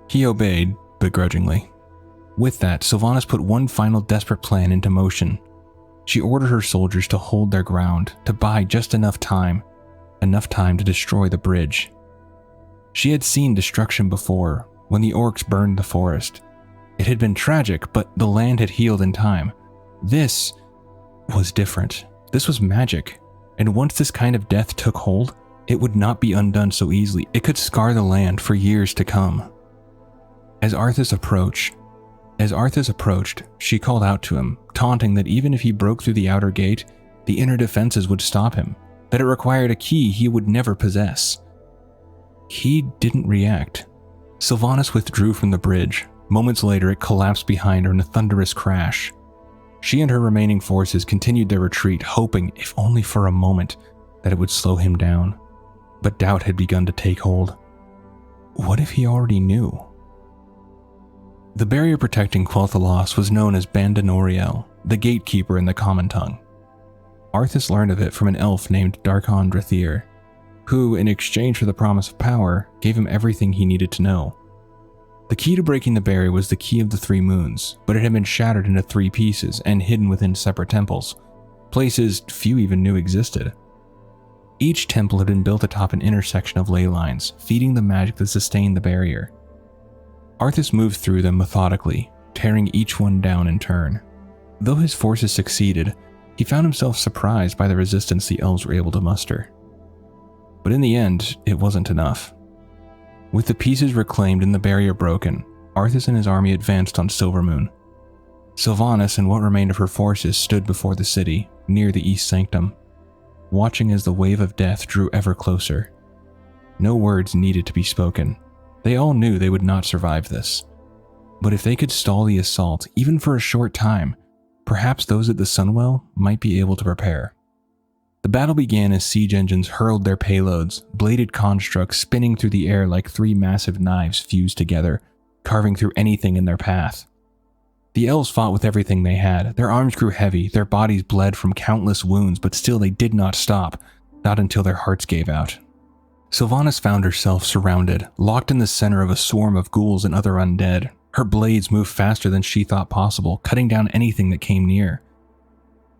Speaker 1: He obeyed, begrudgingly. With that, Sylvanas put one final desperate plan into motion. She ordered her soldiers to hold their ground, to buy just enough time to destroy the bridge. She had seen destruction before, when the orcs burned the forest. It had been tragic, but the land had healed in time. This was different. This was magic, and once this kind of death took hold, it would not be undone so easily. It could scar the land for years to come. As Arthas approached, she called out to him, taunting that even if he broke through the outer gate, the inner defenses would stop him, that it required a key he would never possess. He didn't react. Sylvanas withdrew from the bridge. Moments later, it collapsed behind her in a thunderous crash. She and her remaining forces continued their retreat, hoping, if only for a moment, that it would slow him down. But doubt had begun to take hold. What if he already knew? The barrier protecting Quel'Thalas was known as Bandanoriel, the gatekeeper in the common tongue. Arthas learned of it from an elf named Darkon Drathir, who, in exchange for the promise of power, gave him everything he needed to know. The key to breaking the barrier was the Key of the Three Moons, but it had been shattered into 3 pieces and hidden within separate temples, places few even knew existed. Each temple had been built atop an intersection of ley lines, feeding the magic that sustained the barrier. Arthas moved through them methodically, tearing each one down in turn. Though his forces succeeded, he found himself surprised by the resistance the elves were able to muster. But in the end, it wasn't enough. With the pieces reclaimed and the barrier broken, Arthas and his army advanced on Silvermoon. Sylvanas and what remained of her forces stood before the city, near the East Sanctum, watching as the wave of death drew ever closer. No words needed to be spoken. They all knew they would not survive this. But if they could stall the assault, even for a short time, perhaps those at the Sunwell might be able to prepare. The battle began as siege engines hurled their payloads, bladed constructs spinning through the air like three massive knives fused together, carving through anything in their path. The elves fought with everything they had. Their arms grew heavy, their bodies bled from countless wounds, but still they did not stop, not until their hearts gave out. Sylvanas found herself surrounded, locked in the center of a swarm of ghouls and other undead. Her blades moved faster than she thought possible, cutting down anything that came near.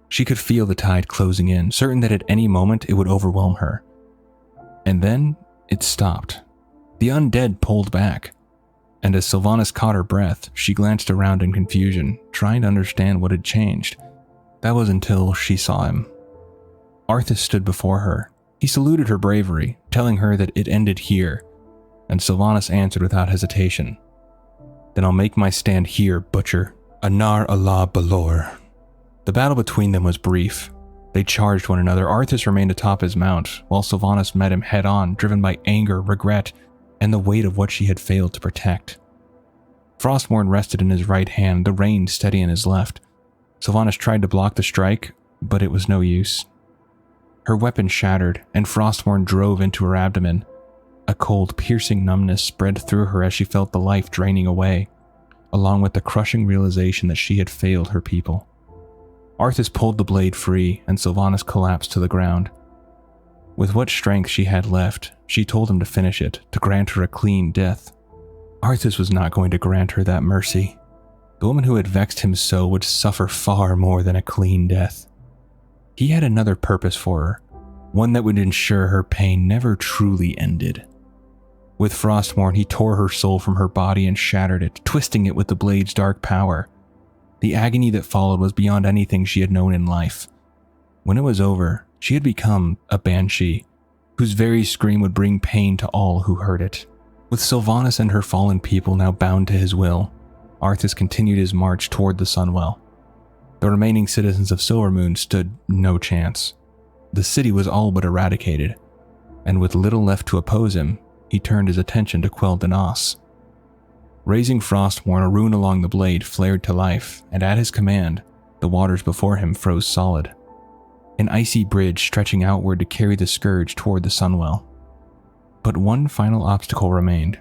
Speaker 1: She could feel the tide closing in, certain that at any moment it would overwhelm her. And then it stopped. The undead pulled back, and as Sylvanas caught her breath, she glanced around in confusion, trying to understand what had changed. That was until she saw him. Arthas stood before her. He saluted her bravery, telling her that it ended here, and Sylvanas answered without hesitation. "Then I'll make my stand here, butcher. Anar Allah Balor." The battle between them was brief. They charged one another. Arthas remained atop his mount, while Sylvanas met him head-on, driven by anger, regret, and the weight of what she had failed to protect. Frostmourne rested in his right hand, the rein steady in his left. Sylvanas tried to block the strike, but it was no use. Her weapon shattered, and Frostmourne drove into her abdomen. A cold, piercing numbness spread through her as she felt the life draining away, along with the crushing realization that she had failed her people. Arthas pulled the blade free, and Sylvanas collapsed to the ground. With what strength she had left, she told him to finish it, to grant her a clean death. Arthas was not going to grant her that mercy. The woman who had vexed him so would suffer far more than a clean death. He had another purpose for her, one that would ensure her pain never truly ended. With Frostmourne, he tore her soul from her body and shattered it, twisting it with the blade's dark power. The agony that followed was beyond anything she had known in life. When it was over, she had become a banshee, whose very scream would bring pain to all who heard it. With Sylvanas and her fallen people now bound to his will, Arthas continued his march toward the Sunwell. The remaining citizens of Silvermoon stood no chance. The city was all but eradicated, and with little left to oppose him, he turned his attention to Kil'jaeden. Raising Frostmourne, a rune along the blade flared to life, and at his command, the waters before him froze solid. An icy bridge stretching outward to carry the scourge toward the Sunwell. But one final obstacle remained.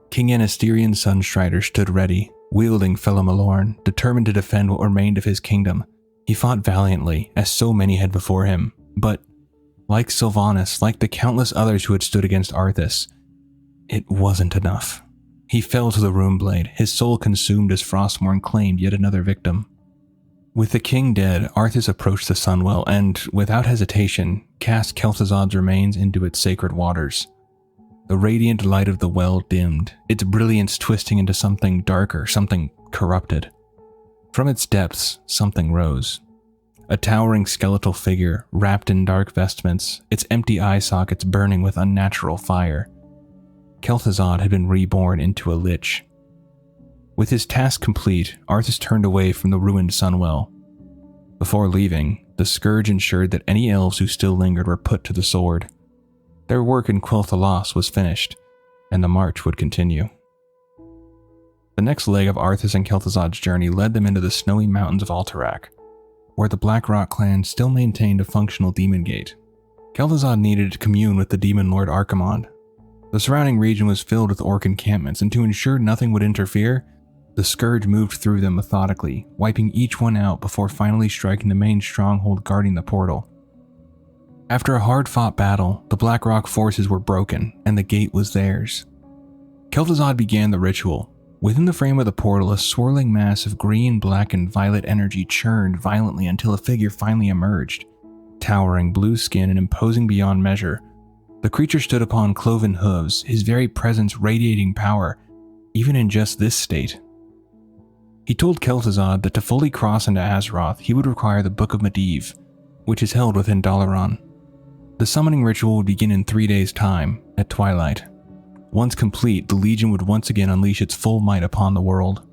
Speaker 1: King Anasterian's Sunstrider stood ready, wielding Felamalorn, determined to defend what remained of his kingdom. He fought valiantly, as so many had before him, but, like Sylvanas, like the countless others who had stood against Arthas, it wasn't enough. He fell to the rune blade, his soul consumed as Frostmourne claimed yet another victim. With the king dead, Arthas approached the Sunwell and, without hesitation, cast Kel'Thuzad's remains into its sacred waters. The radiant light of the well dimmed, its brilliance twisting into something darker, something corrupted. From its depths, something rose. A towering skeletal figure, wrapped in dark vestments, its empty eye sockets burning with unnatural fire. Kel'Thuzad had been reborn into a lich. With his task complete, Arthas turned away from the ruined Sunwell. Before leaving, the Scourge ensured that any elves who still lingered were put to the sword. Their work in Quel'Thalas was finished, and the march would continue. The next leg of Arthas and Kel'Thuzad's journey led them into the snowy mountains of Alterac, where the Blackrock clan still maintained a functional demon gate. Kel'Thuzad needed to commune with the demon lord Archimonde. The surrounding region was filled with orc encampments, and to ensure nothing would interfere, the Scourge moved through them methodically, wiping each one out before finally striking the main stronghold guarding the portal. After a hard-fought battle, the Blackrock forces were broken, and the gate was theirs. Kel'Thuzad began the ritual. Within the frame of the portal, a swirling mass of green, black, and violet energy churned violently until a figure finally emerged. Towering, blue skin, and imposing beyond measure, the creature stood upon cloven hooves, his very presence radiating power, even in just this state. He told Kel'Thuzad that to fully cross into Azeroth, he would require the Book of Medivh, which is held within Dalaran. The summoning ritual would begin in 3 days' time, at twilight. Once complete, the Legion would once again unleash its full might upon the world.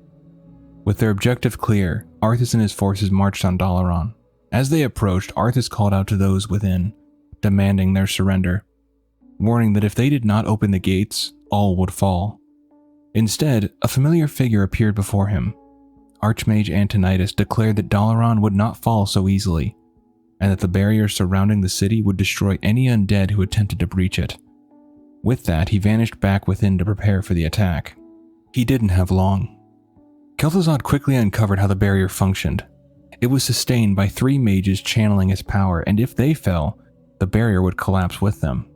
Speaker 1: With their objective clear, Arthas and his forces marched on Dalaran. As they approached, Arthas called out to those within, demanding their surrender. warning that if they did not open the gates, all would fall. Instead, a familiar figure appeared before him. Archmage Antonidas declared that Dalaran would not fall so easily, and that the barriers surrounding the city would destroy any undead who attempted to breach it. With that, he vanished back within to prepare for the attack. He didn't have long. Kil'jaeden quickly uncovered how the barrier functioned. It was sustained by 3 mages channeling its power, and if they fell, the barrier would collapse with them.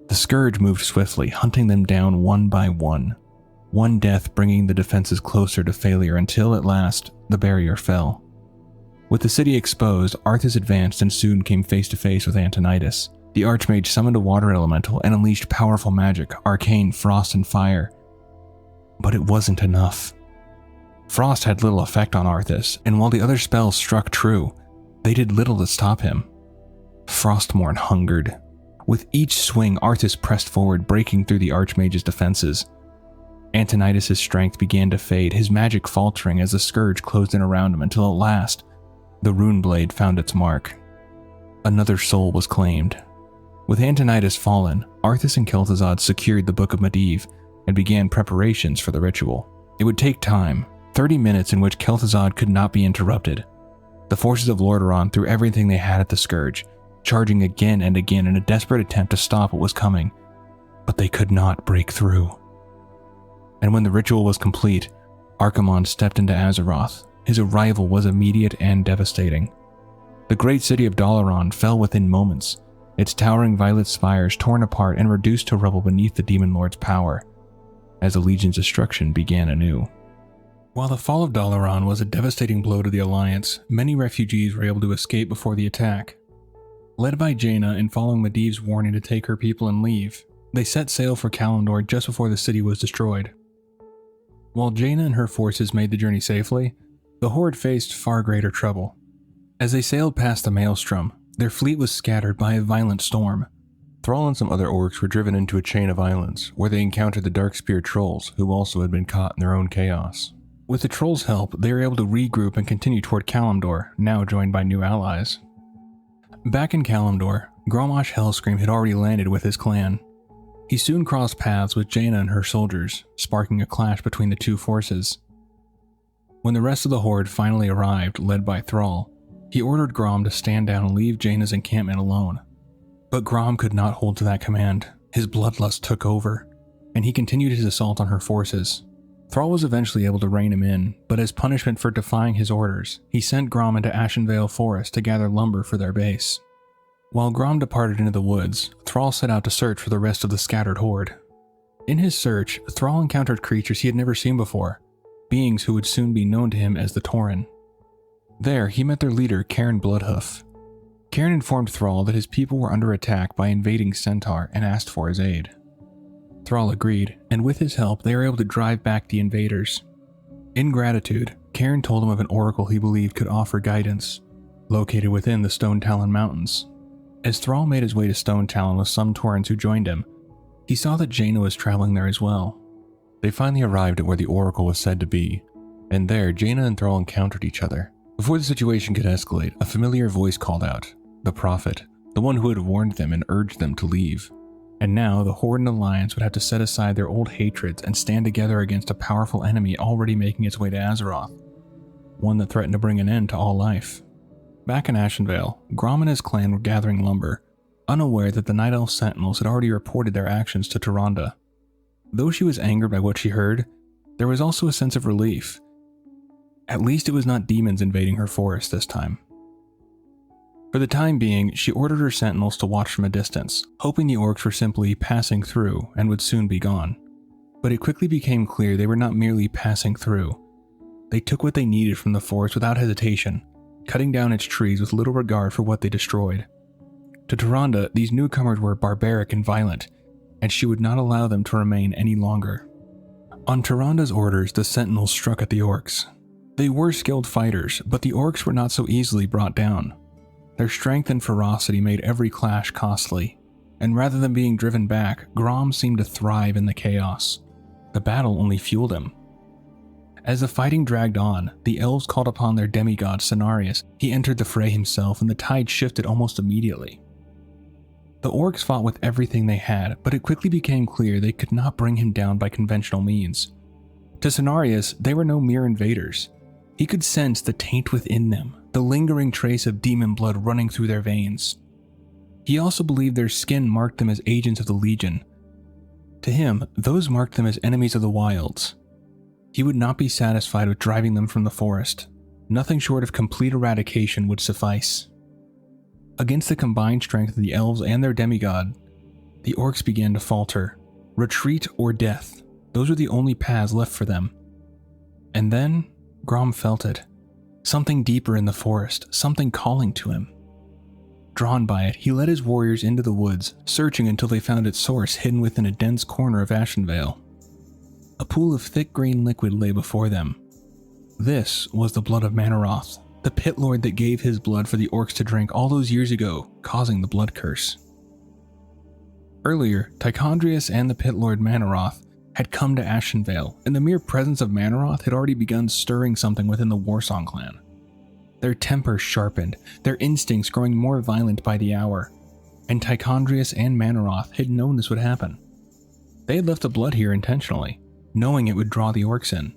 Speaker 1: The Scourge moved swiftly, hunting them down one by one death bringing the defenses closer to failure until, at last, the barrier fell. With the city exposed, Arthas advanced and soon came face to face with Antonidas. The Archmage summoned a water elemental and unleashed powerful magic, arcane, frost, and fire. But it wasn't enough. Frost had little effect on Arthas, and while the other spells struck true, they did little to stop him. Frostmourne hungered. With each swing, Arthas pressed forward, breaking through the Archmage's defenses. Antonidas' strength began to fade, his magic faltering as the Scourge closed in around him until at last, the rune blade found its mark. Another soul was claimed. With Antonidas fallen, Arthas and Kil'jaeden secured the Book of Medivh and began preparations for the ritual. It would take time, 30 minutes in which Kil'jaeden could not be interrupted. The forces of Lordaeron threw everything they had at the Scourge, charging again and again in a desperate attempt to stop what was coming, but they could not break through. And when the ritual was complete, Archimonde stepped into Azeroth. His arrival was immediate and devastating. The great city of Dalaran fell within moments, its towering violet spires torn apart and reduced to rubble beneath the Demon Lord's power, as the Legion's destruction began anew. While the fall of Dalaran was a devastating blow to the Alliance, many refugees were able to escape before the attack. Led by Jaina and following Medivh's warning to take her people and leave, they set sail for Kalimdor just before the city was destroyed. While Jaina and her forces made the journey safely, the Horde faced far greater trouble. As they sailed past the Maelstrom, their fleet was scattered by a violent storm. Thrall and some other orcs were driven into a chain of islands, where they encountered the Darkspear trolls, who also had been caught in their own chaos. With the trolls' help, they were able to regroup and continue toward Kalimdor, now joined by new allies. Back in Kalimdor, Grommash Hellscream had already landed with his clan. He soon crossed paths with Jaina and her soldiers, sparking a clash between the two forces. When the rest of the Horde finally arrived, led by Thrall, he ordered Grom to stand down and leave Jaina's encampment alone. But Grom could not hold to that command. His bloodlust took over, and he continued his assault on her forces. Thrall was eventually able to rein him in, but as punishment for defying his orders, he sent Grom into Ashenvale Forest to gather lumber for their base. While Grom departed into the woods, Thrall set out to search for the rest of the scattered horde. In his search, Thrall encountered creatures he had never seen before, beings who would soon be known to him as the Tauren. There, he met their leader, Cairn Bloodhoof. Cairn informed Thrall that his people were under attack by invading Centaur and asked for his aid. Thrall agreed, and with his help, they were able to drive back the invaders. In gratitude, Cairn told him of an oracle he believed could offer guidance, located within the Stone Talon Mountains. As Thrall made his way to Stone Talon with some Taurens who joined him, he saw that Jaina was traveling there as well. They finally arrived at where the oracle was said to be, and there Jaina and Thrall encountered each other. Before the situation could escalate, a familiar voice called out, the Prophet, the one who had warned them and urged them to leave. And now the Horde and Alliance would have to set aside their old hatreds and stand together against a powerful enemy already making its way to Azeroth, one that threatened to bring an end to all life. Back in Ashenvale, Grom and his clan were gathering lumber, unaware that the Night Elf Sentinels had already reported their actions to Tyrande. Though she was angered by what she heard, there was also a sense of relief. At least it was not demons invading her forest this time. For the time being, she ordered her sentinels to watch from a distance, hoping the orcs were simply passing through and would soon be gone. But it quickly became clear they were not merely passing through. They took what they needed from the forest without hesitation, cutting down its trees with little regard for what they destroyed. To Tyrande, these newcomers were barbaric and violent, and she would not allow them to remain any longer. On Tyrande's orders, the sentinels struck at the orcs. They were skilled fighters, but the orcs were not so easily brought down. Their strength and ferocity made every clash costly, and rather than being driven back, Grom seemed to thrive in the chaos. The battle only fueled him. As the fighting dragged on, the elves called upon their demigod Cenarius. He entered the fray himself, and the tide shifted almost immediately. The orcs fought with everything they had, but it quickly became clear they could not bring him down by conventional means. To Cenarius, they were no mere invaders. He could sense the taint within them, the lingering trace of demon blood running through their veins. He also believed their skin marked them as agents of the Legion. To him, those marked them as enemies of the wilds. He would not be satisfied with driving them from the forest. Nothing short of complete eradication would suffice. Against the combined strength of the elves and their demigod, the orcs began to falter. Retreat or death, those were the only paths left for them. And then, Grom felt it. Something deeper in the forest, something calling to him. Drawn by it, he led his warriors into the woods, searching until they found its source hidden within a dense corner of Ashenvale. A pool of thick green liquid lay before them. This was the blood of Manaroth, the pit lord that gave his blood for the orcs to drink all those years ago, causing the blood curse. Earlier, Tichondrius and the pit lord Manaroth had come to Ashenvale, and the mere presence of Manaroth had already begun stirring something within the Warsong clan. Their tempers sharpened, their instincts growing more violent by the hour, and Tichondrius and Manaroth had known this would happen. They had left the blood here intentionally, knowing it would draw the orcs in.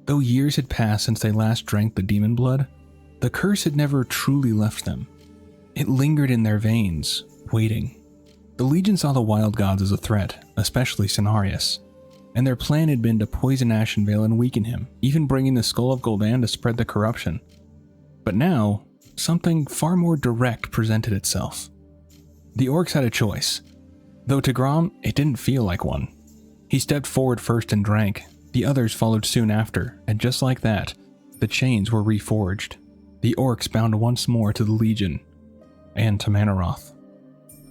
Speaker 1: Though years had passed since they last drank the demon blood, the curse had never truly left them. It lingered in their veins, waiting. The Legion saw the wild gods as a threat, especially Cenarius, and their plan had been to poison Ashenvale and weaken him, even bringing the Skull of Gul'dan to spread the corruption. But now, something far more direct presented itself. The orcs had a choice, though to Grom, it didn't feel like one. He stepped forward first and drank. The others followed soon after, and just like that, the chains were reforged. The orcs bound once more to the Legion, and to Manaroth.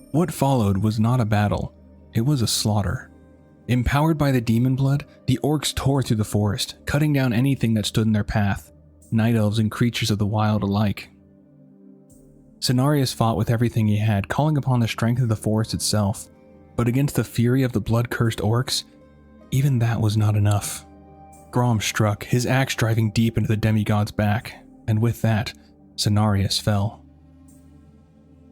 Speaker 1: What followed was not a battle, it was a slaughter. Empowered by the demon blood, the orcs tore through the forest, cutting down anything that stood in their path, night elves and creatures of the wild alike. Cenarius fought with everything he had, calling upon the strength of the forest itself, but against the fury of the blood-cursed orcs, even that was not enough. Grom struck, his axe driving deep into the demigod's back, and with that, Cenarius fell.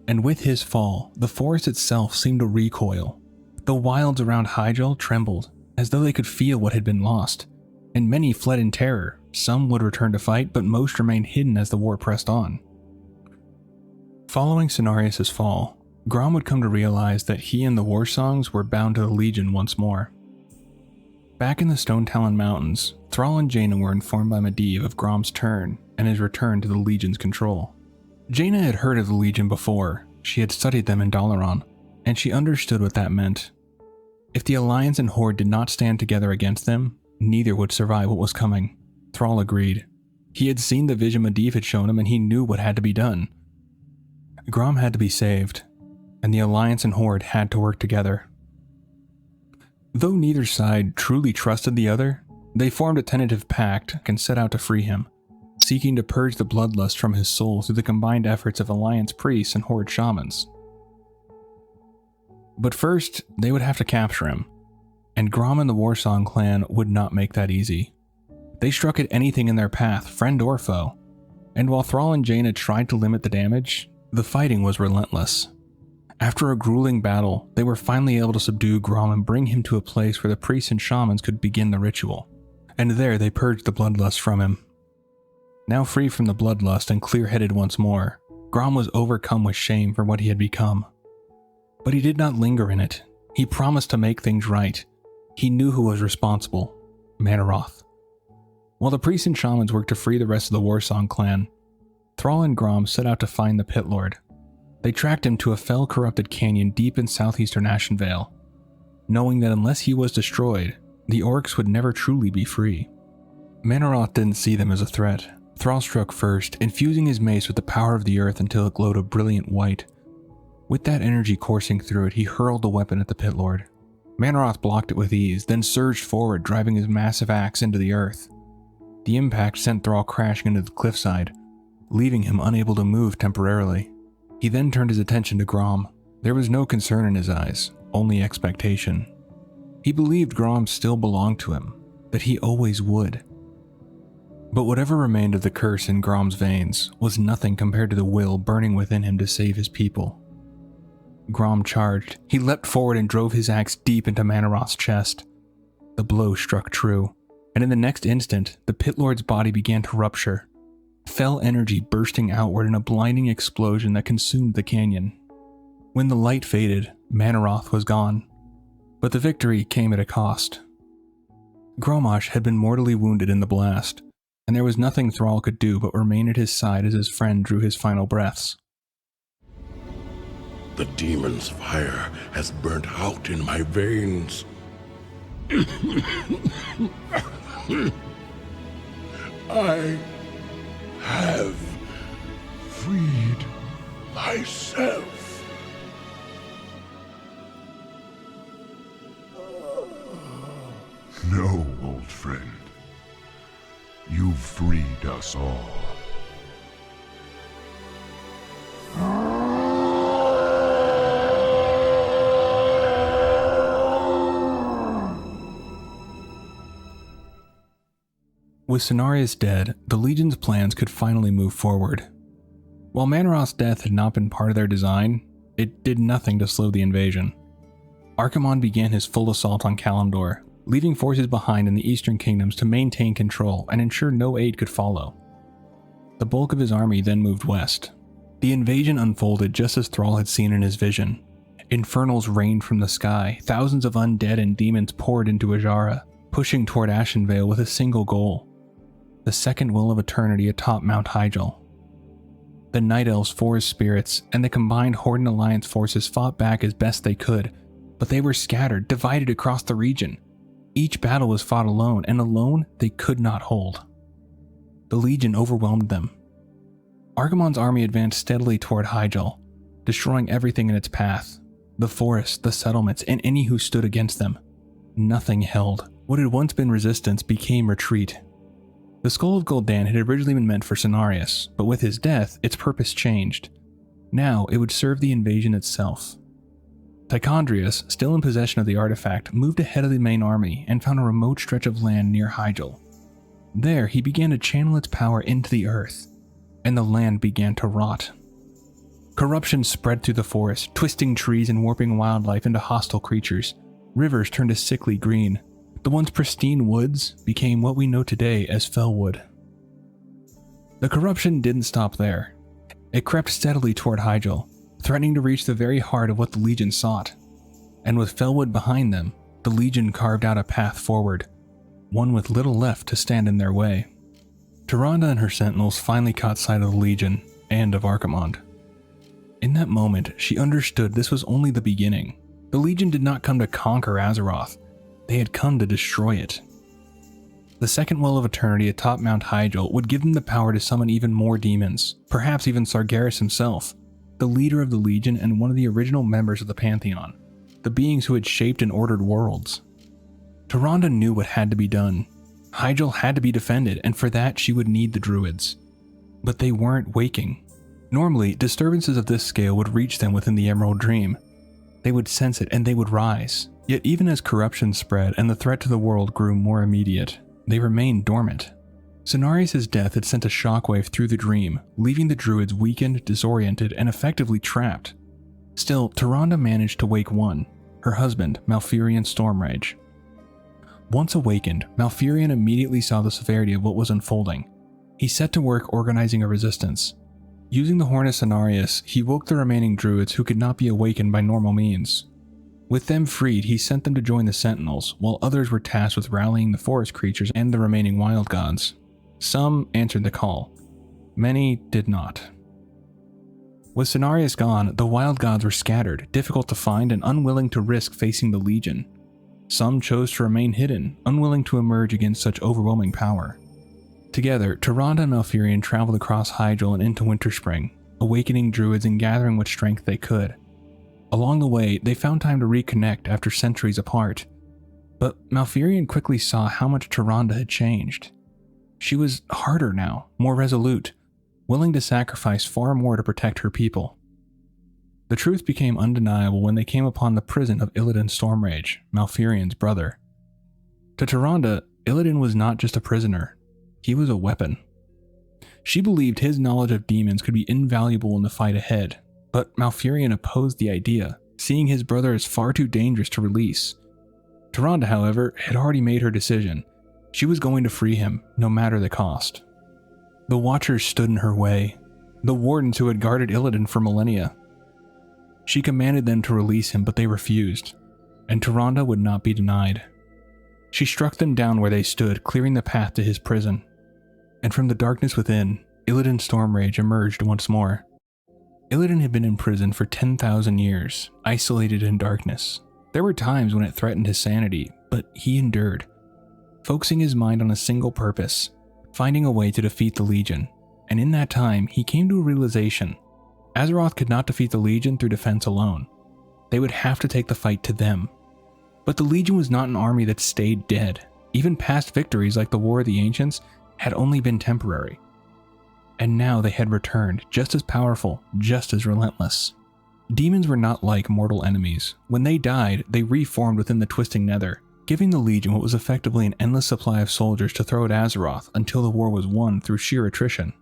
Speaker 1: And with his fall, the forest itself seemed to recoil. The wilds around Hyjal trembled, as though they could feel what had been lost, and many fled in terror. Some would return to fight, but most remained hidden as the war pressed on. Following Cenarius' fall, Grom would come to realize that he and the Warsongs were bound to the Legion once more. Back in the Stone Talon Mountains, Thrall and Jaina were informed by Medivh of Grom's turn and his return to the Legion's control. Jaina had heard of the Legion before, she had studied them in Dalaran, and she understood what that meant. If the Alliance and Horde did not stand together against them, neither would survive what was coming. Thrall agreed. He had seen the vision Medivh had shown him and he knew what had to be done. Grom had to be saved, and the Alliance and Horde had to work together. Though neither side truly trusted the other, they formed a tentative pact and set out to free him, seeking to purge the bloodlust from his soul through the combined efforts of Alliance priests and Horde shamans. But first, they would have to capture him, and Grom and the Warsong clan would not make that easy. They struck at anything in their path, friend or foe, and while Thrall and Jaina tried to limit the damage, the fighting was relentless. After a grueling battle, they were finally able to subdue Grom and bring him to a place where the priests and shamans could begin the ritual, and there they purged the bloodlust from him. Now free from the bloodlust and clear-headed once more, Grom was overcome with shame for what he had become. But he did not linger in it. He promised to make things right. He knew who was responsible, Manaroth. While the priests and shamans worked to free the rest of the Warsong clan, Thrall and Grom set out to find the Pit Lord. They tracked him to a fell-corrupted canyon deep in southeastern Ashenvale, knowing that unless he was destroyed, the orcs would never truly be free. Manaroth didn't see them as a threat. Thrall struck first, infusing his mace with the power of the earth until it glowed a brilliant white. With that energy coursing through it, he hurled the weapon at the Pit Lord. Manaroth blocked it with ease, then surged forward, driving his massive axe into the earth. The impact sent Thrall crashing into the cliffside, leaving him unable to move temporarily. He then turned his attention to Grom. There was no concern in his eyes, only expectation. He believed Grom still belonged to him, that he always would. But whatever remained of the curse in Grom's veins was nothing compared to the will burning within him to save his people. Grom charged. He leapt forward and drove his axe deep into Manaroth's chest. The blow struck true, and in the next instant, the Pit Lord's body began to rupture, fell energy bursting outward in a blinding explosion that consumed the canyon. When the light faded, Manaroth was gone, but the victory came at a cost. Gromosh had been mortally wounded in the blast, and there was nothing Thrall could do but remain at his side as his friend drew his final breaths.
Speaker 6: The demon's fire has burnt out in my veins. I have freed myself.
Speaker 7: No, old friend. You've freed us all.
Speaker 1: With Cenarius dead, the Legion's plans could finally move forward. While Manaroth's death had not been part of their design, it did nothing to slow the invasion. Archimonde began his full assault on Kalimdor, leaving forces behind in the eastern kingdoms to maintain control and ensure no aid could follow. The bulk of his army then moved west. The invasion unfolded just as Thrall had seen in his vision. Infernals rained from the sky, thousands of undead and demons poured into Ajara, pushing toward Ashenvale with a single goal: the second will of eternity atop Mount Hyjal. The Night Elves, forest spirits, and the combined Horde and Alliance forces fought back as best they could, but they were scattered, divided across the region. Each battle was fought alone, and alone they could not hold. The Legion overwhelmed them. Archimonde's army advanced steadily toward Hyjal, destroying everything in its path: the forest, the settlements, and any who stood against them. Nothing held. What had once been resistance became retreat. The Skull of Gul'dan had originally been meant for Cenarius, but with his death, its purpose changed. Now it would serve the invasion itself. Tichondrius, still in possession of the artifact, moved ahead of the main army and found a remote stretch of land near Hyjal. There, he began to channel its power into the earth, and the land began to rot. Corruption spread through the forest, twisting trees and warping wildlife into hostile creatures. Rivers turned a sickly green. The once pristine woods became what we know today as Fellwood. The corruption didn't stop there. It crept steadily toward Hyjal, threatening to reach the very heart of what the Legion sought. And with Fellwood behind them, the Legion carved out a path forward, one with little left to stand in their way. Tyrande and her sentinels finally caught sight of the Legion and of Archimonde. In that moment, she understood this was only the beginning. The Legion did not come to conquer Azeroth. They had come to destroy it. The second well of eternity atop Mount Hyjal would give them the power to summon even more demons, perhaps even Sargeras himself, the leader of the Legion and one of the original members of the Pantheon, the beings who had shaped and ordered worlds. Tyrande knew what had to be done. Hyjal had to be defended, and for that she would need the Druids. But they weren't waking. Normally, disturbances of this scale would reach them within the Emerald Dream. They would sense it and they would rise. Yet even as corruption spread and the threat to the world grew more immediate, they remained dormant. Cenarius' death had sent a shockwave through the dream, leaving the Druids weakened, disoriented, and effectively trapped. Still, Tyrande managed to wake one, her husband, Malfurion Stormrage. Once awakened, Malfurion immediately saw the severity of what was unfolding. He set to work organizing a resistance. Using the Horn of Cenarius, he woke the remaining Druids who could not be awakened by normal means. With them freed, he sent them to join the Sentinels, while others were tasked with rallying the forest creatures and the remaining wild gods. Some answered the call. Many did not. With Cenarius gone, the wild gods were scattered, difficult to find, and unwilling to risk facing the Legion. Some chose to remain hidden, unwilling to emerge against such overwhelming power. Together, Tyrande and Malfurion traveled across Hyjal and into Winterspring, awakening Druids and gathering what strength they could. Along the way, they found time to reconnect after centuries apart. But Malfurion quickly saw how much Tyrande had changed. She was harder now, more resolute, willing to sacrifice far more to protect her people. The truth became undeniable when they came upon the prison of Illidan Stormrage, Malfurion's brother. To Tyrande, Illidan was not just a prisoner, he was a weapon. She believed his knowledge of demons could be invaluable in the fight ahead, but Malfurion opposed the idea, seeing his brother as far too dangerous to release. Tyrande, however, had already made her decision. She was going to free him, no matter the cost. The Watchers stood in her way, the Wardens who had guarded Illidan for millennia. She commanded them to release him, but they refused, and Tyrande would not be denied. She struck them down where they stood, clearing the path to his prison. And from the darkness within, Illidan's Stormrage emerged once more. Illidan had been in prison for 10,000 years, isolated in darkness. There were times when it threatened his sanity, but he endured, focusing his mind on a single purpose, finding a way to defeat the Legion. And in that time, he came to a realization. Azeroth could not defeat the Legion through defense alone. They would have to take the fight to them. But the Legion was not an army that stayed dead. Even past victories like the War of the Ancients had only been temporary. And now they had returned, just as powerful, just as relentless. Demons were not like mortal enemies. When they died, they reformed within the Twisting Nether, giving the Legion what was effectively an endless supply of soldiers to throw at Azeroth until the war was won through sheer attrition.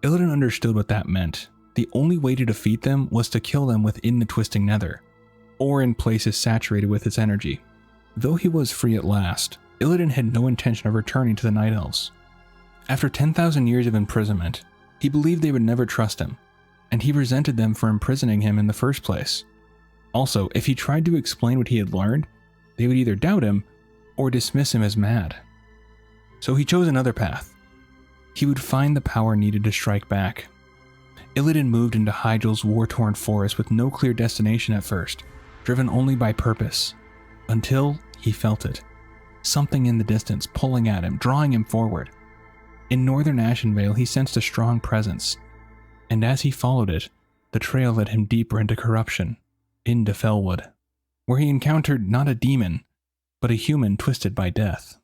Speaker 1: Illidan understood what that meant. The only way to defeat them was to kill them within the Twisting Nether, or in places saturated with its energy. Though he was free at last, Illidan had no intention of returning to the Night Elves. After 10,000 years of imprisonment, he believed they would never trust him, and he resented them for imprisoning him in the first place. Also, if he tried to explain what he had learned, they would either doubt him or dismiss him as mad. So he chose another path. He would find the power needed to strike back. Illidan moved into Hyjul's war-torn forest with no clear destination at first, driven only by purpose, until he felt it. Something in the distance pulling at him, drawing him forward. In northern Ashenvale, he sensed a strong presence, and as he followed it, the trail led him deeper into corruption, into Felwood, where he encountered not a demon, but a human twisted by death.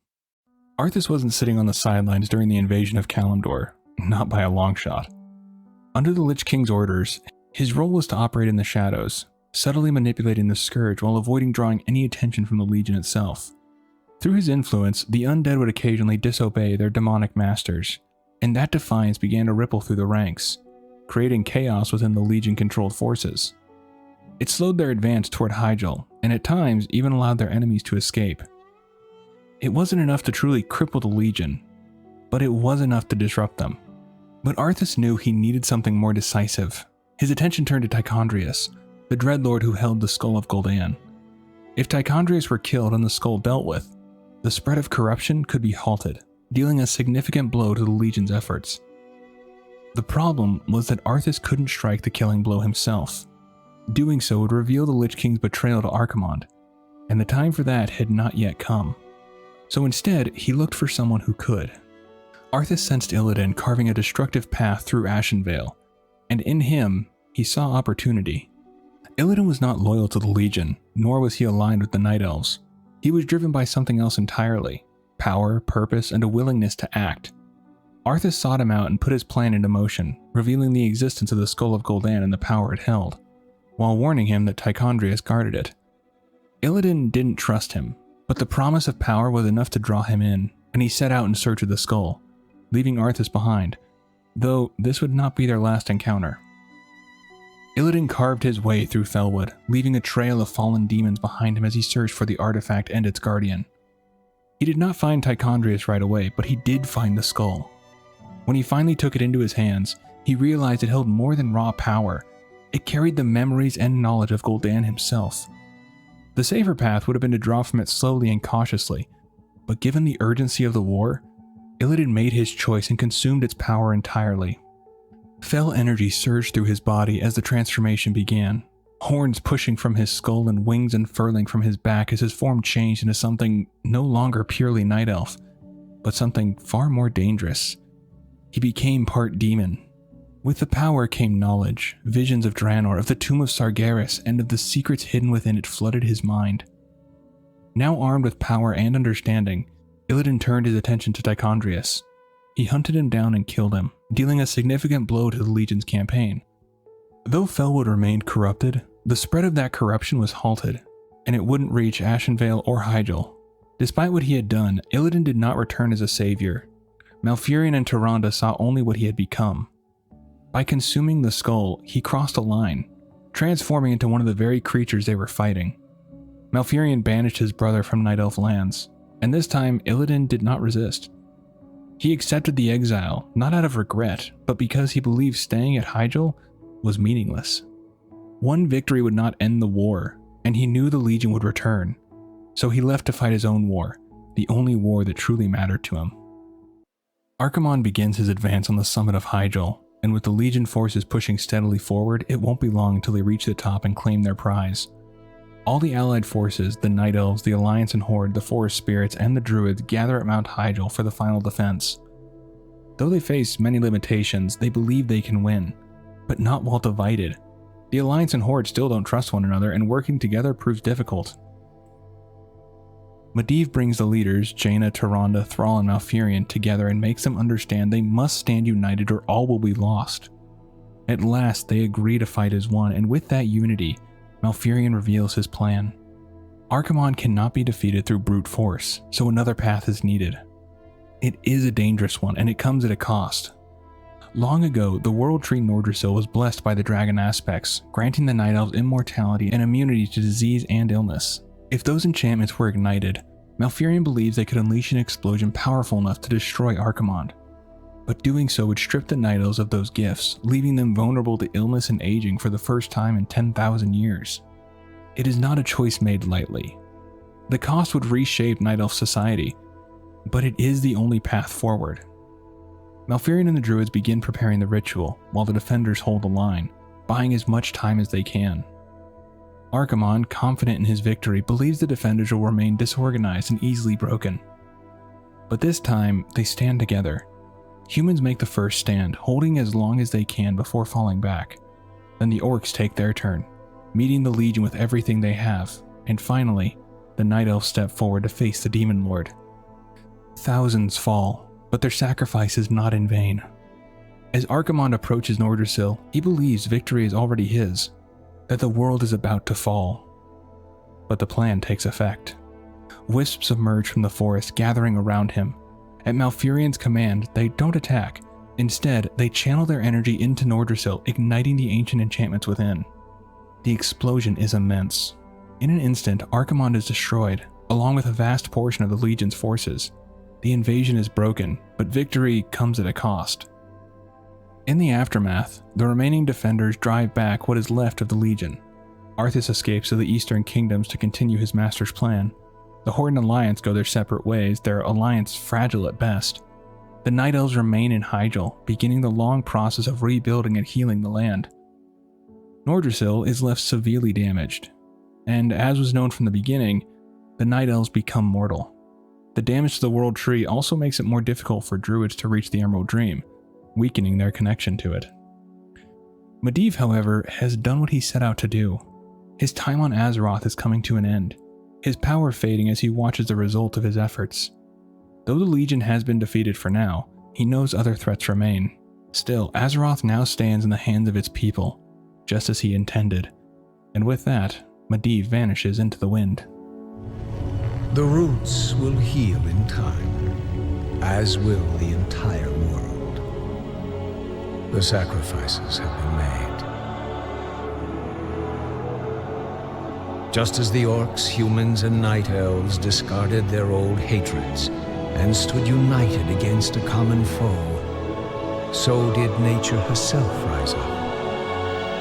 Speaker 1: Arthas wasn't sitting on the sidelines during the invasion of Kalimdor, not by a long shot. Under the Lich King's orders, his role was to operate in the shadows, subtly manipulating the Scourge while avoiding drawing any attention from the Legion itself. Through his influence, the undead would occasionally disobey their demonic masters, and that defiance began to ripple through the ranks, creating chaos within the Legion-controlled forces. It slowed their advance toward Hyjul, and at times even allowed their enemies to escape. It wasn't enough to truly cripple the Legion, but it was enough to disrupt them. But Arthas knew he needed something more decisive. His attention turned to Tychondrius, the Dreadlord who held the Skull of Gul'dan. If Tychondrius were killed and the skull dealt with, the spread of corruption could be halted, dealing a significant blow to the Legion's efforts. The problem was that Arthas couldn't strike the killing blow himself. Doing so would reveal the Lich King's betrayal to Archimonde, and the time for that had not yet come. So instead, he looked for someone who could. Arthas sensed Illidan carving a destructive path through Ashenvale, and in him, he saw opportunity. Illidan was not loyal to the Legion, nor was he aligned with the Night Elves. He was driven by something else entirely: power, purpose, and a willingness to act. Arthas sought him out and put his plan into motion, revealing the existence of the Skull of Gul'dan and the power it held, while warning him that Tychondrius guarded it. Illidan didn't trust him, but the promise of power was enough to draw him in, and he set out in search of the skull, leaving Arthas behind, though this would not be their last encounter. Illidan carved his way through Felwood, leaving a trail of fallen demons behind him as he searched for the artifact and its guardian. He did not find Tychondrius right away, but he did find the skull. When he finally took it into his hands, he realized it held more than raw power. It carried the memories and knowledge of Gul'dan himself. The safer path would have been to draw from it slowly and cautiously, but given the urgency of the war, Illidan made his choice and consumed its power entirely. Fel energy surged through his body as the transformation began, horns pushing from his skull and wings unfurling from his back as his form changed into something no longer purely Night Elf, but something far more dangerous. He became part demon. With the power came knowledge, visions of Draenor, of the tomb of Sargeras, and of the secrets hidden within it flooded his mind. Now armed with power and understanding, Illidan turned his attention to Tychondrius. He hunted him down and killed him, dealing a significant blow to the Legion's campaign. Though Felwood remained corrupted, the spread of that corruption was halted, and it wouldn't reach Ashenvale or Hyjul. Despite what he had done, Illidan did not return as a savior. Malfurion and Tyrande saw only what he had become. By consuming the skull, he crossed a line, transforming into one of the very creatures they were fighting. Malfurion banished his brother from Night Elf lands, and this time Illidan did not resist. He accepted the exile, not out of regret, but because he believed staying at Hyjal was meaningless. One victory would not end the war, and he knew the Legion would return, so he left to fight his own war, the only war that truly mattered to him. Archimonde begins his advance on the summit of Hyjal, and with the Legion forces pushing steadily forward, it won't be long until they reach the top and claim their prize. All the allied forces, the Night Elves, the Alliance and Horde, the Forest Spirits, and the Druids gather at Mount Hyjal for the final defense. Though they face many limitations, they believe they can win, but not while divided. The Alliance and Horde still don't trust one another, and working together proves difficult. Medivh brings the leaders, Jaina, Tyrande, Thrall, and Malfurion together and makes them understand they must stand united or all will be lost. At last, they agree to fight as one, and with that unity, Malfurion reveals his plan. Archimonde cannot be defeated through brute force, so another path is needed. It is a dangerous one, and it comes at a cost. Long ago, the world tree Ner'zhul was blessed by the dragon aspects, granting the Night Elves immortality and immunity to disease and illness. If those enchantments were ignited, Malfurion believes they could unleash an explosion powerful enough to destroy Archimonde. But doing so would strip the Night Elves of those gifts, leaving them vulnerable to illness and aging for the first time in 10,000 years. It is not a choice made lightly. The cost would reshape Night Elf society, but it is the only path forward. Malfurion and the Druids begin preparing the ritual, while the defenders hold the line, buying as much time as they can. Archimonde, confident in his victory, believes the defenders will remain disorganized and easily broken. But this time, they stand together. Humans make the first stand, holding as long as they can before falling back. Then the Orcs take their turn, meeting the Legion with everything they have, and finally, the Night Elves step forward to face the Demon Lord. Thousands fall, but their sacrifice is not in vain. As Archimonde approaches Ner'zhul, he believes victory is already his, that the world is about to fall. But the plan takes effect. Wisps emerge from the forest, gathering around him. At Malfurion's command, they don't attack. Instead, they channel their energy into Ner'zhul, igniting the ancient enchantments within. The explosion is immense. In an instant, Archimonde is destroyed, along with a vast portion of the Legion's forces. The invasion is broken, but victory comes at a cost. In the aftermath, the remaining defenders drive back what is left of the Legion. Arthas escapes to the Eastern Kingdoms to continue his master's plan. The Horde and Alliance go their separate ways, their alliance fragile at best. The Night Elves remain in Hyjal, beginning the long process of rebuilding and healing the land. Ner'zhul is left severely damaged, and as was known from the beginning, the Night Elves become mortal. The damage to the World Tree also makes it more difficult for Druids to reach the Emerald Dream, weakening their connection to it. Medivh, however, has done what he set out to do. His time on Azeroth is coming to an end, his power fading as he watches the result of his efforts. Though the Legion has been defeated for now, he knows other threats remain. Still, Azeroth now stands in the hands of its people, just as he intended, and with that, Medivh vanishes into the wind.
Speaker 8: The roots will heal in time, as will the entire world. The sacrifices have been made. Just as the Orcs, humans, and Night Elves discarded their old hatreds and stood united against a common foe, so did nature herself rise up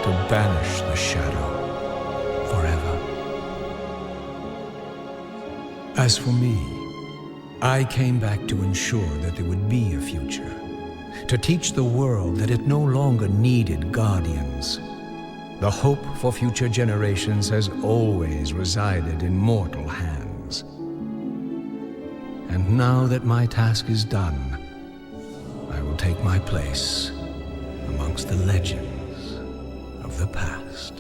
Speaker 8: to banish the shadow forever. As for me, I came back to ensure that there would be a future, to teach the world that it no longer needed guardians. The hope for future generations has always resided in mortal hands. And now that my task is done, I will take my place amongst the legends of the past.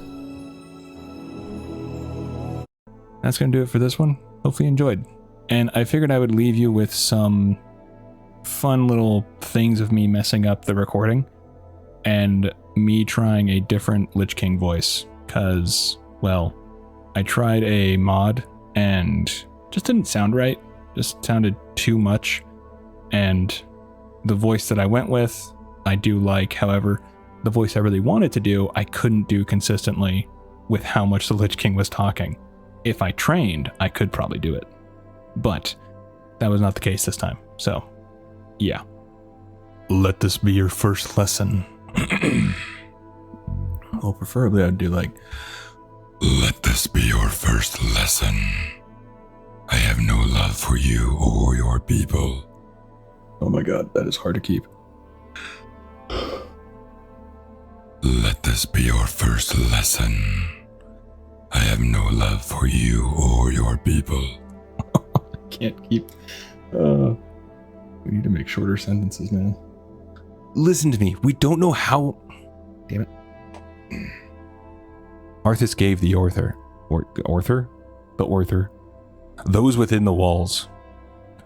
Speaker 1: That's going to do it for this one. Hopefully you enjoyed. And I figured I would leave you with some fun little things of me messing up the recording and me trying a different Lich King voice. Because, well, I tried a mod and just didn't sound right. Just sounded too much. And the voice that I went with, I do like. However, the voice I really wanted to do, I couldn't do consistently with how much the Lich King was talking. If I trained, I could probably do it. But that was not the case this time. So, yeah.
Speaker 2: Let this be your first lesson.
Speaker 1: Well, preferably I'd do like,
Speaker 6: Let this be your first lesson. I have no love for you or your people.
Speaker 1: oh my god, that is hard to keep.
Speaker 6: Let this be your first lesson. I have no love for you or your people.
Speaker 1: Can't keep. We need to make shorter sentences now. Listen to me. We don't know how. Damn it. Arthas gave the Orther. The Orther. Those within the walls.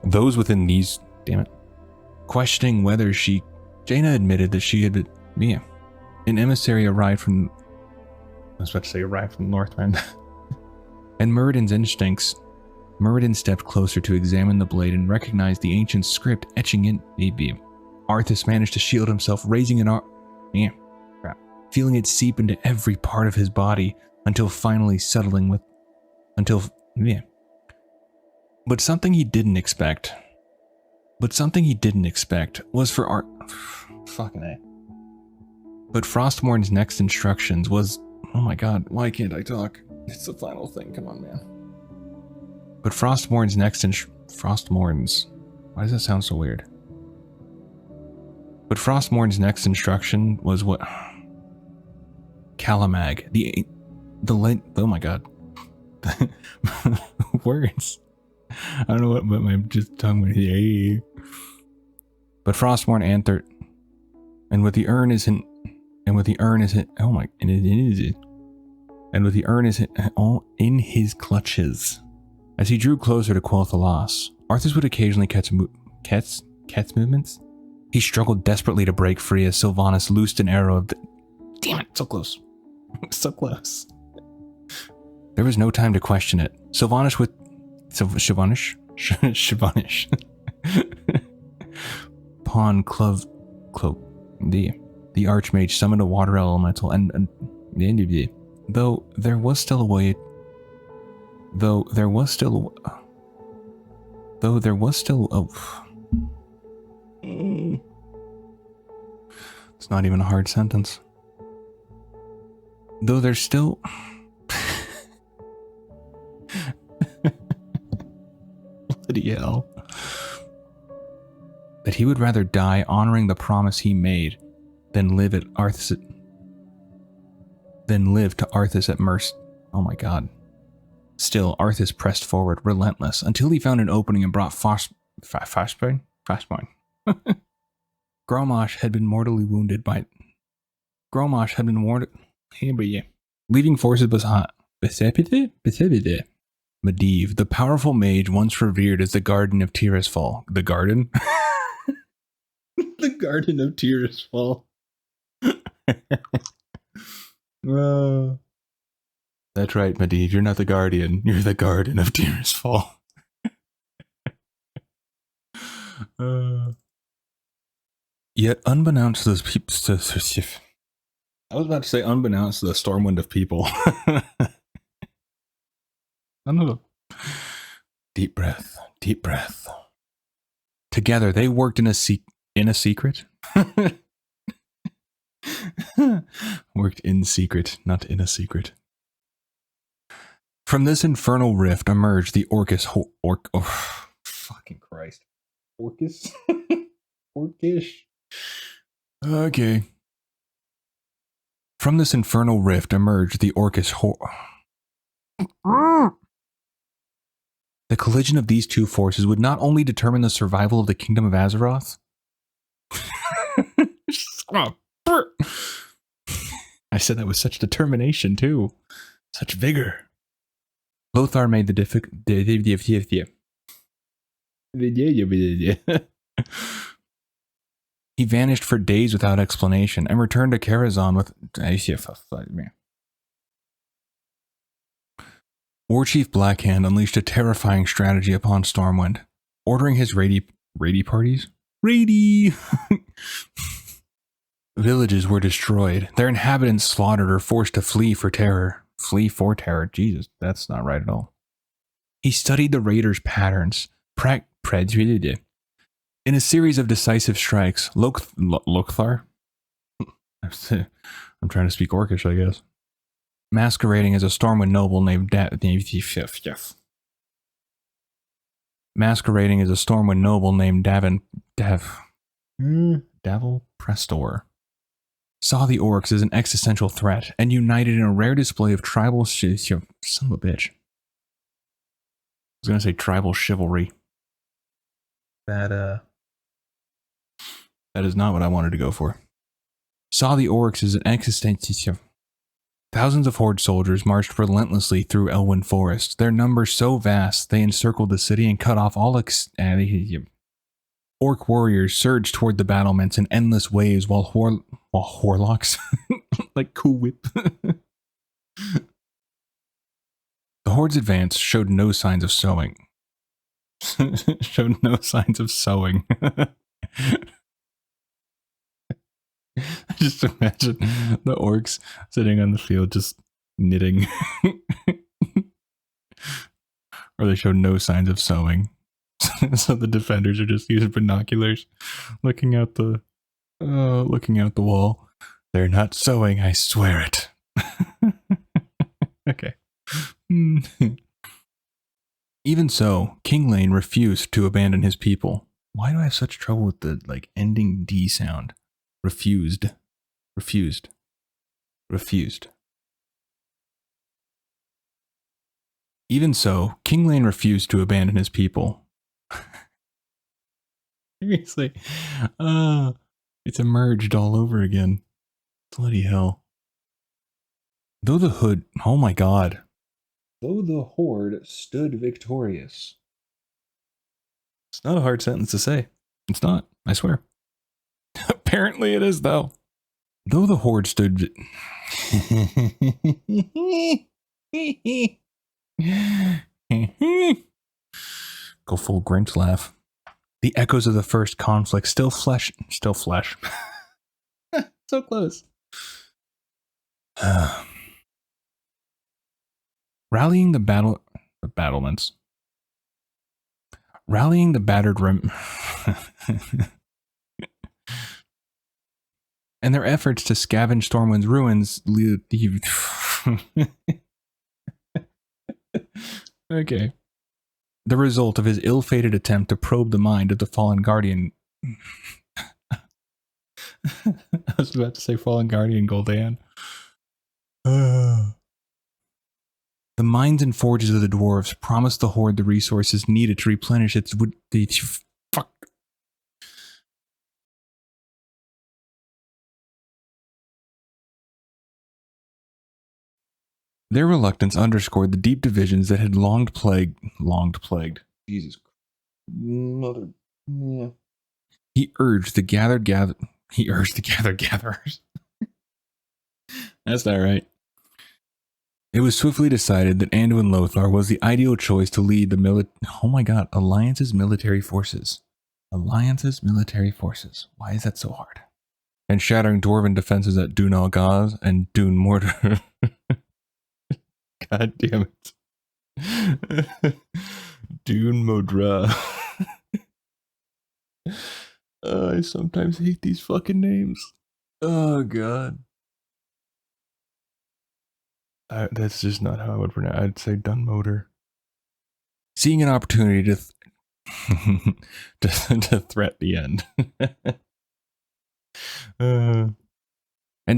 Speaker 1: Those within these. Damn it. Questioning whether she. Jaina admitted that she had been. Yeah. An emissary arrived from. I was about to say arrived from Northrend. And Muradin's instincts. Muradin stepped closer to examine the blade and recognized the ancient script etching in a beam. Arthas managed to shield himself, raising an arm. Yeah, crap. Feeling it seep into every part of his body until finally settling with. Yeah. But something he didn't expect. Was for Fucking A. But Frostmourne's next instructions was. Oh my god, why can't I talk? It's the final thing, come on, man. But Frostmourne's why does that sound so weird? But Frostmourne's next instruction was what? Calamag, oh my god. Words. I don't know what my just tongue went here. But Frostmourne answered, and with the urn is in all in his clutches. As he drew closer to Quel'Thalas, Arthas would occasionally catch movements. He struggled desperately to break free as Sylvanas loosed an arrow of the. Damn it, so close. So close. There was no time to question it. Sylvanas. Pawn Clove. The Archmage summoned a water elemental and though there was still a way. It's not even a hard sentence. Though there's still. Bloody hell. That he would rather die honoring the promise he made than live to Arthas at mercy. Oh my god. Still, Arthas pressed forward, relentless, until he found an opening and brought Frostmourne. Grommash had been mortally wounded by. Leaving forces behind. Medivh, the powerful mage once revered as the Garden of Tirisfal. The Garden? The Garden of Tirisfal. That's right, Medivh. You're not the Guardian. You're the Garden of Tirisfal. Yet, unbeknownst to those people. I was about to say unbeknownst to the Stormwind of people. I don't know. Deep breath. Deep breath. Together, they worked in a secret. Worked in secret, not in a secret. From this infernal rift emerged the fucking Christ. Orcish? Okay. From this infernal rift emerged the Orcish The collision of these two forces would not only determine the survival of the kingdom of Azeroth. I said that with such determination too. Such vigor. Lothar made He vanished for days without explanation and returned to Karazhan with Warchief Blackhand unleashed a terrifying strategy upon Stormwind, ordering his raidie parties? Villages were destroyed, their inhabitants slaughtered or forced to flee for terror. Flee for terror. Jesus, that's not right at all. He studied the raiders' patterns. In a series of decisive strikes, Lokthar? I'm trying to speak Orcish, I guess. Masquerading as a Stormwind noble named Davil Prestor, saw the orcs as an existential threat and united in a rare display of tribal son of a bitch. I was gonna say tribal chivalry. That is not what I wanted to go for. Saw the orcs as an existential. Thousands of horde soldiers marched relentlessly through Elwyn Forest. Their numbers so vast, they encircled the city and cut off all orc warriors surged toward the battlements in endless waves while Horlocks like Cool Whip. The horde's advance showed no signs of sowing. Just imagine the orcs sitting on the field just knitting. Or they showed no signs of sowing. So the defenders are just using binoculars, looking out the wall. They're not sowing, I swear it. Okay. Even so, Kil'jaeden refused to abandon his people. Why do I have such trouble with the ending D sound? Refused. Even so, Kil'jaeden refused to abandon his people. Seriously. It's emerged all over again. Bloody hell. Though the horde stood victorious. It's not a hard sentence to say. It's not, I swear. Apparently it is, though. Though the horde stood... Go full Grinch laugh. The echoes of the first conflict still flesh. So close. Rallying the battlements. Rallying the battered and their efforts to scavenge Stormwind's ruins okay. The result of his ill-fated attempt to probe the mind of the fallen guardian. I was about to say fallen guardian Gul'dan. The mines and forges of the dwarves promised the horde the resources needed to replenish its fuck. Their reluctance underscored the deep divisions that had long plagued. Jesus, mother. Yeah. He urged the gathered gatherers. That's not right. It was swiftly decided that Anduin Lothar was the ideal choice to lead the Alliance's military forces. Alliance's military forces. Why is that so hard? And shattering dwarven defenses at Dun Algaz and Dun Mortar. God damn it. Dun Modra. I sometimes hate these fucking names. Oh, God. That's just not how I would pronounce it. I'd say Dun Motor. Seeing an opportunity to threat the end. And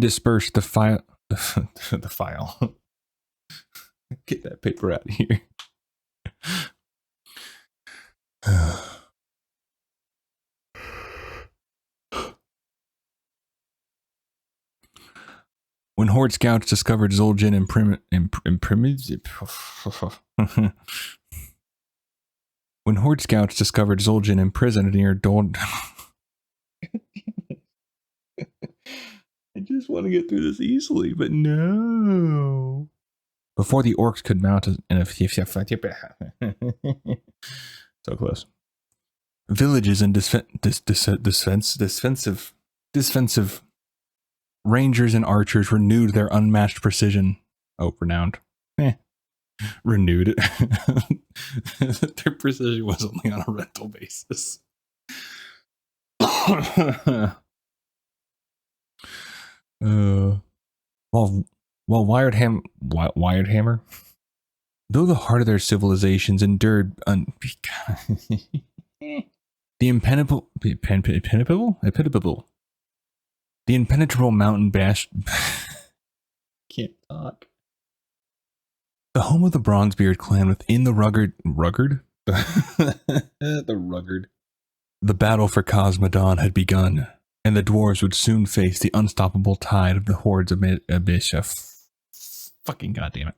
Speaker 1: disperse the file. The file. Get that paper out of here. When Horde scouts discovered Zul'jin imprisoned near Dol. I just want to get through this easily, but no. Before the orcs could mount so close. Villages and defensive Rangers and archers renewed their unmatched precision. Oh, renowned. Renewed. Their precision was only on a rental basis. While Wired Hammer, though the heart of their civilizations endured the impenetrable mountain bash. Can't talk. The home of the Bronzebeard clan within the rugged. The battle for Cosmodon had begun, and the dwarves would soon face the unstoppable tide of the hordes of Abyss. Fucking goddamn it.